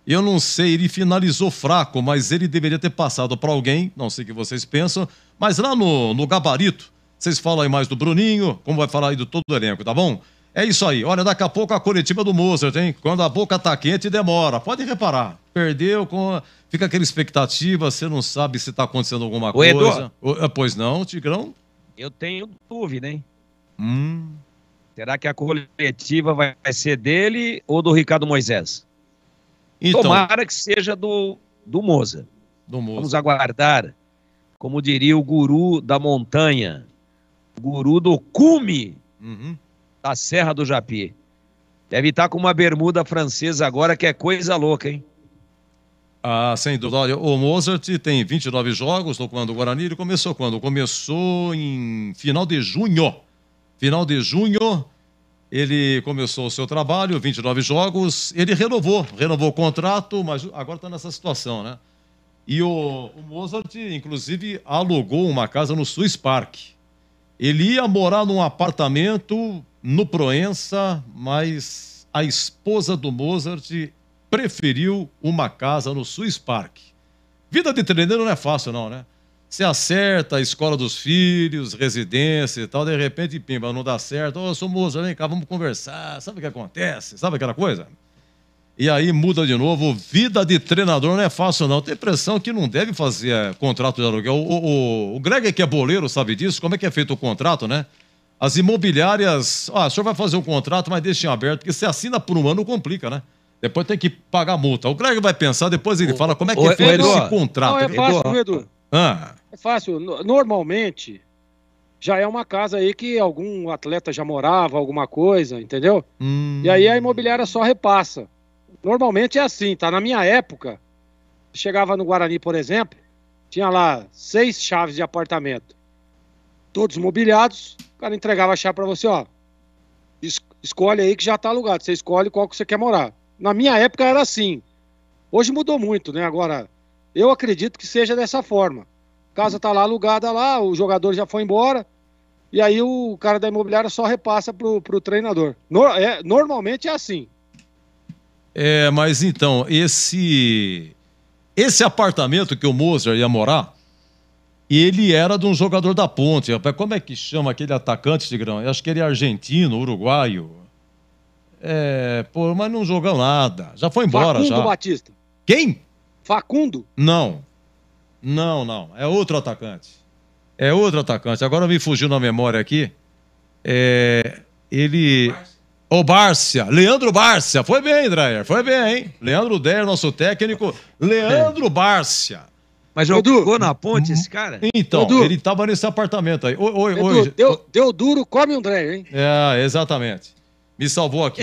Eu não sei, ele finalizou fraco, mas ele deveria ter passado para alguém. Não sei o que vocês pensam. Mas lá no gabarito, vocês falam aí mais do Bruninho, como vai falar aí do todo o elenco, tá bom? É isso aí. Olha, daqui a pouco a coletiva do Mozart, hein? Quando a boca tá quente, demora. Pode reparar. Perdeu, fica aquela expectativa, você não sabe se tá acontecendo alguma coisa. Edu. Pois não, Tigrão? Eu tenho dúvida, hein? Será que a coletiva vai ser dele ou do Ricardo Moisés? Então, tomara que seja do Mozart. Vamos aguardar. Como diria o guru da montanha, o guru do cume. Da Serra do Japi. Deve estar com uma bermuda francesa agora, que é coisa louca, hein? Ah, sem dúvida. Olha, o Mozart tem 29 jogos no comando do Guarani. Ele começou quando? Começou em final de junho. Final de junho, ele começou o seu trabalho, 29 jogos. Ele renovou o contrato, mas agora está nessa situação, né? E o Mozart, inclusive, alugou uma casa no Swiss Park. Ele ia morar num apartamento no Proença, mas a esposa do Mozart preferiu uma casa no Swiss Park. Vida de treineiro não é fácil, não, né? Você acerta a escola dos filhos, residência e tal, de repente, pimba, não dá certo. Ô, sou Mozart, vem cá, vamos conversar. Sabe o que acontece? Sabe aquela coisa? E aí muda de novo. Vida de treinador não é fácil, não. Tem impressão que não deve fazer contrato de aluguel. O Greg, que é boleiro, sabe disso? Como é que é feito o contrato, né? As imobiliárias... o senhor vai fazer um contrato, mas deixa em aberto, porque se assina por um ano, complica, né? Depois tem que pagar multa. O Greg vai pensar, depois ele fala como é que é feito esse contrato. Não, é fácil, Edu. É fácil. Normalmente, já é uma casa aí que algum atleta já morava, alguma coisa, entendeu? E aí a imobiliária só repassa. Normalmente é assim, tá? Na minha época, chegava no Guarani, por exemplo, tinha lá 6 chaves de apartamento. Todos mobiliados, o cara entregava a chave pra você, ó. Escolhe aí que já tá alugado. Você escolhe qual que você quer morar. Na minha época era assim. Hoje mudou muito, né? Agora, eu acredito que seja dessa forma. A casa tá lá alugada lá, o jogador já foi embora, e aí o cara da imobiliária só repassa pro treinador. Normalmente é assim. Mas então, esse apartamento que o Mozart ia morar, ele era de um jogador da Ponte. Como é que chama aquele atacante, Tigrão? Eu acho que ele é argentino, uruguaio. Mas não jogou nada. Já foi embora, Facundo já. Batista. Quem? Facundo? Não. É outro atacante. Agora me fugiu na memória aqui. O Bárcia. Leandro Bárcia. Foi bem, Dreyer. Foi bem, hein? Leandro Dreyer, nosso técnico. Leandro Bárcia. Mas jogou na Ponte esse cara? Então, Edu, ele tava nesse apartamento aí. Edu, deu duro, come um Dreyer, hein? Exatamente. Me salvou aqui.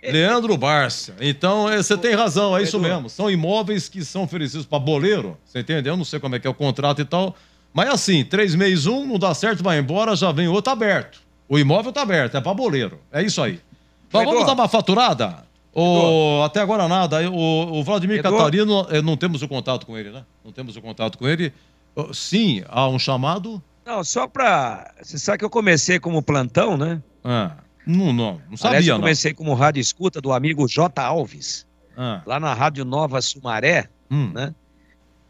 Leandro Bárcia. Então, você tem razão, é isso mesmo. São imóveis que são oferecidos para boleiro. Você entendeu? Eu não sei como é que é o contrato e tal. Mas assim, 3 meses, não dá certo, vai embora, já vem outro aberto. O imóvel tá aberto, é para boleiro. É isso aí. Mas vamos dar uma faturada? Até agora nada. O Vladimir Catarino, não temos o contato com ele, né? Não temos o contato com ele. Sim, há um chamado? Não, só pra... Você sabe que eu comecei como plantão, né? Não sabia, Aliás, eu comecei como rádio escuta do amigo J. Alves, lá na Rádio Nova Sumaré, né?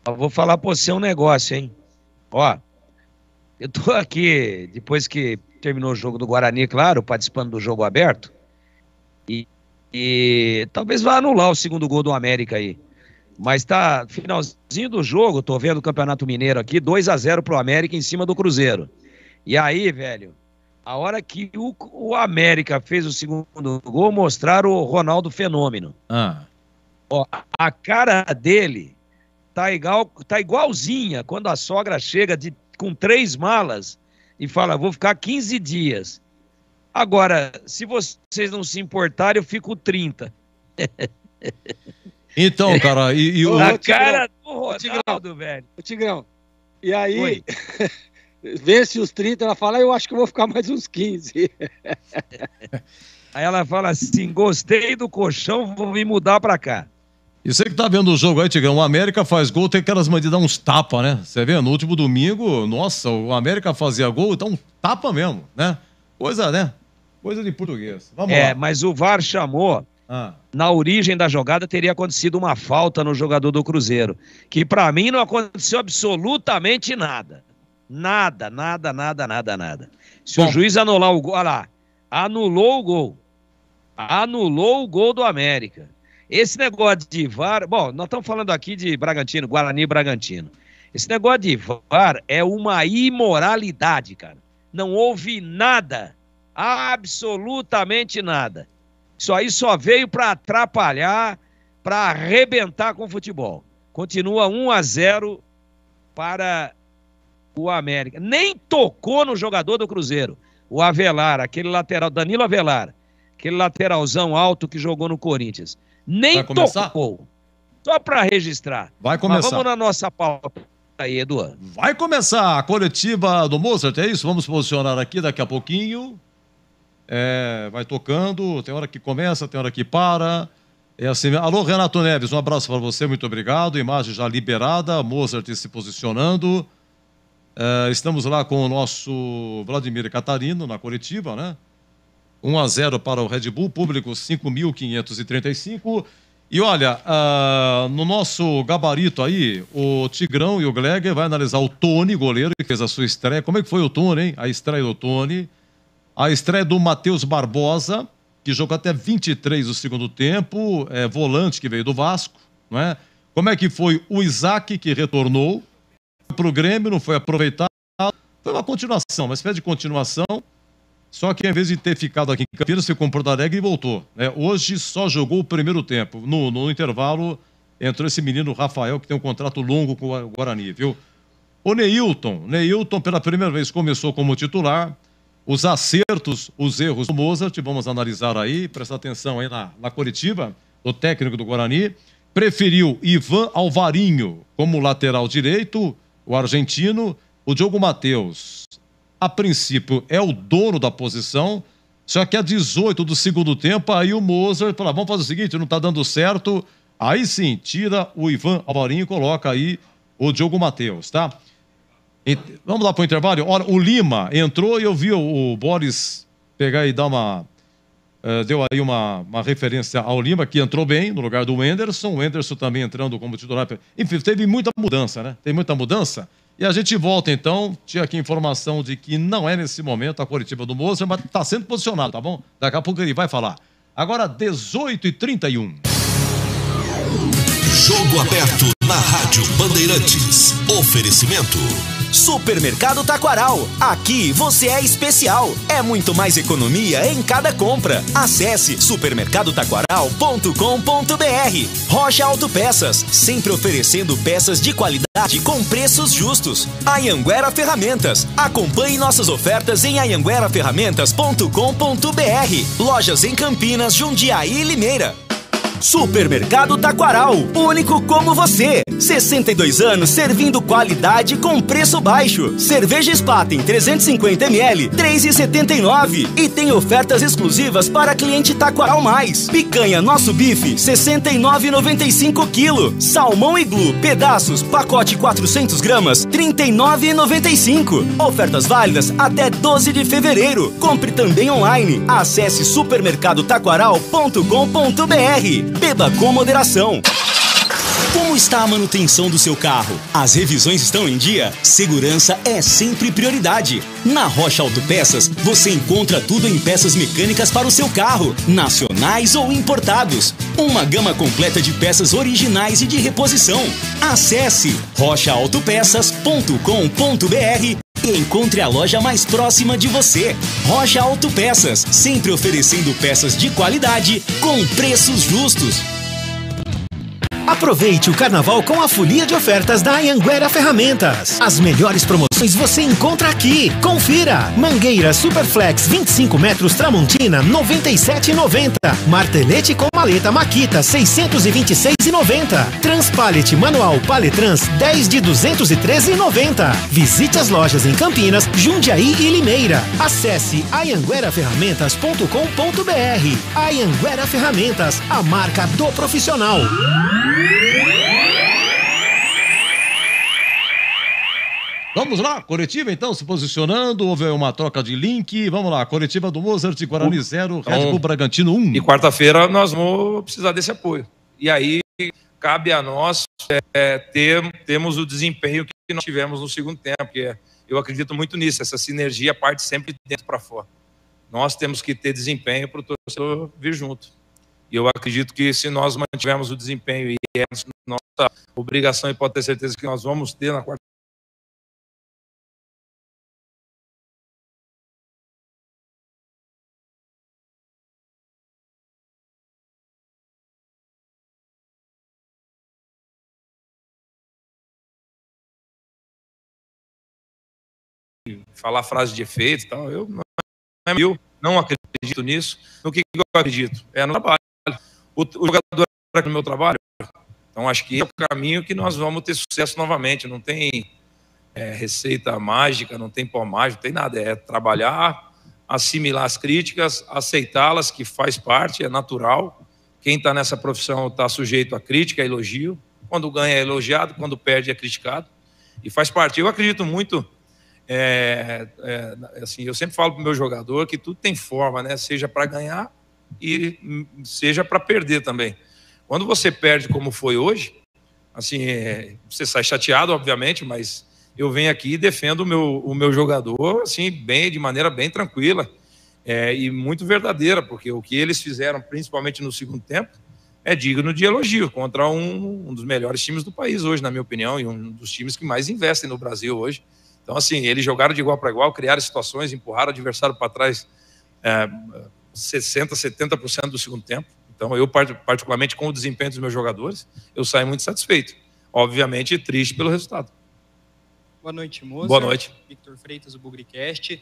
Eu vou falar pra você um negócio, hein? Ó, eu tô aqui, depois que terminou o jogo do Guarani, claro, participando do jogo aberto, e talvez vá anular o segundo gol do América aí. Mas tá, finalzinho do jogo, tô vendo o Campeonato Mineiro aqui, 2-0 pro América em cima do Cruzeiro. E aí, velho, a hora que o América fez o segundo gol, mostraram o Ronaldo Fenômeno. Ó, a cara dele tá igualzinha quando a sogra chega com 3 malas e fala, vou ficar 15 dias. Agora, se vocês não se importarem, eu fico 30. Então, cara, a cara do Ronaldo, velho. Ô, Tigrão, e aí, vê-se os 30, ela fala, eu acho que eu vou ficar mais uns 15. Aí ela fala assim, gostei do colchão, vou me mudar pra cá. E você que tá vendo o jogo aí, Tigrão, o América faz gol, tem aquelas manias de dar uns tapas, né? Você vê, no último domingo, nossa, o América fazia gol, então um tapa mesmo, né? Coisa, né? Coisa de português. Vamos lá. Mas o VAR chamou... Na origem da jogada teria acontecido uma falta no jogador do Cruzeiro, que pra mim não aconteceu absolutamente nada. Nada. Se o juiz anular o gol, olha lá, anulou o gol. Anulou o gol do América. Esse negócio de VAR, bom, nós estamos falando aqui de Bragantino, Guarani e Bragantino. Esse negócio de VAR é uma imoralidade, cara. Não houve nada, absolutamente nada. Isso aí só veio para atrapalhar, para arrebentar com o futebol. Continua 1-0 para o América. Nem tocou no jogador do Cruzeiro. O Avelar, aquele lateral, Danilo Avelar, aquele lateralzão alto que jogou no Corinthians. Nem tocou. Só para registrar. Vai começar. Mas vamos na nossa pauta aí, Eduardo. Vai começar a coletiva do Mozart, é isso? Vamos posicionar aqui daqui a pouquinho. Vai tocando, tem hora que começa, tem hora que para. É assim. Alô, Renato Neves, um abraço para você, muito obrigado. Imagem já liberada, Mozart se posicionando. Estamos lá com o nosso Vladimir Catarino na coletiva, né? 1-0 para o Red Bull, público 5.535. E olha, no nosso gabarito aí, o Tigrão e o Gleger vai analisar o Tony, goleiro, que fez a sua estreia. Como é que foi o Tony, hein? A estreia do Tony. A estreia do Matheus Barbosa, que jogou até 23 do segundo tempo, volante que veio do Vasco, não é? Como é que foi o Isaac, que retornou para o Grêmio, não foi aproveitado? Foi uma continuação, uma espécie de continuação, só que em vez de ter ficado aqui em Campinas, ficou em Porto Alegre e voltou, né? Hoje só jogou o primeiro tempo. No intervalo, entrou esse menino Rafael, que tem um contrato longo com o Guarani, viu? O Neilton, pela primeira vez, começou como titular. Os acertos, os erros do Mozart, vamos analisar aí, prestar atenção aí na coletiva do técnico do Guarani. Preferiu Ivan Alvarinho como lateral direito, o argentino. O Diogo Matheus, a princípio, é o dono da posição, só que a 18 do segundo tempo, aí o Mozart fala, vamos fazer o seguinte, não está dando certo, aí sim, tira o Ivan Alvarinho e coloca aí o Diogo Matheus, tá? Vamos lá para o intervalo. Olha, o Lima entrou e eu vi o Boris pegar e dar deu aí uma referência ao Lima, que entrou bem no lugar do Wenderson. O Wenderson também entrando como titular. Enfim, teve muita mudança, né? Tem muita mudança. E a gente volta então. Tinha aqui informação de que não é nesse momento a coletiva do Mozart, mas está sendo posicionado, tá bom? Daqui a pouco ele vai falar. Agora, 18h31. Jogo aberto na Rádio Bandeirantes. Oferecimento. Supermercado Taquaral. Aqui você é especial. É muito mais economia em cada compra. Acesse supermercadotaquaral.com.br. Rocha Autopeças, sempre oferecendo peças de qualidade com preços justos. Anhanguera Ferramentas. Acompanhe nossas ofertas em anhangueraferramentas.com.br. Lojas em Campinas, Jundiaí e Limeira. Supermercado Taquaral, único como você. 62 anos servindo qualidade com preço baixo. Cerveja Spaten 350ml, 3,79. E tem ofertas exclusivas para cliente Taquaral Mais. Picanha Nosso Bife, 69,95 kg. Salmão Iglu, pedaços, pacote 400 gramas, 39,95. Ofertas válidas até 12 de fevereiro. Compre também online. Acesse supermercadotaquaral.com.br. Beba com moderação. Como está a manutenção do seu carro? As revisões estão em dia? Segurança é sempre prioridade. Na Rocha Autopeças, você encontra tudo em peças mecânicas para o seu carro, nacionais ou importados. Uma gama completa de peças originais e de reposição. Acesse rochaautopeças.com.br e encontre a loja mais próxima de você. Rocha Autopeças, sempre oferecendo peças de qualidade com preços justos. Aproveite o carnaval com a folia de ofertas da Anhanguera Ferramentas. As melhores promoções você encontra aqui. Confira! Mangueira Superflex 25 metros Tramontina, R$ 97,90. Martelete com maleta Makita, R$ 626,90. Transpallet manual Paletrans, 10 de R$ 213,90. Visite as lojas em Campinas, Jundiaí e Limeira. Acesse anhangueraferramentas.com.br. Anhanguera Ferramentas, a marca do profissional. Vamos lá, coletiva então, se posicionando, houve uma troca de link, vamos lá, coletiva do Mozart, Guarani 0, Red Bull Bragantino 1. E quarta-feira nós vamos precisar desse apoio. E aí cabe a nós termos o desempenho que nós tivemos no segundo tempo, porque eu acredito muito nisso, essa sinergia parte sempre de dentro para fora. Nós temos que ter desempenho para o torcedor vir junto. E eu acredito que se nós mantivermos o desempenho, e é nossa obrigação, e pode ter certeza que nós vamos ter na quarta. Falar frase de efeito e tal, eu não acredito nisso. No que eu acredito? É no trabalho. O jogador é no meu trabalho. Então acho que é o caminho que nós vamos ter sucesso novamente. Não tem receita mágica, não tem pó mágico, não tem nada. É trabalhar, assimilar as críticas, aceitá-las, que faz parte, é natural. Quem está nessa profissão está sujeito a crítica, a elogio. Quando ganha é elogiado, quando perde é criticado. E faz parte. Eu acredito muito. Assim, eu sempre falo para o meu jogador que tudo tem forma, né? Seja para ganhar e seja para perder também. Quando você perde como foi hoje, assim, você sai chateado, obviamente, mas eu venho aqui e defendo o meu jogador assim, de maneira bem tranquila e muito verdadeira, porque o que eles fizeram, principalmente no segundo tempo, é digno de elogio contra um dos melhores times do país hoje, na minha opinião, e um dos times que mais investem no Brasil hoje. Então, assim, eles jogaram de igual para igual, criaram situações, empurraram o adversário para trás 60%, 70% do segundo tempo. Então, eu, particularmente, com o desempenho dos meus jogadores, eu saio muito satisfeito. Obviamente, triste pelo resultado. Boa noite, Mozart. Boa noite. Victor Freitas, do Bugricast.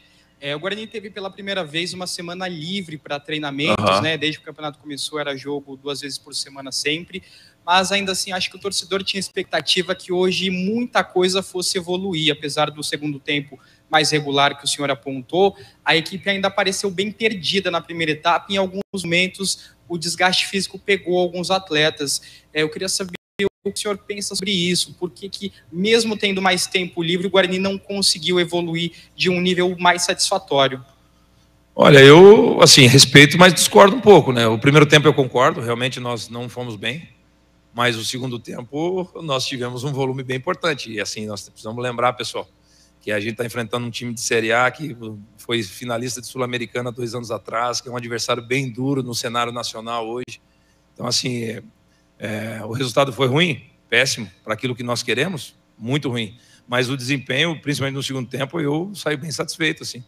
O Guarani teve pela primeira vez uma semana livre para treinamentos, né? Desde que o campeonato começou, era jogo 2 vezes por semana sempre. Mas ainda assim, acho que o torcedor tinha expectativa que hoje muita coisa fosse evoluir, apesar do segundo tempo mais regular que o senhor apontou, a equipe ainda pareceu bem perdida na primeira etapa, e em alguns momentos o desgaste físico pegou alguns atletas. Eu queria saber o que o senhor pensa sobre isso, por que mesmo tendo mais tempo livre, o Guarani não conseguiu evoluir de um nível mais satisfatório? Olha, eu, assim, respeito, mas discordo um pouco, né? O primeiro tempo eu concordo, realmente nós não fomos bem. Mas o segundo tempo nós tivemos um volume bem importante. E assim, nós precisamos lembrar, pessoal, que a gente está enfrentando um time de Série A que foi finalista de Sul-Americana 2 anos atrás, que é um adversário bem duro no cenário nacional hoje. Então, assim, o resultado foi ruim, péssimo, para aquilo que nós queremos, muito ruim. Mas o desempenho, principalmente no segundo tempo, eu saí bem satisfeito, assim.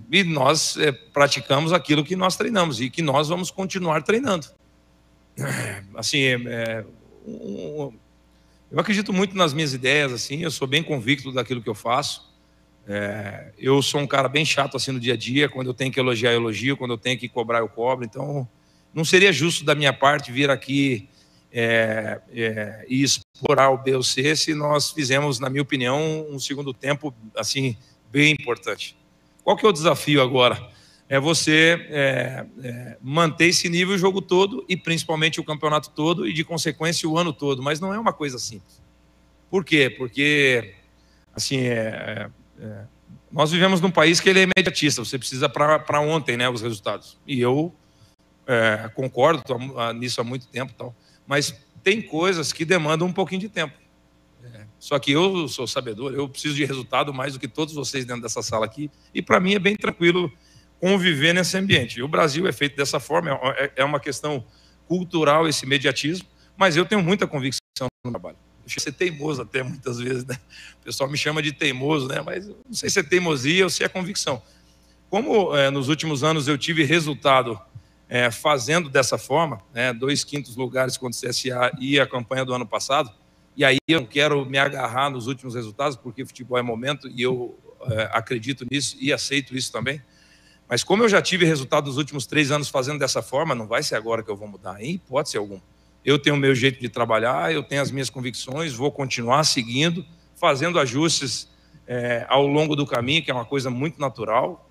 E nós praticamos aquilo que nós treinamos e que nós vamos continuar treinando. Assim, eu acredito muito nas minhas ideias, assim, eu sou bem convicto daquilo que eu faço. Eu sou um cara bem chato assim no dia a dia, quando eu tenho que elogiar, eu elogio, quando eu tenho que cobrar, eu cobro. Então, não seria justo da minha parte vir aqui e expor A ou B ou C se nós fizemos, na minha opinião, um segundo tempo assim, bem importante. Qual que é o desafio agora? É você manter esse nível o jogo todo e principalmente o campeonato todo e, de consequência, o ano todo. Mas não é uma coisa simples. Por quê? Porque, assim, nós vivemos num país que ele é imediatista. Você precisa para ontem, né, os resultados. E eu concordo nisso há muito tempo. Tal. Mas tem coisas que demandam um pouquinho de tempo. Só que eu sou sabedor, eu preciso de resultado mais do que todos vocês dentro dessa sala aqui, e para mim é bem tranquilo conviver nesse ambiente. E o Brasil é feito dessa forma, é uma questão cultural esse imediatismo, mas eu tenho muita convicção no trabalho. Deixa eu ser teimoso até muitas vezes, né? O pessoal me chama de teimoso, né? Mas não sei se é teimosia ou se é convicção. Como nos últimos anos eu tive resultado fazendo dessa forma, 2 quintos lugares contra o CSA e a campanha do ano passado, e aí eu não quero me agarrar nos últimos resultados, porque futebol é momento e eu acredito nisso e aceito isso também. Mas como eu já tive resultado nos últimos 3 anos fazendo dessa forma, não vai ser agora que eu vou mudar, em hipótese alguma. Eu tenho o meu jeito de trabalhar, eu tenho as minhas convicções, vou continuar seguindo, fazendo ajustes ao longo do caminho, que é uma coisa muito natural,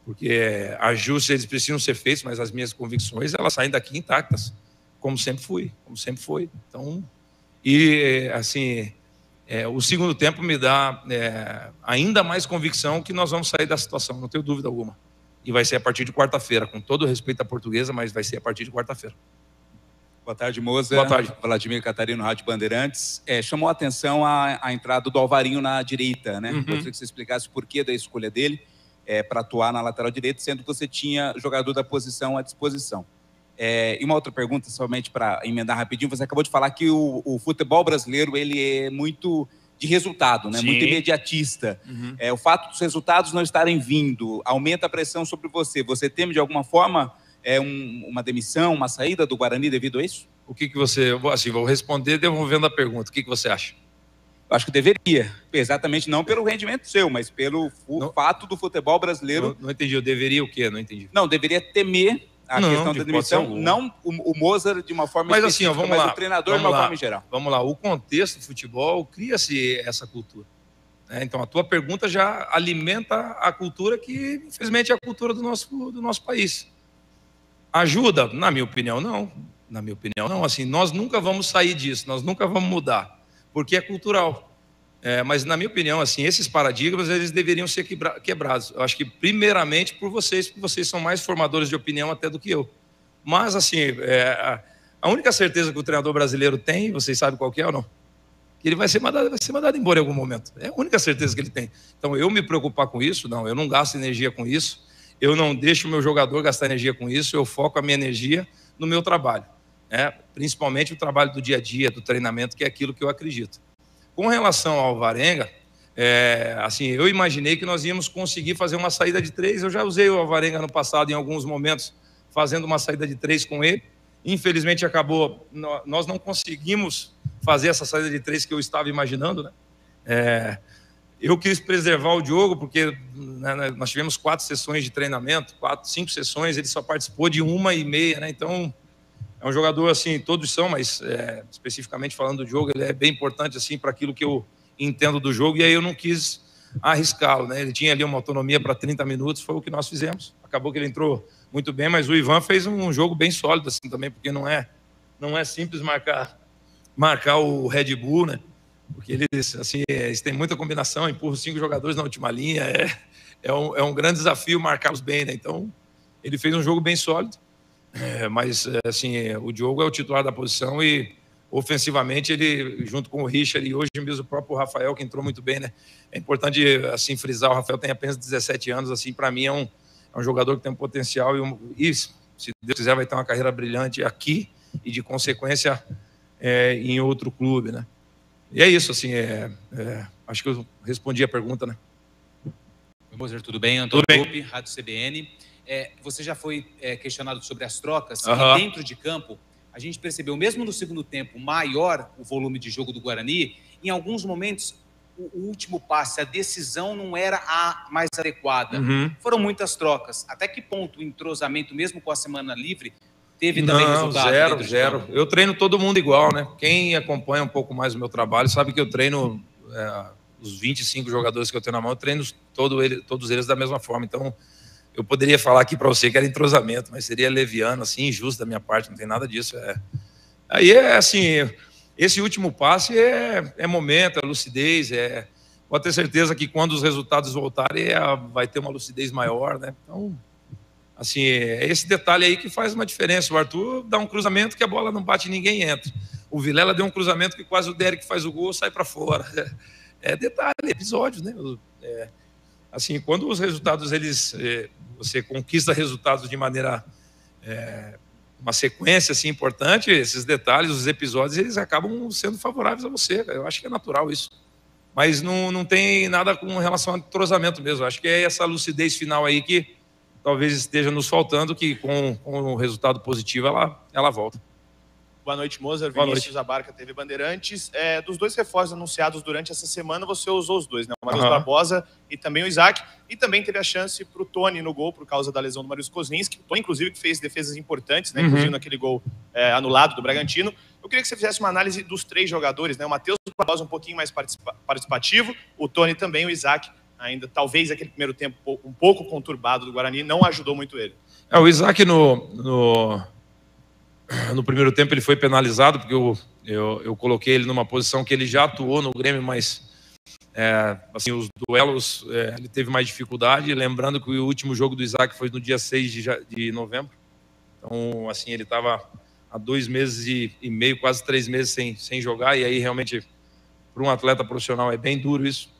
porque ajustes eles precisam ser feitos, mas as minhas convicções elas saem daqui intactas, como sempre fui, como sempre foi. Então, assim, o segundo tempo me dá ainda mais convicção que nós vamos sair da situação, não tenho dúvida alguma. E vai ser a partir de quarta-feira, com todo o respeito à Portuguesa, mas vai ser a partir de quarta-feira. Boa tarde, Moza. Boa tarde. Vladimir Catarino, Rádio Bandeirantes. Chamou a atenção a entrada do Alvarinho na direita, né? Gostaria que você explicasse o porquê da escolha dele para atuar na lateral direita, sendo que você tinha jogador da posição à disposição. E uma outra pergunta, somente para emendar rapidinho, você acabou de falar que o futebol brasileiro ele é muito de resultado, né? Muito imediatista. O fato dos resultados não estarem vindo aumenta a pressão sobre você. Você teme, de alguma forma, uma demissão, uma saída do Guarani devido a isso? O que você... Assim, vou responder devolvendo a pergunta. O que você acha? Eu acho que deveria. Exatamente, não pelo rendimento seu, mas pelo fato do futebol brasileiro... Não entendi. Eu deveria o quê? Não entendi. Não, deveria temer a questão da demissão, não o Mozart de uma forma específica, assim, vamos lá, o treinador de uma forma geral. Vamos lá, o contexto do futebol cria-se essa cultura. Então, a tua pergunta já alimenta a cultura que, infelizmente, é a cultura do nosso país. Ajuda? Na minha opinião, não. Na minha opinião, não. Assim, nós nunca vamos sair disso, nós nunca vamos mudar, porque é cultural. Mas, na minha opinião, assim, esses paradigmas, eles deveriam ser quebrados. Eu acho que, primeiramente, por vocês, porque vocês são mais formadores de opinião até do que eu. Mas, assim, a única certeza que o treinador brasileiro tem, vocês sabem qual que é ou não? Que ele vai ser mandado embora em algum momento. É a única certeza que ele tem. Então, eu me preocupar com isso, não. Eu não gasto energia com isso. Eu não deixo o meu jogador gastar energia com isso. Eu foco a minha energia no meu trabalho. Principalmente o trabalho do dia a dia, do treinamento, que é aquilo que eu acredito. Com relação ao Alvarenga, assim, eu imaginei que nós íamos conseguir fazer uma saída de 3. Eu já usei o Alvarenga no passado em alguns momentos, fazendo uma saída de 3 com ele. Infelizmente acabou, nós não conseguimos fazer essa saída de 3 que eu estava imaginando, né? Eu quis preservar o Diogo, porque nós tivemos 4 sessões de treinamento, 5 sessões, ele só participou de 1,5, né? Então, é um jogador, assim, todos são, mas especificamente falando do Diogo, ele é bem importante, assim, para aquilo que eu entendo do jogo, e aí eu não quis arriscá-lo, né? Ele tinha ali uma autonomia para 30 minutos, foi o que nós fizemos. Acabou que ele entrou muito bem, mas o Ivan fez um jogo bem sólido, assim, também, porque não é simples marcar o Red Bull, né? Porque eles têm muita combinação, empurram 5 jogadores na última linha, é um grande desafio marcá-los bem, né? Então, ele fez um jogo bem sólido, mas, assim, o Diogo é o titular da posição e, ofensivamente, ele, junto com o Richard e hoje mesmo o próprio Rafael, que entrou muito bem, né? É importante, assim, frisar, o Rafael tem apenas 17 anos, assim, para mim é um jogador que tem um potencial e, se Deus quiser, vai ter uma carreira brilhante aqui e, de consequência, em outro clube, né? E é isso, assim, acho que eu respondi a pergunta, né? Moser, tudo bem? Antônio Lupe, Rádio CBN. Você já foi questionado sobre as trocas, e dentro de campo, a gente percebeu, mesmo no segundo tempo, maior o volume de jogo do Guarani, em alguns momentos, o último passe, a decisão não era a mais adequada. Foram muitas trocas. Até que ponto o entrosamento, mesmo com a semana livre, teve também resultado? Zero. Eu treino todo mundo igual, né? Quem acompanha um pouco mais o meu trabalho sabe que eu treino os 25 jogadores que eu tenho na mão, eu treino todos eles da mesma forma. Então, eu poderia falar aqui para você que era entrosamento, mas seria leviano, assim, injusto da minha parte, não tem nada disso. Aí assim, esse último passe é momento, é lucidez, pode ter certeza que quando os resultados voltarem, vai ter uma lucidez maior, né? Então, assim, é esse detalhe aí que faz uma diferença. O Arthur dá um cruzamento que a bola não bate e ninguém entra. O Vilela deu um cruzamento que quase o Derek faz o gol, sai para fora. É detalhe, episódios, né? Assim, quando os resultados, você conquista resultados de maneira, uma sequência assim importante, esses detalhes, os episódios, eles acabam sendo favoráveis a você. Eu acho que é natural isso. Mas não tem nada com relação a entrosamento mesmo. Eu acho que é essa lucidez final aí que talvez esteja nos faltando, que com o resultado positivo ela volta. Boa noite, Moser. Boa Vinícius noite. Abarca, TV Bandeirantes. Dos 2 reforços anunciados durante essa semana, você usou os 2, né? O Matheus Barbosa e também o Isaac. E também teve a chance para o Tony no gol por causa da lesão do Marius Kozlinski. O Tony, inclusive, que fez defesas importantes, né? Inclusive naquele gol anulado do Bragantino. Eu queria que você fizesse uma análise dos 3 jogadores, né? O Matheus Barbosa um pouquinho mais participativo, o Tony também, o Isaac ainda, talvez aquele primeiro tempo um pouco conturbado do Guarani, não ajudou muito ele. O Isaac no primeiro tempo ele foi penalizado, porque eu coloquei ele numa posição que ele já atuou no Grêmio, mas assim, os duelos ele teve mais dificuldade, lembrando que o último jogo do Isaac foi no dia 6 de novembro, então assim, ele estava há 2 meses e meio, quase 3 meses sem jogar, e aí realmente para um atleta profissional é bem duro isso.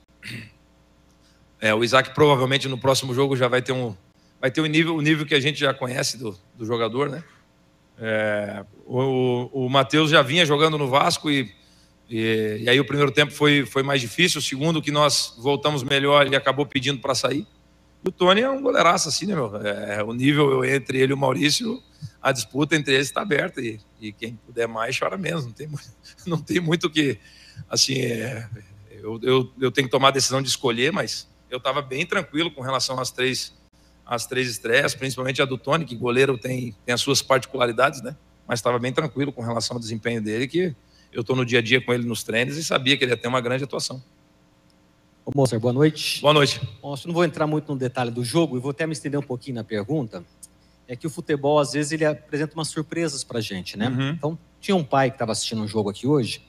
O Isaac provavelmente no próximo jogo já vai ter o nível que a gente já conhece do jogador, né? O Matheus já vinha jogando no Vasco e aí o primeiro tempo foi mais difícil, o segundo que nós voltamos melhor, ele acabou pedindo para sair. E o Tony é um goleiraço assim, né, meu? O nível entre ele e o Maurício, a disputa entre eles está aberta e quem puder mais chora menos, não tem muito que, assim, eu tenho que tomar a decisão de escolher, mas eu estava bem tranquilo com relação às três estreias, principalmente a do Tony, que goleiro tem as suas particularidades, né? Mas estava bem tranquilo com relação ao desempenho dele, que eu estou no dia a dia com ele nos treinos e sabia que ele ia ter uma grande atuação. Ô, Moser, boa noite. Boa noite. Bom, eu não vou entrar muito no detalhe do jogo e vou até me estender um pouquinho na pergunta. É que o futebol, às vezes, ele apresenta umas surpresas pra gente, né? Então, tinha um pai que estava assistindo um jogo aqui hoje.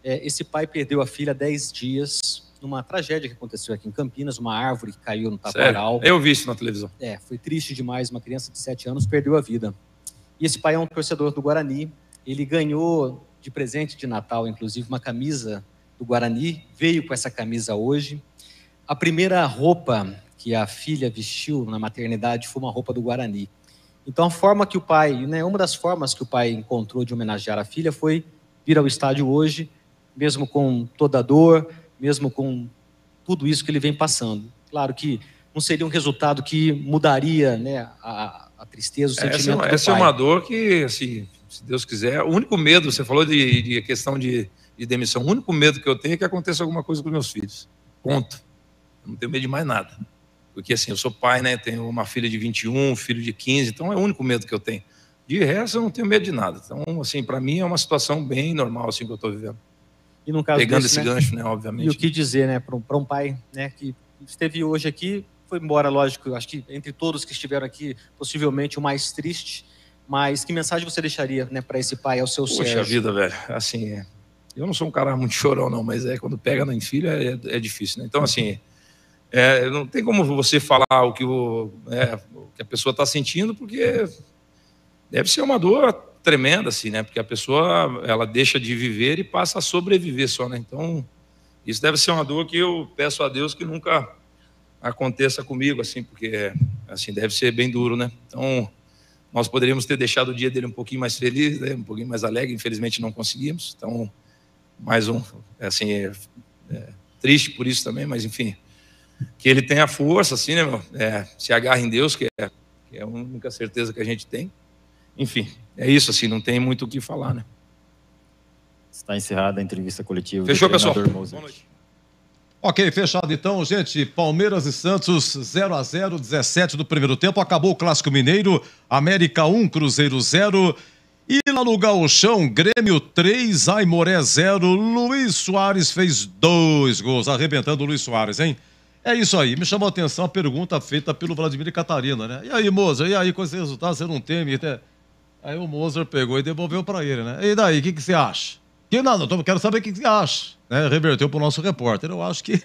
Esse pai perdeu a filha há 10 dias numa tragédia que aconteceu aqui em Campinas, uma árvore que caiu no Taquaral. Eu vi isso na televisão. Foi triste demais, uma criança de 7 anos perdeu a vida. E esse pai é um torcedor do Guarani, ele ganhou de presente de Natal, inclusive, uma camisa do Guarani, veio com essa camisa hoje. A primeira roupa que a filha vestiu na maternidade foi uma roupa do Guarani. Então, a forma que o pai, né, uma das formas que o pai encontrou de homenagear a filha foi vir ao estádio hoje, mesmo com toda a dor, mesmo com tudo isso que ele vem passando. Claro que não seria um resultado que mudaria, né, a tristeza, o sentimento do pai. Essa é uma dor que, assim, se Deus quiser, o único medo, você falou de questão de demissão, o único medo que eu tenho é que aconteça alguma coisa com meus filhos. Ponto. Eu não tenho medo de mais nada. Porque, assim, eu sou pai, né, tenho uma filha de 21, um filho de 15, então é o único medo que eu tenho. De resto, eu não tenho medo de nada. Então, assim, para mim é uma situação bem normal, assim, que eu estou vivendo. E no caso pegando desse, esse gancho, né, obviamente. E o que dizer, né, para um pai, né, que esteve hoje aqui, foi embora, lógico, acho que entre todos que estiveram aqui, possivelmente o mais triste, mas que mensagem você deixaria, né, para esse pai, ao seu Sérgio? Poxa vida, velho, assim, eu não sou um cara muito chorão, não, mas quando pega em filho é difícil, né? Então, assim, não tem como você falar o que a pessoa está sentindo, porque deve ser uma dor tremenda, assim, né? Porque a pessoa, ela deixa de viver e passa a sobreviver só, né? Então, isso deve ser uma dor que eu peço a Deus que nunca aconteça comigo, assim, porque, assim, deve ser bem duro, né? Então, nós poderíamos ter deixado o dia dele um pouquinho mais feliz, né? Um pouquinho mais alegre, infelizmente não conseguimos. Então, mais um, assim, triste por isso também, mas, enfim, que ele tenha força, assim, né, meu? Se agarre em Deus, que é a única certeza que a gente tem. Enfim, é isso, assim, não tem muito o que falar, né? Está encerrada a entrevista coletiva. Fechou, pessoal. Boa noite. Ok, fechado então, gente. Palmeiras e Santos 0-0, 17 do primeiro tempo. Acabou o Clássico Mineiro. América 1, Cruzeiro 0. E lá no Gauchão, Grêmio 3, Aimoré 0. Luiz Soares fez 2 gols, arrebentando o Luiz Soares, hein? É isso aí. Me chamou a atenção a pergunta feita pelo Vladimir e Catarina, né? E aí, Moser? E aí, com esse resultado, você não teme? Aí o Moser pegou e devolveu para ele, né? E daí, o que você acha? Quero saber o que você acha, né? Reverteu para o nosso repórter. Eu acho que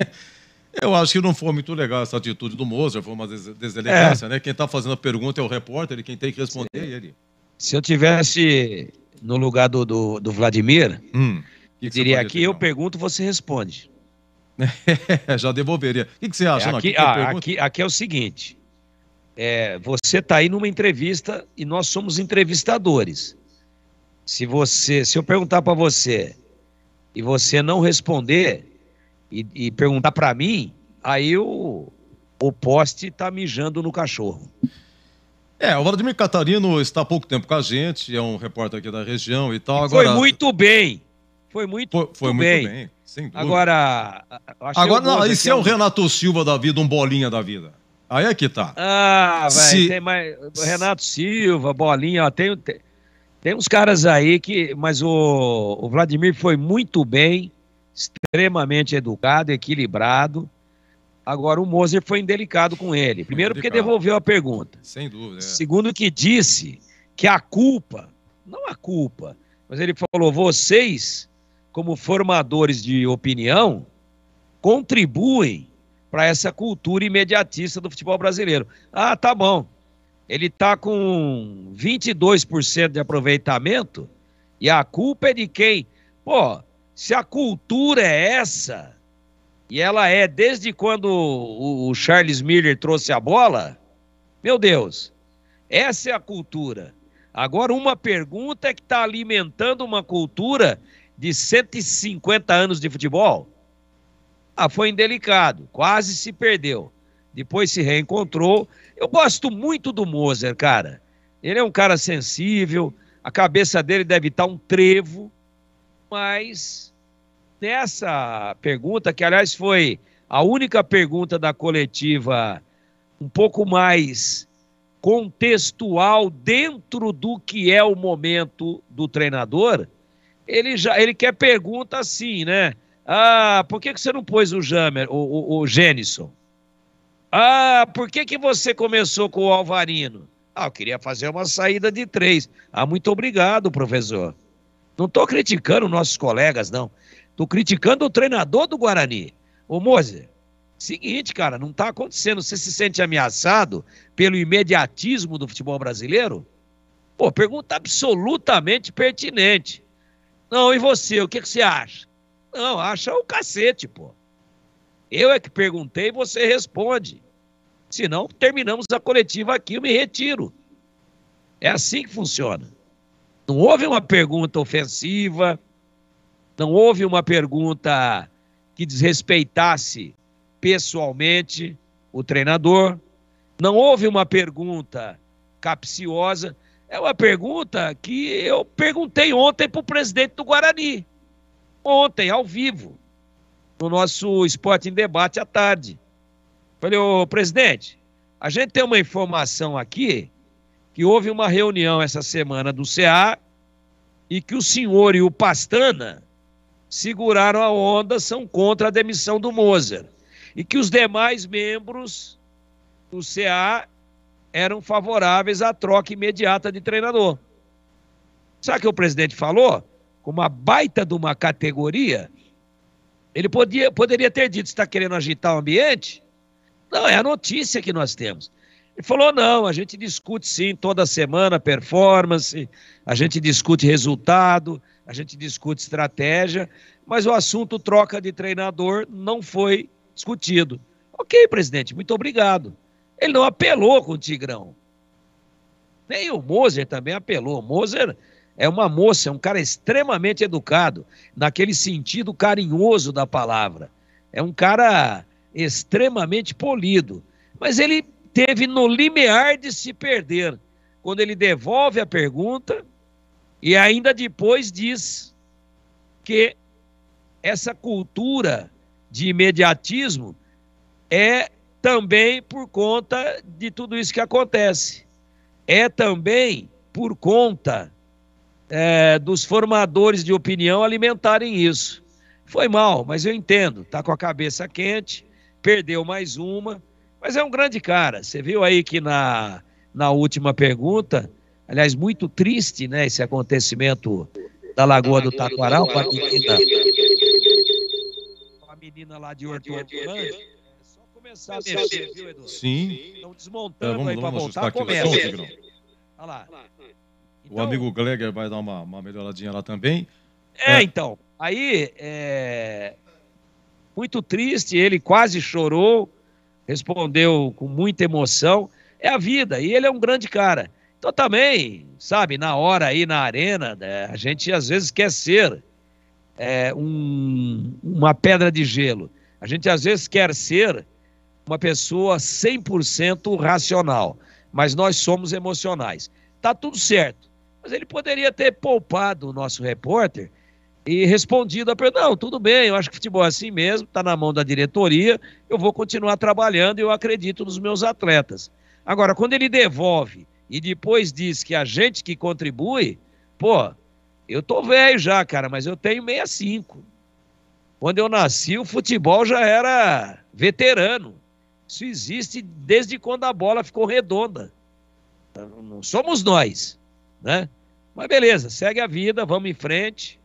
Eu acho que não foi muito legal essa atitude do Moser, foi uma deselegância, né? Quem está fazendo a pergunta é o repórter e quem tem que responder é ele. Se eu tivesse no lugar do Vladimir, que diria aqui, eu pergunto, você responde. Já devolveria. O que você acha? Aqui é o seguinte, você está aí numa entrevista e nós somos entrevistadores. Se eu perguntar para você e você não responder e perguntar para mim, aí o poste está mijando no cachorro. O Vladimir Catarino está há pouco tempo com a gente, é um repórter aqui da região e tal. Agora... Foi muito bem. Foi muito bem. Sem dúvida. Agora, e se é o Renato Silva da vida, um Bolinha da vida? Aí é que tá. Velho, tem mais... Renato Silva, Bolinha, tem uns caras aí que... Mas o Vladimir foi muito bem, extremamente educado, equilibrado. Agora, o Moser foi indelicado com ele. Primeiro, porque devolveu a pergunta. Sem dúvida. Segundo, que disse que não a culpa, mas ele falou, vocês, como formadores de opinião, contribuem para essa cultura imediatista do futebol brasileiro. Tá bom. Ele está com 22% de aproveitamento e a culpa é de quem? Se a cultura é essa, e ela é desde quando o Charles Miller trouxe a bola, meu Deus, essa é a cultura. Agora, uma pergunta é que está alimentando uma cultura de 150 anos de futebol. Foi indelicado, quase se perdeu. Depois se reencontrou. Eu gosto muito do Moser, cara. Ele é um cara sensível, a cabeça dele deve estar um trevo, mas nessa pergunta, que aliás foi a única pergunta da coletiva um pouco mais contextual dentro do que é o momento do treinador, ele quer pergunta assim, né? Por que você não pôs o Gênison? Por que você começou com o Alvarino? Eu queria fazer uma saída de 3. Muito obrigado, professor. Não estou criticando nossos colegas, não. Estou criticando o treinador do Guarani. Ô, Moser, seguinte, cara, não está acontecendo. Você se sente ameaçado pelo imediatismo do futebol brasileiro? Pergunta absolutamente pertinente. Não, e você, o que você acha? Não, acha o cacete, Eu é que perguntei e você responde. Senão, terminamos a coletiva aqui, eu me retiro. É assim que funciona. Não houve uma pergunta ofensiva, não houve uma pergunta que desrespeitasse pessoalmente o treinador, não houve uma pergunta capciosa. É uma pergunta que eu perguntei ontem para o presidente do Guarani. Ontem, ao vivo, no nosso Esporte em Debate à tarde. Falei, ô presidente, a gente tem uma informação aqui que houve uma reunião essa semana do CA e que o senhor e o Pastana seguraram a onda, são contra a demissão do Moser. E que os demais membros do CA eram favoráveis à troca imediata de treinador. Sabe o que o presidente falou? Com uma baita de uma categoria, ele poderia ter dito, você está querendo agitar o ambiente? Não, é a notícia que nós temos. Ele falou, não, a gente discute sim toda semana performance, a gente discute resultado, a gente discute estratégia, mas o assunto troca de treinador não foi discutido. Ok, presidente, muito obrigado. Ele não apelou com o Tigrão. Nem o Moser também apelou. O Moser é uma moça, é um cara extremamente educado, naquele sentido carinhoso da palavra. É um cara extremamente polido. Mas ele teve no limiar de se perder, quando ele devolve a pergunta e ainda depois diz que essa cultura de imediatismo é também por conta de tudo isso que acontece. É também por conta dos formadores de opinião alimentarem isso. Foi mal, mas eu entendo. Está com a cabeça quente, perdeu mais uma, mas é um grande cara. Você viu aí que na última pergunta, aliás, muito triste, né, esse acontecimento da Lagoa do Taquaral com a menina lá de Hortolândia. começar a mexer, viu, Edu? Sim. Estão desmontando aí pra vamos voltar, ajustar aqui o começa. som, Tigrão. Olha lá. O amigo Gleger vai dar uma melhoradinha lá também. Então, aí, muito triste, ele quase chorou, respondeu com muita emoção. É a vida, e ele é um grande cara. Então também, sabe, na hora aí na arena, né, a gente às vezes quer ser uma pedra de gelo. A gente às vezes quer ser uma pessoa 100% racional, mas nós somos emocionais. Tá tudo certo, mas ele poderia ter poupado o nosso repórter e respondido a pergunta: não, tudo bem, eu acho que futebol é assim mesmo, está na mão da diretoria, eu vou continuar trabalhando e eu acredito nos meus atletas. Agora, quando ele devolve e depois diz que a gente que contribui, pô, eu tô velho já, cara, mas eu tenho 65. Quando eu nasci, o futebol já era veterano. Isso existe desde quando a bola ficou redonda. Não somos nós, né? Mas beleza, segue a vida, vamos em frente.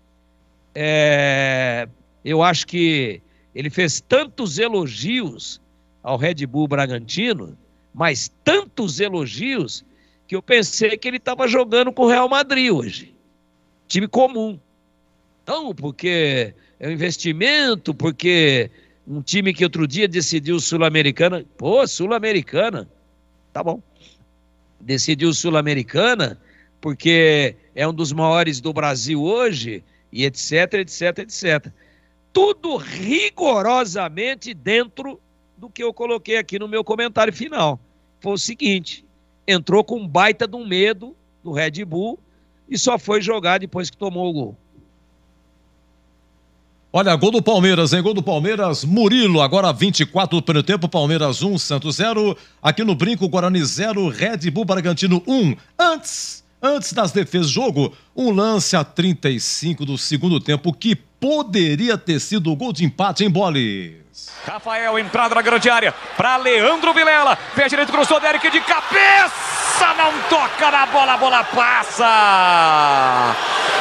Eu acho que ele fez tantos elogios ao Red Bull Bragantino, mas tantos elogios, que eu pensei que ele estava jogando com o Real Madrid hoje. Time comum. Não, porque é um investimento, porque um time que outro dia decidiu Sul-Americana. Pô, Sul-Americana. Tá bom. Decidiu Sul-Americana porque é um dos maiores do Brasil hoje, e etc, etc, etc. Tudo rigorosamente dentro do que eu coloquei aqui no meu comentário final. Foi o seguinte: entrou com um baita de um medo do Red Bull e só foi jogar depois que tomou o gol. Olha, gol do Palmeiras, hein? Gol do Palmeiras, Murilo, agora 24 do primeiro tempo, Palmeiras 1, Santos 0. Aqui no Brinco, Guarani 0, Red Bull Bragantino 1. Antes das defesas do jogo, um lance a 35 do segundo tempo que poderia ter sido o gol de empate em Bolis. Rafael, entrada na grande área para Leandro Vilela. Pé direito, cruzou, Derek de cabeça, não toca na bola, a bola passa.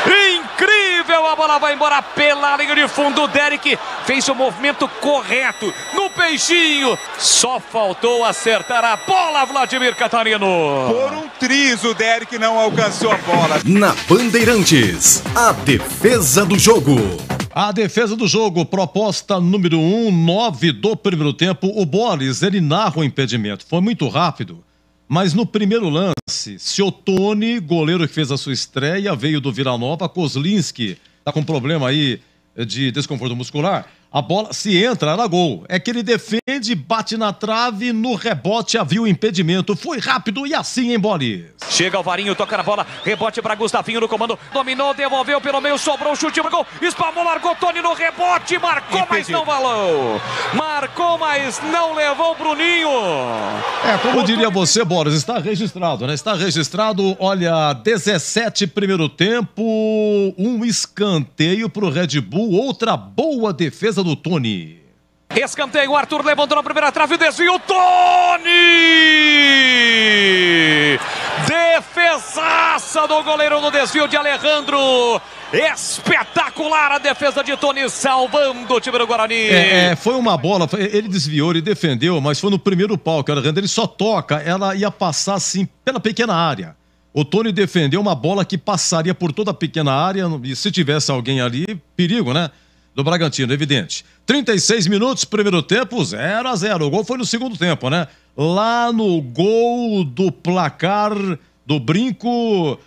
Incrível, a bola vai embora pela linha de fundo. O Derek fez o movimento correto no peixinho. Só faltou acertar a bola, Vladimir Catarino. Por um triz, o Derek não alcançou a bola. Na Bandeirantes, a defesa do jogo. A defesa do jogo, proposta número 1, 9 do primeiro tempo. O Bolis, ele narra o impedimento. Foi muito rápido, mas no primeiro lance, Ciotoni, goleiro que fez a sua estreia, veio do Vila Nova. Kozlinski tá com problema aí de desconforto muscular. A bola, se entra, era gol. É que ele defende, bate na trave, no rebote havia o impedimento. Foi rápido e assim em Bolis. Chega o Varinho, toca na bola, rebote para Gustavinho no comando, dominou, devolveu pelo meio, sobrou o chute, marcou, espalmou, largou Tony no rebote, marcou, mas não valeu. Marcou, mas não levou o Bruninho. Como diria você, Boris, está registrado, né? Está registrado, olha, 17 primeiro tempo, um escanteio pro Red Bull, outra boa defesa do Tony. Escanteio, o Arthur levantou na primeira trave, o desvio, Tony! Defesaça do goleiro no desvio de Alejandro. Espetacular a defesa de Tony, salvando o time do Guarani. Foi uma bola, ele desviou, ele defendeu, mas foi no primeiro pau que o Alejandro, ele só toca, ela ia passar assim pela pequena área. O Tony defendeu uma bola que passaria por toda a pequena área, e se tivesse alguém ali, perigo, né? Do Bragantino, evidente. 36 minutos, primeiro tempo, 0-0. O gol foi no segundo tempo, né? Lá no gol do placar do Brinco,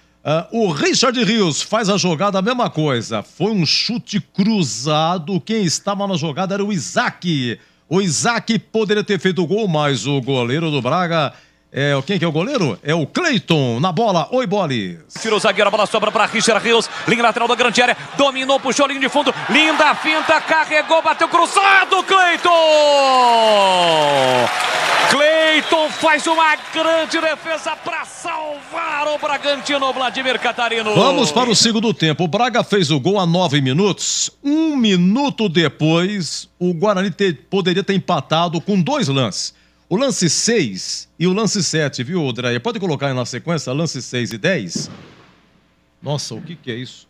o Richard Rios faz a jogada, a mesma coisa. Foi um chute cruzado. Quem estava na jogada era o Isaac. O Isaac poderia ter feito o gol, mas o goleiro do Braga... quem que é o goleiro? É o Cleiton na bola. Oi, Bolis. Tirou o zagueiro, a bola sobra para Richard Rios. Linha lateral da grande área. Dominou, puxou a linha de fundo. Linda finta, carregou, bateu cruzado. Cleiton! Cleiton faz uma grande defesa para salvar o Bragantino, Vladimir Catarino. Vamos para o segundo tempo. O Braga fez o gol a 9 minutos. 1 minuto depois, o Guarani poderia ter empatado com 2 lances. O lance 6 e o lance 7, viu, Dreia? Pode colocar aí na sequência, lance 6 e 10? Nossa, o que é isso?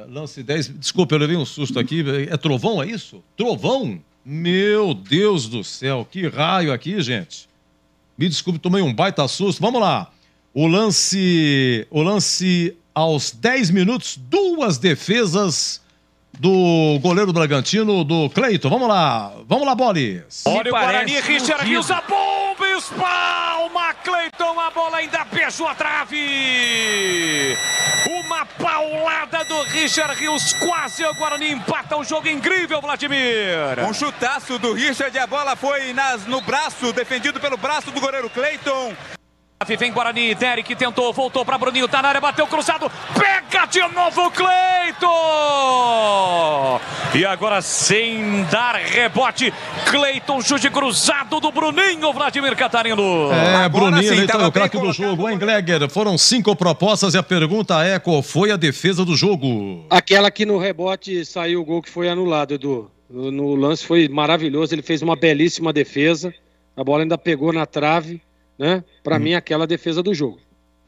Lance 10, desculpa, eu levei um susto aqui. É trovão, é isso? Trovão? Meu Deus do céu, que raio aqui, gente. Me desculpe, tomei um baita susto. Vamos lá. O lance aos 10 minutos, 2 defesas do goleiro do Bragantino, do Cleiton. Vamos lá, Bolis. Olha o Guarani, Richard Rios, a bomba, espalma, Cleiton, a bola ainda beijou a trave. Uma paulada do Richard Rios, quase o Guarani empata o jogo, incrível, Vladimir. Um chutaço do Richard, a bola foi no braço, defendido pelo braço do goleiro Cleiton. Vem Guarani, Derek tentou, voltou para Bruninho, tá na área, bateu cruzado, pega de novo o Cleiton! E agora sem dar rebote, Cleiton, chute cruzado do Bruninho, Vladimir Catarino. Bruninho, então é o craque do jogo, hein, Gleger? Foram 5 propostas e a pergunta é qual foi a defesa do jogo? Aquela que no rebote saiu o gol que foi anulado, Edu. No lance foi maravilhoso, ele fez uma belíssima defesa, a bola ainda pegou na trave. Né? Para mim, aquela defesa do jogo.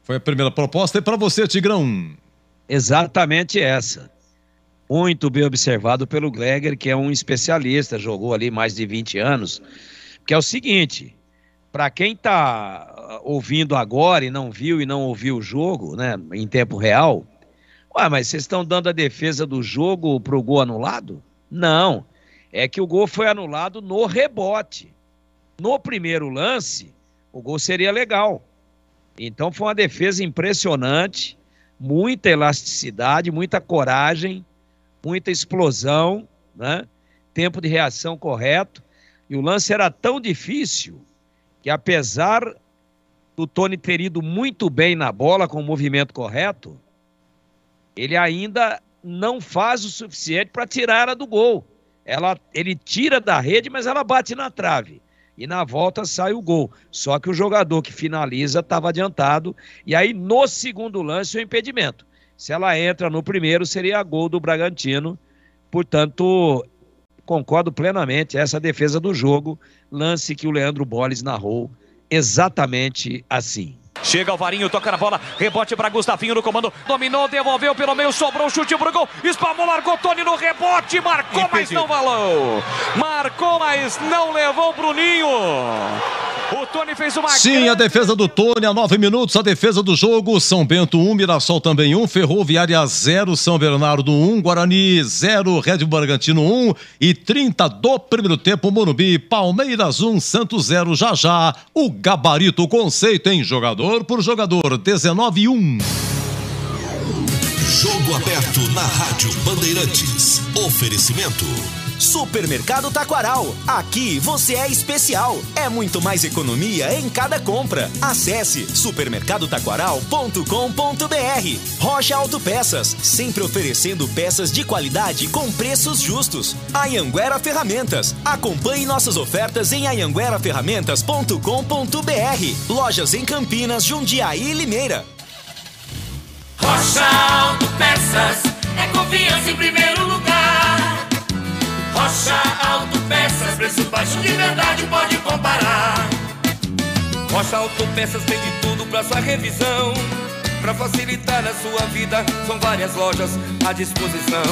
Foi a primeira proposta. E para você, Tigrão? Exatamente essa. Muito bem observado pelo Gleger, que é um especialista, jogou ali mais de 20 anos. Que é o seguinte, para quem está ouvindo agora e não viu e não ouviu o jogo, né, em tempo real, mas vocês estão dando a defesa do jogo para o gol anulado? Não, é que o gol foi anulado no rebote. No primeiro lance, o gol seria legal. Então foi uma defesa impressionante, muita elasticidade, muita coragem, muita explosão, né? Tempo de reação correto. E o lance era tão difícil que, apesar do Tony ter ido muito bem na bola com o movimento correto, ele ainda não faz o suficiente para tirar ela do gol. Ele tira da rede, mas ela bate na trave. E na volta sai o gol. Só que o jogador que finaliza estava adiantado. E aí, no segundo lance, o impedimento. Se ela entra no primeiro, seria gol do Bragantino. Portanto, concordo plenamente. Essa defesa do jogo, lance que o Leandro Bolis narrou exatamente assim. Chega o Varinho, toca na bola, rebote para Gustavinho no comando, dominou, devolveu pelo meio, sobrou o chute pro gol, espalmou, largou Tony no rebote, marcou, impedido. Mas não valeu. Marcou, mas não levou o Bruninho. O Tony fez uma... Sim, a defesa do Tony, a 9 minutos, a defesa do jogo, São Bento 1, Mirassol também 1, Ferroviária 0, São Bernardo 1, Guarani 0, Red Bull Bragantino 1 e 30 do primeiro tempo, Morumbi, Palmeiras 1, Santos 0, já, o gabarito, o conceito em jogador por jogador, 19-1. Jogo aberto na Rádio Bandeirantes. Oferecimento Supermercado Taquaral. Aqui você é especial. É muito mais economia em cada compra. Acesse supermercadotaquaral.com.br. Rocha Autopeças, sempre oferecendo peças de qualidade com preços justos. Anhanguera Ferramentas. Acompanhe nossas ofertas em anhangueraferramentas.com.br. Lojas em Campinas, Jundiaí e Limeira. Rocha Autopeças é confiança em primeiro lugar. Rocha Autopeças, preço baixo de verdade, pode comparar. Rocha Autopeças tem de tudo pra sua revisão. Pra facilitar a sua vida, são várias lojas à disposição.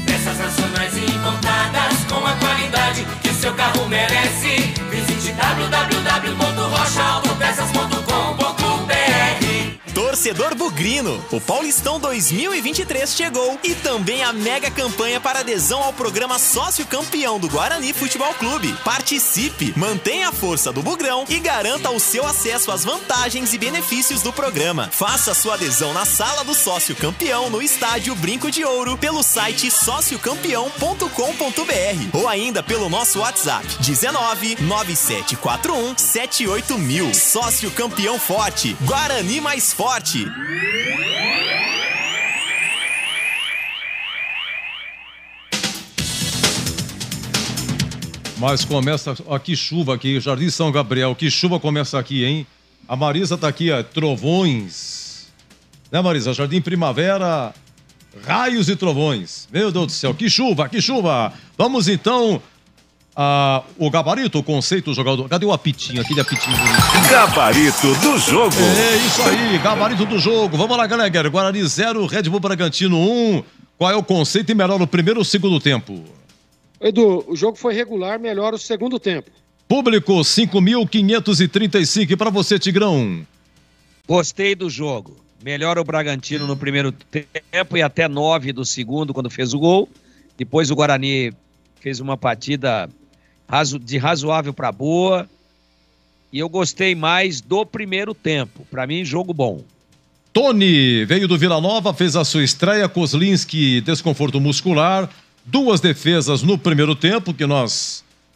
Peças nacionais e importadas com a qualidade que o seu carro merece. Visite www.rochaautopeças.com.br. Torcedor bugrino, o Paulistão 2023 chegou e também a mega campanha para adesão ao programa Sócio Campeão do Guarani Futebol Clube. Participe, mantenha a força do Bugrão e garanta o seu acesso às vantagens e benefícios do programa. Faça sua adesão na Sala do Sócio Campeão no Estádio Brinco de Ouro pelo site sociocampeão.com.br ou ainda pelo nosso WhatsApp 19 9741 78000. Sócio Campeão Forte, Guarani mais forte. Mas começa aqui chuva aqui, Jardim São Gabriel, que chuva começa aqui, hein? A Marisa tá aqui, ó, trovões. Né, Marisa? Jardim Primavera, raios e trovões. Meu Deus do céu, que chuva, que chuva. Vamos então... o gabarito, o conceito do jogador. Cadê o apitinho? Aquele apitinho bonito. Gabarito do jogo. É isso aí, gabarito do jogo. Vamos lá, galera. Guarani 0, Red Bull Bragantino 1. Qual é o conceito e melhor no primeiro ou segundo tempo? Edu, o jogo foi regular, melhor o segundo tempo. Público, 5.535. E para você, Tigrão? Gostei do jogo. Melhor o Bragantino no primeiro tempo e até 9 do segundo, quando fez o gol. Depois o Guarani fez uma partida de razoável para boa. E eu gostei mais do primeiro tempo. Para mim, jogo bom. Tony veio do Vila Nova, fez a sua estreia. Kozlinski, desconforto muscular. 2 defesas no primeiro tempo, que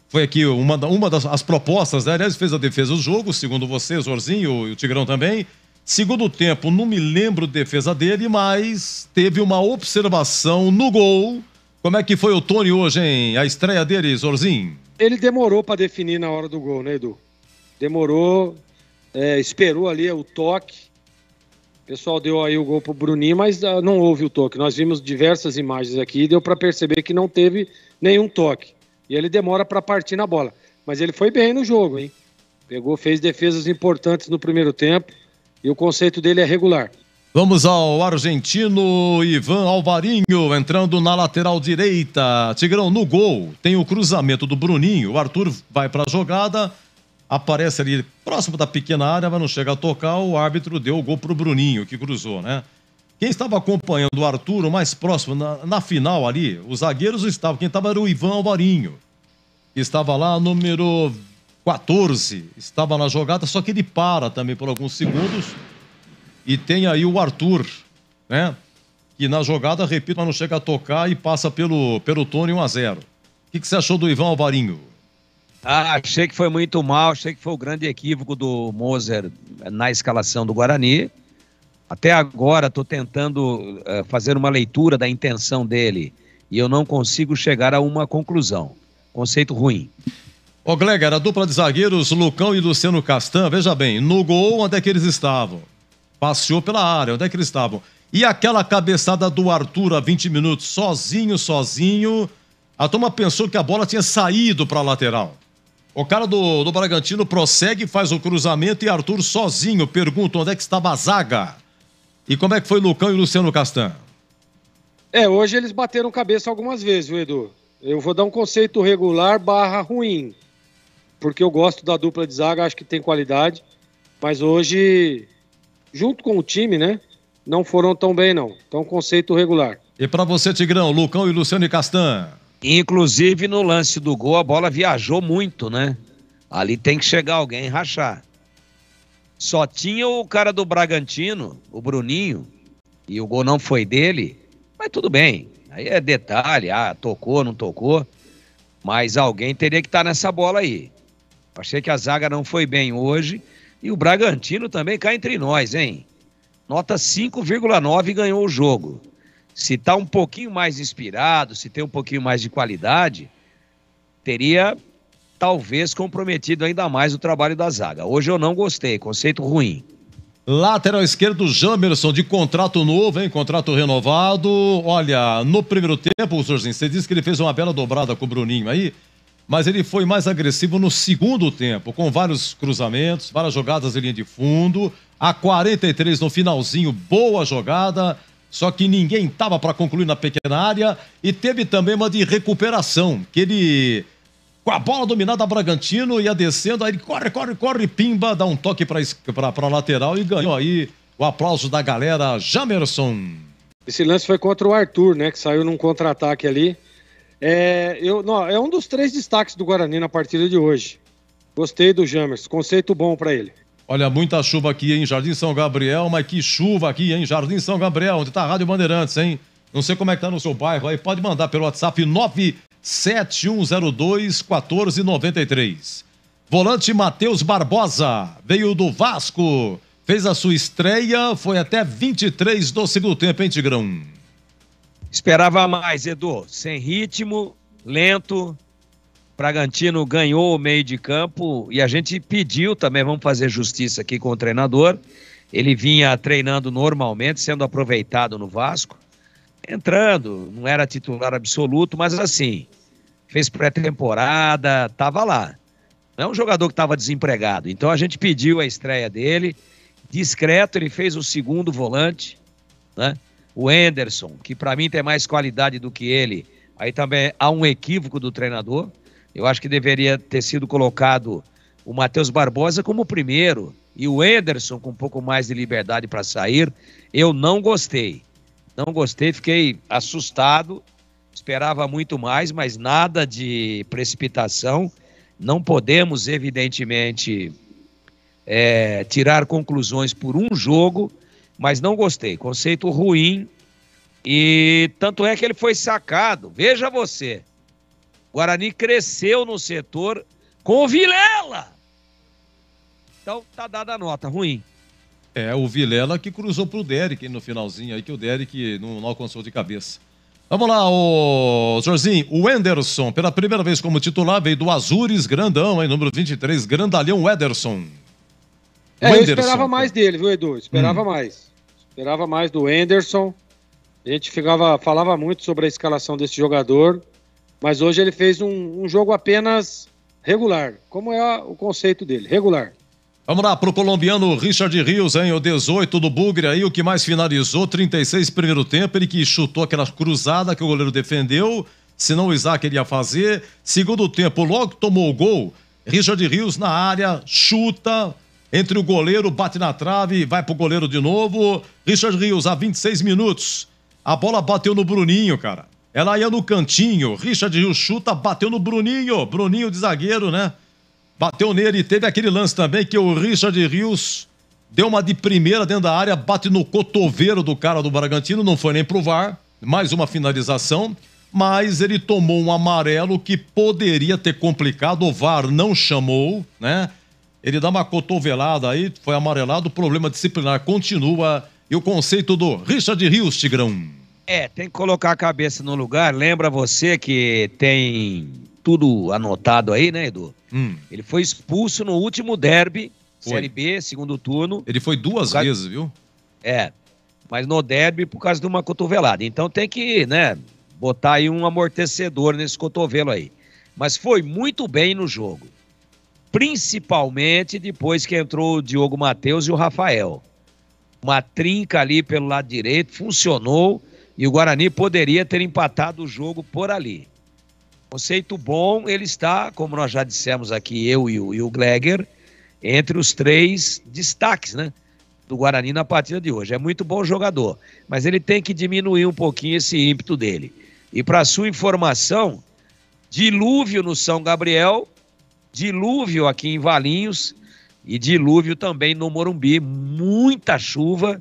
foi aqui uma das propostas, né? Aliás, fez a defesa do jogo, segundo você, Zorzinho e o Tigrão também. Segundo tempo, não me lembro de defesa dele, mas teve uma observação no gol. Como é que foi o Tony hoje, hein? A estreia dele, Zorzinho? Ele demorou para definir na hora do gol, né, Edu? Demorou, esperou ali o toque. O pessoal deu aí o gol pro Bruninho, mas não houve o toque. Nós vimos diversas imagens aqui e deu para perceber que não teve nenhum toque. E ele demora para partir na bola. Mas ele foi bem no jogo, hein? Fez defesas importantes no primeiro tempo e o conceito dele é regular. Vamos ao argentino Ivan Alvarinho, entrando na lateral direita. Tigrão, no gol, tem o cruzamento do Bruninho. O Arthur vai para a jogada, aparece ali próximo da pequena área, mas não chega a tocar. O árbitro deu o gol pro Bruninho, que cruzou, né? Quem estava acompanhando o Arthur, o mais próximo, na final ali, os zagueiros estavam. Quem estava era o Ivan Alvarinho, que estava lá, número 14, estava na jogada, só que ele para também por alguns segundos. E tem aí o Arthur, né? Que na jogada, repito, mas não chega a tocar e passa pelo Tony 1-0. O que você achou do Ivan Alvarinho? Achei que foi muito mal, achei que foi o grande equívoco do Moser na escalação do Guarani. Até agora estou tentando fazer uma leitura da intenção dele e eu não consigo chegar a uma conclusão. Conceito ruim. Ô Gleger, a dupla de zagueiros, Lucão e Luciano Castan, veja bem, no gol, onde é que eles estavam? Passeou pela área, onde é que eles estavam? E aquela cabeçada do Arthur há 20 minutos, sozinho, a turma pensou que a bola tinha saído para a lateral. O cara do Bragantino prossegue, faz o cruzamento e Arthur sozinho pergunta onde é que estava a zaga. E como é que foi Lucão e Luciano Castan? Hoje eles bateram cabeça algumas vezes, viu, Edu? Eu vou dar um conceito regular / ruim, porque eu gosto da dupla de zaga, acho que tem qualidade, mas hoje, junto com o time, né, não foram tão bem, não. Então, conceito regular. E para você, Tigrão, Lucão e Luciano Castan? Inclusive, no lance do gol, a bola viajou muito, né? Ali tem que chegar alguém e rachar. Só tinha o cara do Bragantino, o Bruninho, e o gol não foi dele, mas tudo bem. Aí é detalhe, tocou, não tocou, mas alguém teria que estar nessa bola aí. Achei que a zaga não foi bem hoje, e o Bragantino também cá entre nós, hein? Nota 5,9 e ganhou o jogo. Se tá um pouquinho mais inspirado, se tem um pouquinho mais de qualidade, teria talvez comprometido ainda mais o trabalho da zaga. Hoje eu não gostei, conceito ruim. Lateral esquerdo, Jamerson, de contrato novo, hein? Contrato renovado. Olha, no primeiro tempo, Zorzinho, você disse que ele fez uma bela dobrada com o Bruninho aí, mas ele foi mais agressivo no segundo tempo, com vários cruzamentos, várias jogadas em linha de fundo. A 43 no finalzinho, boa jogada, só que ninguém estava para concluir na pequena área. E teve também uma de recuperação, que ele, com a bola dominada, Bragantino ia descendo, aí ele corre, pimba, dá um toque para a lateral e ganhou aí o aplauso da galera. Jamerson. Esse lance foi contra o Arthur, né, que saiu num contra-ataque ali. É um dos 3 destaques do Guarani na partida de hoje. Gostei do Jamerson, conceito bom para ele. Olha, muita chuva aqui em Jardim São Gabriel, mas que chuva aqui, hein? Jardim São Gabriel, onde tá a Rádio Bandeirantes, hein? Não sei como é que tá no seu bairro aí, pode mandar pelo WhatsApp 97102-1493. Volante Matheus Barbosa, veio do Vasco, fez a sua estreia, foi até 23 do segundo tempo, hein, Tigrão? Esperava mais, Edu, sem ritmo, lento. Bragantino ganhou o meio de campo e a gente pediu também, vamos fazer justiça aqui com o treinador. Ele vinha treinando normalmente, sendo aproveitado no Vasco, entrando, não era titular absoluto, mas assim, fez pré-temporada, estava lá. Não é um jogador que estava desempregado, então a gente pediu a estreia dele, discreto, ele fez o segundo volante, né? O Anderson, que para mim tem mais qualidade do que ele, Aí também há um equívoco do treinador. Eu acho que deveria ter sido colocado o Matheus Barbosa como primeiro e o Anderson com um pouco mais de liberdade para sair. Eu não gostei. Não gostei, fiquei assustado. Esperava muito mais, mas nada de precipitação. Não podemos, evidentemente, tirar conclusões por um jogo, mas não gostei. Conceito ruim. E tanto é que ele foi sacado. Veja você. O Guarani cresceu no setor com o Vilela. Então tá dada a nota, ruim. O Vilela que cruzou pro Derek no finalzinho aí, que o Derek não alcançou de cabeça. Vamos lá, o Jorginho, o Anderson, pela primeira vez como titular, veio do Azures, grandão, hein, número 23, grandalhão Ederson. Eu esperava mais dele, viu, Edu? Esperava mais. Esperava mais do Anderson. A gente falava muito sobre a escalação desse jogador, mas hoje ele fez um jogo apenas regular, como é o conceito dele, regular. Vamos lá, pro colombiano Richard Rios, hein, o 18 do Bugre aí, o que mais finalizou, 36 primeiro tempo, ele que chutou aquela cruzada que o goleiro defendeu, senão o Isaac ele ia fazer. Segundo tempo, logo tomou o gol, Richard Rios na área, chuta entre o goleiro, bate na trave, vai pro goleiro de novo. Richard Rios, a 26 minutos, a bola bateu no Bruninho, cara. Ela ia no cantinho, Richard Rios chuta, bateu no Bruninho de zagueiro, né? Bateu nele e teve aquele lance também que o Richard Rios deu uma de primeira dentro da área, bate no cotovelo do cara do Bragantino, não foi nem pro VAR, mais uma finalização, mas ele tomou um amarelo que poderia ter complicado, o VAR não chamou, né? Ele dá uma cotovelada aí, foi amarelado, o problema disciplinar continua. E o conceito do Richard Rios, Tigrão? Tem que colocar a cabeça no lugar. Lembra você que tem tudo anotado aí, né, Edu? Ele foi expulso no último derby, Série B, segundo turno. Ele foi duas vezes, viu? Mas no derby por causa de uma cotovelada. Então tem que, né, botar aí um amortecedor nesse cotovelo aí. Mas foi muito bem no jogo. Principalmente depois que entrou o Diogo Matheus e o Rafael. Uma trinca ali pelo lado direito, funcionou e o Guarani poderia ter empatado o jogo por ali. Conceito bom, ele está, como nós já dissemos aqui, eu e o Gleger, entre os 3 destaques, né, do Guarani na partida de hoje. É muito bom jogador, mas ele tem que diminuir um pouquinho esse ímpeto dele. E para sua informação, dilúvio no São Gabriel, dilúvio aqui em Valinhos e dilúvio também no Morumbi, muita chuva,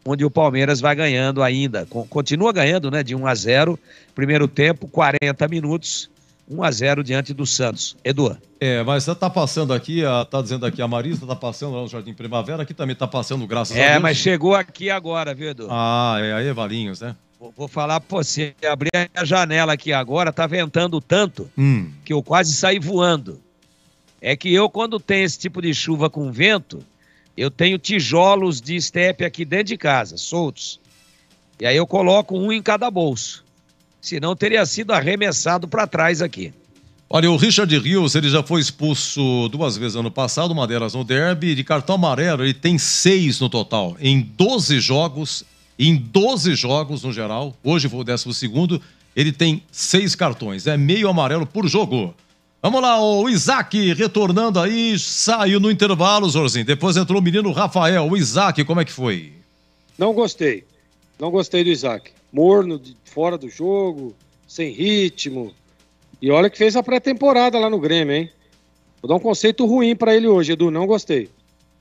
onde o Palmeiras vai ganhando ainda, continua ganhando, né, de 1-0, primeiro tempo, 40 minutos, 1-0 diante do Santos. Edu. Mas tá passando aqui, tá dizendo aqui a Marisa, tá passando lá no Jardim Primavera, aqui também tá passando, graças a Deus. Mas chegou aqui agora, viu, Edu? Aí é Valinhos, né? Vou falar pra você, abrir a janela aqui agora, tá ventando tanto que eu quase saí voando. É que eu, quando tenho esse tipo de chuva com vento, eu tenho tijolos de estepe aqui dentro de casa, soltos. E aí eu coloco um em cada bolso. Senão teria sido arremessado para trás aqui. Olha, o Richard Rios, ele já foi expulso 2 vezes ano passado, uma delas no derby, de cartão amarelo, ele tem 6 no total. Em 12 jogos no geral, hoje foi o 12º, ele tem 6 cartões, é meio amarelo por jogo. Vamos lá, o Isaac retornando aí, saiu no intervalo, Zorzinho. Depois entrou o menino Rafael. O Isaac, como é que foi? Não gostei do Isaac. Morno, fora do jogo, sem ritmo. E olha que fez a pré-temporada lá no Grêmio, hein? Vou dar um conceito ruim pra ele hoje, Edu, não gostei.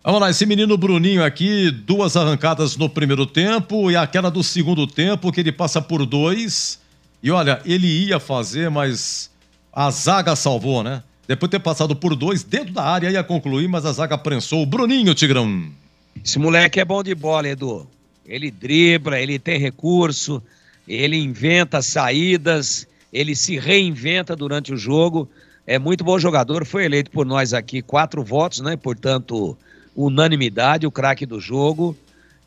Vamos lá, esse menino Bruninho aqui, 2 arrancadas no primeiro tempo e aquela do segundo tempo que ele passa por 2. E olha, ele ia fazer, mas a zaga salvou, né? Depois de ter passado por 2, dentro da área ia concluir, mas a zaga prensou. O Bruninho, Tigrão. Esse moleque é bom de bola, Edu. Ele dribla, ele tem recurso, ele inventa saídas, ele se reinventa durante o jogo. É muito bom jogador, foi eleito por nós aqui 4 votos, né? Portanto, unanimidade, o craque do jogo.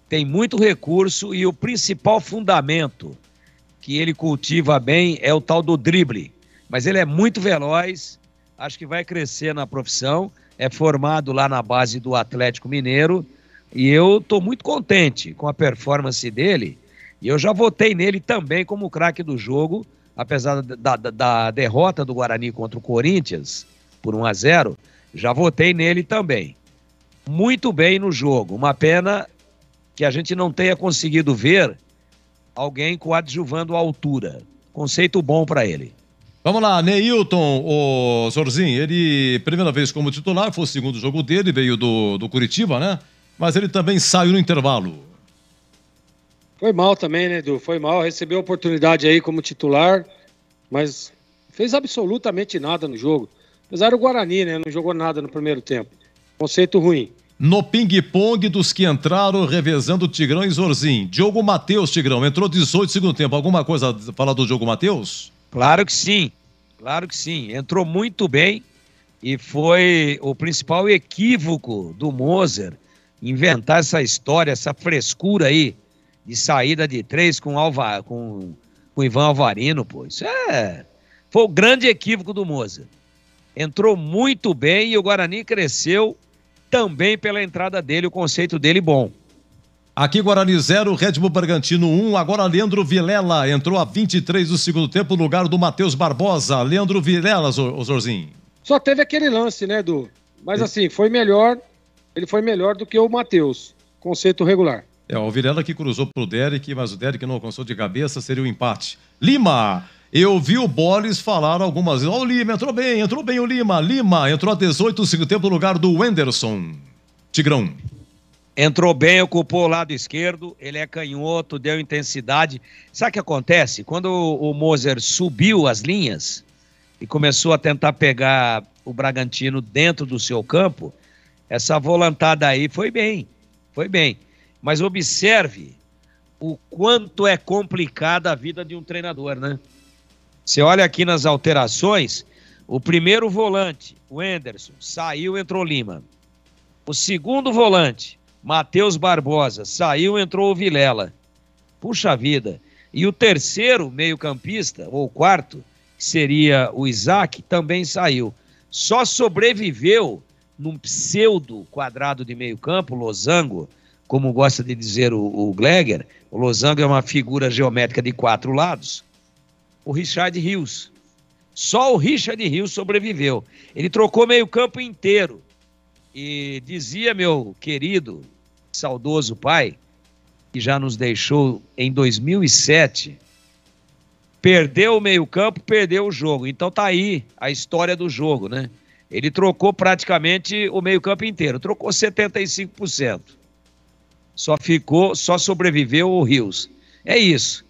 Tem muito recurso e o principal fundamento que ele cultiva bem é o tal do drible. Mas ele é muito veloz, acho que vai crescer na profissão, é formado lá na base do Atlético Mineiro e eu estou muito contente com a performance dele E eu já votei nele também como craque do jogo, apesar da derrota do Guarani contra o Corinthians, por 1-0, já votei nele também. Muito bem no jogo. Uma pena que a gente não tenha conseguido ver alguém coadjuvando a altura. Conceito bom para ele. Vamos lá, Neilton, o Zorzinho, ele, primeira vez como titular, foi o segundo jogo dele, veio do Curitiba, né? Mas ele também saiu no intervalo. Foi mal também, né, Edu? Foi mal, recebeu a oportunidade aí como titular, mas fez absolutamente nada no jogo. Apesar do Guarani, né, não jogou nada no primeiro tempo. Conceito ruim. No ping-pong dos que entraram revezando Tigrão e Zorzinho. Diogo Matheus, Tigrão, entrou 18 segundo tempo. Alguma coisa a falar do Diogo Matheus? Claro que sim, claro que sim. Entrou muito bem e foi o principal equívoco do Moser inventar essa história, essa frescura aí de saída de 3 com Ivan Alvarino, pô. Isso foi o grande equívoco do Moser. Entrou muito bem e o Guarani cresceu também pela entrada dele, o conceito dele bom. Aqui Guarani 0, Red Bull Bragantino 1, agora Leandro Vilela entrou a 23 do segundo tempo no lugar do Matheus Barbosa. Leandro Vilela, Zorzinho. Só teve aquele lance, né, Edu? Mas assim, foi melhor, ele foi melhor do que o Matheus, conceito regular. O Vilela que cruzou pro Derek, mas o Derek não alcançou de cabeça, seria o empate. Lima, eu vi o Bolis falar algumas vezes, o Lima entrou bem o Lima. Lima entrou a 18 do segundo tempo no lugar do Wenderson. Tigrão. Entrou bem, ocupou o lado esquerdo, ele é canhoto, deu intensidade. Sabe o que acontece? Quando o Moser subiu as linhas e começou a tentar pegar o Bragantino dentro do seu campo, essa volantada aí foi bem. Mas observe o quanto é complicada a vida de um treinador, né? Você olha aqui nas alterações, o primeiro volante, o Wenderson, saiu, entrou Lima. O segundo volante, Matheus Barbosa, saiu, entrou o Vilela. Puxa vida. E o terceiro meio-campista, ou quarto, que seria o Isaac, também saiu. Só sobreviveu num pseudo quadrado de meio-campo, losango, como gosta de dizer o Gleger. O losango é uma figura geométrica de 4 lados. O Richard Rios. Só o Richard Rios sobreviveu. Ele trocou meio-campo inteiro. E dizia meu querido, saudoso pai, que já nos deixou em 2007, perdeu o meio-campo, perdeu o jogo. Então tá aí a história do jogo, né? Ele trocou praticamente o meio-campo inteiro, trocou 75%. Só sobreviveu o Rios. É isso.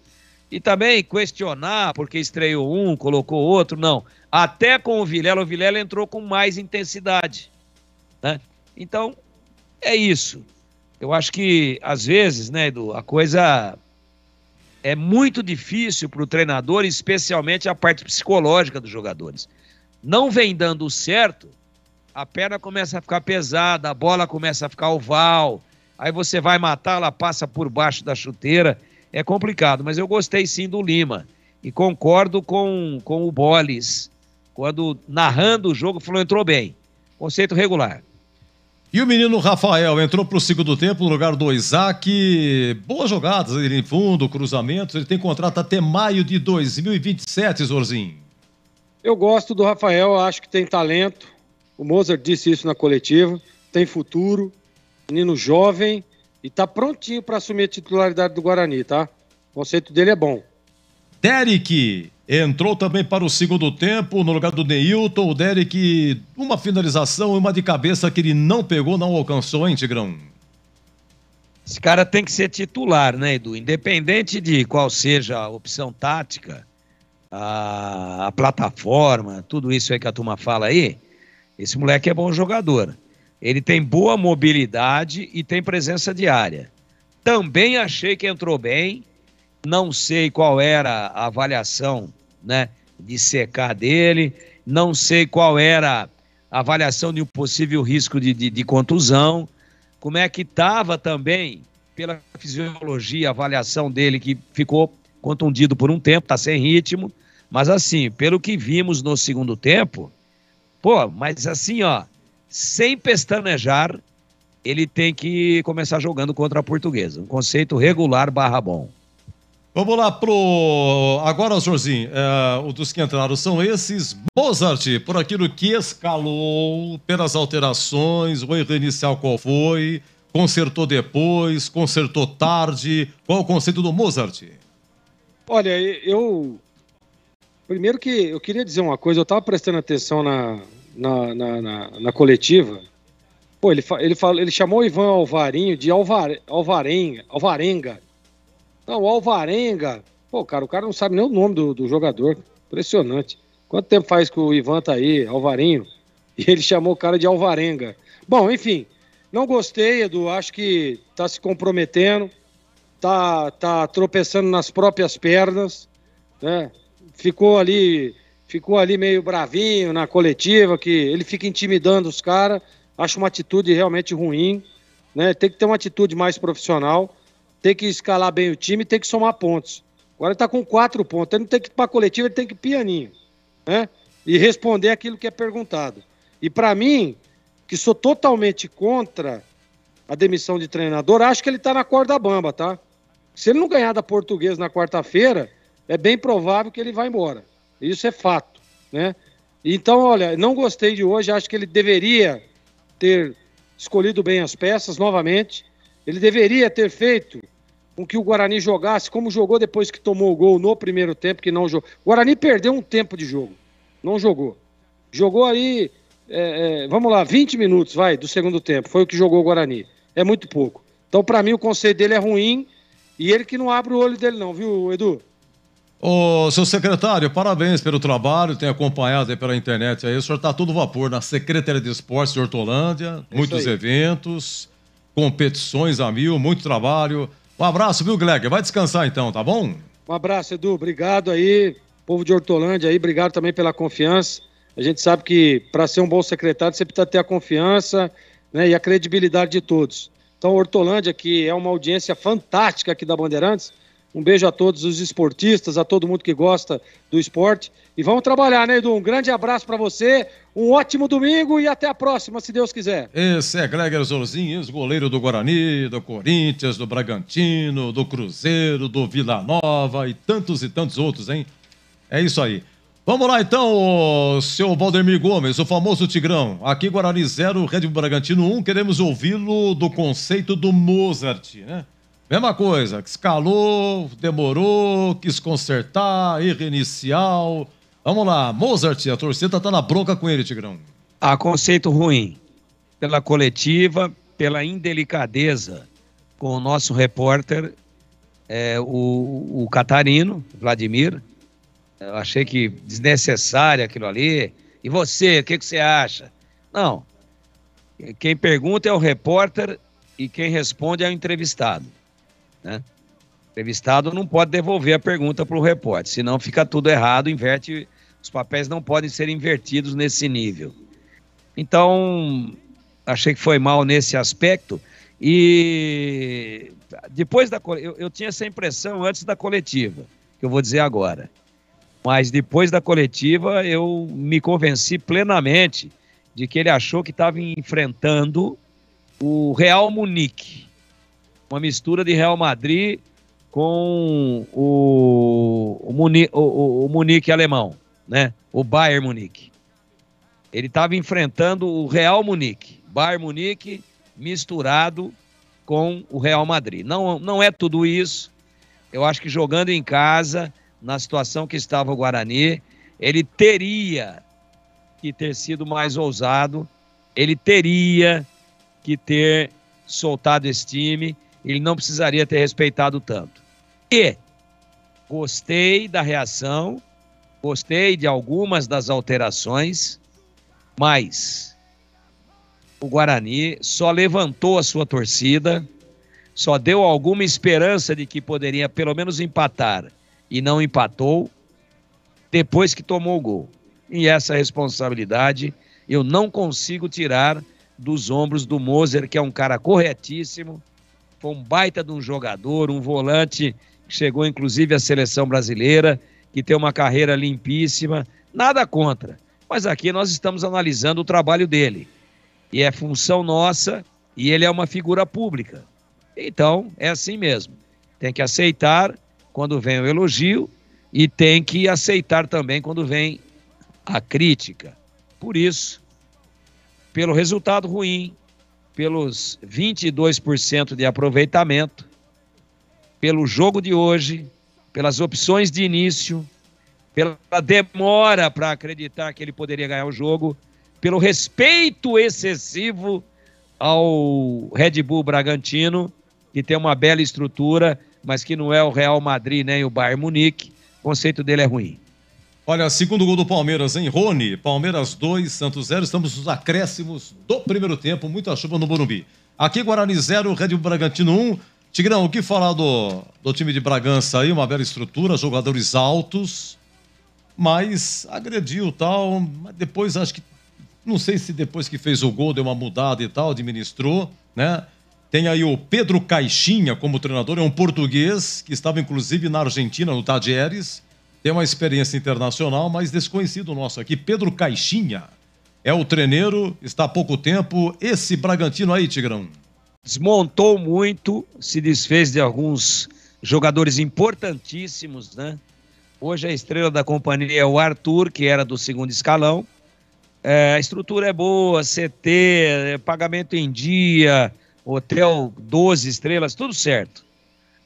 E também questionar porque estreou um, colocou outro, não. Até com o Vilela entrou com mais intensidade, né? Então, é isso. Eu acho que, às vezes, né, Edu, a coisa é muito difícil para o treinador, especialmente a parte psicológica dos jogadores. Não vem dando certo, a perna começa a ficar pesada, a bola começa a ficar oval, aí você vai matar, ela passa por baixo da chuteira, é complicado. Mas eu gostei sim do Lima e concordo com o Bolis, quando narrando o jogo falou, entrou bem, conceito regular. E o menino Rafael entrou para o segundo tempo no lugar do Isaac. Boas jogadas, ele em fundo, cruzamentos. Ele tem contrato até maio de 2027, Zorzinho. Eu gosto do Rafael, acho que tem talento. O Moser disse isso na coletiva. Tem futuro, menino jovem e tá prontinho para assumir a titularidade do Guarani, tá? O conceito dele é bom. Derek entrou também para o segundo tempo no lugar do Neilton. O Derek, uma finalização e uma de cabeça que ele não pegou, não alcançou, hein, Tigrão? Esse cara tem que ser titular, né, Edu? Independente de qual seja a opção tática, a plataforma, tudo isso aí que a turma fala aí, esse moleque é bom jogador. Ele tem boa mobilidade e tem presença de área. Também achei que entrou bem. Não sei qual era a avaliação, né, de secar dele, não sei qual era a avaliação de um possível risco de contusão, como é que estava também, pela fisiologia, a avaliação dele, que ficou contundido por um tempo, está sem ritmo, mas assim, pelo que vimos no segundo tempo, mas assim, sem pestanejar, ele tem que começar jogando contra a Portuguesa, um conceito regular /bom. Vamos lá pro... Agora, Jorginho, os dos que entraram são esses. Mozart, por aquilo que escalou, pelas alterações, o erro inicial qual foi, consertou depois, consertou tarde. Qual é o conceito do Mozart? Olha, primeiro que eu queria dizer uma coisa, eu estava prestando atenção na coletiva. Pô, ele chamou o Ivan Alvarinho de Alvarenga. Não, o Alvarenga, pô, cara, o cara não sabe nem o nome do jogador. Impressionante. Quanto tempo faz que o Ivan tá aí, Alvarinho? E ele chamou o cara de Alvarenga. Bom, enfim, não gostei, Edu, acho que tá se comprometendo, tá tropeçando nas próprias pernas, né? Ficou ali meio bravinho na coletiva, que ele fica intimidando os caras. Acho uma atitude realmente ruim, né? Tem que ter uma atitude mais profissional. Tem que escalar bem o time, tem que somar pontos. Agora ele tá com 4 pontos. Ele não tem que ir pra coletiva, ele tem que ir pianinho, né? E responder aquilo que é perguntado. E para mim, que sou totalmente contra a demissão de treinador, acho que ele tá na corda bamba, tá? Se ele não ganhar da Portuguesa na quarta-feira, é bem provável que ele vá embora. Isso é fato, né? Então, olha, não gostei de hoje, acho que ele deveria ter escolhido bem as peças novamente. Ele deveria ter feito com que o Guarani jogasse como jogou depois que tomou o gol no primeiro tempo, que não jogou. O Guarani perdeu um tempo de jogo, não jogou. Jogou aí, vamos lá, 20 minutos, do segundo tempo, foi o que jogou o Guarani. É muito pouco. Então, para mim, o conceito dele é ruim e ele que não abre o olho dele não, viu, Edu? Ô, seu secretário, parabéns pelo trabalho, tem acompanhado aí pela internet aí, o senhor tá todo vapor na Secretaria de Esportes de Hortolândia, muitos eventos, competições a mil, muito trabalho. Um abraço, viu, Gleger? Vai descansar então, tá bom? Um abraço, Edu. Obrigado aí, povo de Hortolândia aí, obrigado também pela confiança. A gente sabe que para ser um bom secretário você precisa ter a confiança, né, e a credibilidade de todos. Então, Hortolândia, que é uma audiência fantástica aqui da Bandeirantes, um beijo a todos os esportistas, a todo mundo que gosta do esporte. E vamos trabalhar, né, Edu? Um grande abraço para você, um ótimo domingo e até a próxima, se Deus quiser. Esse é Gleger Zorzinho, ex-goleiro do Guarani, do Corinthians, do Bragantino, do Cruzeiro, do Vila Nova e tantos outros, hein? É isso aí. Vamos lá então, seu Valdemir Gomes, o famoso Tigrão. Aqui Guarani 0, Red Bull Bragantino 1. Queremos ouvi-lo do conceito do Mozart, né? Mesma coisa, escalou, demorou, quis consertar, erro inicial. Vamos lá, Mozart, a torcida tá na bronca com ele, Tigrão. Conceito ruim. Pela coletiva, pela indelicadeza com o nosso repórter, o catarino, Vladimir. Eu achei que desnecessário aquilo ali. E você, o que você acha? Não. Quem pergunta é o repórter e quem responde é o entrevistado, né? O entrevistado não pode devolver a pergunta para o repórter, senão fica tudo errado, inverte, os papéis não podem ser invertidos nesse nível. Então, achei que foi mal nesse aspecto. E depois eu tinha essa impressão antes da coletiva, que eu vou dizer agora. Mas depois da coletiva eu me convenci plenamente de que ele achou que estava enfrentando o Real Munique. Uma mistura de Real Madrid com o Munique alemão, né? O Bayern Munique. Ele estava enfrentando o Real Munique. Bayern Munique misturado com o Real Madrid. Não é tudo isso. Eu acho que jogando em casa, na situação que estava o Guarani, ele teria que ter sido mais ousado, ele teria que ter soltado esse time, ele não precisaria ter respeitado tanto. E gostei da reação, gostei de algumas das alterações, mas o Guarani só levantou a sua torcida, só deu alguma esperança de que poderia pelo menos empatar, e não empatou depois que tomou o gol. E essa responsabilidade eu não consigo tirar dos ombros do Moser, que é um cara corretíssimo, foi um baita de um jogador, um volante que chegou inclusive à seleção brasileira, que tem uma carreira limpíssima, nada contra. Mas aqui nós estamos analisando o trabalho dele. E é função nossa, e ele é uma figura pública. Então, é assim mesmo. Tem que aceitar, quando vem o elogio e tem que aceitar também quando vem a crítica. Por isso, pelo resultado ruim, pelos 22% de aproveitamento, pelo jogo de hoje, pelas opções de início, pela demora para acreditar que ele poderia ganhar o jogo, pelo respeito excessivo ao Red Bull Bragantino, que tem uma bela estrutura, mas que não é o Real Madrid nem o Bayern Munique, o conceito dele é ruim. Olha, segundo gol do Palmeiras, hein? Rony, Palmeiras 2, Santos 0. Estamos nos acréscimos do primeiro tempo. Muita chuva no Morumbi. Aqui, Guarani 0, Red Bull Bragantino 1. Tigrão, o que falar do time de Bragança aí? Uma bela estrutura, jogadores altos, mas agrediu e tal. Mas depois, acho que, não sei se depois que fez o gol deu uma mudada e tal, administrou, né? Tem aí o Pedro Caixinha como treinador, é um português que estava inclusive na Argentina, no Tajeres. Tem uma experiência internacional, mas desconhecido nosso aqui. Pedro Caixinha é o treineiro, está há pouco tempo. Esse Bragantino aí, Tigrão. Desmontou muito, se desfez de alguns jogadores importantíssimos, né? Hoje a estrela da companhia é o Arthur, que era do segundo escalão. A estrutura é boa, CT, pagamento em dia, hotel 12 estrelas, tudo certo.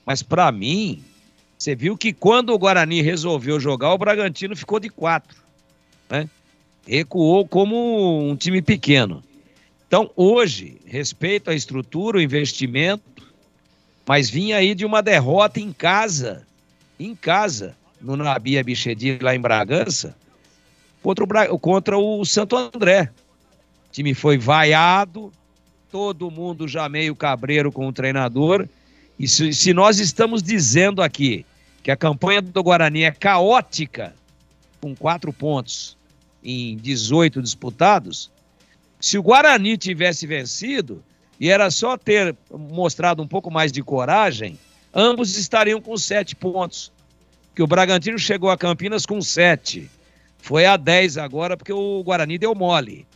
Mas para mim, você viu que quando o Guarani resolveu jogar, o Bragantino ficou de 4, né? Recuou como um time pequeno. Então, hoje, respeito à estrutura, o investimento, mas vinha aí de uma derrota em casa, no Nabi Abichedi, lá em Bragança, contra o Santo André. O time foi vaiado, todo mundo já meio cabreiro com o treinador. E se nós estamos dizendo aqui que a campanha do Guarani é caótica, com 4 pontos em 18 disputados, se o Guarani tivesse vencido, e era só ter mostrado um pouco mais de coragem, ambos estariam com 7 pontos. Que o Bragantino chegou a Campinas com 7. Foi a 10 agora, porque o Guarani deu mole.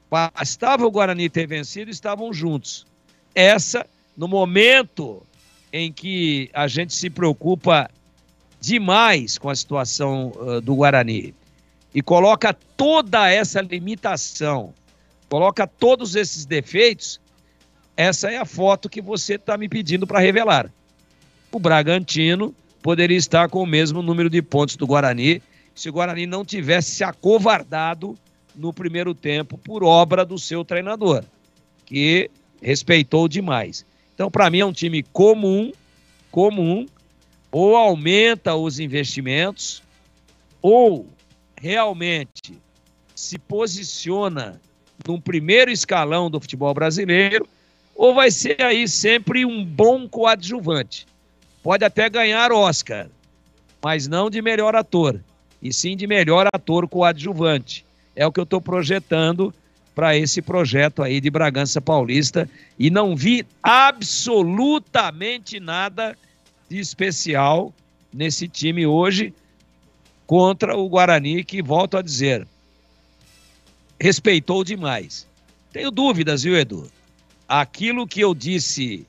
Bastava o Guarani ter vencido, estavam juntos. Essa, no momento em que a gente se preocupa demais com a situação do Guarani e coloca toda essa limitação, coloca todos esses defeitos, essa é a foto que você está me pedindo para revelar. O Bragantino poderia estar com o mesmo número de pontos do Guarani se o Guarani não tivesse se acovardado no primeiro tempo por obra do seu treinador, que respeitou demais. Então, para mim, é um time comum, ou aumenta os investimentos, ou realmente se posiciona num primeiro escalão do futebol brasileiro, ou vai ser aí sempre um bom coadjuvante. Pode até ganhar Oscar, mas não de melhor ator, e sim de melhor ator coadjuvante. É o que eu estou projetando para esse projeto aí de Bragança Paulista, e não vi absolutamente nada de especial nesse time hoje contra o Guarani, que, volto a dizer, respeitou demais. Tenho dúvidas, viu, Edu? Aquilo que eu disse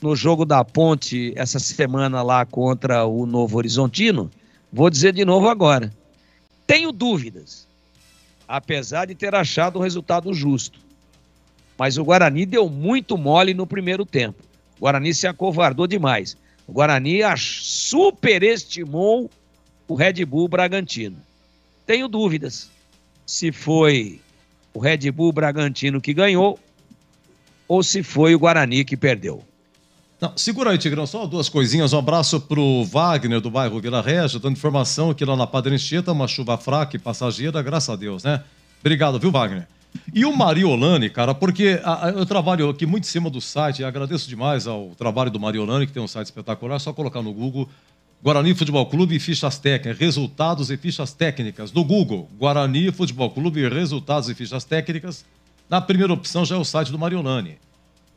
no jogo da Ponte essa semana lá contra o Novo Horizontino, vou dizer de novo agora. Tenho dúvidas, apesar de ter achado um resultado justo. Mas o Guarani deu muito mole no primeiro tempo. O Guarani se acovardou demais. O Guarani superestimou o Red Bull Bragantino. Tenho dúvidas se foi o Red Bull Bragantino que ganhou ou se foi o Guarani que perdeu. Não, segura aí, Tigrão, só 2 coisinhas. Um abraço pro Wagner, do bairro Vila Régia, dando informação que lá na Padre Anchieta, uma chuva fraca e passageira, graças a Deus, né? Obrigado, viu, Wagner? E o Mariolani, cara, porque eu trabalho aqui muito em cima do site, e agradeço demais ao trabalho do Mariolani, que tem um site espetacular, só colocar no Google Guarani Futebol Clube e fichas técnicas, resultados e fichas técnicas. No Google, Guarani Futebol Clube, resultados e fichas técnicas. Na primeira opção já é o site do Mariolani.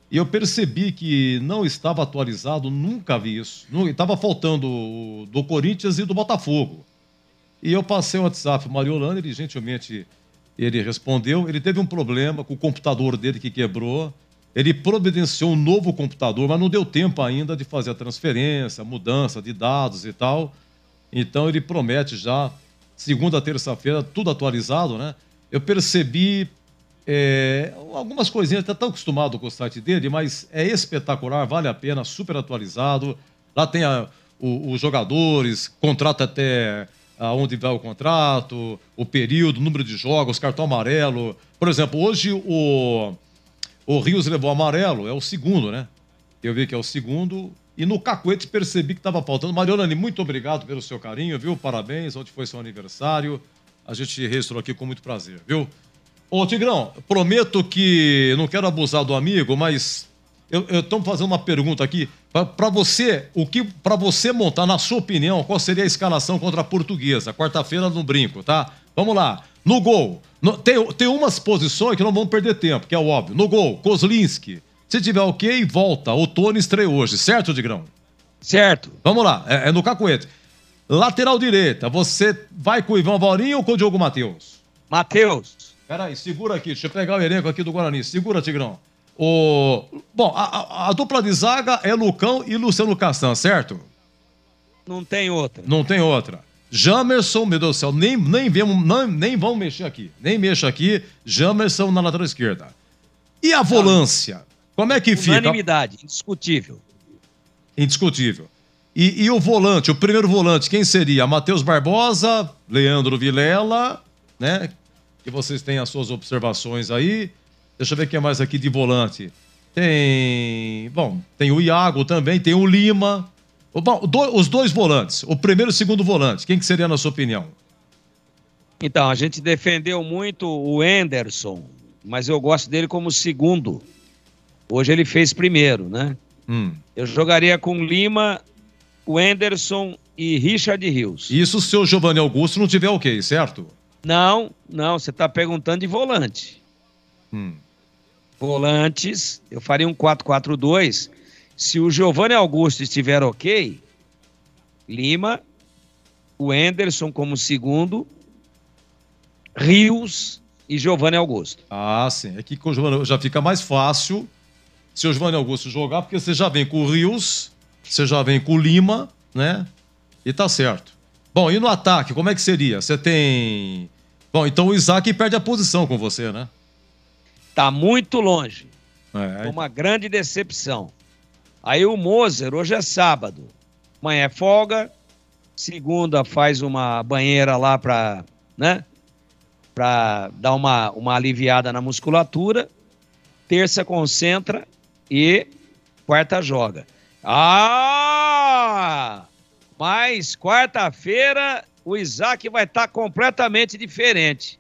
E eu percebi que não estava atualizado, nunca vi isso. Estava faltando do Corinthians e do Botafogo. E eu passei o WhatsApp para o Mariolani, ele gentilmente ele respondeu. Ele teve um problema com o computador dele que quebrou. ele providenciou um novo computador, mas não deu tempo ainda de fazer a transferência, mudança de dados e tal. Então ele promete já, segunda, terça-feira, tudo atualizado, né? Eu percebi algumas coisinhas, até tão acostumado com o site dele, mas é espetacular, vale a pena, super atualizado. Lá tem os jogadores, contrato até aonde vai o contrato, o período, o número de jogos, cartão amarelo. Por exemplo, hoje o Rios levou amarelo, é o segundo, né? Eu vi que é o segundo. E no cacuete percebi que estava faltando. Mariolane, muito obrigado pelo seu carinho, viu? Parabéns, ontem foi seu aniversário. A gente registrou aqui com muito prazer, viu? Ô, Tigrão, prometo que não quero abusar do amigo, mas eu estou fazendo uma pergunta aqui. Para você montar, na sua opinião, qual seria a escalação contra a Portuguesa? Quarta-feira no Brinco, tá? Vamos lá. No gol, tem umas posições que não vamos perder tempo, que é o óbvio. No gol, Kozlinski. Se tiver ok, volta. O Tony estreia hoje, certo, Tigrão? Certo. Vamos lá, é no cacuete. Lateral direita, você vai com o Ivan Valrinho ou com o Diogo Matheus? Matheus. Peraí, segura aqui, deixa eu pegar o elenco aqui do Guarani. Segura, Tigrão. Bom, a dupla de zaga é Lucão e Luciano Castan, certo? Não tem outra. Não tem outra. Jamerson, meu Deus do céu, nem vamos mexer aqui. Nem mexa aqui, Jamerson na lateral esquerda. E a volância? Como é que fica? Unanimidade, indiscutível. Indiscutível. E o volante, o primeiro volante, quem seria? Matheus Barbosa, Leandro Vilela, né? Que vocês têm as suas observações aí. Deixa eu ver quem é mais aqui de volante. Tem o Iago também, tem o Lima. Bom, os dois volantes, o primeiro e o segundo volante, quem que seria na sua opinião? Então, a gente defendeu muito o Henderson, mas eu gosto dele como segundo. Hoje ele fez primeiro, né? Eu jogaria com Lima, o Henderson e Richard Rios. Isso se o Giovanni Augusto não tiver ok, certo? Não, você está perguntando de volante. Volantes, eu faria um 4-4-2. Se o Giovanni Augusto estiver ok, Lima, o Henderson como segundo, Rios e Giovanni Augusto. Ah, sim. É que com o Giovanni já fica mais fácil se o Giovanni Augusto jogar, porque você já vem com o Rios, você já vem com o Lima, né? E tá certo. Bom, e no ataque, como é que seria? Você tem... Bom, então o Isaac perde a posição com você, né? Tá muito longe. Foi uma grande decepção. Aí o Moser, hoje é sábado. Amanhã é folga. Segunda faz uma banheira lá pra, né? Pra dar uma aliviada na musculatura. Terça concentra e quarta joga. Mas quarta-feira o Isaac vai estar completamente diferente.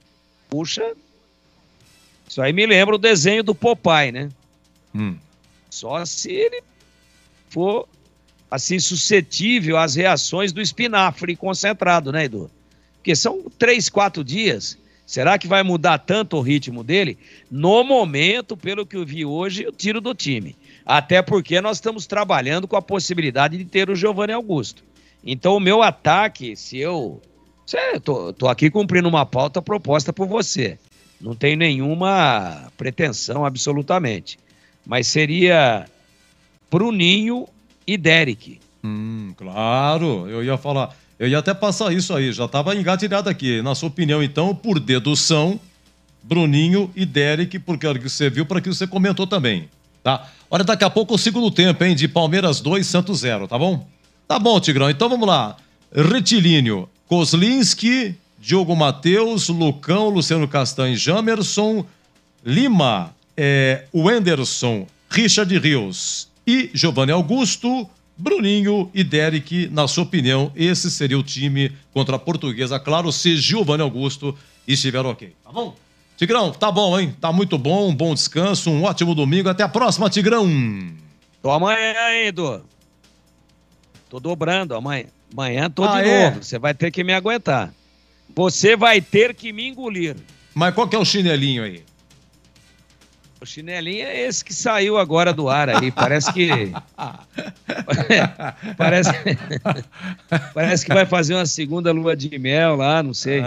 Puxa, isso aí me lembra o desenho do Popeye, né? Só se ele for, assim, suscetível às reações do espinafre concentrado, né, Edu? Porque são 3, 4 dias. Será que vai mudar tanto o ritmo dele? No momento, pelo que eu vi hoje, eu tiro do time. Até porque nós estamos trabalhando com a possibilidade de ter o Giovanni Augusto. Então, o meu ataque, tô aqui cumprindo uma pauta proposta por você. Não tenho nenhuma pretensão, absolutamente. Mas seria Bruninho e Derek. Claro, eu ia falar... Eu ia até passar isso aí, já estava engatilhado aqui. Na sua opinião, então, por dedução, Bruninho e Derek, porque era o que você viu, para que você comentou também, tá? Olha, daqui a pouco o segundo tempo, hein, de Palmeiras 2, Santos 0, tá bom? Tá bom, Tigrão, então vamos lá. Retilíneo, Kozlinski, Diogo Matheus, Lucão, Luciano Castan e Jamerson, Lima, o Henderson, Richard Rios e Giovanni Augusto, Bruninho e Derek, na sua opinião, esse seria o time contra a Portuguesa, claro, se Giovanni Augusto estiver ok, tá bom? Tigrão, tá bom, hein? Tá muito bom, um bom descanso, um ótimo domingo, até a próxima, Tigrão! Tô amanhã, hein, Edu? Tô dobrando, amanhã tô de novo, você vai ter que me aguentar. Você vai ter que me engolir. Mas qual que é o chinelinho aí? chinelinho é esse que saiu agora do ar aí. Parece que parece que vai fazer uma segunda lua de mel lá, não sei.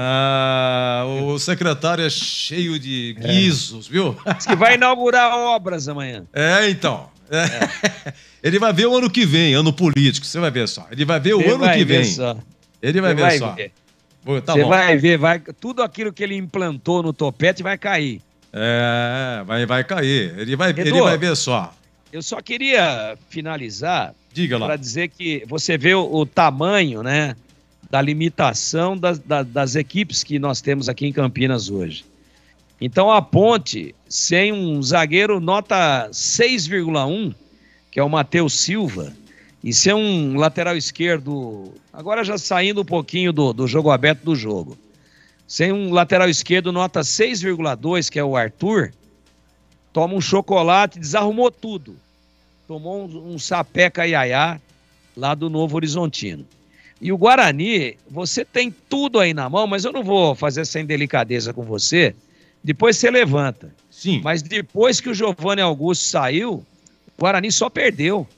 O secretário é cheio de guizos, viu? Diz que vai inaugurar obras amanhã. Então. Ele vai ver o ano que vem, ano político, você vai ver só. Ele vai ver o ano que vem. Ele vai ver só. Você vai ver, tudo aquilo que ele implantou no topete vai cair. Vai cair. Ele vai ver só. Eu só queria finalizar para dizer que você vê o tamanho, né, da limitação das equipes que nós temos aqui em Campinas hoje. Então a Ponte, sem um zagueiro nota 6,1, que é o Matheus Silva, e sem um lateral esquerdo, agora já saindo um pouquinho do jogo aberto do jogo, sem um lateral esquerdo nota 6,2, que é o Arthur, toma um chocolate, desarrumou tudo. Tomou um sapeca iaiá lá do Novo Horizontino. E o Guarani, você tem tudo aí na mão, mas eu não vou fazer essa indelicadeza com você. Depois você levanta. Sim. Mas depois que o Giovanni Augusto saiu, o Guarani só perdeu.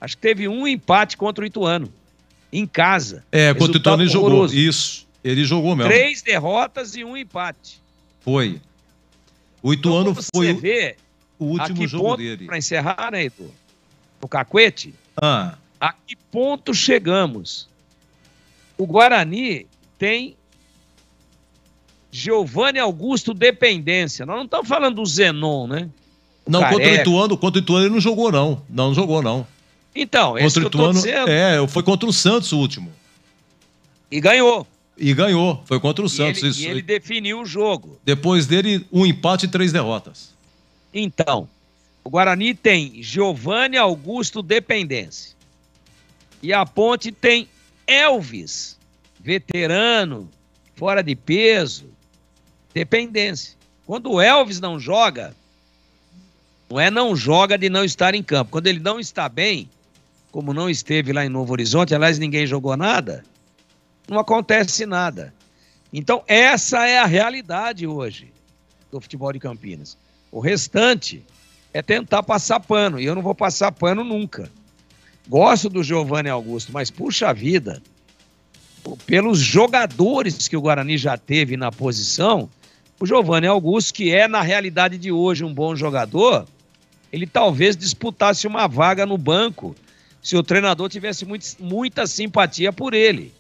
Acho que teve um empate contra o Ituano, em casa. Contra o Ituano ele jogou. Isso, ele jogou mesmo. 3 derrotas e um empate. Foi. O Ituano então, foi vê, o último jogo dele. Para encerrar, né, Edu? No Cacuete. A que ponto chegamos? O Guarani tem Giovanni Augusto dependência. Nós não estamos falando do Zenon, né? Não, contra o Ituano ele não jogou, não. Não jogou, não. Então, esse que eu tô dizendo. Foi contra o Santos o último. E ganhou. Foi contra o Santos. E ele definiu o jogo. Depois dele, um empate e 3 derrotas. Então, o Guarani tem Giovanni Augusto dependência. E a Ponte tem Elvis, veterano, fora de peso, dependência. Quando o Elvis não joga, não joga de não estar em campo. Quando ele não está bem, como não esteve lá em Novo Horizonte, aliás, ninguém jogou nada, não acontece nada. Então, essa é a realidade hoje do futebol de Campinas. O restante é tentar passar pano, e eu não vou passar pano nunca. Gosto do Giovanni Augusto, mas puxa vida, pelos jogadores que o Guarani já teve na posição, o Giovanni Augusto, que é na realidade de hoje um bom jogador, ele talvez disputasse uma vaga no banco se o treinador tivesse muita simpatia por ele,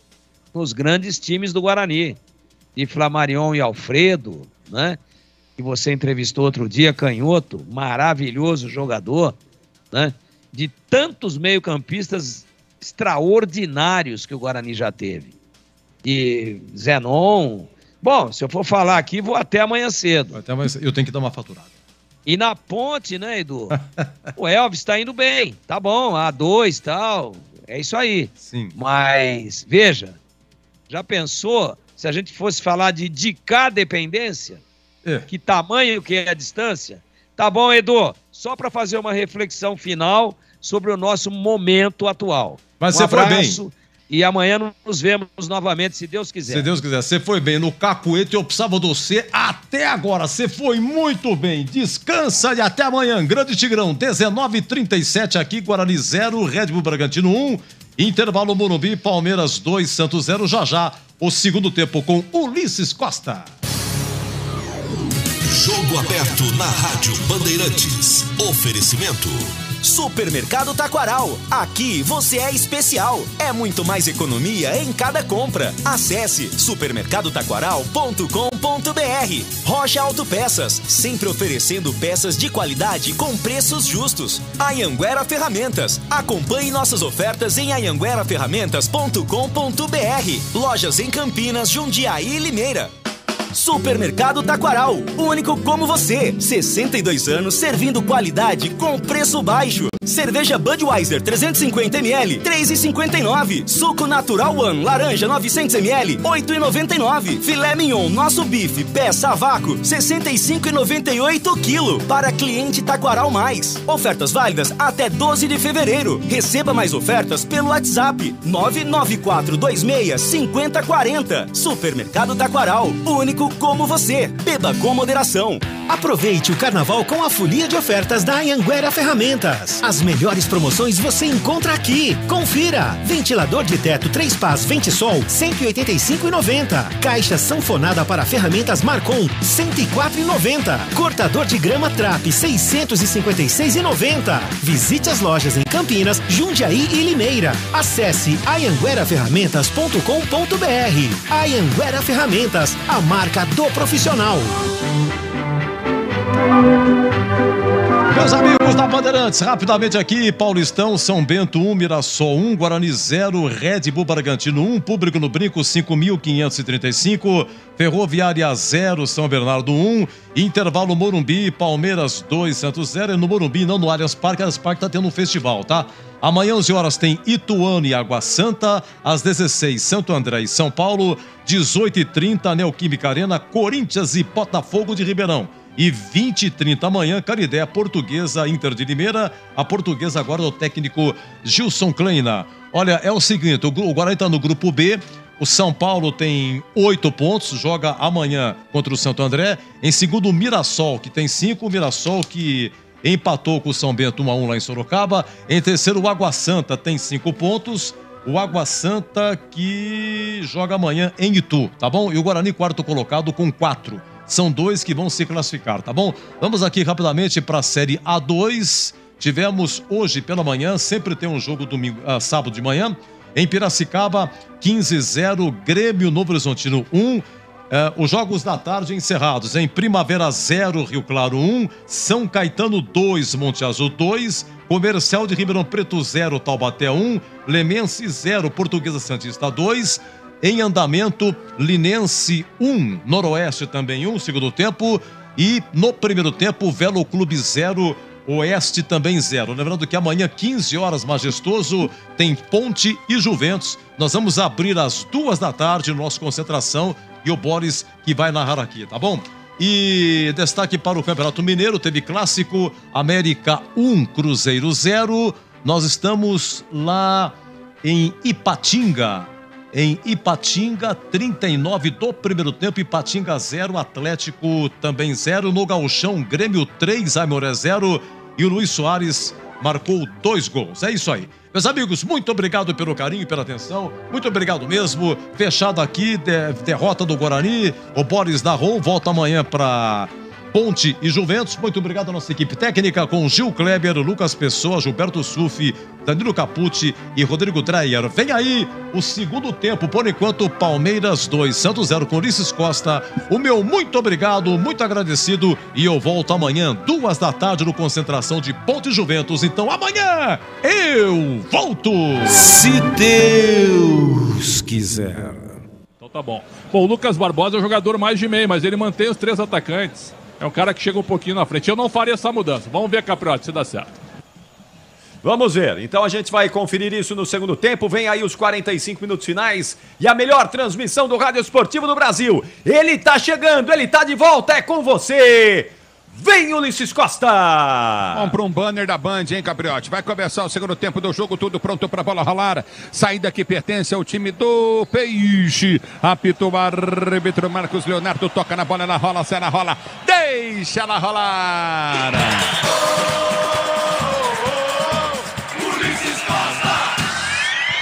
nos grandes times do Guarani, de Flamarion e Alfredo, né? Que você entrevistou outro dia, canhoto, maravilhoso jogador, né? De tantos meio-campistas extraordinários que o Guarani já teve. E Zenon. Bom, se eu for falar aqui, vou até amanhã cedo. Eu tenho que dar uma faturada. E na Ponte, né, Edu? O Elvis tá indo bem, tá bom, A2 e tal, é isso aí. Sim. Mas, veja, já pensou se a gente fosse falar de indicar dependência? Que tamanho que é a distância? Tá bom, Edu, só para fazer uma reflexão final sobre o nosso momento atual. Mas você foi bem. E amanhã nos vemos novamente, se Deus quiser. Se Deus quiser. Você foi bem no Cacuete, eu precisava de você até agora. Você foi muito bem. Descansa e até amanhã. Grande Tigrão, 19h37 aqui, Guarani 0, Red Bull Bragantino 1. Intervalo Morumbi, Palmeiras 2, Santos 0. Já, o segundo tempo com Ulisses Costa. Jogo aberto na Rádio Bandeirantes. Oferecimento. Supermercado Taquaral. Aqui você é especial. É muito mais economia em cada compra. Acesse supermercadotaquaral.com.br. Rocha Autopeças, sempre oferecendo peças de qualidade com preços justos. Anhanguera Ferramentas. Acompanhe nossas ofertas em anhangueraferramentas.com.br. Lojas em Campinas, Jundiaí e Limeira. Supermercado Taquaral, único como você. 62 anos servindo qualidade com preço baixo. Cerveja Budweiser 350ml, 3,59. Suco Natural One, laranja 900ml, 8,99. Filé Mignon, nosso bife, peça a vácuo, 65,98 kg. Para cliente Taquaral Mais. Ofertas válidas até 12 de fevereiro. Receba mais ofertas pelo WhatsApp 994265040. Supermercado Taquaral, único como você. Beba com moderação. Aproveite o carnaval com a folia de ofertas da Anhanguera Ferramentas. As melhores promoções você encontra aqui. Confira! Ventilador de teto 3 pás Ventisol, R$ 185,90. Caixa sanfonada para ferramentas Marcon, R$ 104,90. Cortador de grama Trap, R$ 656,90. Visite as lojas em Campinas, Jundiaí e Limeira. Acesse anhangueraferramentas.com.br. Anhanguera Ferramentas, a marca do profissional. Meus amigos da Bandeirantes, rapidamente aqui, Paulistão, São Bento 1, Mirassol 1, Guarani 0, Red Bull Bragantino 1, Público no Brinco 5.535, Ferroviária 0, São Bernardo 1, intervalo Morumbi, Palmeiras 2, Santos 0, no Morumbi, não no Allianz Parque tá tendo um festival, tá? Amanhã, 11 horas, tem Ituano e Água Santa, às 16, Santo André e São Paulo, 18h30, Neoquímica Arena, Corinthians e Botafogo de Ribeirão. E 20h30 amanhã, Canidé, Portuguesa, Inter de Limeira. A Portuguesa agora do técnico Gilson Kleina. Olha, é o seguinte, o Guarani está no grupo B. O São Paulo tem 8 pontos, joga amanhã contra o Santo André. Em segundo, o Mirassol, que tem 5. O Mirassol que empatou com o São Bento 1-1 lá em Sorocaba. Em terceiro, o Água Santa tem 5 pontos. O Água Santa que joga amanhã em Itu, tá bom? E o Guarani, quarto colocado, com 4. São 2 que vão se classificar, tá bom? Vamos aqui rapidamente para a Série A2. Tivemos hoje pela manhã, sempre tem um jogo sábado de manhã. Em Piracicaba, 15-0, Grêmio Novo Horizontino 1. Os jogos da tarde encerrados em Primavera 0, Rio Claro 1. São Caetano 2, Monte Azul 2. Comercial de Ribeirão Preto 0, Taubaté 1. Lemense 0, Portuguesa Santista 2. Em andamento, Linense 1, Noroeste também 1, segundo tempo. E no primeiro tempo, Velo Clube 0, Oeste também 0. Lembrando que amanhã, 15 horas, Majestoso, tem Ponte e Juventus. Nós vamos abrir às 2 da tarde, nossa concentração, e o Boris que vai narrar aqui, tá bom? E destaque para o Campeonato Mineiro, teve clássico, América 1, Cruzeiro 0. Nós estamos lá em Ipatinga. Em Ipatinga, 39 do primeiro tempo, Ipatinga 0, Atlético também 0, no Gauchão, Grêmio 3, Aimoré 0 e o Luiz Soares marcou 2 gols. É isso aí. Meus amigos, muito obrigado pelo carinho e pela atenção, muito obrigado mesmo. Fechado aqui, derrota do Guarani, o Boris narrou, volta amanhã para Ponte e Juventus. Muito obrigado à nossa equipe técnica com Gil Kleber, Lucas Pessoa, Gilberto Sufi, Danilo Capucci e Rodrigo Dreyer. Vem aí o segundo tempo, por enquanto Palmeiras 2, Santos 0 com Ulisses Costa. O meu muito obrigado, muito agradecido e eu volto amanhã 2 da tarde no Concentração de Ponte e Juventus. Então amanhã eu volto! Se Deus quiser. Então tá bom. Bom, o Lucas Barbosa é o jogador mais de meio, mas ele mantém os 3 atacantes. É um cara que chega um pouquinho na frente. Eu não faria essa mudança. Vamos ver, Capriotti, se dá certo. Vamos ver. Então a gente vai conferir isso no segundo tempo. Vem aí os 45 minutos finais e a melhor transmissão do Rádio Esportivo do Brasil. Ele tá chegando, ele tá de volta. É com você. Vem, Ulisses Costa! Vamos para um banner da Band, hein, Capriotti? Vai começar o segundo tempo do jogo, tudo pronto para a bola rolar. Saída que pertence ao time do Peixe. Apita o árbitro Marcos Leonardo, toca na bola, ela rola, sai na rola. Deixa ela rolar!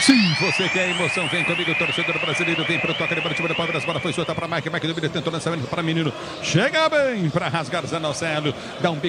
Sim, você quer emoção, vem comigo, torcedor brasileiro, vem pro toque de bola, time do Palmeiras, bola foi solta para Mike do Vila, tentou lançamento para menino, chega bem para rasgar Zanocelo, dá um bico